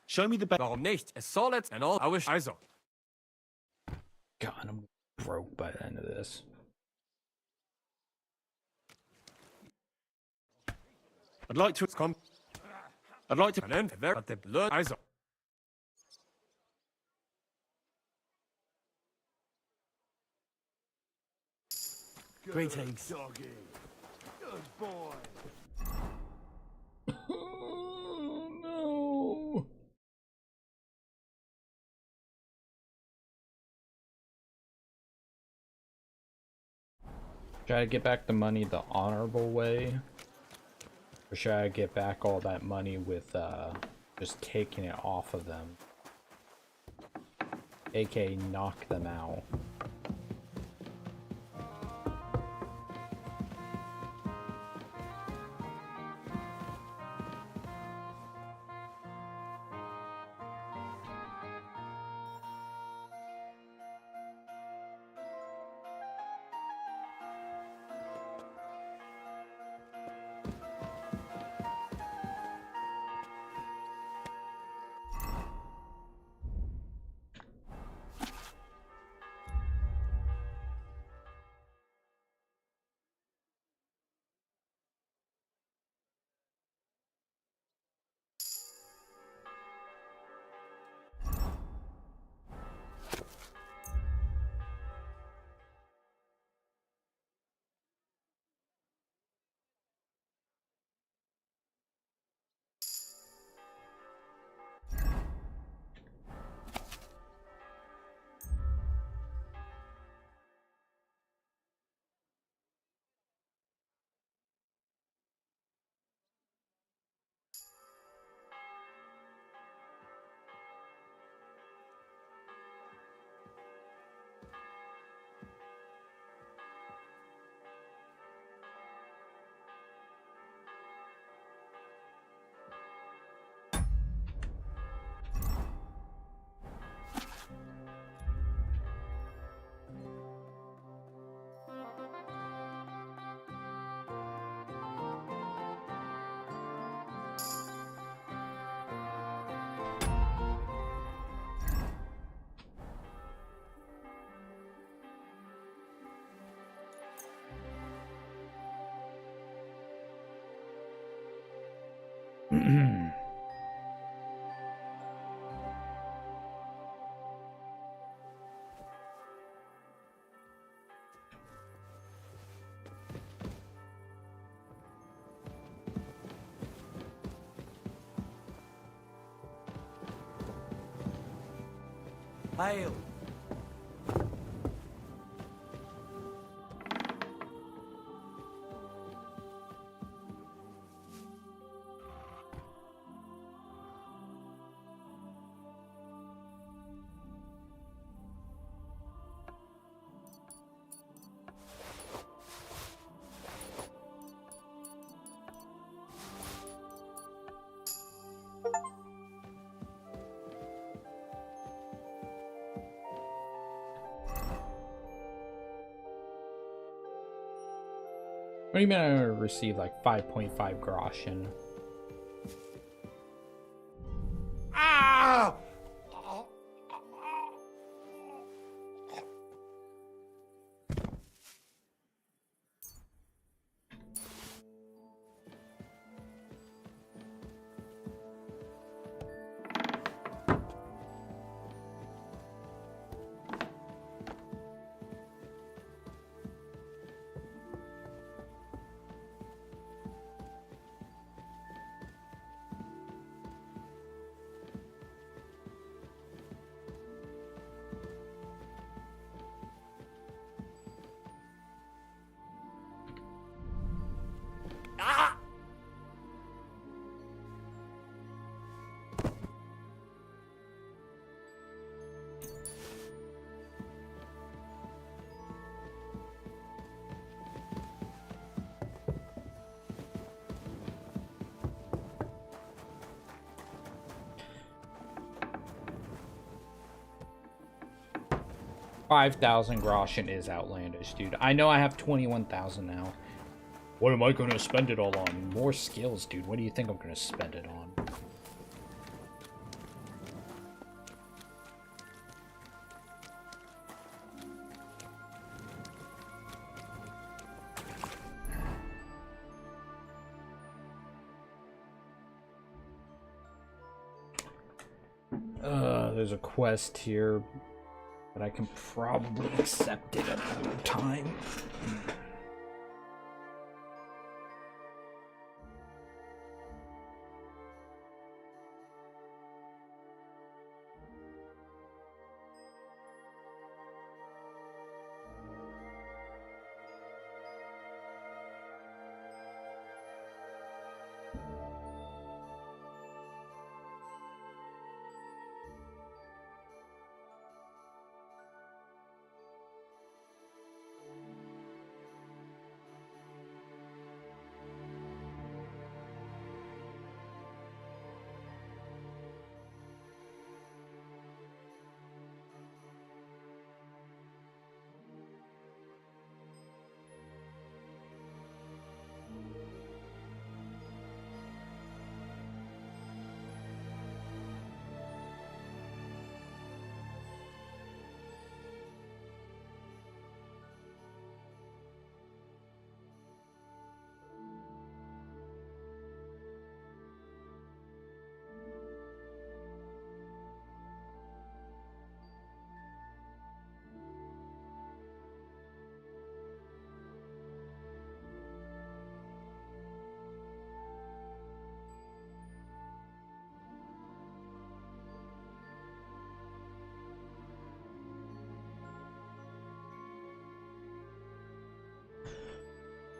show me the best. Warum nicht? A solid and all. I wish. Also. God, I'm broke by the end of this. I'd like to. And then there at the blood. Also. Greetings. Doggy. Good boy. Oh no. Should I get back the money the honorable way? Or should I get back all that money with just taking it off of them? AKA knock them out. Hail. What do you mean I received like 5.5 groschen? Ah! 5,000 groschen is outlandish, dude. I know I have 21,000 now. What am I going to spend it all on? More skills, dude. What do you think I'm going to spend it on? There's a quest here, but I can probably accept it another time.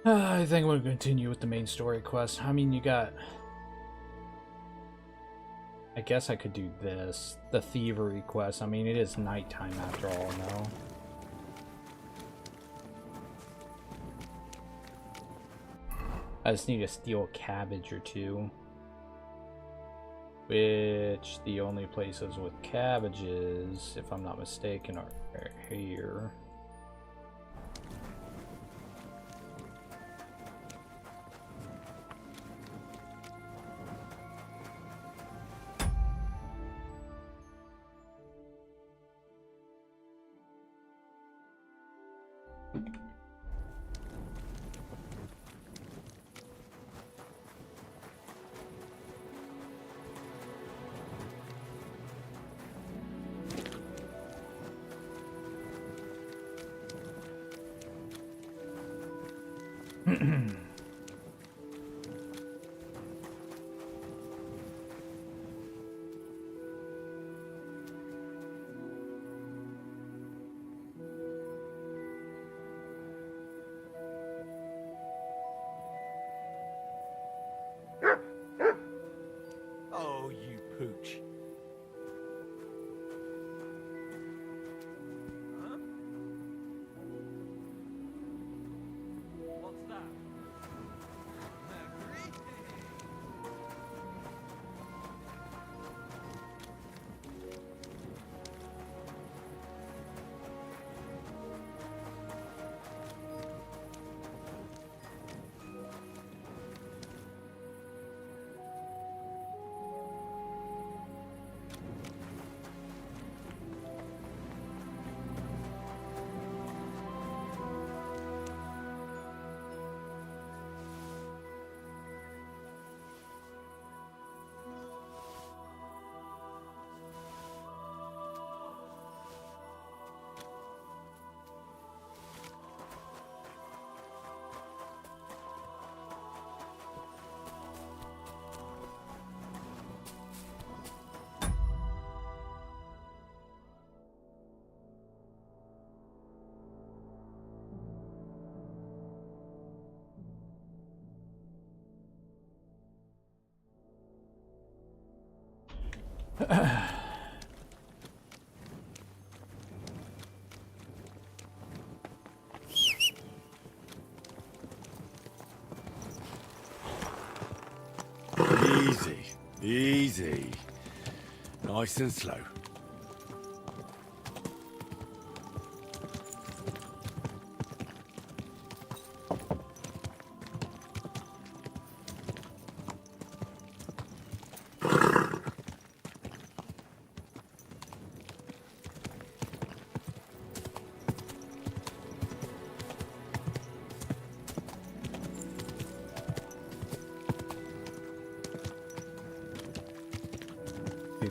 I think I'm going to continue with the main story quest. I mean, you got... I guess I could do this. The thievery quest. I mean, it is nighttime after all, no? I just need to steal a cabbage or two. Which, the only places with cabbages, if I'm not mistaken, are here. Oh, you pooch. Huh? What's that? Easy, easy. Nice and slow.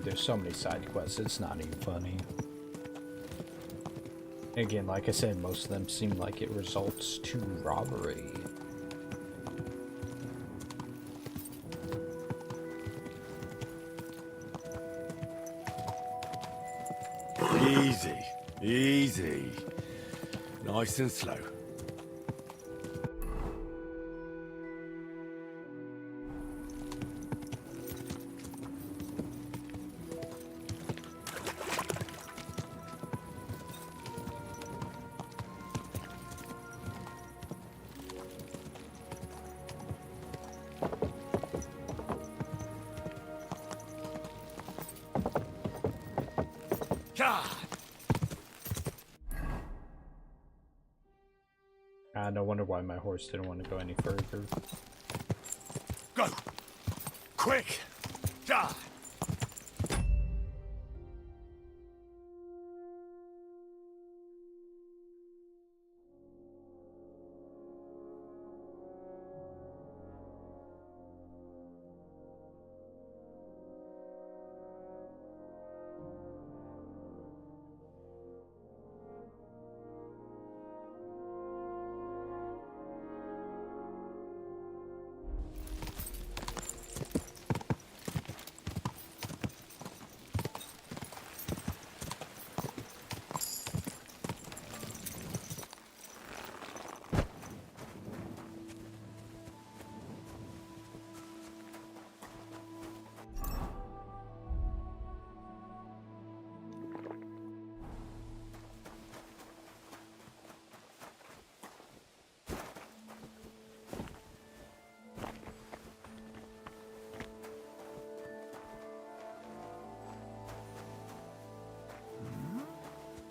there's so many side quests, it's not even funny. Again, like I said, most of them seem like it results to robbery. Easy, easy. Nice and slow. No wonder why my horse didn't want to go any further. Go! Quick! Die!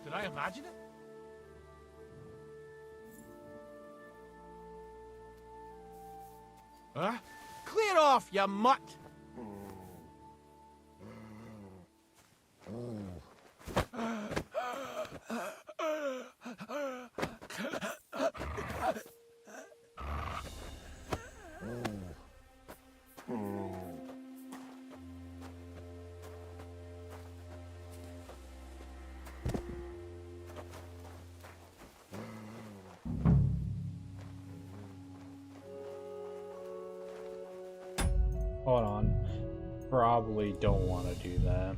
Did I imagine it? Huh? Clear off, you mutt! Hold on. Probably don't want to do that.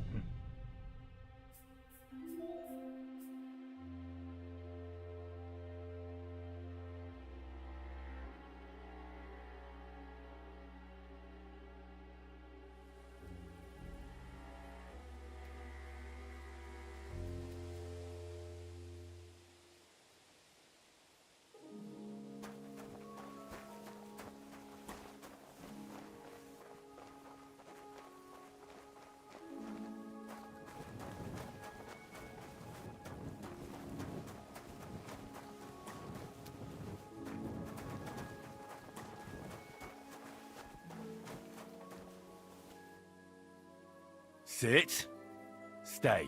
Sit. Stay.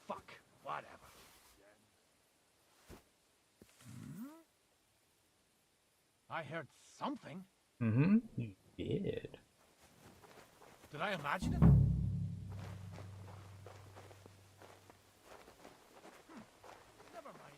Fuck, whatever. I heard something. Mm-hmm. You did. Did I imagine it? Never mind.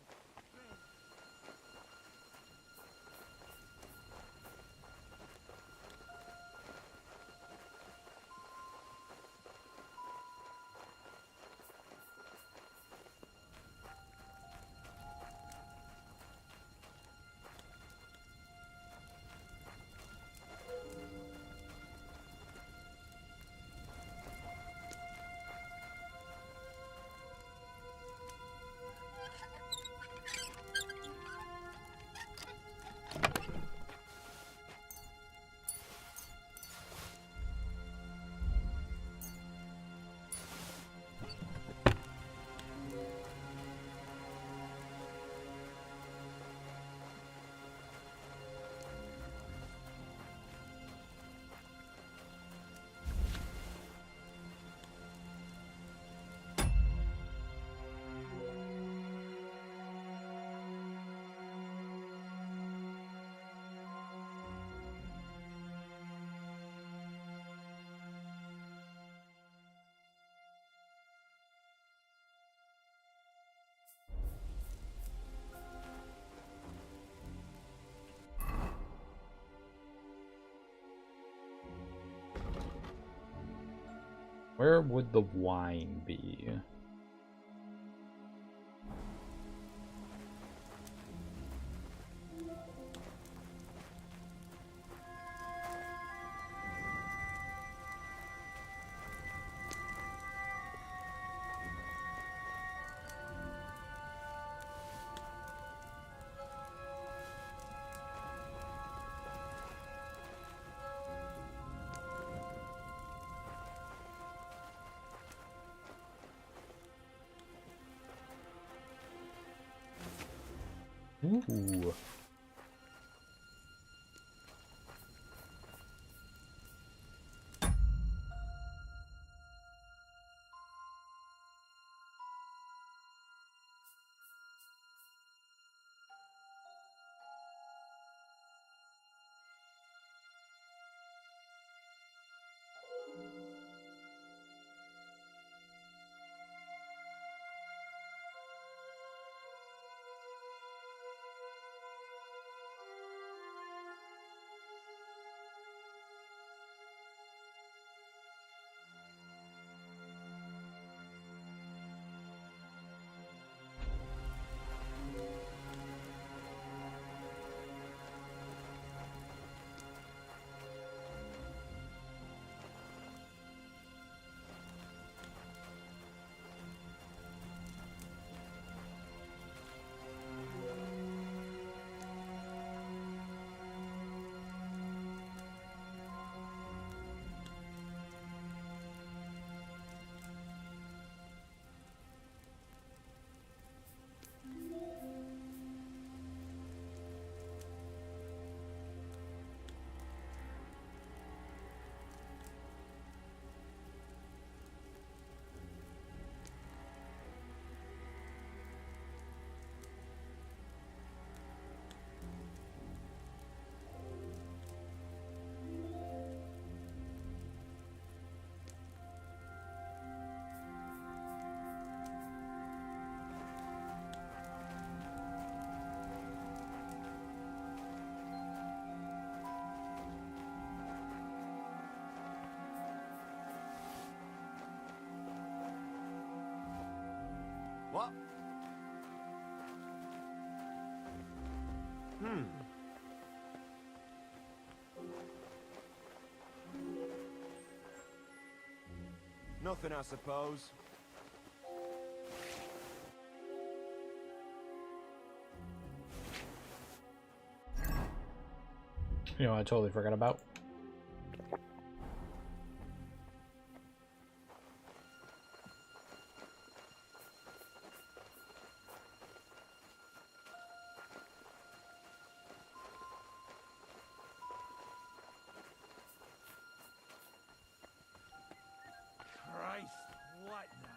Where would the wine be? Ooh. What? Nothing, I suppose. You know, I totally forgot about. Christ, what now?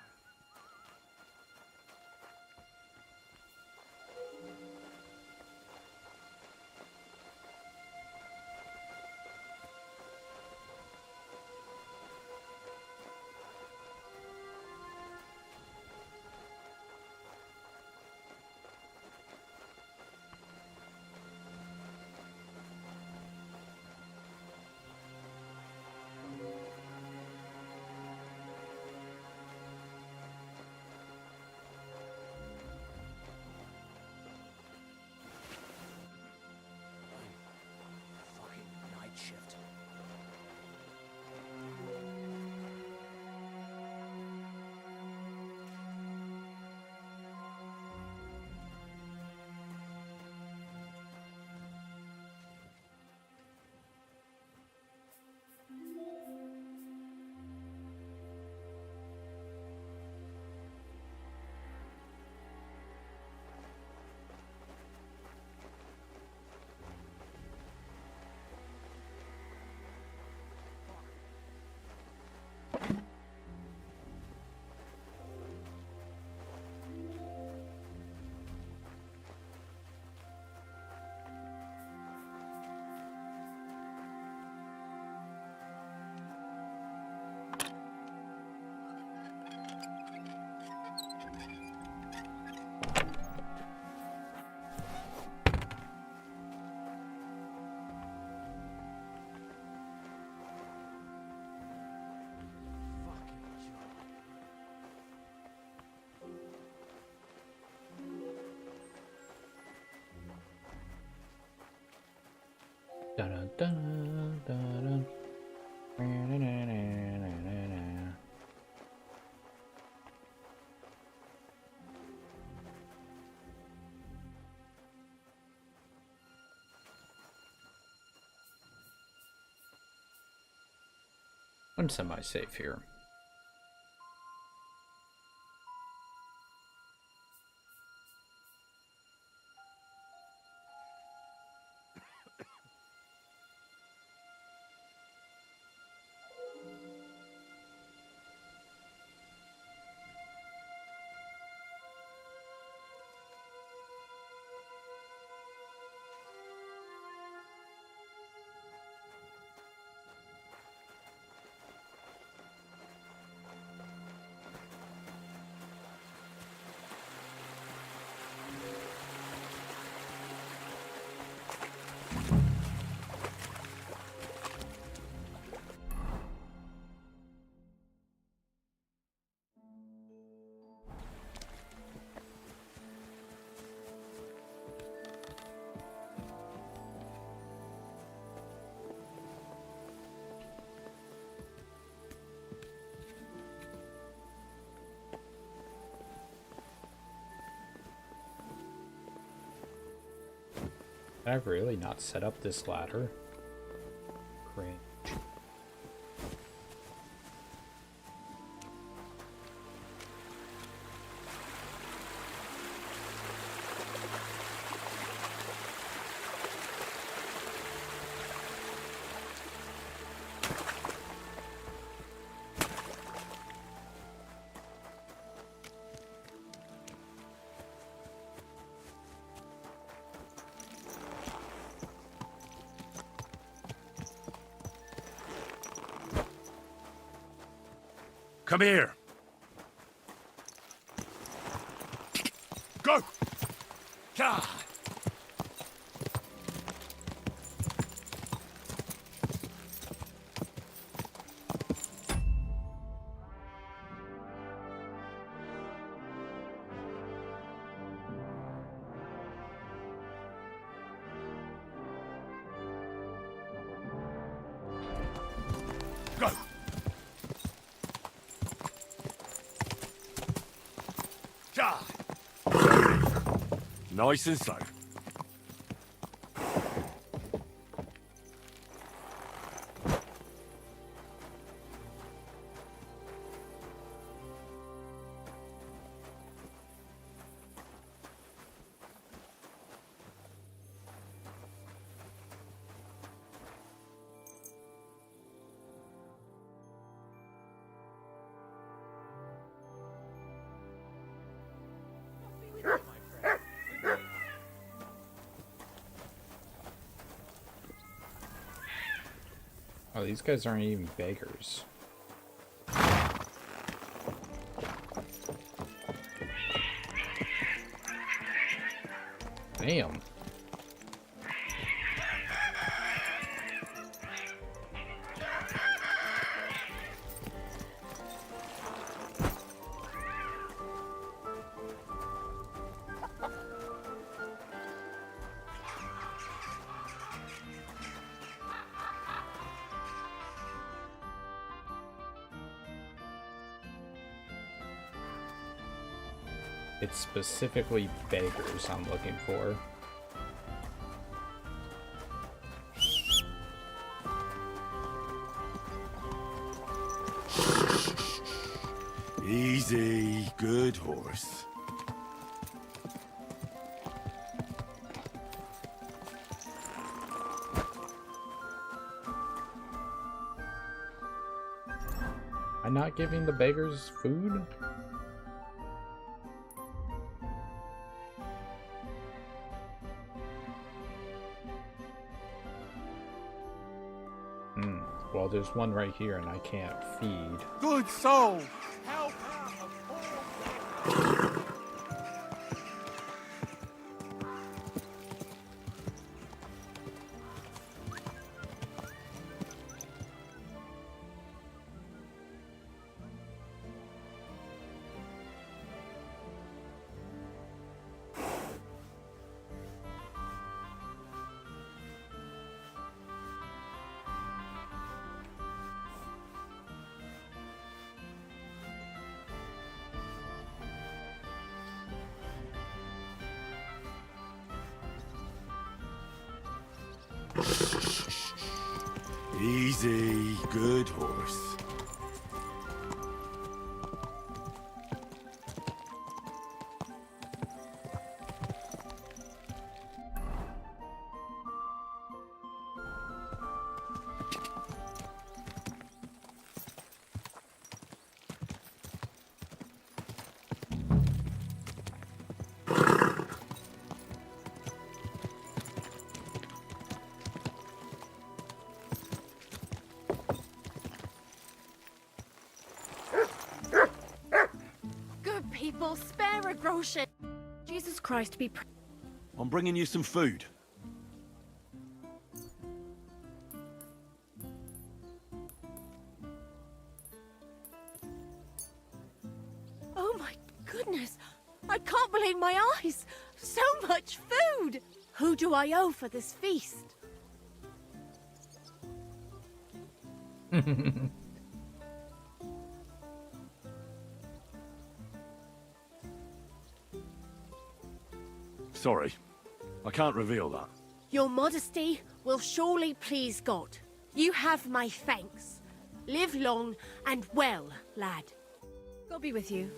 Dun, dun, dun, dun. I'm semi-safe here. Did I really not set up this ladder? Great. Come here. Go! God! Go! Nice and slow. Oh, these guys aren't even beggars. Damn. It's specifically beggars I'm looking for. Easy, good horse. I'm not giving the beggars food? Well, there's one right here and I can't feed. Good soul! Help! Easy, good horse. Good people, spare a groschen. Jesus Christ, be. I'm bringing you some food. Oh my goodness! I can't believe my eyes! So much food! Who do I owe for this feast? Sorry, I can't reveal that. Your modesty will surely please God. You have my thanks. Live long and well, lad. God be with you.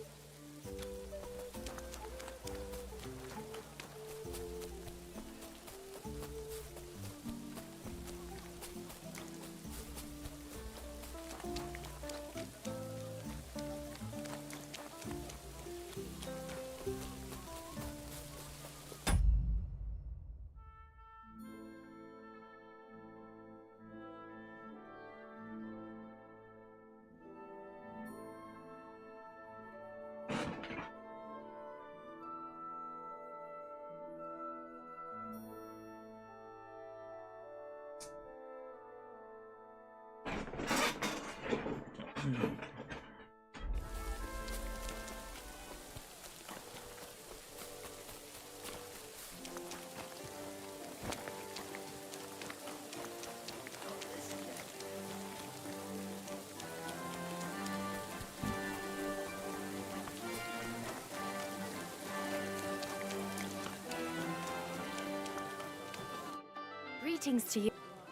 Greetings to you.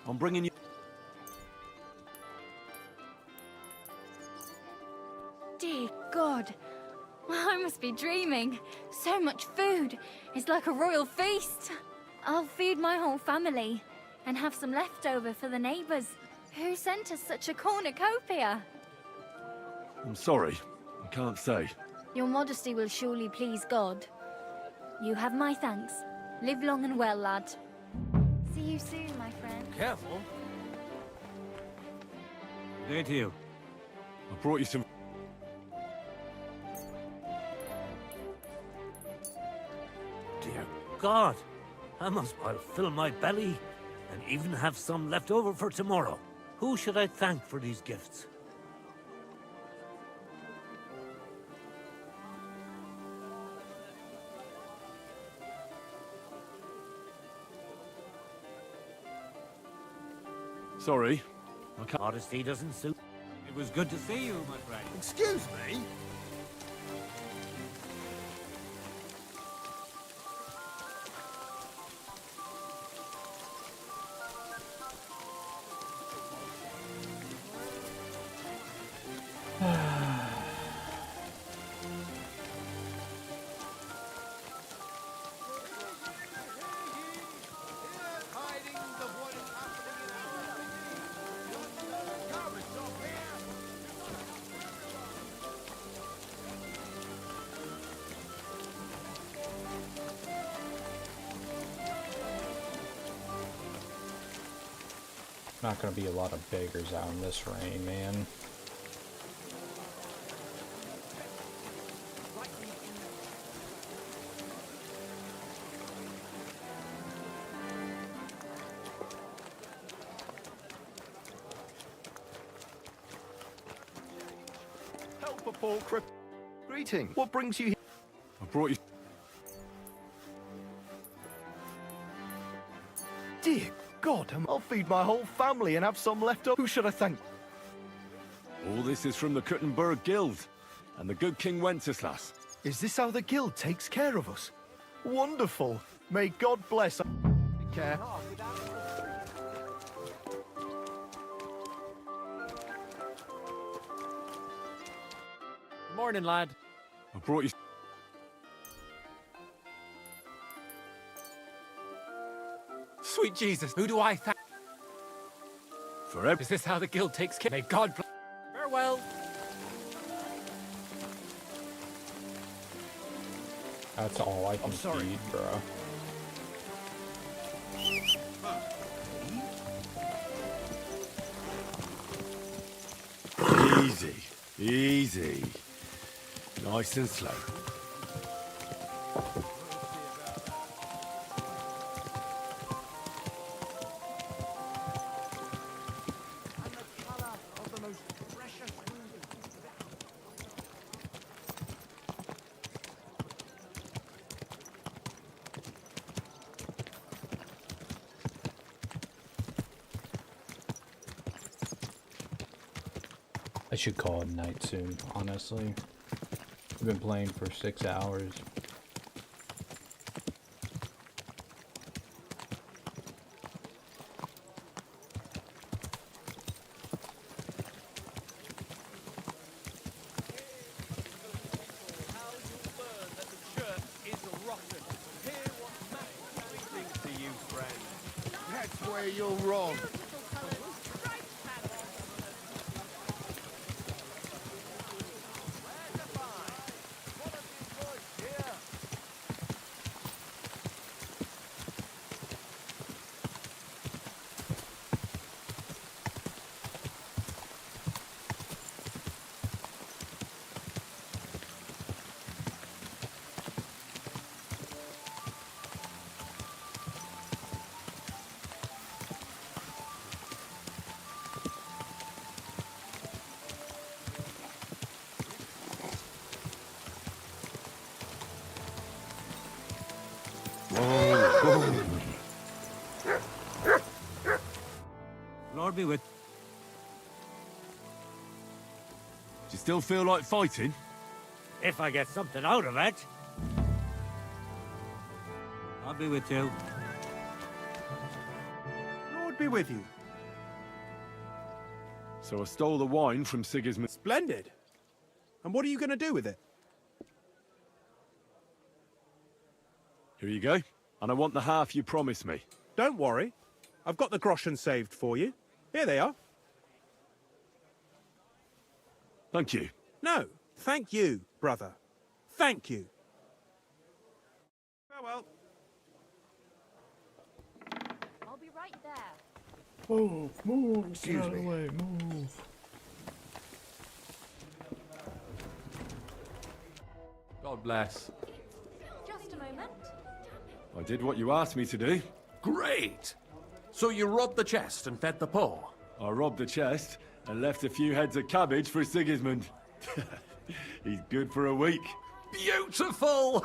I'm bringing you... Dear God, I must be dreaming. So much food. It's like a royal feast. I'll feed my whole family and have some leftover for the neighbors. Who sent us such a cornucopia? I'm sorry, I can't say. Your modesty will surely please God. You have my thanks. Live long and well, lad. See you soon, my friend. Careful. Day to you. I brought you some... Dear God, I must well fill my belly and even have some left over for tomorrow. Who should I thank for these gifts? Sorry, I can't... Modesty doesn't suit. It was good to see you, my friend. Excuse me? Not gonna be a lot of beggars out in this rain, man. Help a poor crip. Greeting. What brings you here? I brought you... Dear God, I'll feed my whole family and have some left over. Who should I thank? All this is from the Kuttenberg Guild and the good King Wenceslas. Is this how the guild takes care of us? Wonderful. May God bless. Take care. Morning, lad. I brought you... Sweet Jesus, who do I thank? Forever. Is this how the guild takes care? May God bless. Farewell. That's all I can feed, bro. Easy. Easy. Nice and slow. I should call it night soon, honestly. I've been playing for 6 hours. That's where you're wrong. Lord be with. Do you still feel like fighting? If I get something out of it. I'll be with you. Lord be with you. So I stole the wine from Sigismund. Splendid. And what are you going to do with it? Here you go. And I want the half you promised me. Don't worry. I've got the groschen saved for you. Here they are. Thank you. No, thank you, brother. Thank you. Farewell. I'll be right there. Move, Excuse get out of the me. way, move. God bless. Just a moment. I did what you asked me to do. Great! So you robbed the chest and fed the poor? I robbed the chest and left a few heads of cabbage for Sigismund. He's good for a week. Beautiful!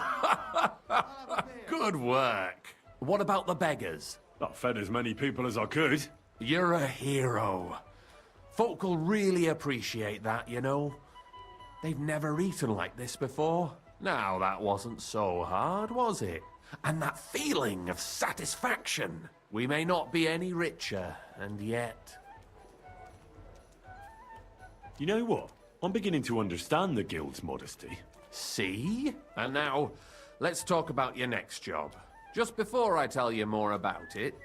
Good work. What about the beggars? I fed as many people as I could. You're a hero. Folk will really appreciate that, you know. They've never eaten like this before. Now, that wasn't so hard, was it? And that feeling of satisfaction. We may not be any richer, and yet... You know what? I'm beginning to understand the guild's modesty. See? And now, let's talk about your next job. Just before I tell you more about it,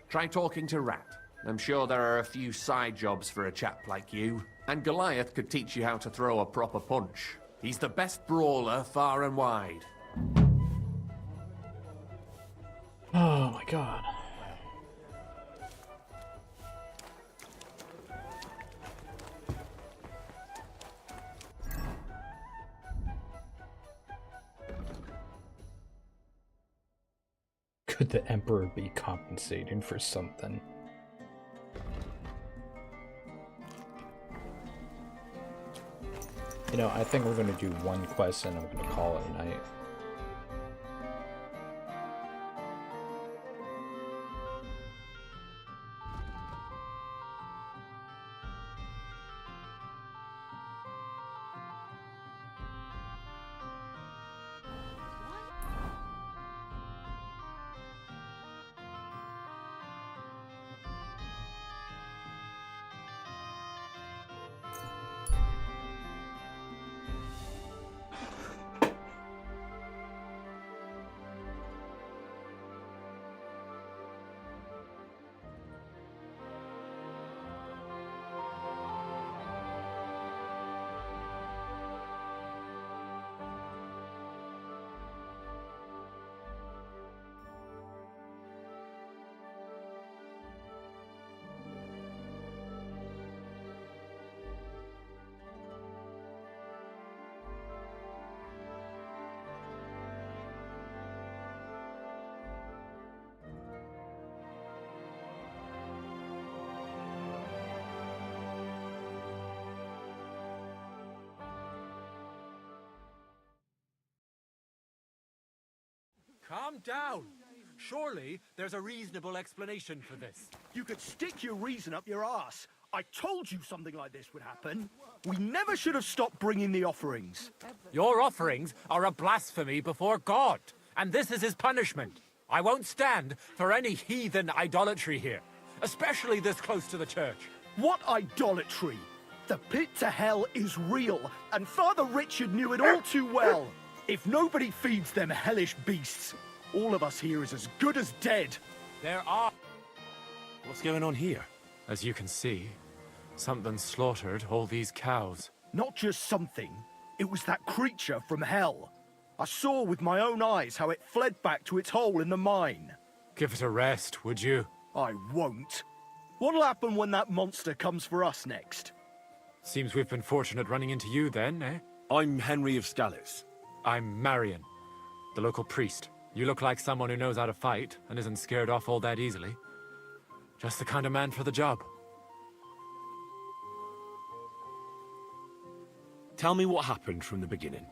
try talking to Rat. I'm sure there are a few side jobs for a chap like you. And Goliath could teach you how to throw a proper punch. He's the best brawler far and wide. Oh my god. Could the Emperor be compensating for something? You know, I think we're gonna do one quest and I'm gonna call it a night. Calm down. Surely there's a reasonable explanation for this. You could stick your reason up your ass. I told you something like this would happen. We never should have stopped bringing the offerings. Your offerings are a blasphemy before God, and this is his punishment. I won't stand for any heathen idolatry here, especially this close to the church. What idolatry? The pit to hell is real, and Father Richard knew it all too well. If nobody feeds them hellish beasts, all of us here is as good as dead. There are... What's going on here? As you can see, something slaughtered all these cows. Not just something. It was that creature from hell. I saw with my own eyes how it fled back to its hole in the mine. Give it a rest, would you? I won't. What'll happen when that monster comes for us next? Seems we've been fortunate running into you then, eh? I'm Henry of Scallis. I'm Marion, the local priest. You look like someone who knows how to fight and isn't scared off all that easily. Just the kind of man for the job. Tell me what happened from the beginning.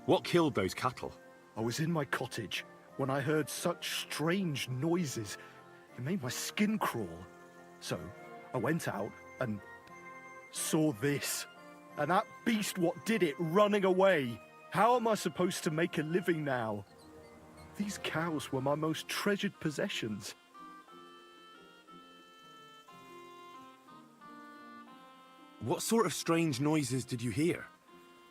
What killed those cattle? I was in my cottage when I heard such strange noises. It made my skin crawl. So I went out and saw this. And that beast what did it running away. How am I supposed to make a living now? These cows were my most treasured possessions. What sort of strange noises did you hear?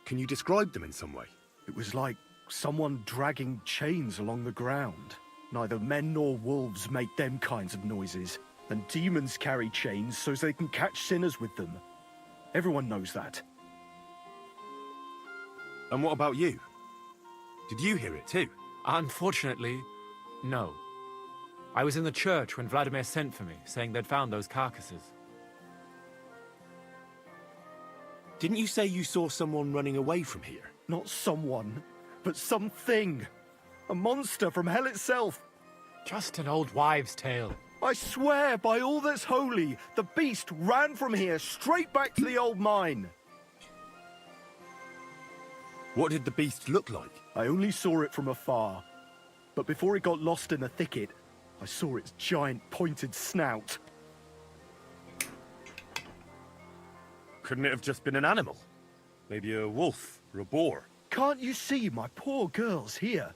Can you describe them in some way? It was like someone dragging chains along the ground. Neither men nor wolves make them kinds of noises. And demons carry chains so they can catch sinners with them. Everyone knows that. And what about you? Did you hear it too? Unfortunately, no. I was in the church when Vladimir sent for me, saying they'd found those carcasses. Didn't you say you saw someone running away from here? Not someone, but something. A monster from hell itself. Just an old wives' tale. I swear by all that's holy, the beast ran from here straight back to the old mine. What did the beast look like? I only saw it from afar. But before it got lost in the thicket, I saw its giant pointed snout. Couldn't it have just been an animal? Maybe a wolf or a boar? Can't you see my poor girls here?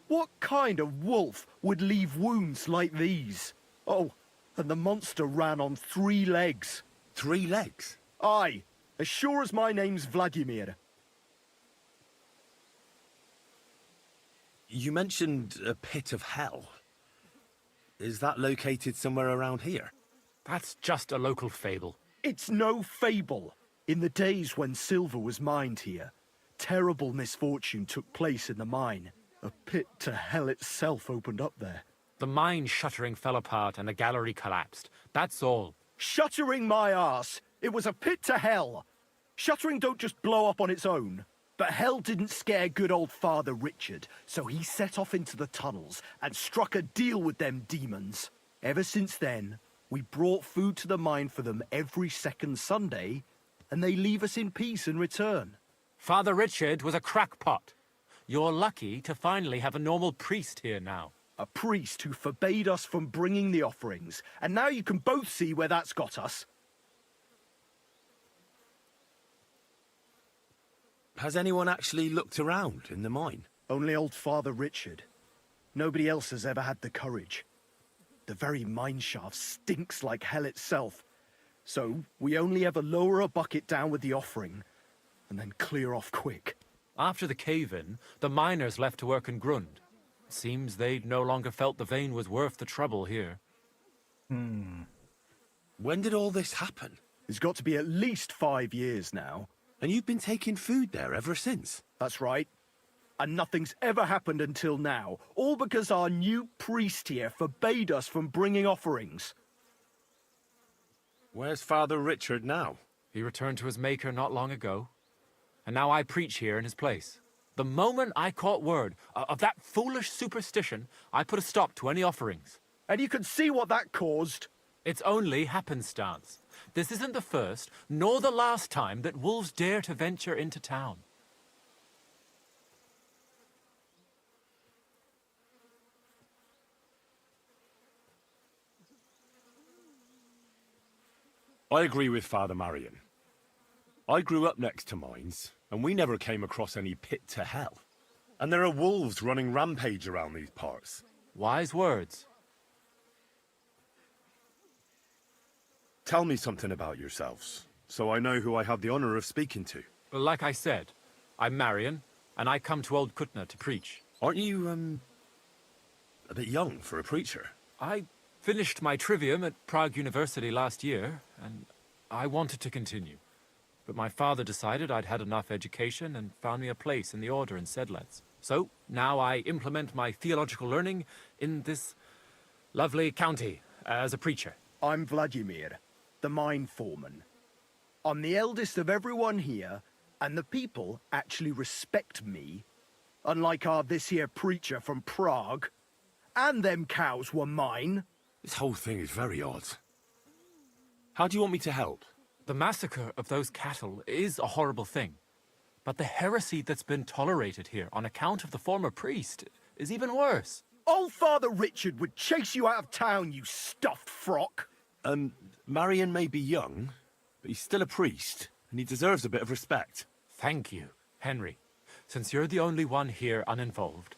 What kind of wolf would leave wounds like these? Oh, and the monster ran on 3 legs. 3 legs? Aye, as sure as my name's Vladimir. You mentioned a pit of hell. Is that located somewhere around here? That's just a local fable. It's no fable. In the days when silver was mined here, terrible misfortune took place in the mine. A pit to hell itself opened up there. The mine shuttering fell apart and the gallery collapsed. That's all. Shuttering my arse! It was a pit to hell! Shuttering don't just blow up on its own. But hell didn't scare good old Father Richard, so he set off into the tunnels and struck a deal with them demons. Ever since then, we brought food to the mine for them every second Sunday, and they leave us in peace in return. Father Richard was a crackpot. You're lucky to finally have a normal priest here now. A priest who forbade us from bringing the offerings, and now you can both see where that's got us. Has anyone actually looked around in the mine? Only old Father Richard. Nobody else has ever had the courage. The very mine shaft stinks like hell itself. So we only ever lower a bucket down with the offering, and then clear off quick. After the cave-in, the miners left to work in Grund. Seems they'd no longer felt the vein was worth the trouble here. When did all this happen? It's got to be at least 5 years now. And you've been taking food there ever since? That's right. And nothing's ever happened until now. All because our new priest here forbade us from bringing offerings. Where's Father Richard now? He returned to his maker not long ago. And now I preach here in his place. The moment I caught word of that foolish superstition, I put a stop to any offerings. And you can see what that caused. It's only happenstance. This isn't the first, nor the last time that wolves dare to venture into town. I agree with Father Marion. I grew up next to mines, and we never came across any pit to hell. And there are wolves running rampage around these parts. Wise words. Tell me something about yourselves, so I know who I have the honor of speaking to. Well, like I said, I'm Marion, and I come to Old Kutna to preach. Aren't you, a bit young for a preacher? I finished my trivium at Prague University last year, and I wanted to continue. But my father decided I'd had enough education and found me a place in the order in Sedlets. So, now I implement my theological learning in this lovely county as a preacher. I'm Vladimir, the mine foreman. I'm the eldest of everyone here, and the people actually respect me, unlike our this here preacher from Prague. And them cows were mine. This whole thing is very odd. How do you want me to help? The massacre of those cattle is a horrible thing. But the heresy that's been tolerated here on account of the former priest is even worse. Old Father Richard would chase you out of town, you stuffed frock. Marion may be young, but he's still a priest, and he deserves a bit of respect. Thank you, Henry. Since you're the only one here uninvolved,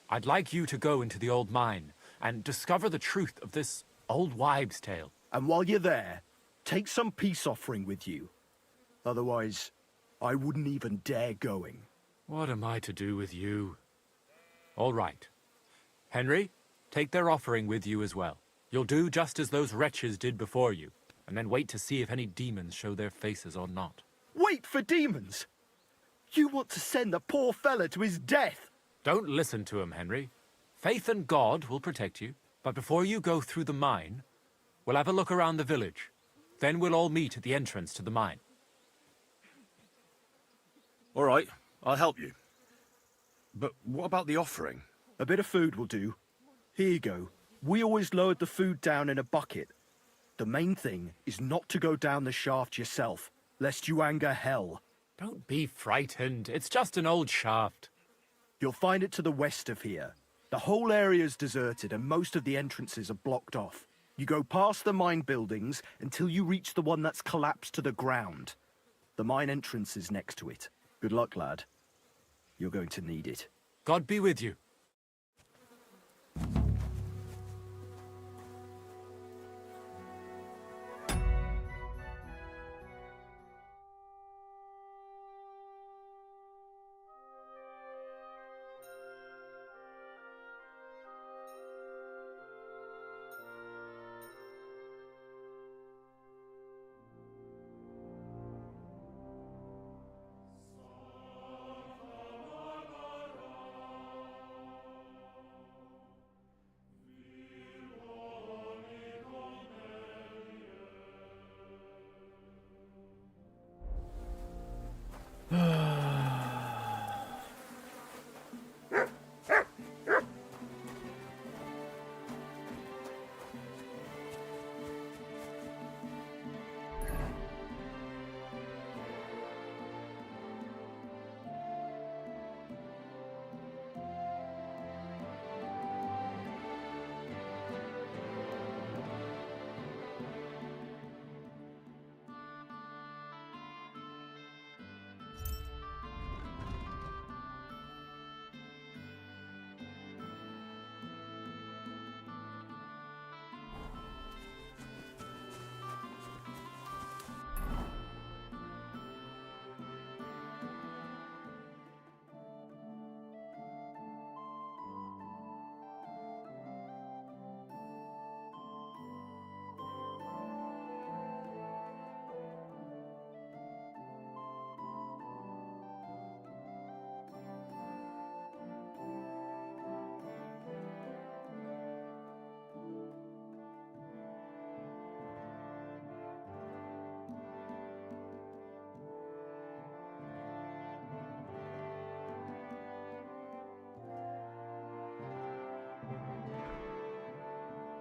I'd like you to go into the old mine and discover the truth of this old wives' tale. And while you're there, take some peace offering with you. Otherwise, I wouldn't even dare going. What am I to do with you? All right. Henry, take their offering with you as well. You'll do just as those wretches did before you, and then wait to see if any demons show their faces or not. Wait for demons? You want to send the poor fella to his death? Don't listen to him, Henry. Faith in God will protect you, but before you go through the mine, we'll have a look around the village. Then we'll all meet at the entrance to the mine. All right, I'll help you. But what about the offering? A bit of food will do. Here you go. We always lowered the food down in a bucket. The main thing is not to go down the shaft yourself, lest you anger hell. Don't be frightened. It's just an old shaft. You'll find it to the west of here. The whole area's deserted and most of the entrances are blocked off. You go past the mine buildings until you reach the one that's collapsed to the ground. The mine entrance is next to it. Good luck, lad. You're going to need it. God be with you.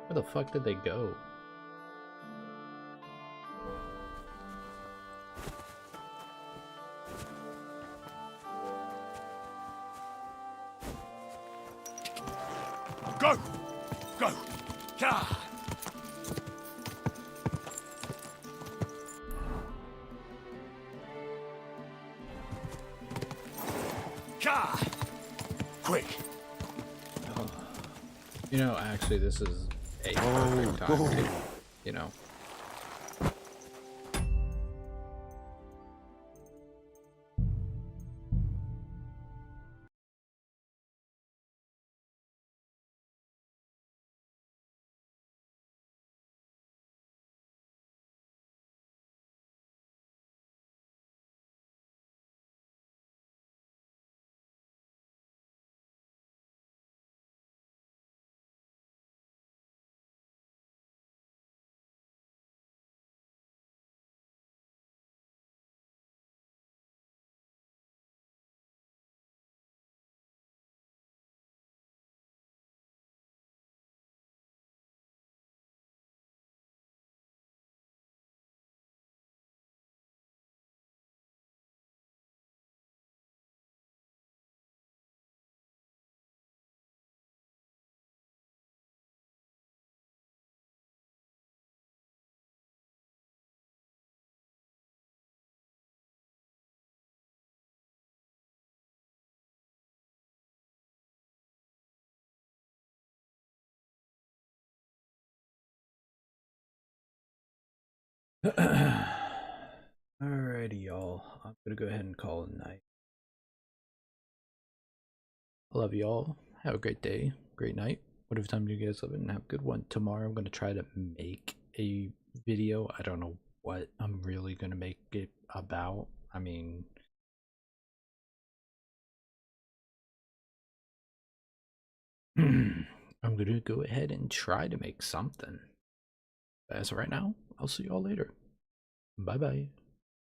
Where the fuck did they go? Go! Go! Yeah! Gah! Quick! You know, actually, this is a perfect time to, you know. Alrighty, y'all. I'm gonna go ahead and call it a night. I love y'all. Have a great day, great night, whatever time you guys live in, and have a good one. Tomorrow I'm gonna try to make a video. I don't know what I'm really gonna make it about. I mean, I'm gonna go ahead and try to make something. But as of right now, I'll see y'all later. Bye bye.